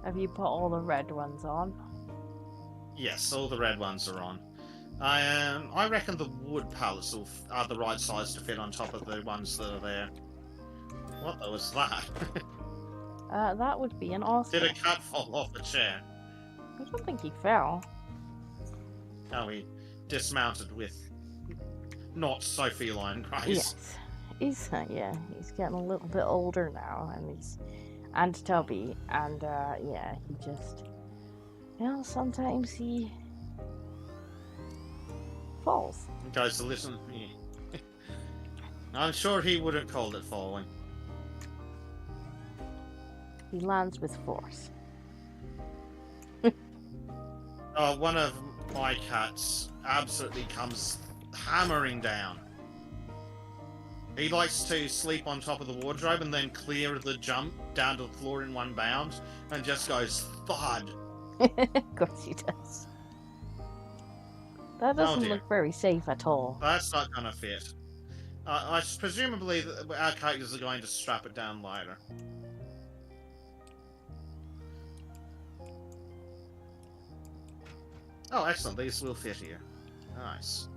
[SPEAKER 1] Have you put all the red ones on?
[SPEAKER 2] Yes, all the red ones are on. I reckon the wood pallets are the right size to fit on top of the ones that are there. What was that?
[SPEAKER 1] That would be an awesome.
[SPEAKER 2] Did a cat fall off a chair?
[SPEAKER 1] I don't think he fell.
[SPEAKER 2] Oh, he dismounted with not so feline grace.
[SPEAKER 1] Yes. He's he's getting a little bit older now, and tubby, and yeah, he just, sometimes he falls.
[SPEAKER 2] Goes to listen. Yeah. I'm sure he wouldn't call it falling.
[SPEAKER 1] He lands with force.
[SPEAKER 2] One of my cats absolutely comes hammering down. He likes to sleep on top of the wardrobe and then clear the jump down to the floor in one bound and just goes thud.
[SPEAKER 1] Of course he does. That doesn't look very safe at all.
[SPEAKER 2] That's not gonna fit. Presumably our characters are going to strap it down later. Oh, excellent. These will fit here. Nice.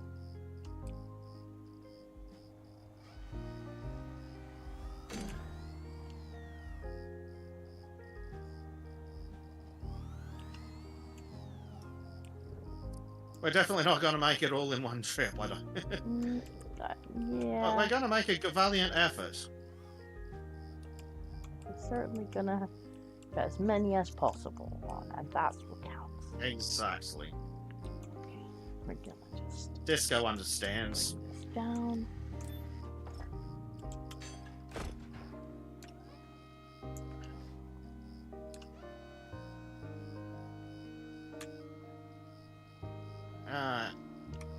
[SPEAKER 2] We're definitely not going to make it all in one trip, I don't.
[SPEAKER 1] Yeah.
[SPEAKER 2] But we're going to make a valiant effort.
[SPEAKER 1] We're certainly gonna get as many as possible on, and that's what counts.
[SPEAKER 2] Exactly.
[SPEAKER 1] Okay, we're gonna just
[SPEAKER 2] Disco understands.
[SPEAKER 1] bring this down.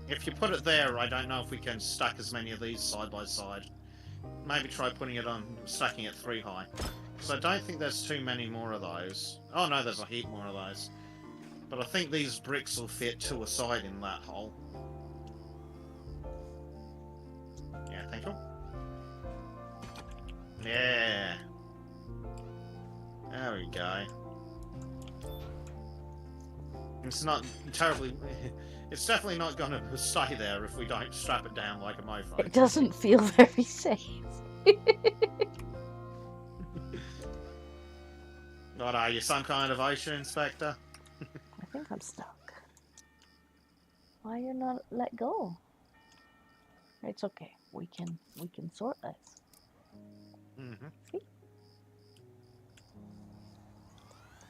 [SPEAKER 2] If you put it there, I don't know if we can stack as many of these side by side. Maybe try putting it on, stacking it 3 high. Because I don't think there's too many more of those. Oh no, there's a heap more of those. But I think these bricks will fit 2 aside in that hole. Yeah, thank you. Yeah. There we go. It's not terribly... It's definitely not going to stay there if we don't strap it down like a mofo.
[SPEAKER 1] It doesn't feel very safe.
[SPEAKER 2] What are you, some kind of ocean inspector?
[SPEAKER 1] I think I'm stuck. Why you're not let go? It's okay. We can sort this.
[SPEAKER 2] Mm-hmm.
[SPEAKER 1] See?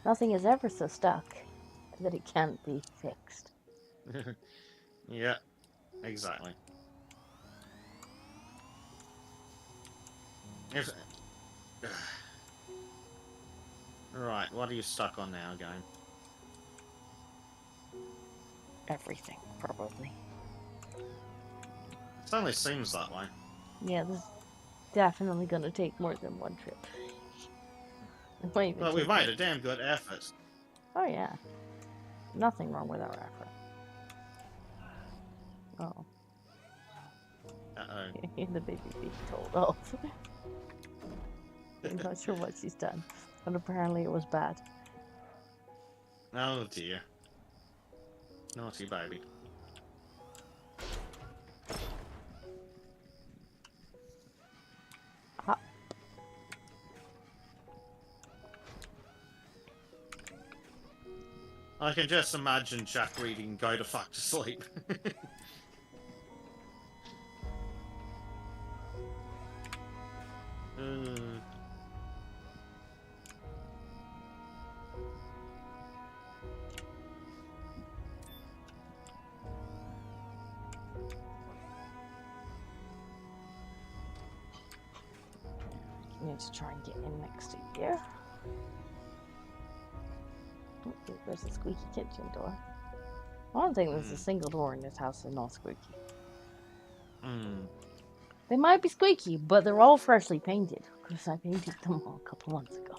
[SPEAKER 1] Nothing is ever so stuck that it can't be fixed.
[SPEAKER 2] Yeah, exactly. If... Right, what are you stuck on now, game?
[SPEAKER 1] Everything, probably.
[SPEAKER 2] It only seems that way.
[SPEAKER 1] Yeah, this is definitely gonna take more than one trip. It might even
[SPEAKER 2] But we've
[SPEAKER 1] take
[SPEAKER 2] made a damn good effort.
[SPEAKER 1] Oh yeah. Nothing wrong with our effort. Oh.
[SPEAKER 2] Uh-oh.
[SPEAKER 1] The baby being told off. I'm not sure what she's done, but apparently it was bad.
[SPEAKER 2] Oh dear. Naughty baby.
[SPEAKER 1] Ah.
[SPEAKER 2] I can just imagine Jack reading Go to Fuck to Sleep.
[SPEAKER 1] need to try and get in next to you. Oh, there's a squeaky kitchen door. One thing, there's a single door in this house that's not squeaky. They might be squeaky, but they're all freshly painted. Because I painted them all a couple months ago.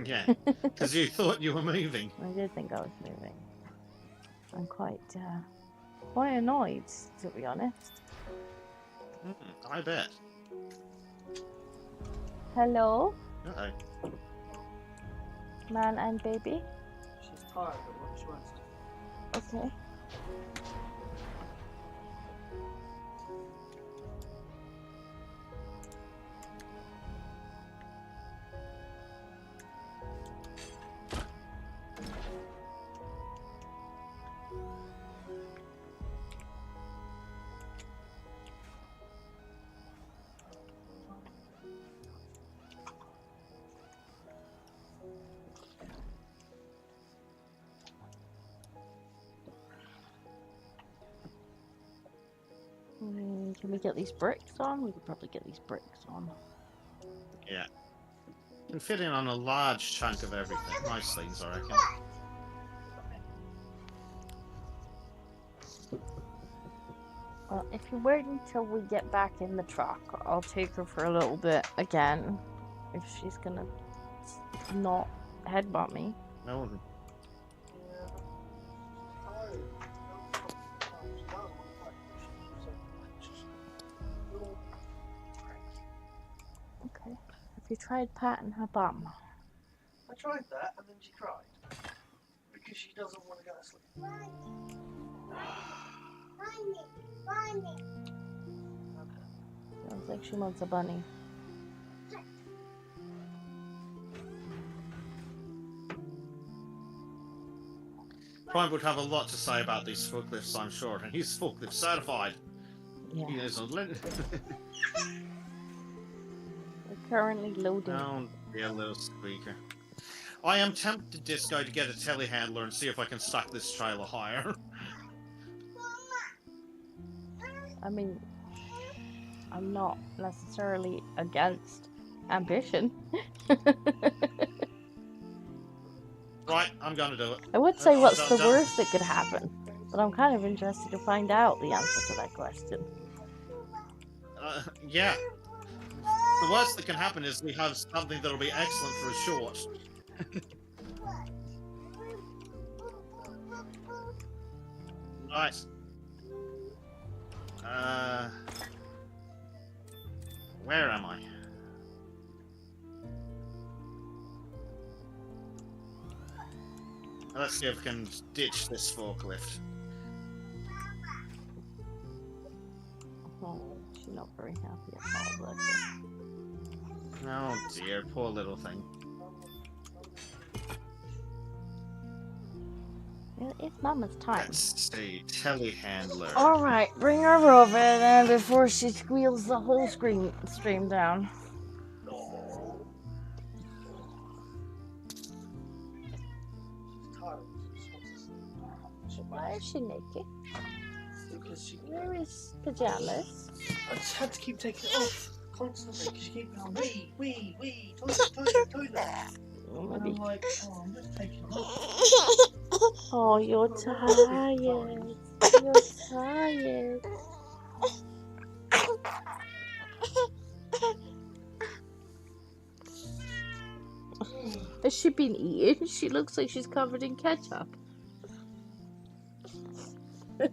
[SPEAKER 2] Yeah, because you thought you were moving.
[SPEAKER 1] I did think I was moving. I'm quite annoyed, to be honest.
[SPEAKER 2] I bet.
[SPEAKER 1] Hello?
[SPEAKER 2] Uh-oh.
[SPEAKER 1] Man and baby?
[SPEAKER 5] She's tired, but what she wants.
[SPEAKER 1] Okay. Can we get these bricks on? We could probably get these bricks on.
[SPEAKER 2] Yeah. Can fit in on a large chunk of everything. Most things, I reckon.
[SPEAKER 1] Well, if you wait until we get back in the truck, I'll take her for a little bit again. If she's gonna not headbutt me.
[SPEAKER 2] No.
[SPEAKER 1] Okay. Have you tried patting her bum?
[SPEAKER 5] I tried that and then she cried. Because she doesn't want to go to sleep.
[SPEAKER 1] Sounds like she wants a bunny.
[SPEAKER 2] Prime would have a lot to say about these forklifts, I'm sure, and he's forklift certified.
[SPEAKER 1] Yeah.
[SPEAKER 2] He knows a little.
[SPEAKER 1] We're currently loading.
[SPEAKER 2] Oh, dear little squeaker. I am tempted, Disco, to get a telehandler and see if I can stack this trailer higher.
[SPEAKER 1] I mean, I'm not necessarily against ambition.
[SPEAKER 2] Right, I'm gonna do it.
[SPEAKER 1] I would say what's
[SPEAKER 2] Done,
[SPEAKER 1] the
[SPEAKER 2] done.
[SPEAKER 1] worst that could happen, but I'm kind of interested to find out the answer to that question.
[SPEAKER 2] Yeah. The worst that can happen is we have something that'll be excellent for a short. Right. Where am I? Let's see if we can ditch this forklift.
[SPEAKER 1] Oh, she's not very happy at all, bless her.
[SPEAKER 2] Oh dear, poor little thing.
[SPEAKER 1] Well, it's Mama's time.
[SPEAKER 2] Let's see, telehandler.
[SPEAKER 1] Alright, bring her over then before she squeals the whole stream down. Why is she naked?
[SPEAKER 5] Because she...
[SPEAKER 1] Where is pajamas?
[SPEAKER 5] I just had to keep taking it off constantly because she keeps going, wee, toilet.
[SPEAKER 1] Oh,
[SPEAKER 5] And I'm like, oh, I'm just taking it off.
[SPEAKER 1] oh, you're tired. You're tired. Has she been eating? She looks like she's covered in ketchup.
[SPEAKER 5] That's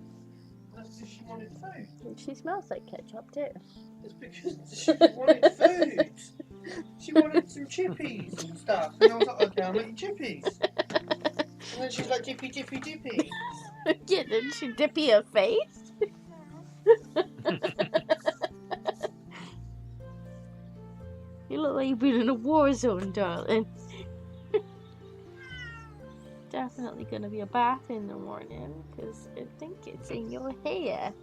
[SPEAKER 5] because she wanted food.
[SPEAKER 1] And she smells like ketchup too.
[SPEAKER 5] It's because she wanted food. She wanted some chippies and stuff. And I was like, okay, I'll make you chippies. And then she's like, dippy.
[SPEAKER 1] Yeah, didn't she dippy her face? You look like you've been in a war zone, darling. Definitely gonna be a bath in the morning, because I think it's in your hair.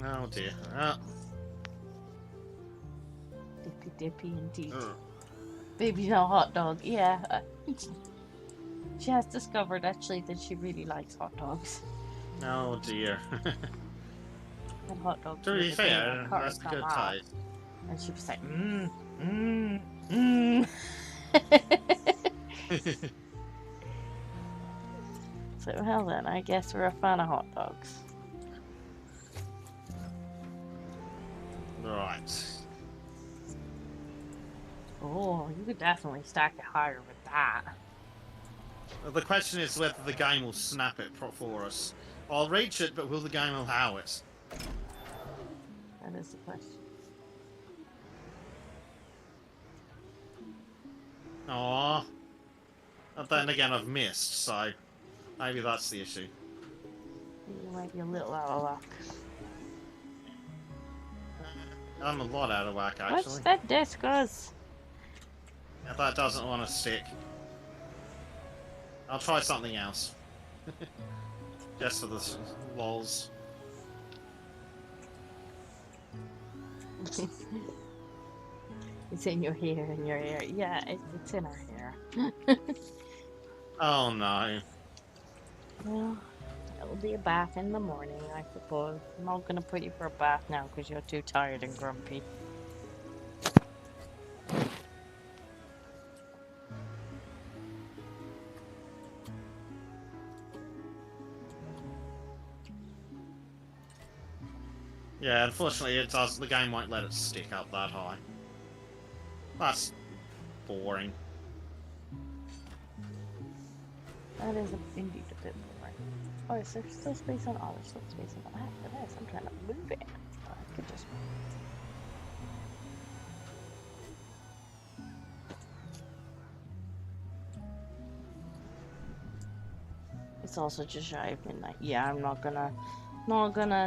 [SPEAKER 2] Oh dear.
[SPEAKER 1] Dippy indeed. Baby's a hot dog, yeah. She has discovered actually that she really likes hot dogs.
[SPEAKER 2] Oh dear.
[SPEAKER 1] And hot dogs.
[SPEAKER 2] To be fair, that's a good
[SPEAKER 1] time.
[SPEAKER 2] type.
[SPEAKER 1] And she was like, mmm. So, well then, I guess we're a fan of hot dogs.
[SPEAKER 2] Right.
[SPEAKER 1] Oh, you could definitely stack it higher with that.
[SPEAKER 2] The question is whether the game will snap it for us. I'll reach it, but will the game allow it?
[SPEAKER 1] That is the question.
[SPEAKER 2] Aww. But then again, I've missed, so maybe that's the issue.
[SPEAKER 1] You might be a little out of luck.
[SPEAKER 2] I'm a lot out of whack, actually.
[SPEAKER 1] What's that discus?
[SPEAKER 2] If that doesn't want to stick, I'll try something else. Just for the lols.
[SPEAKER 1] It's in your hair, in your hair. Yeah, it's in our hair.
[SPEAKER 2] Oh no.
[SPEAKER 1] Well, it'll be a bath in the morning, I suppose. I'm not gonna put you for a bath now because you're too tired and grumpy.
[SPEAKER 2] Yeah, unfortunately it does. The game won't let it stick up that high. That's boring.
[SPEAKER 1] That is indeed a bit boring. Oh, is there still space on? Oh, there's still space on the back for this. I'm trying to move it. Oh, I could just. It's also just shy of midnight. Yeah, I'm not gonna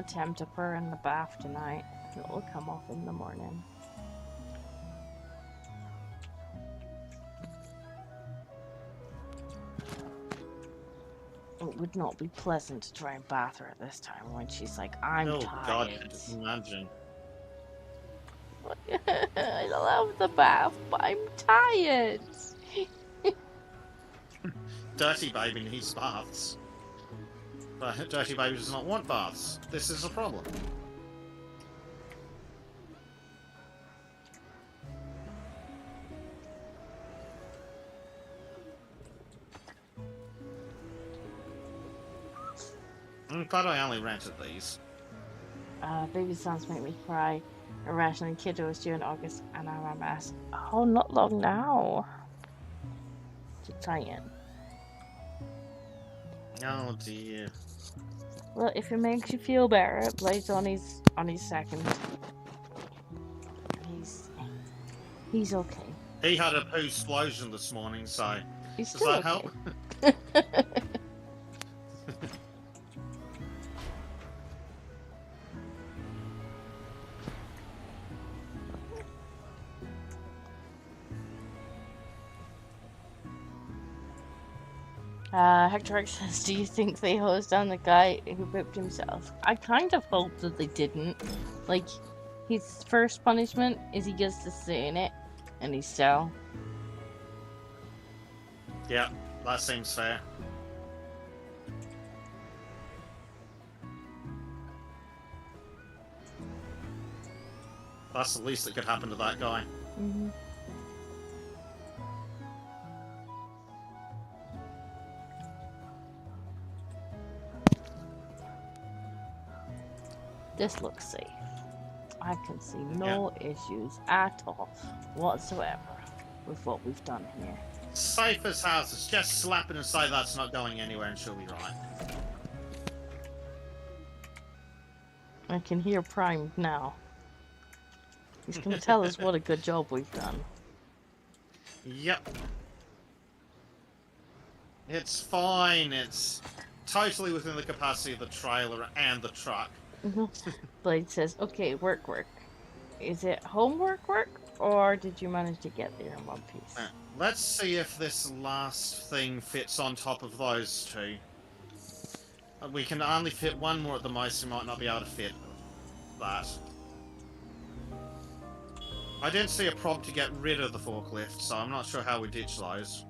[SPEAKER 1] attempt to purr in the bath tonight. It will come off in the morning. It would not be pleasant to try and bath her at this time when she's like, I'm
[SPEAKER 2] Oh
[SPEAKER 1] tired.
[SPEAKER 2] god, I just imagine.
[SPEAKER 1] I love the bath, but I'm tired.
[SPEAKER 2] Dirty Baby needs baths. But Dirty Baby does not want baths. This is a problem. I'm glad I only rented these.
[SPEAKER 1] Baby sounds make me cry. Irrational kiddo is due in August, and I'm a mess. Oh, not long now. Just trying.
[SPEAKER 2] Oh dear.
[SPEAKER 1] Well, if it makes you feel better, Blade's on his second. He's okay.
[SPEAKER 2] He had a poo explosion this morning, so
[SPEAKER 1] He's
[SPEAKER 2] does
[SPEAKER 1] still
[SPEAKER 2] that
[SPEAKER 1] okay.
[SPEAKER 2] help?
[SPEAKER 1] Hector says, do you think they hosed down the guy who whipped himself? I kind of hope that they didn't. Like, his first punishment is he gets to stay in it, and he's still.
[SPEAKER 2] Yeah, that seems fair. That's the least that could happen to that guy.
[SPEAKER 1] Mm-hmm. This looks safe. I can see no issues at all whatsoever with what we've done here.
[SPEAKER 2] Safe as houses. Just slap it and say that's not going anywhere and she'll be right.
[SPEAKER 1] I can hear Prime now. He's gonna tell us what a good job we've done.
[SPEAKER 2] Yep. It's fine. It's totally within the capacity of the trailer and the truck.
[SPEAKER 1] Blade says, okay, work. Is it homework, or did you manage to get there in one piece?
[SPEAKER 2] Let's see if this last thing fits on top of those two. We can only fit one more at the most, we might not be able to fit that. I didn't see a prompt to get rid of the forklift, so I'm not sure how we ditch those.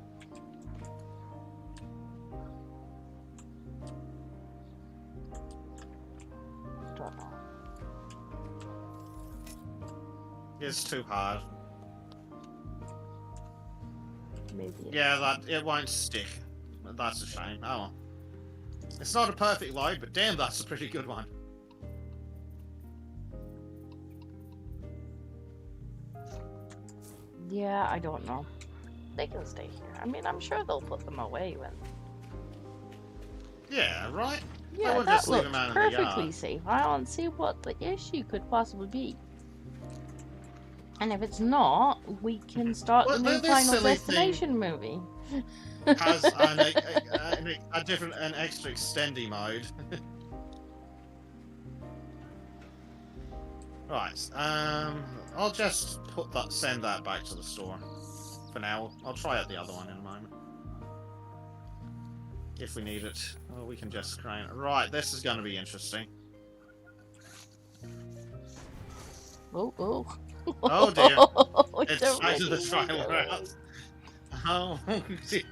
[SPEAKER 2] It's too hard.
[SPEAKER 1] Maybe.
[SPEAKER 2] Yeah, it won't stick. That's a shame. Oh well. It's not a perfect load, but damn, that's a pretty good one.
[SPEAKER 1] Yeah, I don't know. They can stay here. I mean, I'm sure they'll put them away when.
[SPEAKER 2] Yeah, right?
[SPEAKER 1] Yeah,
[SPEAKER 2] wouldn't
[SPEAKER 1] that
[SPEAKER 2] just leave
[SPEAKER 1] looks
[SPEAKER 2] them out in the
[SPEAKER 1] perfectly
[SPEAKER 2] yard.
[SPEAKER 1] safe. I don't see what the issue could possibly be. And if it's not, we can start
[SPEAKER 2] Well,
[SPEAKER 1] the new
[SPEAKER 2] this
[SPEAKER 1] Final
[SPEAKER 2] silly thing
[SPEAKER 1] Destination movie.
[SPEAKER 2] Has an extra extendy mode. Right. I'll just send that back to the store for now. I'll try out the other one in a moment. If we need it. Or we can just crane it. Right, this is going to be interesting.
[SPEAKER 1] Oh.
[SPEAKER 2] Oh dear. It's
[SPEAKER 1] Don't
[SPEAKER 2] out of the
[SPEAKER 1] make me
[SPEAKER 2] trailer
[SPEAKER 1] go.
[SPEAKER 2] out. Oh dear.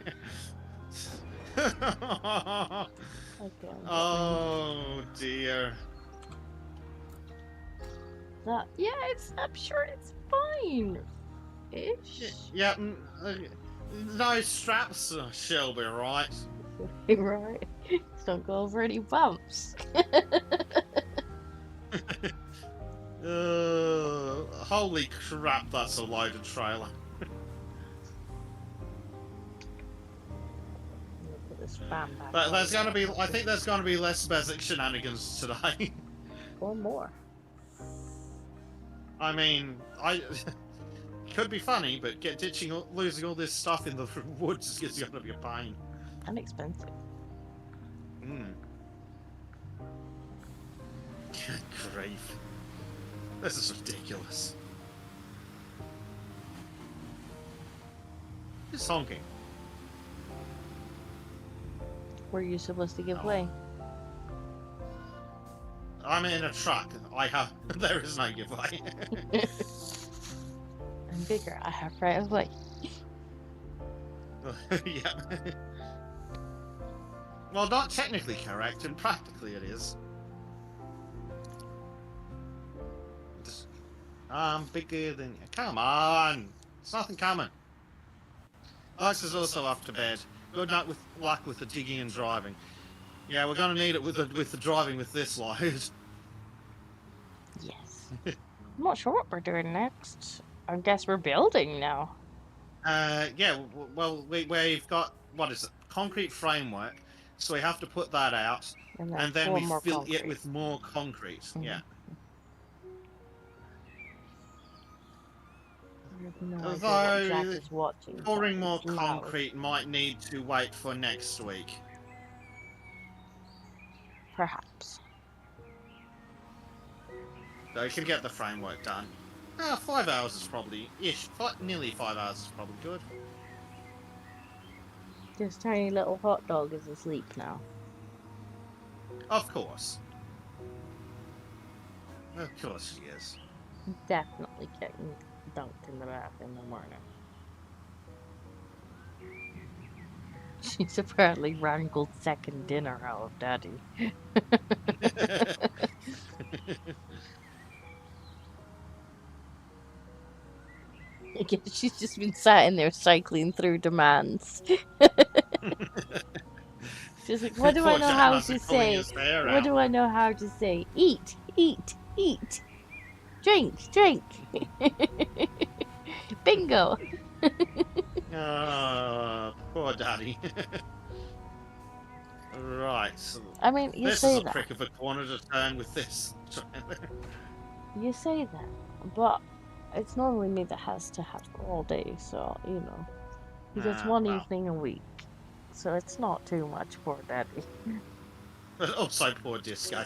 [SPEAKER 1] Okay,
[SPEAKER 2] Oh dear.
[SPEAKER 1] yeah, I'm sure it's fine. Ish.
[SPEAKER 2] Yeah, no straps shall be right.
[SPEAKER 1] Right. Just don't go over any bumps.
[SPEAKER 2] Holy crap, that's a loaded trailer.
[SPEAKER 1] Put this fan back
[SPEAKER 2] But
[SPEAKER 1] on.
[SPEAKER 2] I think there's gonna be less Bezek shenanigans today.
[SPEAKER 1] Or more.
[SPEAKER 2] I mean, could be funny, but losing all this stuff in the woods is gonna be a pain.
[SPEAKER 1] And expensive.
[SPEAKER 2] Good grief. This is ridiculous. Who's honking?
[SPEAKER 1] Were you supposed to give way?
[SPEAKER 2] I'm in a truck. There is no giveaway.
[SPEAKER 1] I'm bigger. I have right of way.
[SPEAKER 2] Yeah. Well, not technically correct, and practically it is. I'm bigger than you. Come on! There's nothing coming. Alex is also up to bed. Good luck with the digging and driving. Yeah, we're gonna need it with the driving with this load.
[SPEAKER 1] Yes. I'm not sure what we're doing next. I guess we're building now.
[SPEAKER 2] Yeah. Well, we've got what is it? Concrete framework. So we have to put that out, and then we fill it with more concrete. Mm-hmm. Yeah. Although pouring more concrete might need to wait for next week.
[SPEAKER 1] Perhaps.
[SPEAKER 2] So you can get the framework done. 5 hours is probably nearly 5 hours is probably good.
[SPEAKER 1] This tiny little hot dog is asleep now.
[SPEAKER 2] Of course. Of course she is.
[SPEAKER 1] Definitely getting dunked in the bath in the morning. She's apparently wrangled second dinner out of Daddy. I guess she's just been sat in there cycling through demands. She's like, what do I know how to say? What do I know how to say? Eat, eat, eat. Drink, drink. Bingo.
[SPEAKER 2] Poor Daddy. Right.
[SPEAKER 1] I mean, you
[SPEAKER 2] this
[SPEAKER 1] say
[SPEAKER 2] is a
[SPEAKER 1] that.
[SPEAKER 2] prick of a corner to turn with this.
[SPEAKER 1] You say that, but it's normally me that has to have all day, so, you know. He gets one evening a week, so it's not too much for Daddy.
[SPEAKER 2] Also, poor Disco.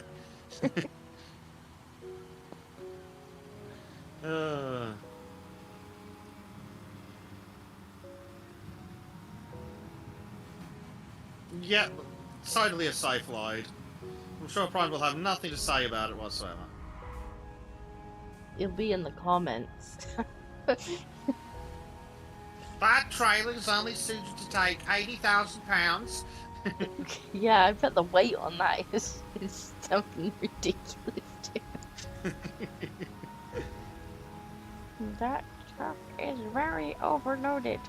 [SPEAKER 2] Yeah, totally a safe load. I'm sure Prime will have nothing to say about it whatsoever.
[SPEAKER 1] It'll be in the comments.
[SPEAKER 2] That trailer's only suited to take 80,000 pounds.
[SPEAKER 1] Yeah, I bet the weight on that is something ridiculous too. That truck is very overloaded.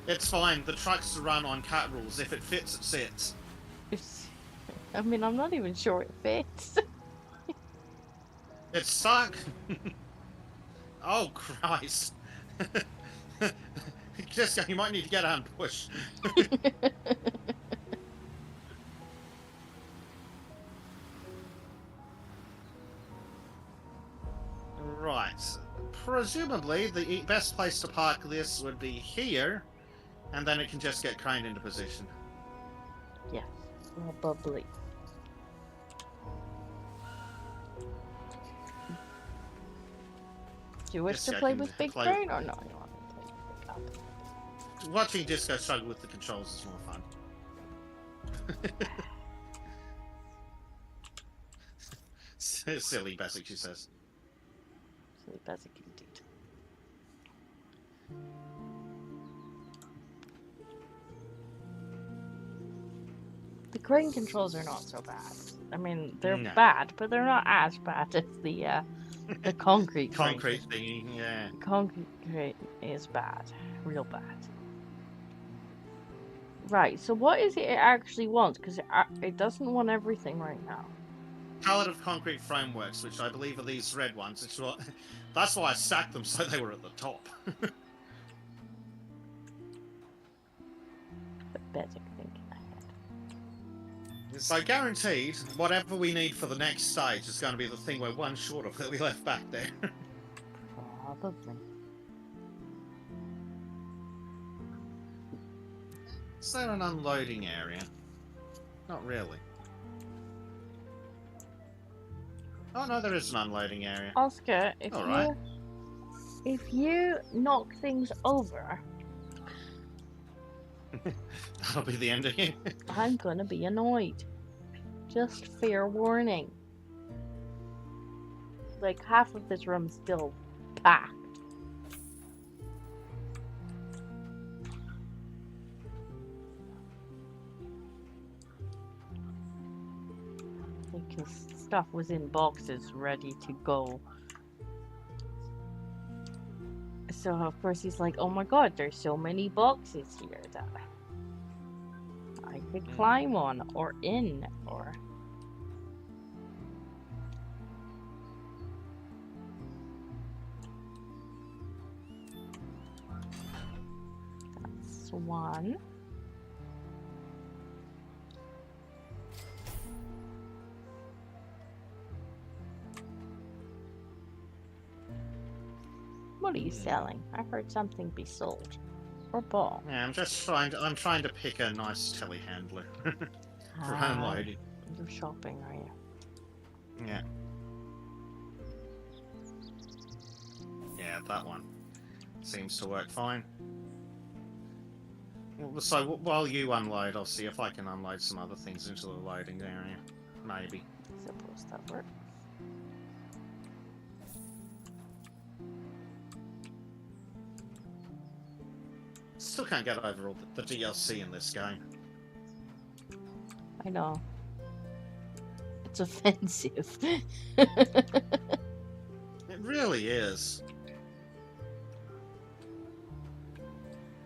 [SPEAKER 2] It's fine. The trucks run on cat rules. If it fits, it sits.
[SPEAKER 1] I mean, I'm not even sure it fits.
[SPEAKER 2] It's stuck. Oh, Christ. Jessica, you might need to get out and push. Right. Presumably, the best place to park this would be here, and then it can just get craned into position.
[SPEAKER 1] Yes, probably. Do you wish
[SPEAKER 2] Just
[SPEAKER 1] to play
[SPEAKER 2] checking
[SPEAKER 1] with Big
[SPEAKER 2] play-
[SPEAKER 1] Brain or no? You want to play with Big Up?
[SPEAKER 2] Watching Disco struggle with the controls is more fun. Silly Bezek, she says.
[SPEAKER 1] Silly Bezek indeed. The crane controls are not so bad. I mean, they're
[SPEAKER 2] No.
[SPEAKER 1] bad, but they're not as bad as the concrete crane.
[SPEAKER 2] Concrete thingy, yeah.
[SPEAKER 1] Concrete crane is bad. Real bad. Right, so what is it actually wants? Because it doesn't want everything right now.
[SPEAKER 2] Palette of concrete frameworks, which I believe are these red ones. That's why I stacked them so they were at the top.
[SPEAKER 1] Bezek thinking ahead.
[SPEAKER 2] So guaranteed, whatever we need for the next stage is going to be the thing we're one short of that we left back there.
[SPEAKER 1] Probably.
[SPEAKER 2] Is there an unloading area? Not really. Oh no, there is an unloading area.
[SPEAKER 1] Oscar,
[SPEAKER 2] Alright.
[SPEAKER 1] if you knock things over,
[SPEAKER 2] That'll be the end of you.
[SPEAKER 1] I'm gonna be annoyed. Just fair warning. Like, half of this room's still packed. Because stuff was in boxes ready to go. So of course he's like, oh my god, there's so many boxes here that I could climb on or in or... That's one. What are you selling? I heard something be sold. Or bought.
[SPEAKER 2] Yeah, I'm trying to pick a nice telehandler for unloading.
[SPEAKER 1] You're shopping, are you?
[SPEAKER 2] Yeah. Yeah, that one seems to work fine. So while you unload, I'll see if I can unload some other things into the loading area. Maybe.
[SPEAKER 1] Suppose that works.
[SPEAKER 2] Still can't get over all the DLC in this game.
[SPEAKER 1] I know. It's offensive.
[SPEAKER 2] It really is.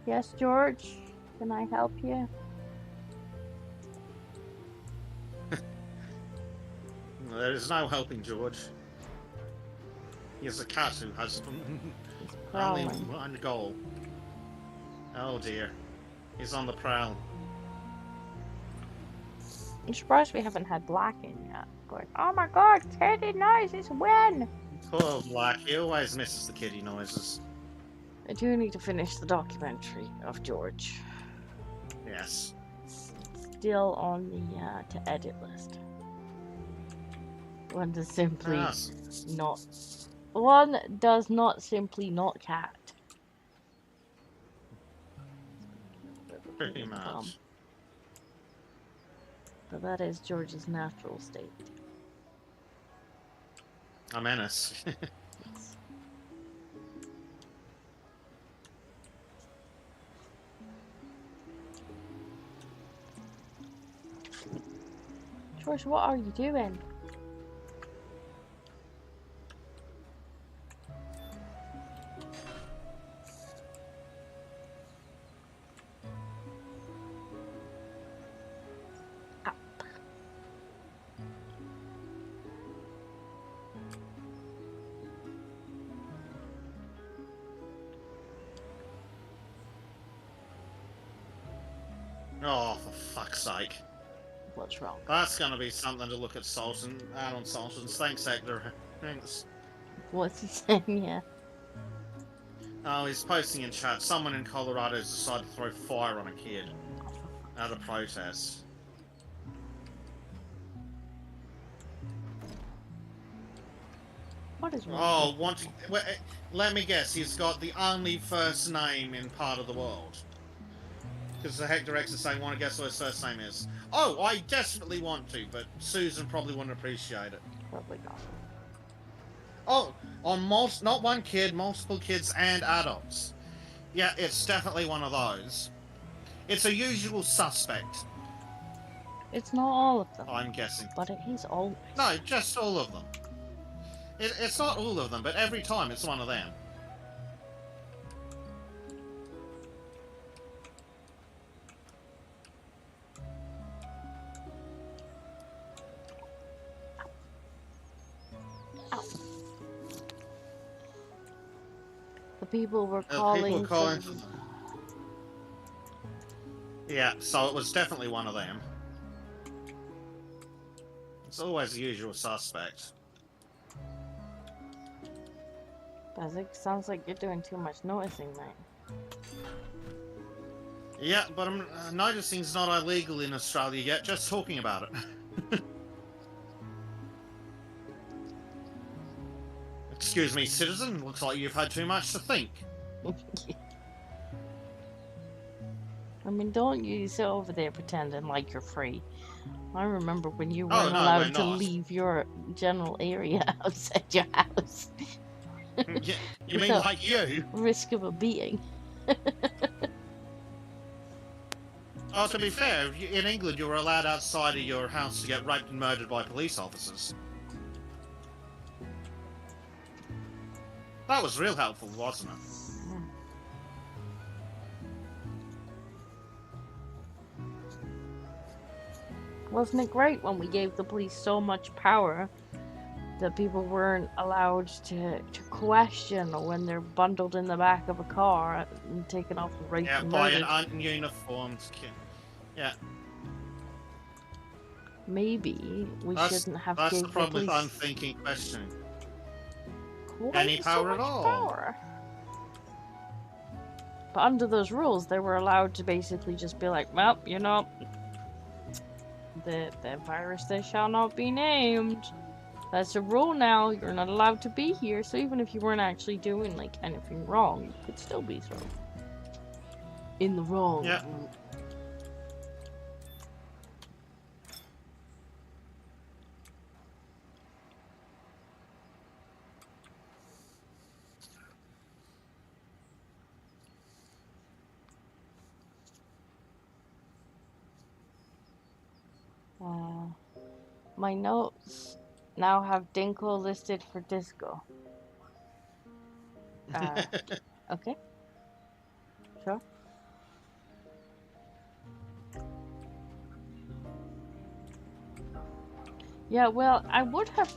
[SPEAKER 1] Yes, George? Can I help you?
[SPEAKER 2] There is no helping George. He is a cat who has only
[SPEAKER 1] Prowling.
[SPEAKER 2] one goal. Oh dear. He's on the prowl.
[SPEAKER 1] I'm surprised we haven't had Black in yet. Going, oh my god, kitty noises win!
[SPEAKER 2] Poor Black, he always misses the kitty noises.
[SPEAKER 1] I do need to finish the documentary of George.
[SPEAKER 2] Yes.
[SPEAKER 1] It's still on the to edit list. One does simply not. One does not simply not cat.
[SPEAKER 2] Pretty much.
[SPEAKER 1] But that is George's natural state.
[SPEAKER 2] A menace.
[SPEAKER 1] George, what are you doing?
[SPEAKER 2] Oh, for fuck's sake.
[SPEAKER 1] What's wrong?
[SPEAKER 2] That's gonna be something to look at Sultan. Out on Sultan's. Thanks, Hector. Thanks.
[SPEAKER 1] What's he saying? Yeah.
[SPEAKER 2] Oh, he's posting in chat. Someone in Colorado has decided to throw fire on a kid out of protest.
[SPEAKER 1] What is wrong?
[SPEAKER 2] Oh, let me guess. He's got the only first name in part of the world. Because the Hector X is saying, want to guess what his first name is? Oh, I desperately want to, but Susan probably wouldn't appreciate it.
[SPEAKER 1] Probably not.
[SPEAKER 2] Oh, on not one kid, multiple kids and adults. Yeah, it's definitely one of those. It's a usual suspect.
[SPEAKER 1] It's not all of them.
[SPEAKER 2] I'm guessing.
[SPEAKER 1] But it is all.
[SPEAKER 2] No, just all of them. It's not all of them, but every time it's one of them.
[SPEAKER 1] The people were calling.
[SPEAKER 2] Yeah, so it was definitely one of them. It's always the usual suspect.
[SPEAKER 1] Bezek, sounds like you're doing too much noticing, mate.
[SPEAKER 2] Yeah, but I'm noticing it's not illegal in Australia yet, just talking about it. Excuse me, citizen. Looks like you've had too much to think.
[SPEAKER 1] I mean, don't you sit over there pretending like you're free. I remember when you weren't allowed to leave your general area outside your house.
[SPEAKER 2] Yeah, you mean like you?
[SPEAKER 1] Risk of a beating.
[SPEAKER 2] Oh, to be fair, in England you were allowed outside of your house to get raped and murdered by police officers. That was real helpful, wasn't it?
[SPEAKER 1] Wasn't it great when we gave the police so much power that people weren't allowed to question when they're bundled in the back of a car and taken off and raped and
[SPEAKER 2] by
[SPEAKER 1] murdered?
[SPEAKER 2] an ununiformed kid. Yeah.
[SPEAKER 1] Maybe we shouldn't have
[SPEAKER 2] That's
[SPEAKER 1] gave
[SPEAKER 2] the problem with
[SPEAKER 1] police
[SPEAKER 2] unthinking questioning.
[SPEAKER 1] any
[SPEAKER 2] power at all.
[SPEAKER 1] Power. But under those rules, they were allowed to basically just be like, well, you know, the virus they shall not be named. That's a rule now. You're not allowed to be here. So even if you weren't actually doing like anything wrong, you could still be sort of in the wrong.
[SPEAKER 2] Yeah.
[SPEAKER 1] My notes now have Dinko listed for disco. Okay. Sure. Yeah, well, I would have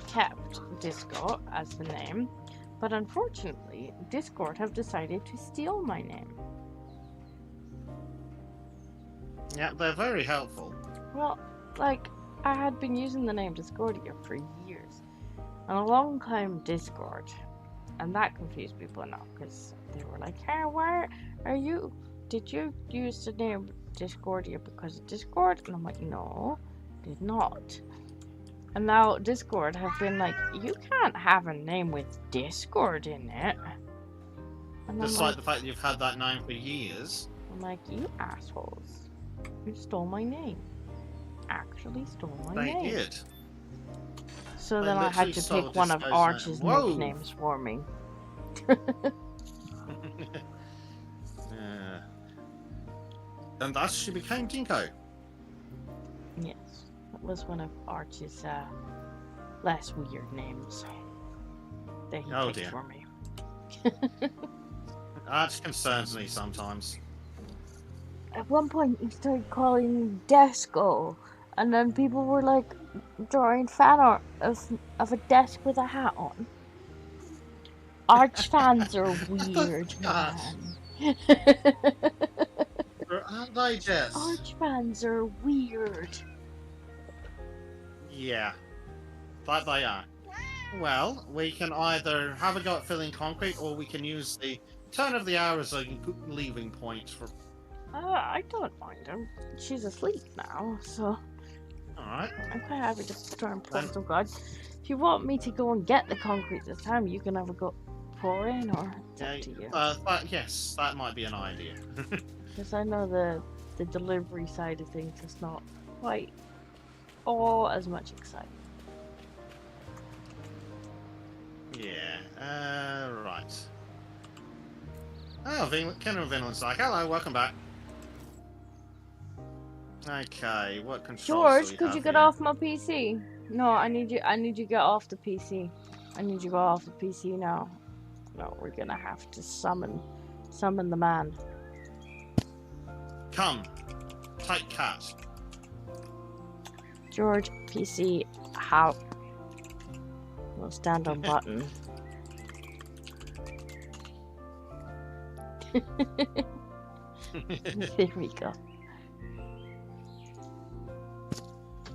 [SPEAKER 1] kept Disco as the name, but unfortunately, Discord have decided to steal my name.
[SPEAKER 2] Yeah, they're very helpful.
[SPEAKER 1] Well, like, I had been using the name Discordia for years, and along came Discord, and that confused people enough, because they were like, hey, where are you? Did you use the name Discordia because of Discord? And I'm like, no, did not. And now Discord have been like, you can't have a name with Discord in it. And
[SPEAKER 2] Despite the fact that you've had that name for years.
[SPEAKER 1] I'm like, you assholes. You stole my name. Actually stole my name.
[SPEAKER 2] They did.
[SPEAKER 1] So then I had to pick one of Arch's nicknames for me.
[SPEAKER 2] And thus she became Dinko.
[SPEAKER 1] Yes. That was one of Arch's less weird names that he picked for me.
[SPEAKER 2] Arch concerns me sometimes.
[SPEAKER 1] At one point he started calling me Desco, and then people were like drawing fan art of a desk with a hat on. Arch fans are weird, man.
[SPEAKER 2] aren't they just?
[SPEAKER 1] Archvans are weird.
[SPEAKER 2] Yeah, that they are. Well, we can either have a go at filling concrete, or we can use the turn of the hour as a leaving point for.
[SPEAKER 1] I don't mind her. She's asleep now, so
[SPEAKER 2] Alright.
[SPEAKER 1] I'm quite happy to try and pour
[SPEAKER 2] Then-
[SPEAKER 1] some God. If you want me to go and get the concrete this time, you can have a go pour in, or it's up to you.
[SPEAKER 2] Yes, that might be an idea.
[SPEAKER 1] Because I know the delivery side of things is not quite all as much excitement.
[SPEAKER 2] Yeah, right. Oh, Ken and Vinland's like, hello, welcome back. Okay, what controls do
[SPEAKER 1] George,
[SPEAKER 2] we
[SPEAKER 1] could
[SPEAKER 2] have
[SPEAKER 1] you get
[SPEAKER 2] here?
[SPEAKER 1] off my PC? No, I need you to get off the PC. I need you to go off the PC now. No, we're gonna have to summon the man.
[SPEAKER 2] Come, take cat.
[SPEAKER 1] George, PC, how? We'll stand on button. There we go.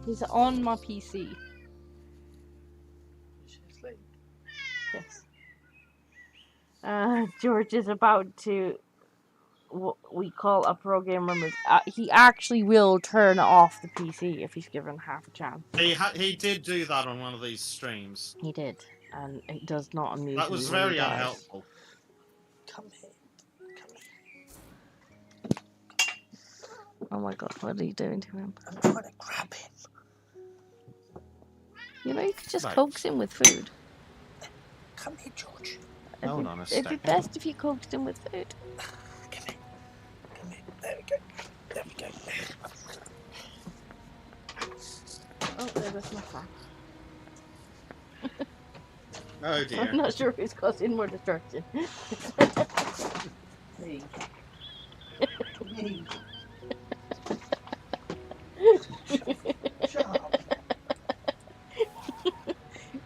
[SPEAKER 1] He's on my PC.
[SPEAKER 5] She's asleep.
[SPEAKER 1] Yes. George is about to what we call a program remove. He actually will turn off the PC if he's given half a chance.
[SPEAKER 2] He did do that on one of these streams.
[SPEAKER 1] He did, and it does not amuse me.
[SPEAKER 2] That was
[SPEAKER 1] when he
[SPEAKER 2] very
[SPEAKER 1] does.
[SPEAKER 2] unhelpful.
[SPEAKER 5] Come here. Come here.
[SPEAKER 1] Oh my god, what are you doing to him?
[SPEAKER 5] I'm trying to grab him.
[SPEAKER 1] You know, you could just
[SPEAKER 2] Right.
[SPEAKER 1] coax him with food.
[SPEAKER 5] Come here, George.
[SPEAKER 2] Hold on a
[SPEAKER 1] It'd be
[SPEAKER 2] second.
[SPEAKER 1] best if you coaxed him with food.
[SPEAKER 5] Come here. Come here. There we go. There we go.
[SPEAKER 1] Oh, there was my phone.
[SPEAKER 2] Oh dear.
[SPEAKER 1] I'm not sure who's causing more destruction.
[SPEAKER 5] Me. Me. Shut up.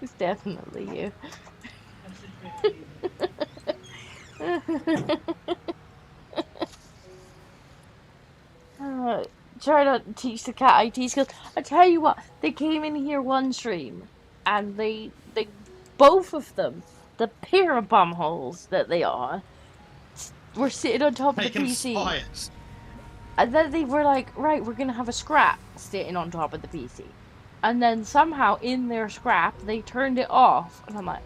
[SPEAKER 1] It's definitely you. Try to teach the cat IT skills. I tell you what, they came in here one stream, and they both of them, the pair of bumholes that they are, were sitting on top of
[SPEAKER 2] They
[SPEAKER 1] the PC.
[SPEAKER 2] conspired.
[SPEAKER 1] And then they were like, right, we're gonna have a scrap sitting on top of the PC. And then somehow in their scrap, they turned it off. And I'm like,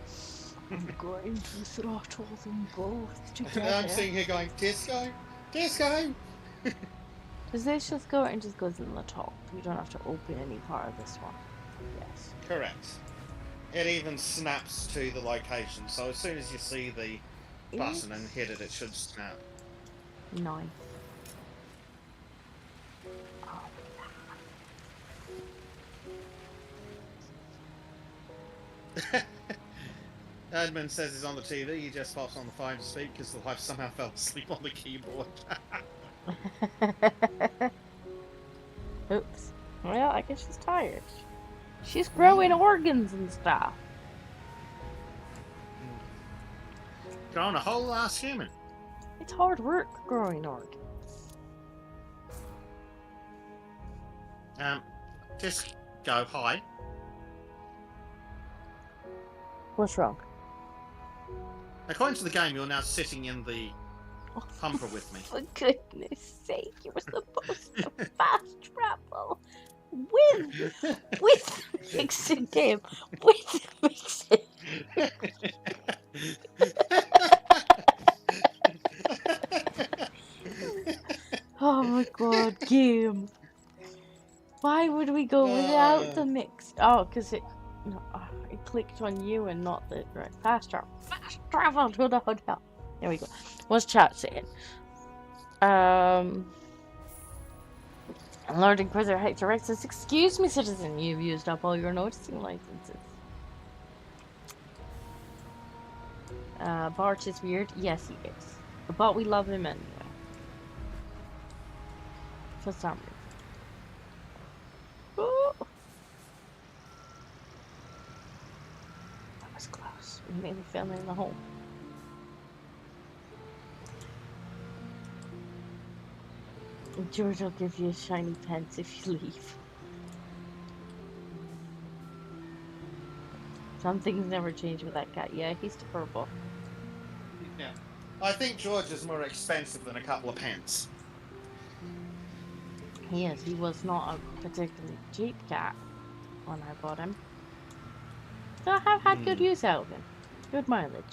[SPEAKER 1] I'm going to throttle them both together.
[SPEAKER 2] I'm sitting here going, disco, disco.
[SPEAKER 1] Does this just go, it just goes in the top? You don't have to open any part of this one. Yes.
[SPEAKER 2] Correct. It even snaps to the location, so as soon as you see the button and hit it, it should snap.
[SPEAKER 1] Nice.
[SPEAKER 2] Edmund says he's on the TV, he just pops on the phone to speak because the wife somehow fell asleep on the keyboard.
[SPEAKER 1] Oops. Well, I guess she's tired. She's growing organs and stuff.
[SPEAKER 2] Growing a whole ass human.
[SPEAKER 1] It's hard work growing organs.
[SPEAKER 2] Just go, hi.
[SPEAKER 1] What's wrong?
[SPEAKER 2] According to the game, you're now sitting in the humper with me.
[SPEAKER 1] For goodness sake, you were supposed to fast travel with Mixon game. With Mixon. Oh my god, game. Why would we go without the mix? Oh, because it clicked on you and not the right. Fast travel to the hotel. There we go. What's chat saying? Lord Inquisitor Hector Rex says, excuse me, citizen, you've used up all your noticing licenses. Barch is weird. Yes, he is. But we love him anyway. For some reason. Ooh. That was close. We made me feel in the hole. George will give you shiny pence if you leave. Some things never change with that cat. Yeah, he's terrible.
[SPEAKER 2] Yeah. I think George is more expensive than a couple of pence.
[SPEAKER 1] Yes, he was not a particularly cheap cat when I bought him. So I have had good use out of him. Good mileage.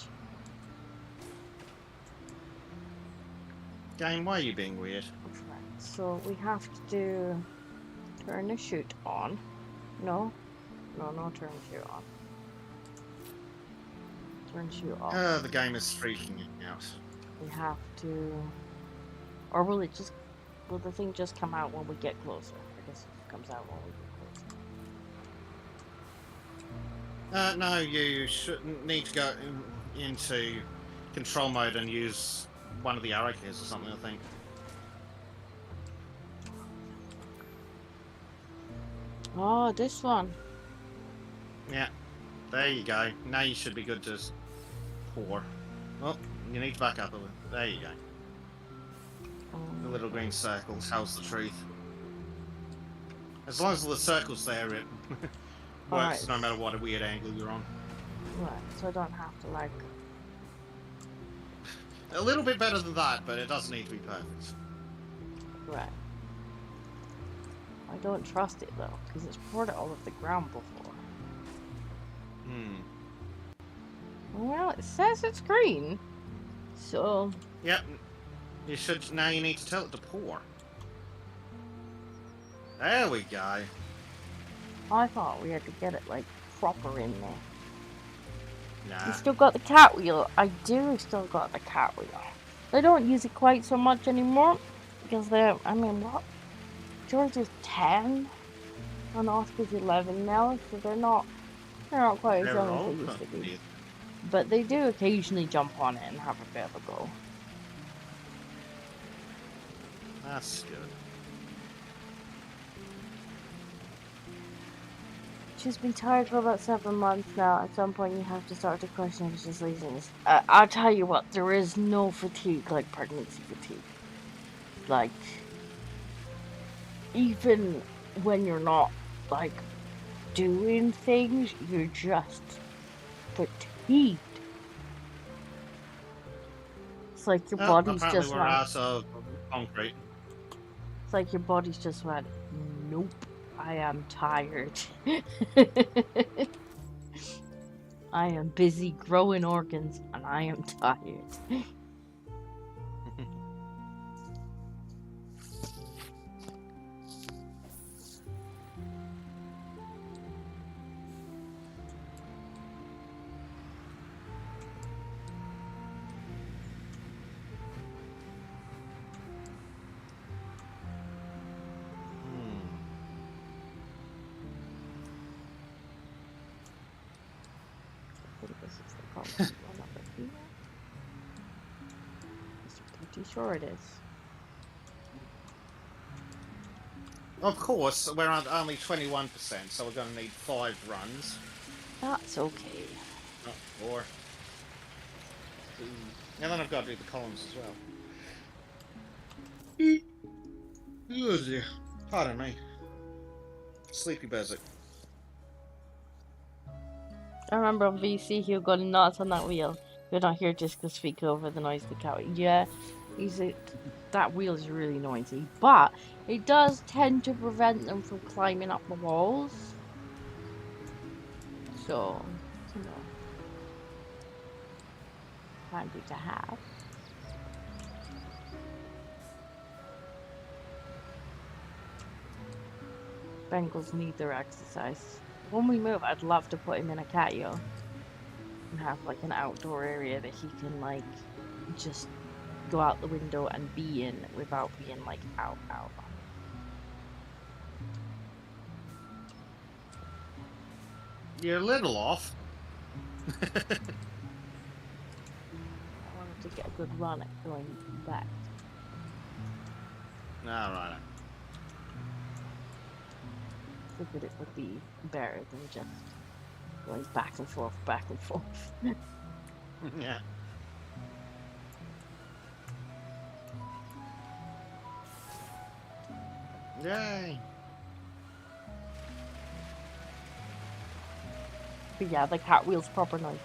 [SPEAKER 2] Game, why are you being weird?
[SPEAKER 1] Right, so we have to turn the chute on. No, turn the chute on. Turn chute off.
[SPEAKER 2] The game is freaking out.
[SPEAKER 1] We have to, or will it just? Will the thing just come out when we get closer? I guess it comes out when we get closer.
[SPEAKER 2] No, you shouldn't need to go into control mode and use one of the arrow keys or something, I think.
[SPEAKER 1] Oh, this one.
[SPEAKER 2] Yeah, there you go. Now you should be good to pour. Oh, you need to back up a little. There you go. The little green circle tells the truth. As long as the circle's there, it works no matter what a weird angle you're on.
[SPEAKER 1] Right, so I don't have to like...
[SPEAKER 2] A little bit better than that, but it doesn't need to be perfect.
[SPEAKER 1] Right. I don't trust it though, because it's poured it all over the ground before. Well, it says it's green, so...
[SPEAKER 2] Yep. You should... Now you need to tell it to pour. There we go.
[SPEAKER 1] I thought we had to get it, like, proper in there.
[SPEAKER 2] Nah.
[SPEAKER 1] You still got the cat wheel. I do still got the cat wheel. They don't use it quite so much anymore, because they're... I mean, what? George is 10, and Oscar's 11 now, so they're not quite as young as they used to be. But they do occasionally jump on it and have a bit of a go.
[SPEAKER 2] That's good.
[SPEAKER 1] She's been tired for about 7 months now. At some point you have to start to question if it's just laziness. I'll tell you what, there is no fatigue like pregnancy fatigue. Like, even when you're not, like, doing things, you're just fatigued. It's like your body's just
[SPEAKER 2] we're out of concrete.
[SPEAKER 1] It's like your body's just went, nope, I am tired. I am busy growing organs and I am tired. Pretty sure it is.
[SPEAKER 2] Of course, we're at only 21%, so we're going to need 5 runs.
[SPEAKER 1] That's okay.
[SPEAKER 2] Not 4. And then I've got to do the columns as well. Oh dear. Pardon me. Sleepy Bezek.
[SPEAKER 1] I remember on VC he was going nuts on that wheel. You're not here just to speak over the noise of the cow. Yeah, that wheel is really noisy, but it does tend to prevent them from climbing up the walls. So, you know, handy to have. Bengals need their exercise. When we move, I'd love to put him in a catio and have like an outdoor area that he can like just go out the window and be in without being like out.
[SPEAKER 2] You're a little off.
[SPEAKER 1] I wanted to get a good run at going back.
[SPEAKER 2] Alright.
[SPEAKER 1] Figured it would be better than just going back and forth.
[SPEAKER 2] Yeah. Yay!
[SPEAKER 1] But yeah, the cat wheel's proper noisy.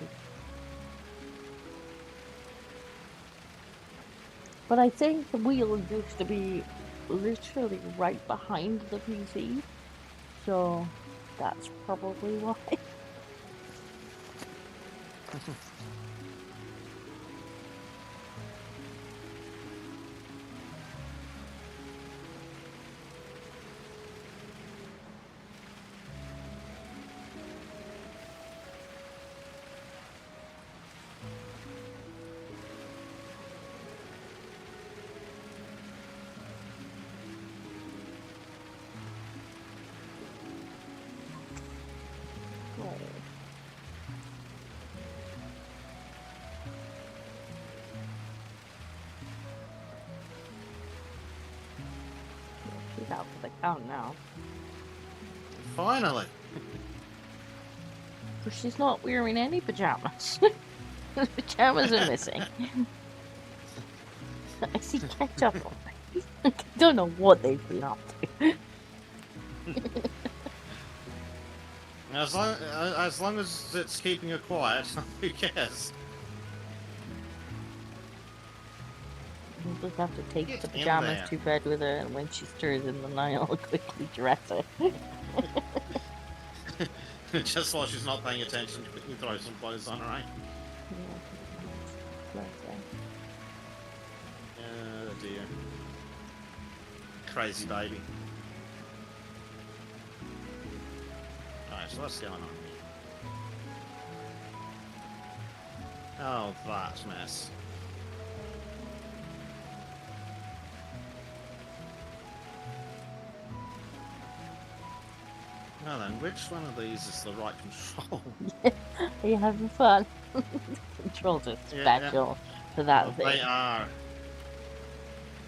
[SPEAKER 1] But I think the wheel used to be literally right behind the PC, so that's probably why. She's out for the count now.
[SPEAKER 2] Finally!
[SPEAKER 1] But she's not wearing any pajamas. The pajamas are missing. I see ketchup on them. I don't know what they've been up to.
[SPEAKER 2] As long as it's keeping her quiet, who cares?
[SPEAKER 1] We'll just have to take
[SPEAKER 2] Get
[SPEAKER 1] the
[SPEAKER 2] in
[SPEAKER 1] pajamas
[SPEAKER 2] there.
[SPEAKER 1] to bed with her, and when she stirs in the night, I'll quickly dress her.
[SPEAKER 2] Just while she's not paying attention, quickly throw some clothes on, right? Oh dear. Crazy baby. Alright, so what's going on here? Oh, that mess. Now then, which one of these is the right control?
[SPEAKER 1] Are you having fun? Controls are special for that thing.
[SPEAKER 2] They are.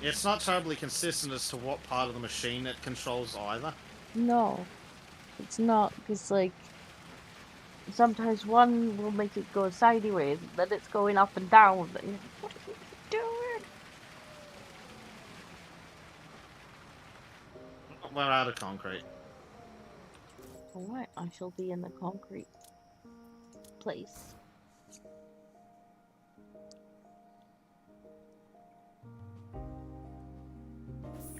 [SPEAKER 2] It's not terribly consistent as to what part of the machine it controls either.
[SPEAKER 1] No, it's not, because, like, sometimes one will make it go sideways, then it's going up and down. And you're like, what are you doing?
[SPEAKER 2] We're out of concrete.
[SPEAKER 1] Alright, I shall be in the concrete place.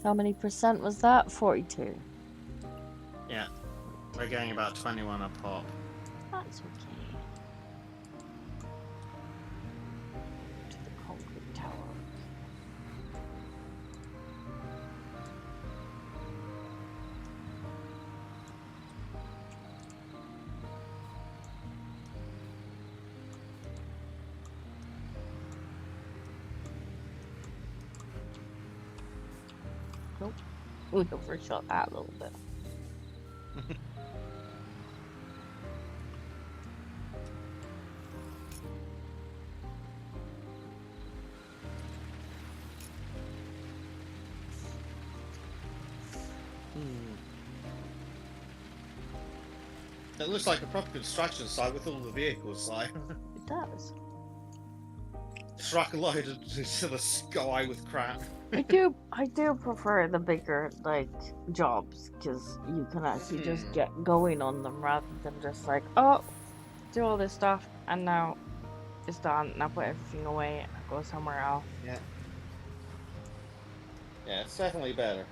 [SPEAKER 1] How many percent was that? 42.
[SPEAKER 2] Yeah. We're getting about 21 a pop.
[SPEAKER 1] That's okay. To the concrete tower. Nope. We overshot that a little bit.
[SPEAKER 2] It looks like a proper construction site with all the vehicles, like.
[SPEAKER 1] It does.
[SPEAKER 2] Truck loaded to the sky with crap.
[SPEAKER 1] I do prefer the bigger, like, jobs, because you can actually just get going on them rather than just like, oh, do all this stuff, and now it's done, now put everything away and go somewhere else.
[SPEAKER 2] Yeah. Yeah, it's definitely better.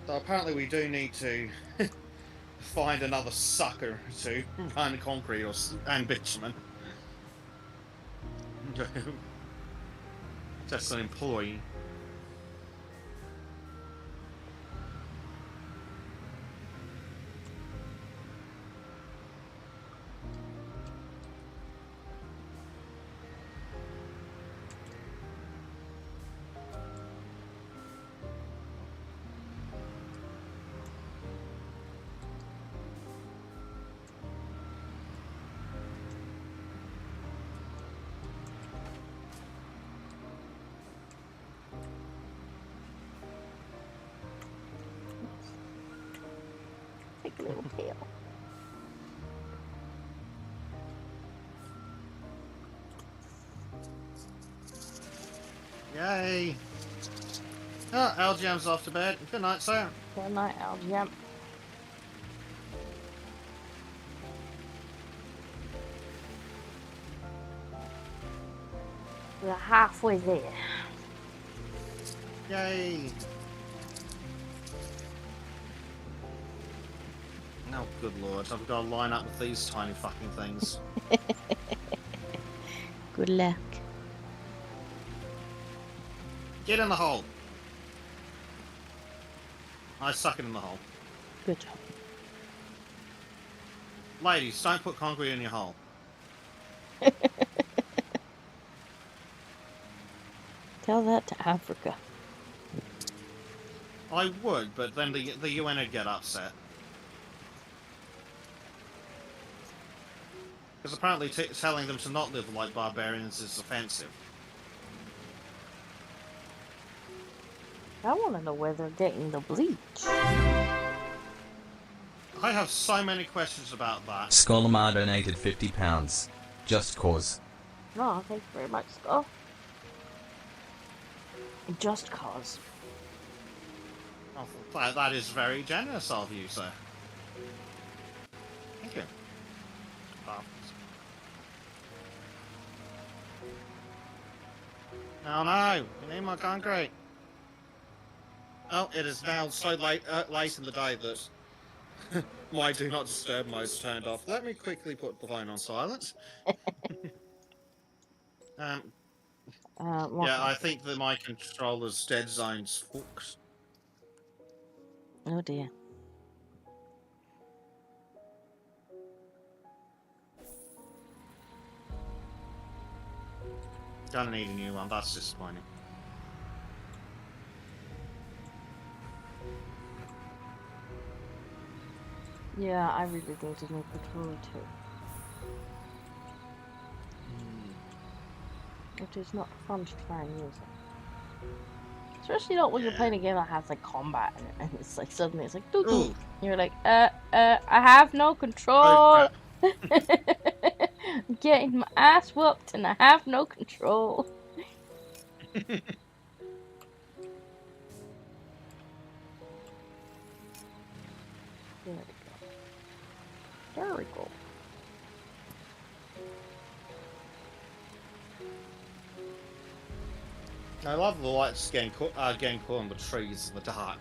[SPEAKER 2] So apparently we do need to find another sucker to run concrete and bitumen. Just an employee.
[SPEAKER 1] Take a little tail.
[SPEAKER 2] Yay! Oh, LGM's off to bed. Good night, sir.
[SPEAKER 1] Good night, LGM. We're halfway there.
[SPEAKER 2] Yay! Oh, good lord, I've got to line up with these tiny fucking things.
[SPEAKER 1] Good luck.
[SPEAKER 2] Get in the hole! I suck it in the hole.
[SPEAKER 1] Good job.
[SPEAKER 2] Ladies, don't put concrete in your hole.
[SPEAKER 1] Tell that to Africa.
[SPEAKER 2] I would, but then the UN would get upset. Because apparently telling them to not live like barbarians is offensive.
[SPEAKER 1] I want to know where they're getting the bleach.
[SPEAKER 2] I have so many questions about that.
[SPEAKER 3] Skolamar donated £50. Just cause.
[SPEAKER 1] No, thank you very much, Skull. Just cause.
[SPEAKER 2] Oh, that is very generous of you, sir. Thank you. Oh no, we need more concrete. Oh, it is now so late in the day that my do not disturb mode's turned off. Let me quickly put the phone on silent. Yeah, I think that my controller's dead zone's hooked.
[SPEAKER 1] Oh dear.
[SPEAKER 2] Gonna need a new one, that's disappointing.
[SPEAKER 1] Yeah, I really need a new controller too. Which is not fun to try and use it. Especially not when you're playing a game that has like combat in it, and it's like suddenly it's like doo doo. You're like, I have no control.
[SPEAKER 2] Oh,
[SPEAKER 1] I'm getting my ass whooped and I have no control. There we go. There we go.
[SPEAKER 2] I love the lights getting caught in the trees in the dark.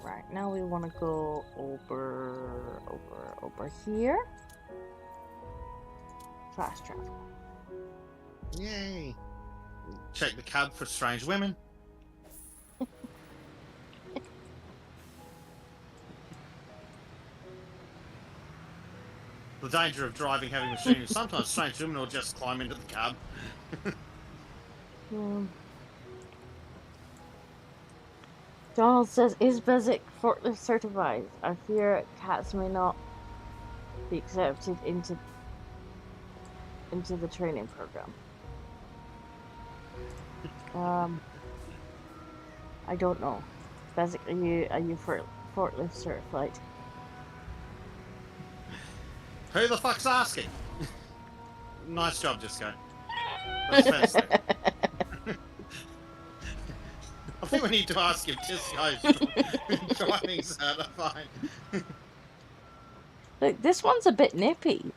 [SPEAKER 1] Right, now we want to go over here. Fast travel.
[SPEAKER 2] Yay! Check the cab for strange women. The danger of driving heavy machinery. Sometimes strange women will just climb into the cab.
[SPEAKER 1] Donald says, is Bezek forklift certified? I fear cats may not be accepted into the training program. I don't know. Bezek, are you forklift certified?
[SPEAKER 2] Who the fuck's asking? Nice job, Disco. That's fantastic. I think we need to ask if Disco's driving, sir. Fine.
[SPEAKER 1] Look, this one's a bit nippy.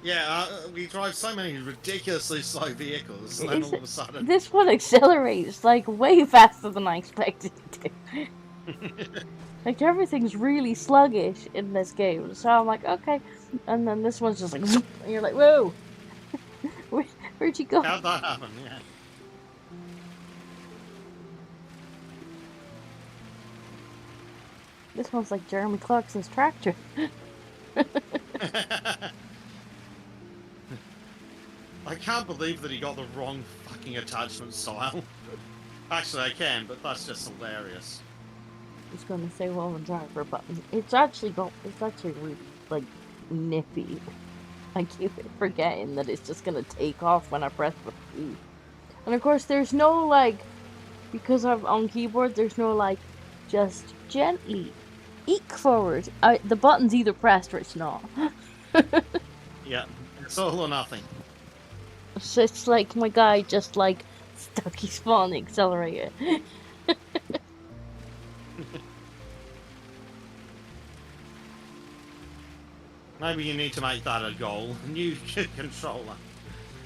[SPEAKER 2] Yeah, we drive so many ridiculously slow vehicles, and then all of a sudden...
[SPEAKER 1] This one accelerates, like, way faster than I expected it to. Like, everything's really sluggish in this game, so I'm like, okay. And then this one's just like, zoop, and you're like, whoa! Where'd you go?
[SPEAKER 2] How'd that happen, yeah.
[SPEAKER 1] This one's like Jeremy Clarkson's tractor.
[SPEAKER 2] I can't believe that he got the wrong fucking attachment style. Actually, I can, but that's just hilarious.
[SPEAKER 1] I was gonna say woman driver, but it's actually really, like, nippy. I keep forgetting that it's just gonna take off when I press the key. And of course, there's no, like, because I'm on keyboard, there's no, like, Just gently eke forward. The button's either pressed or it's not.
[SPEAKER 2] Yeah, it's all or nothing.
[SPEAKER 1] So it's like my guy just like stuck his foot on the accelerator.
[SPEAKER 2] Maybe you need to make that a goal. New controller.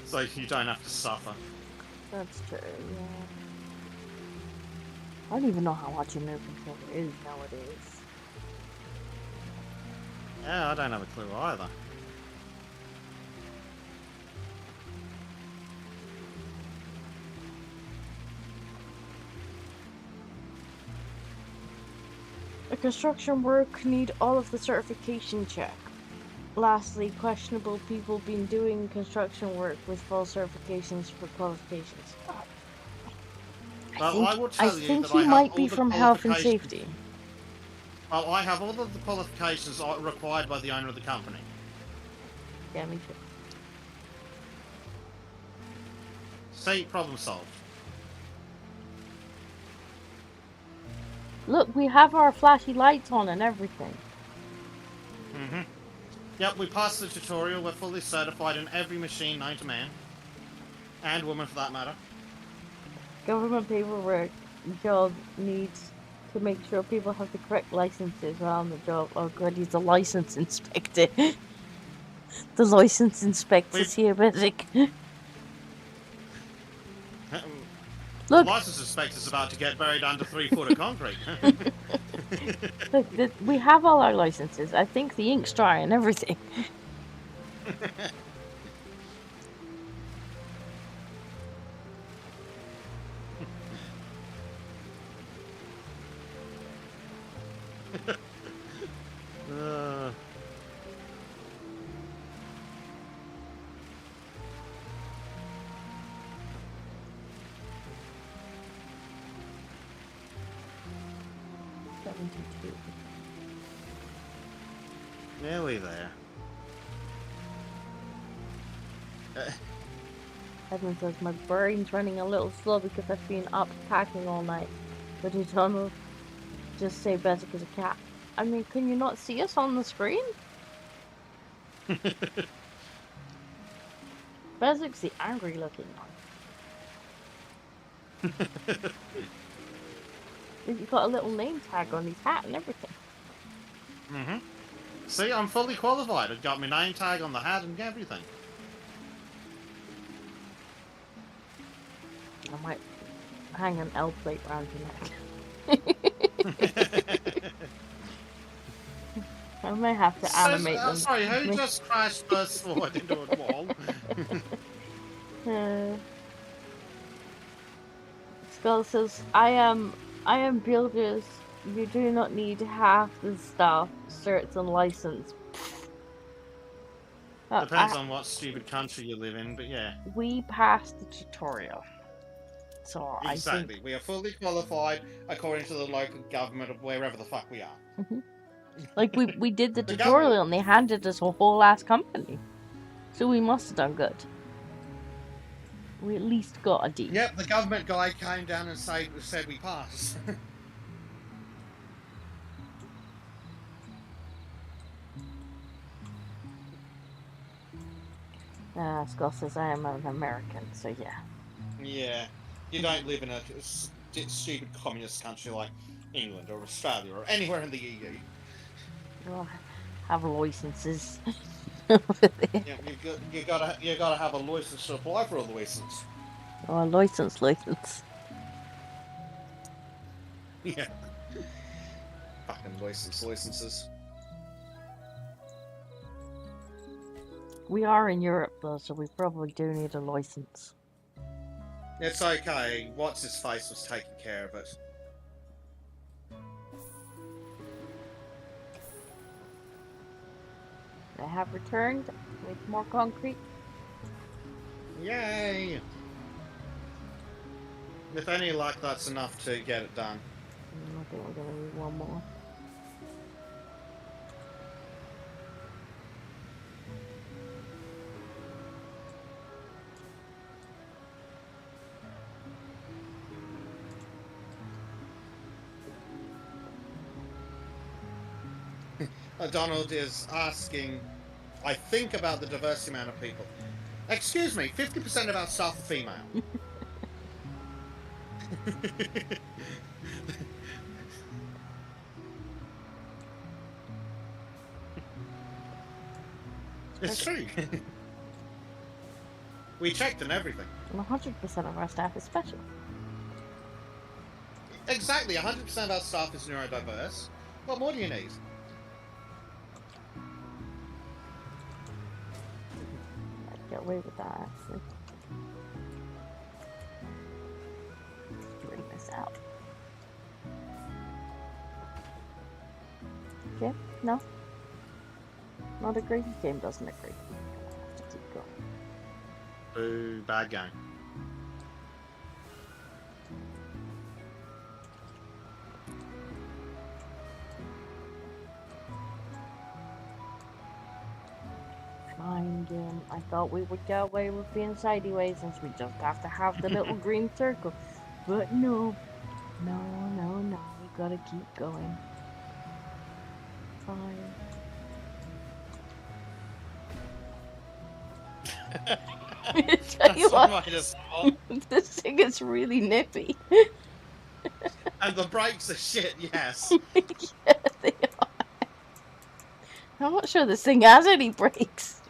[SPEAKER 2] So you don't have to suffer.
[SPEAKER 1] That's true, yeah. I don't even know how much a new controller is nowadays.
[SPEAKER 2] Yeah, I don't have a clue either.
[SPEAKER 1] A construction work need all of the certification check. Lastly, questionable people been doing construction work with full certifications for qualifications.
[SPEAKER 2] Well, I will
[SPEAKER 1] I
[SPEAKER 2] tell you
[SPEAKER 1] think
[SPEAKER 2] that
[SPEAKER 1] he
[SPEAKER 2] I have
[SPEAKER 1] might
[SPEAKER 2] all
[SPEAKER 1] be
[SPEAKER 2] the
[SPEAKER 1] from health and
[SPEAKER 2] qualifications.
[SPEAKER 1] safety.
[SPEAKER 2] Well, I have all of the qualifications required by the owner of the company.
[SPEAKER 1] Yeah, me too.
[SPEAKER 2] See, problem solved.
[SPEAKER 1] Look, we have our flashy lights on and everything.
[SPEAKER 2] Mm-hmm. Yep, we passed the tutorial. We're fully certified in every machine known to man. And woman, for that matter.
[SPEAKER 1] Government paperwork job needs to make sure people have the correct licenses while on the job. Oh god, he's the license inspector. The license inspector's here, Bezek.
[SPEAKER 2] The
[SPEAKER 1] Look,
[SPEAKER 2] license inspector's about to get buried under 3 foot of concrete.
[SPEAKER 1] look, we have all our licenses. I think the ink's dry and everything.
[SPEAKER 2] uh...
[SPEAKER 1] 72.
[SPEAKER 2] Nearly there.
[SPEAKER 1] Edmund says, my brain's running a little slow because I've been up packing all night. But you don't know, just say Bezek is a cat. I mean, can you not see us on the screen? Bezek's the angry looking one. He's got a little name tag on his hat and everything.
[SPEAKER 2] Mm-hmm. See, I'm fully qualified. I've got my name tag on the hat and everything.
[SPEAKER 1] I might hang an L plate around your neck. I might have to animate them.
[SPEAKER 2] Sorry, who just crashed first forward into a wall?
[SPEAKER 1] Skull says, I am builders. You do not need half the stuff, certs and license.
[SPEAKER 2] Depends on what stupid country you live in, but yeah.
[SPEAKER 1] We passed the tutorial. So
[SPEAKER 2] exactly.
[SPEAKER 1] I think...
[SPEAKER 2] We are fully qualified according to the local government of wherever the fuck we are.
[SPEAKER 1] Mm-hmm. Like, we did the tutorial and they handed us a whole ass company. So we must have done good. We at least got a D.
[SPEAKER 2] Yep, the government guy came down and said we passed.
[SPEAKER 1] Skull says I am an American, so yeah.
[SPEAKER 2] Yeah. You don't live in a stupid communist country like England or Australia or anywhere in the EU.
[SPEAKER 1] Well, have licenses.
[SPEAKER 2] Yeah, you gotta have a license to apply for a license.
[SPEAKER 1] Oh, a license.
[SPEAKER 2] Yeah. Fucking licenses.
[SPEAKER 1] We are in Europe though, so we probably do need a license.
[SPEAKER 2] It's okay. What's his face was taking care of it.
[SPEAKER 1] I have returned with more concrete.
[SPEAKER 2] Yay! With any luck, that's enough to get it done.
[SPEAKER 1] I think we're gonna need one more.
[SPEAKER 2] Donald is asking, I think, about the diversity amount of people. Excuse me, 50% of our staff are female. It's true. We checked and everything.
[SPEAKER 1] 100% of our staff is special.
[SPEAKER 2] Exactly, 100% of our staff is neurodiverse. What more do you need?
[SPEAKER 1] I'd get away with that, actually. Bring this out. Okay, no? Not agree? Game doesn't agree. Have to keep going.
[SPEAKER 2] Boo, bad game.
[SPEAKER 1] Fine, game. I thought we would get away with being sideways since we just have to have the little green circle. But no. No. We gotta keep going. Fine. Tell you what, this thing is really nippy.
[SPEAKER 2] And the brakes are shit, yes.
[SPEAKER 1] Yeah, they are. I'm not sure this thing has any brakes.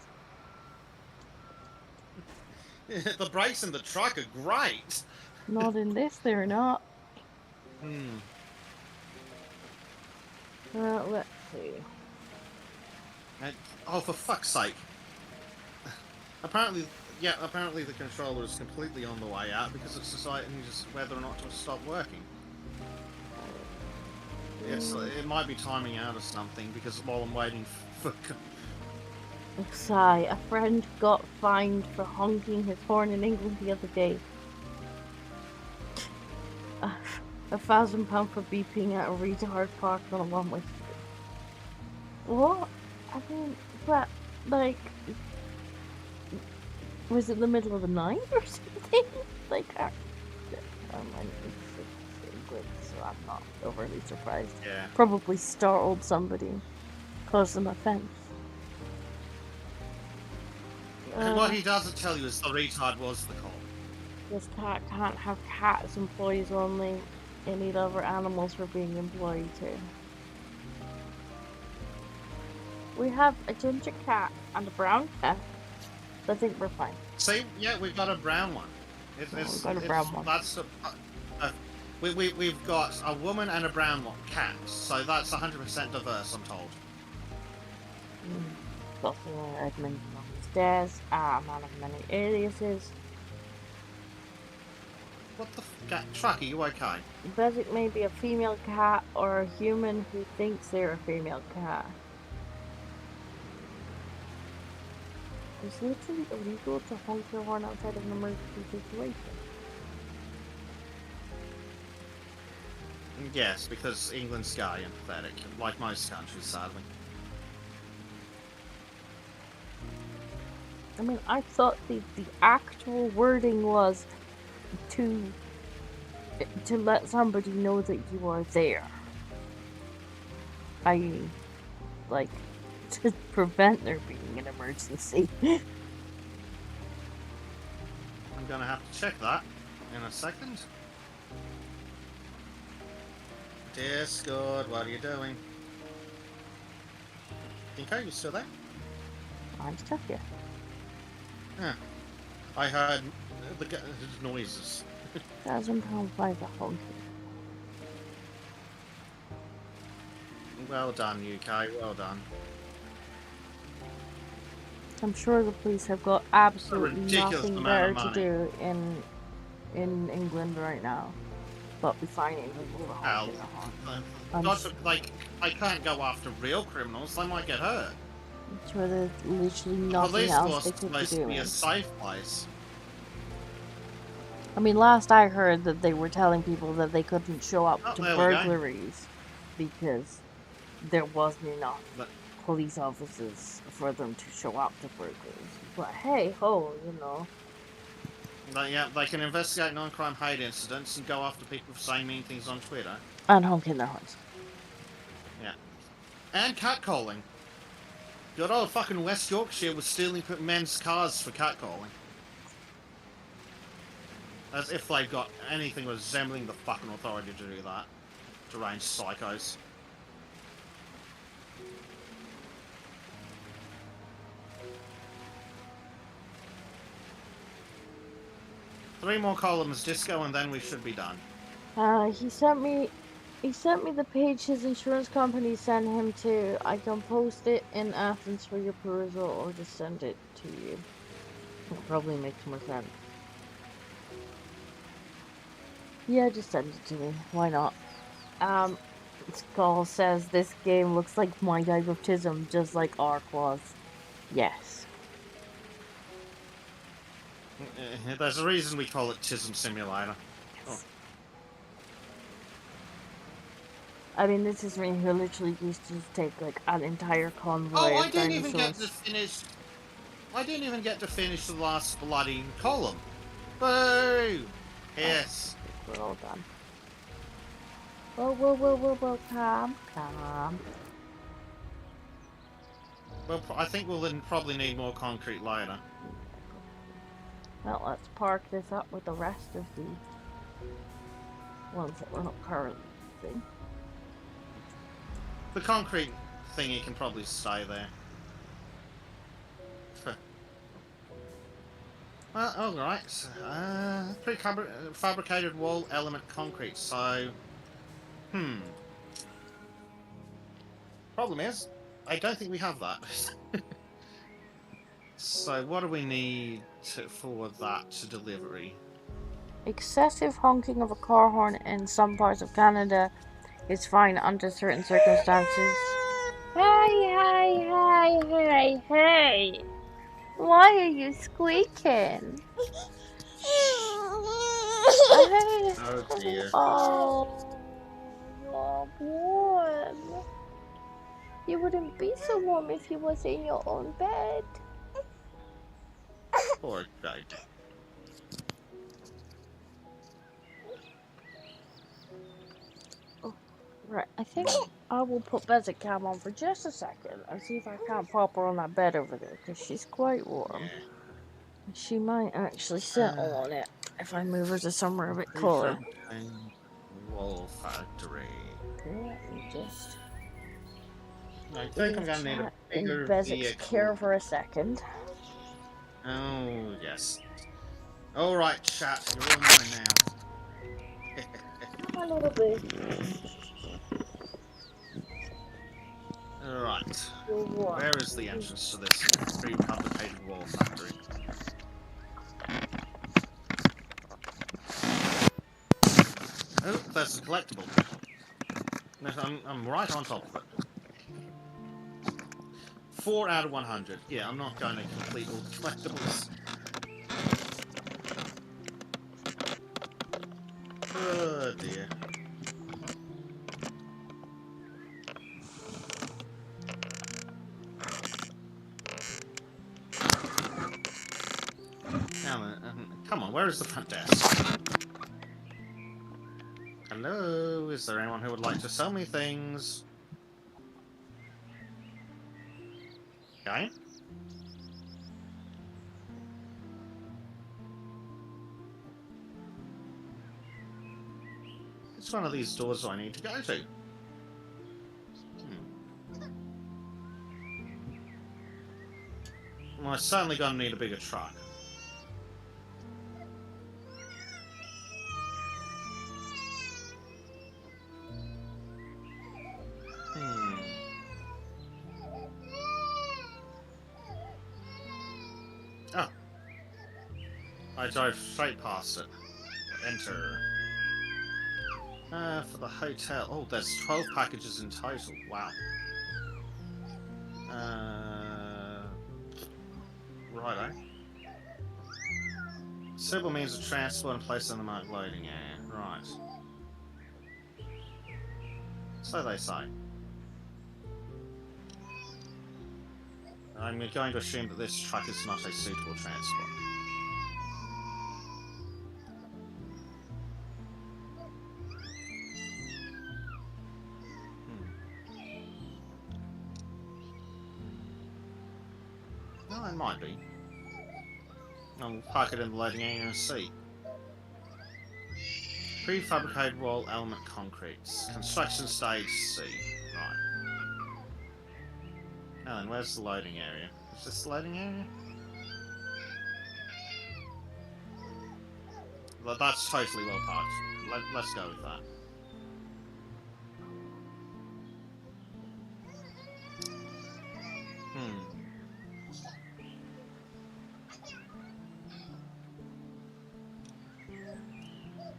[SPEAKER 2] The brakes in the truck are great.
[SPEAKER 1] Not in this, they're not. Let's see.
[SPEAKER 2] Oh, for fuck's sake. Apparently the controller is completely on the way out because it's deciding just whether or not to stop working. Yes, it might be timing out or something because while I'm waiting for...
[SPEAKER 1] Sigh, a friend got fined for honking his horn in England the other day. £1,000 for beeping at a retard park on a one-way street. What? I mean, but, like... Was it the middle of the night or something? Like, it's England, so I'm not overly surprised.
[SPEAKER 2] Yeah.
[SPEAKER 1] Probably startled somebody, caused them offense.
[SPEAKER 2] And what he doesn't tell you is the retard was the cop.
[SPEAKER 1] This cat can't have cats, employees only. They need other animals for being employed too. We have a ginger cat and a brown cat. I think we're fine.
[SPEAKER 2] See, yeah, we've got a brown one.
[SPEAKER 1] We've got a brown one.
[SPEAKER 2] That's we've got a woman and a brown one, cat. So that's 100% diverse, I'm told.
[SPEAKER 1] Buffalo Edmund on the stairs. A man of many aliases.
[SPEAKER 2] What the truck? Are you okay?
[SPEAKER 1] Bezek may be a female cat or a human who thinks they're a female cat. It's literally illegal to honk your horn outside of an emergency situation.
[SPEAKER 2] Yes, because England's gay and pathetic, like most countries, sadly.
[SPEAKER 1] I mean, I thought the actual wording was to let somebody know that you are there. I.e., like, to prevent there being an emergency.
[SPEAKER 2] I'm gonna have to check that in a second. Discord, what are you doing? Okay, you still there?
[SPEAKER 1] I'm stuck here.
[SPEAKER 2] Yeah. I heard the noises.
[SPEAKER 1] £1,000 by the honky.
[SPEAKER 2] Well done, UK. Well done.
[SPEAKER 1] I'm sure the police have got absolutely
[SPEAKER 2] ridiculous
[SPEAKER 1] nothing
[SPEAKER 2] amount
[SPEAKER 1] better
[SPEAKER 2] of
[SPEAKER 1] to do in England right now, but be fining people for honking the horn.
[SPEAKER 2] Like, I can't go after real criminals. They might get hurt.
[SPEAKER 1] I'm sure there's literally nothing
[SPEAKER 2] Police
[SPEAKER 1] else
[SPEAKER 2] force
[SPEAKER 1] they
[SPEAKER 2] is
[SPEAKER 1] could be
[SPEAKER 2] supposed to be
[SPEAKER 1] doing.
[SPEAKER 2] a safe place.
[SPEAKER 1] I mean, last I heard that they were telling people that they couldn't show up to
[SPEAKER 2] there we go.
[SPEAKER 1] burglaries because there wasn't enough police officers for them to show up to burglaries. But hey ho, you know.
[SPEAKER 2] Yeah, they can investigate non-crime hate incidents and go after people for saying mean things on Twitter.
[SPEAKER 1] And honking their horns.
[SPEAKER 2] Yeah. And catcalling. Good old fucking West Yorkshire was stealing men's cars for catcalling. As if they've got anything resembling the fucking authority to do that. Deranged psychos. Three more columns, Disco, and then we should be done.
[SPEAKER 1] He sent me the page his insurance company sent him to. I can post it in Athens for your perusal or just send it to you. It probably makes more sense. Yeah, just send it to me. Why not? Skull says this game looks like my type of Tism, just like Ark was. Yes.
[SPEAKER 2] There's a reason we call it Tism Simulator.
[SPEAKER 1] Yes. I mean, this is me who literally used to just take like an entire convoy of
[SPEAKER 2] I didn't even get
[SPEAKER 1] dinosaurs.
[SPEAKER 2] to finish. I didn't even get to finish the last bloody column. Boo! Yes.
[SPEAKER 1] We're all done. Whoa, calm.
[SPEAKER 2] Well, I think we'll then probably need more concrete later.
[SPEAKER 1] Well, let's park this up with the rest of the ones that we're not currently using.
[SPEAKER 2] The concrete thingy can probably stay there. Well, alright. Prefabricated wall element concrete, so... Problem is, I don't think we have that. So what do we need for that to delivery?
[SPEAKER 1] Excessive honking of a car horn in some parts of Canada is fine under certain circumstances. Hey! Why are you squeaking?
[SPEAKER 2] Oh dear.
[SPEAKER 1] Oh, you're warm. You wouldn't be so warm if you was in your own bed.
[SPEAKER 2] Poor guy.
[SPEAKER 1] Oh, right, I think I will put Bezek cam on for just a second and see if I can't pop her on that bed over there, because she's quite warm.
[SPEAKER 2] Yeah.
[SPEAKER 1] She might actually settle on it if I move her to somewhere a bit cooler.
[SPEAKER 2] Wall factory.
[SPEAKER 1] Let me just
[SPEAKER 2] I think I'm gonna need a
[SPEAKER 1] in
[SPEAKER 2] bigger
[SPEAKER 1] Bezek's
[SPEAKER 2] vehicle.
[SPEAKER 1] care for a second.
[SPEAKER 2] Oh, yes. Alright, chat, you're all mine now.
[SPEAKER 1] A little bit.
[SPEAKER 2] Alright.
[SPEAKER 1] You're warm.
[SPEAKER 2] Where is the entrance to this prefabricated wall factory? Oh, that's a collectible. No, I'm right on top of it. 4 out of 100. Yeah, I'm not going to complete all the collectibles. Oh dear. Now, come on, where is the front desk? Hello, is there anyone who would like to sell me things? Okay. Which one of these doors do I need to go to? Well, I'm certainly going to need a bigger truck. Oh. I drove straight past it. Enter. For the hotel. Oh, there's 12 packages in total. Wow. Righto. Suitable means of transport and place in the marked loading area. Right. So they say. I'm going to assume that this truck is not a suitable transport. Well, it might be. I'll park it in the loading area and see. Prefabricated wall element concretes. Construction stage C. Right. Now then, where's the loading area? Is this the loading area? Well, that's totally well parked. Let's go with that.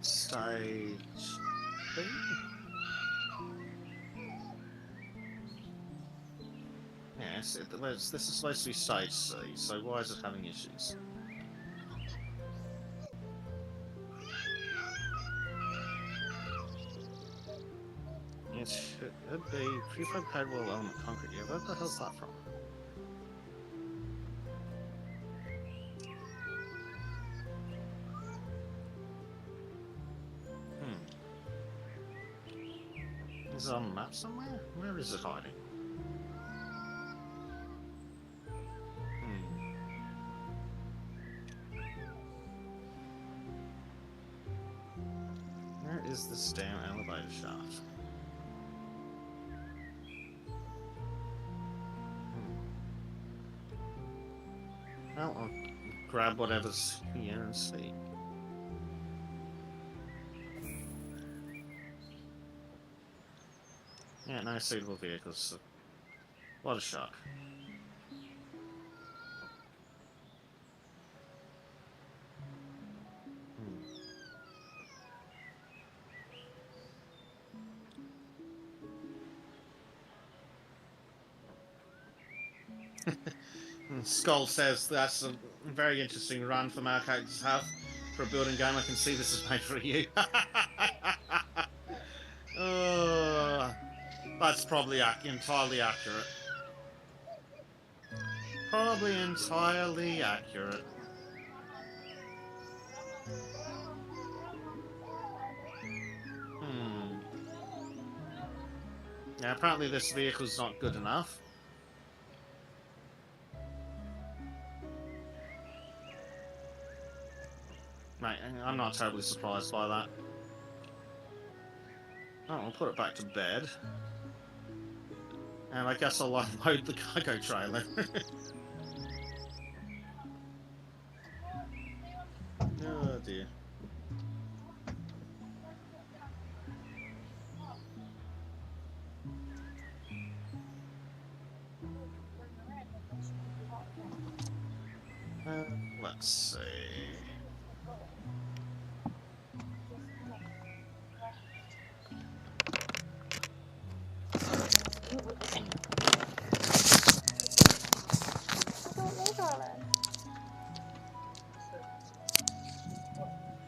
[SPEAKER 2] Stage B? Yes, this is supposed to be stage C, so why is it having issues? It should be prefabricated wall element concrete. Yeah, where the hell's that from? Is it on the map somewhere? Where is it hiding? Where is this damn elevator shaft? Well, I'll grab whatever's here and see. Yeah, no suitable vehicles. What a shock. Skull says that's a very interesting run for our characters to have for a building game. I can see this is made for you. That's probably entirely accurate. Probably entirely accurate. Yeah, apparently this vehicle's not good enough. Right, I'm not terribly surprised by that. Oh, I'll put it back to bed. And I guess I'll unload the cargo trailer. Oh dear. Let's see.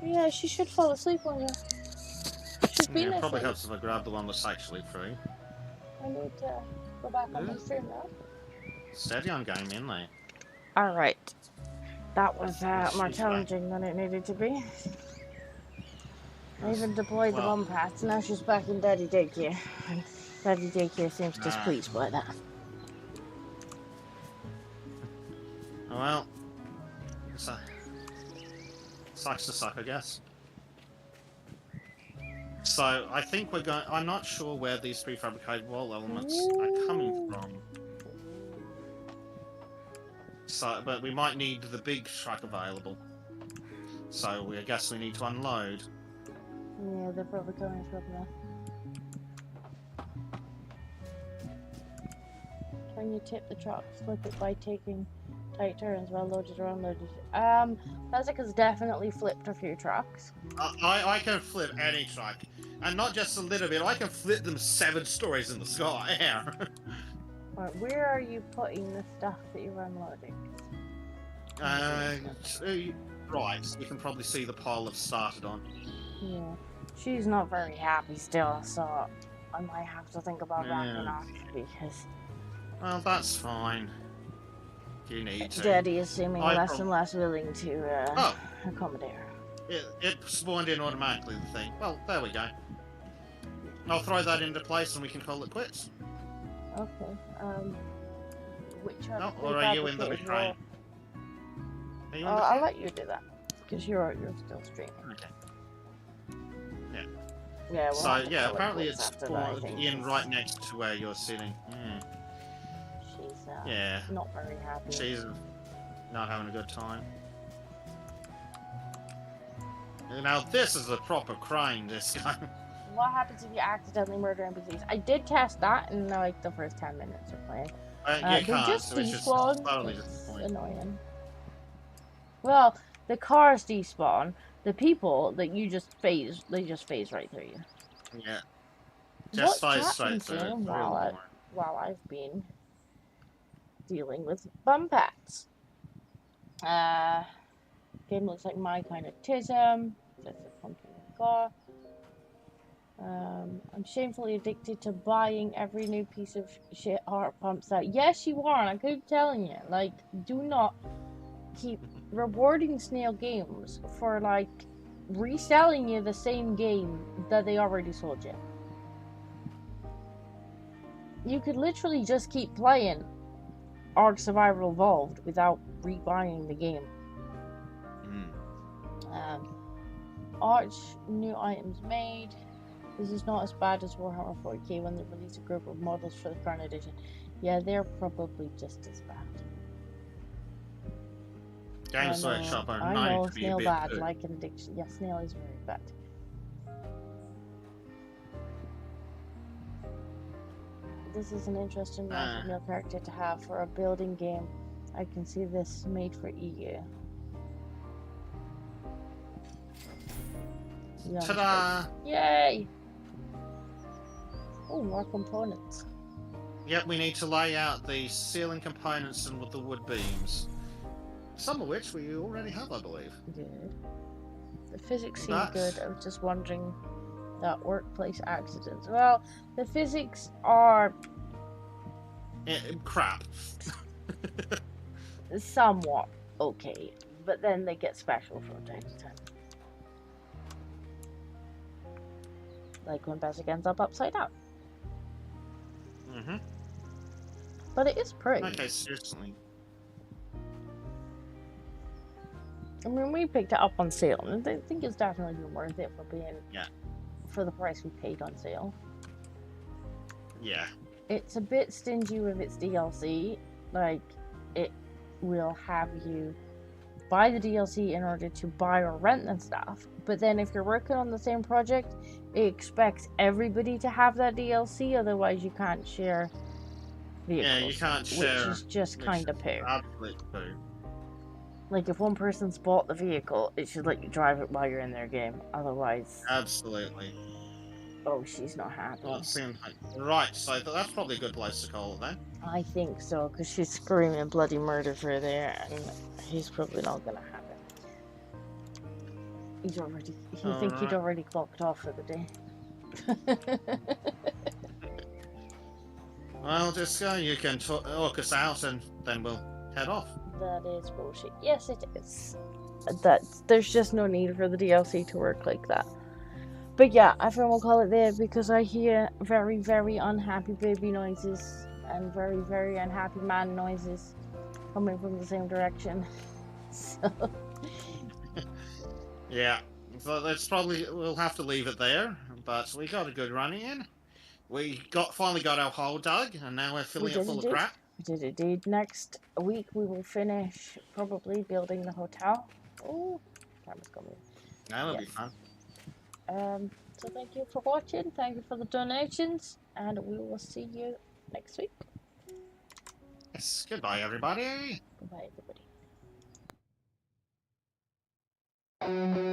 [SPEAKER 1] Yeah, she should fall asleep on you. She's been
[SPEAKER 2] Yeah, probably
[SPEAKER 1] asleep.
[SPEAKER 2] helps if I grab the one that's actually free.
[SPEAKER 1] I need to go back on my stream now.
[SPEAKER 2] Steady on game in there.
[SPEAKER 1] Alright. That was more challenging than it needed to be. I even deployed the bomb pads. Now she's back in Daddy Daycare. And Daddy Daycare seems displeased by that.
[SPEAKER 2] Well, sucks to suck, I guess. So, I think we're going... I'm not sure where these prefabricated wall elements are coming from. So, but we might need the big truck available. So, I guess we need to unload.
[SPEAKER 1] Yeah, they're probably coming from there. Can you tip the truck? Flip it by taking tight turns while loaded or unloaded. Bezek has definitely flipped a few trucks.
[SPEAKER 2] I can flip any truck. And not just a little bit, I can flip them 7 stories in the sky.
[SPEAKER 1] Right, where are you putting the stuff that you're unloading?
[SPEAKER 2] Right, you can probably see the pile I've started on.
[SPEAKER 1] Yeah. She's not very happy still, so I might have to think about backing off because...
[SPEAKER 2] Well, that's fine. If you need to.
[SPEAKER 1] Daddy is seeming less and less willing to accommodate her.
[SPEAKER 2] It spawned in automatically, the thing. Well, there we go. I'll throw that into place and we can call it quits.
[SPEAKER 1] Okay, which are
[SPEAKER 2] No, or are you in the train? Are you in the
[SPEAKER 1] I'll
[SPEAKER 2] train?
[SPEAKER 1] let you do that because you're still streaming.
[SPEAKER 2] Okay. Yeah.
[SPEAKER 1] Yeah. We'll
[SPEAKER 2] So
[SPEAKER 1] have to
[SPEAKER 2] yeah,
[SPEAKER 1] call it
[SPEAKER 2] apparently
[SPEAKER 1] quits
[SPEAKER 2] it's
[SPEAKER 1] after that, I think,
[SPEAKER 2] in
[SPEAKER 1] 'cause
[SPEAKER 2] right next to where you're sitting.
[SPEAKER 1] she's
[SPEAKER 2] Yeah.
[SPEAKER 1] not very happy.
[SPEAKER 2] She's not having a good time. Now this is a proper crime, this guy.
[SPEAKER 1] What happens if you accidentally murder NPCs? I did test that in like the first 10 minutes of playing.
[SPEAKER 2] You
[SPEAKER 1] They
[SPEAKER 2] can't,
[SPEAKER 1] just
[SPEAKER 2] so it's just
[SPEAKER 1] despawn.
[SPEAKER 2] totally
[SPEAKER 1] It's
[SPEAKER 2] disappointing.
[SPEAKER 1] annoying. Well, the cars despawn. The people that you just phase, they just phase right through you.
[SPEAKER 2] Yeah. Just
[SPEAKER 1] What's
[SPEAKER 2] phase straight
[SPEAKER 1] been
[SPEAKER 2] through.
[SPEAKER 1] doing
[SPEAKER 2] It's real boring.
[SPEAKER 1] while I've been dealing with bum pats? Game looks like my kind of tism. That's a pumpkin car. I'm shamefully addicted to buying every new piece of shit Art pumps out. Yes, you are, and I keep telling you, like, do not keep rewarding Snail Games for, like, reselling you the same game that they already sold you. You could literally just keep playing Ark Survival Evolved without rebuying the game. Arch, new items made. This is not as bad as Warhammer 40k when they release a group of models for the current edition. Yeah, they're probably just as bad.
[SPEAKER 2] Games Workshop are
[SPEAKER 1] I
[SPEAKER 2] known
[SPEAKER 1] know,
[SPEAKER 2] to be a
[SPEAKER 1] Snail
[SPEAKER 2] bit
[SPEAKER 1] bad,
[SPEAKER 2] good.
[SPEAKER 1] like an addiction. Yeah, Snail is very bad. This is an interesting female character to have for a building game. I can see this made for EU. Yeah,
[SPEAKER 2] Ta-da!
[SPEAKER 1] yay! Oh, more components.
[SPEAKER 2] Yep, we need to lay out the ceiling components and with the wood beams. Some of which we already have, I believe.
[SPEAKER 1] Good. The physics seem good. I was just wondering that workplace accidents. Well, the physics are
[SPEAKER 2] crap.
[SPEAKER 1] somewhat okay, but then they get special from time to time. Like when Bezek ends up upside down.
[SPEAKER 2] Mm-hmm.
[SPEAKER 1] But it is pretty.
[SPEAKER 2] Okay, seriously.
[SPEAKER 1] I mean, we picked it up on sale, and I think it's definitely been worth it for being for the price we paid on sale.
[SPEAKER 2] Yeah.
[SPEAKER 1] It's a bit stingy with its DLC. Like, it will have you buy the DLC in order to buy or rent and stuff. But then if you're working on the same project, it expects everybody to have that DLC, otherwise you can't share vehicles.
[SPEAKER 2] Yeah, you can't share.
[SPEAKER 1] Which is just kind of poo.
[SPEAKER 2] Absolutely poo.
[SPEAKER 1] Like, if one person's bought the vehicle, it should let you drive it while you're in their game. Otherwise...
[SPEAKER 2] Absolutely.
[SPEAKER 1] Oh, she's not happy.
[SPEAKER 2] Well, it seems like... Right, so that's probably a good place to call it then.
[SPEAKER 1] I think so, because she's screaming bloody murder for there, and he's probably not gonna have it. He's already... he'd already clocked off for the day.
[SPEAKER 2] Well, just you can talk us out and then we'll head off.
[SPEAKER 1] That is bullshit. Yes, it is. There's just no need for the DLC to work like that. But yeah, I think we'll call it there because I hear very, very unhappy baby noises and very, very unhappy man noises coming from the same direction. So...
[SPEAKER 2] Yeah, so that's probably, we'll have to leave it there, but we got a good run in. We finally got our hole dug, and now we're filling it full of crap.
[SPEAKER 1] We did indeed. Next week we will finish probably building the hotel. Oh, camera's coming.
[SPEAKER 2] That'll be fun.
[SPEAKER 1] So thank you for watching, thank you for the donations, and we will see you next week.
[SPEAKER 2] Yes, goodbye everybody.
[SPEAKER 1] Goodbye everybody.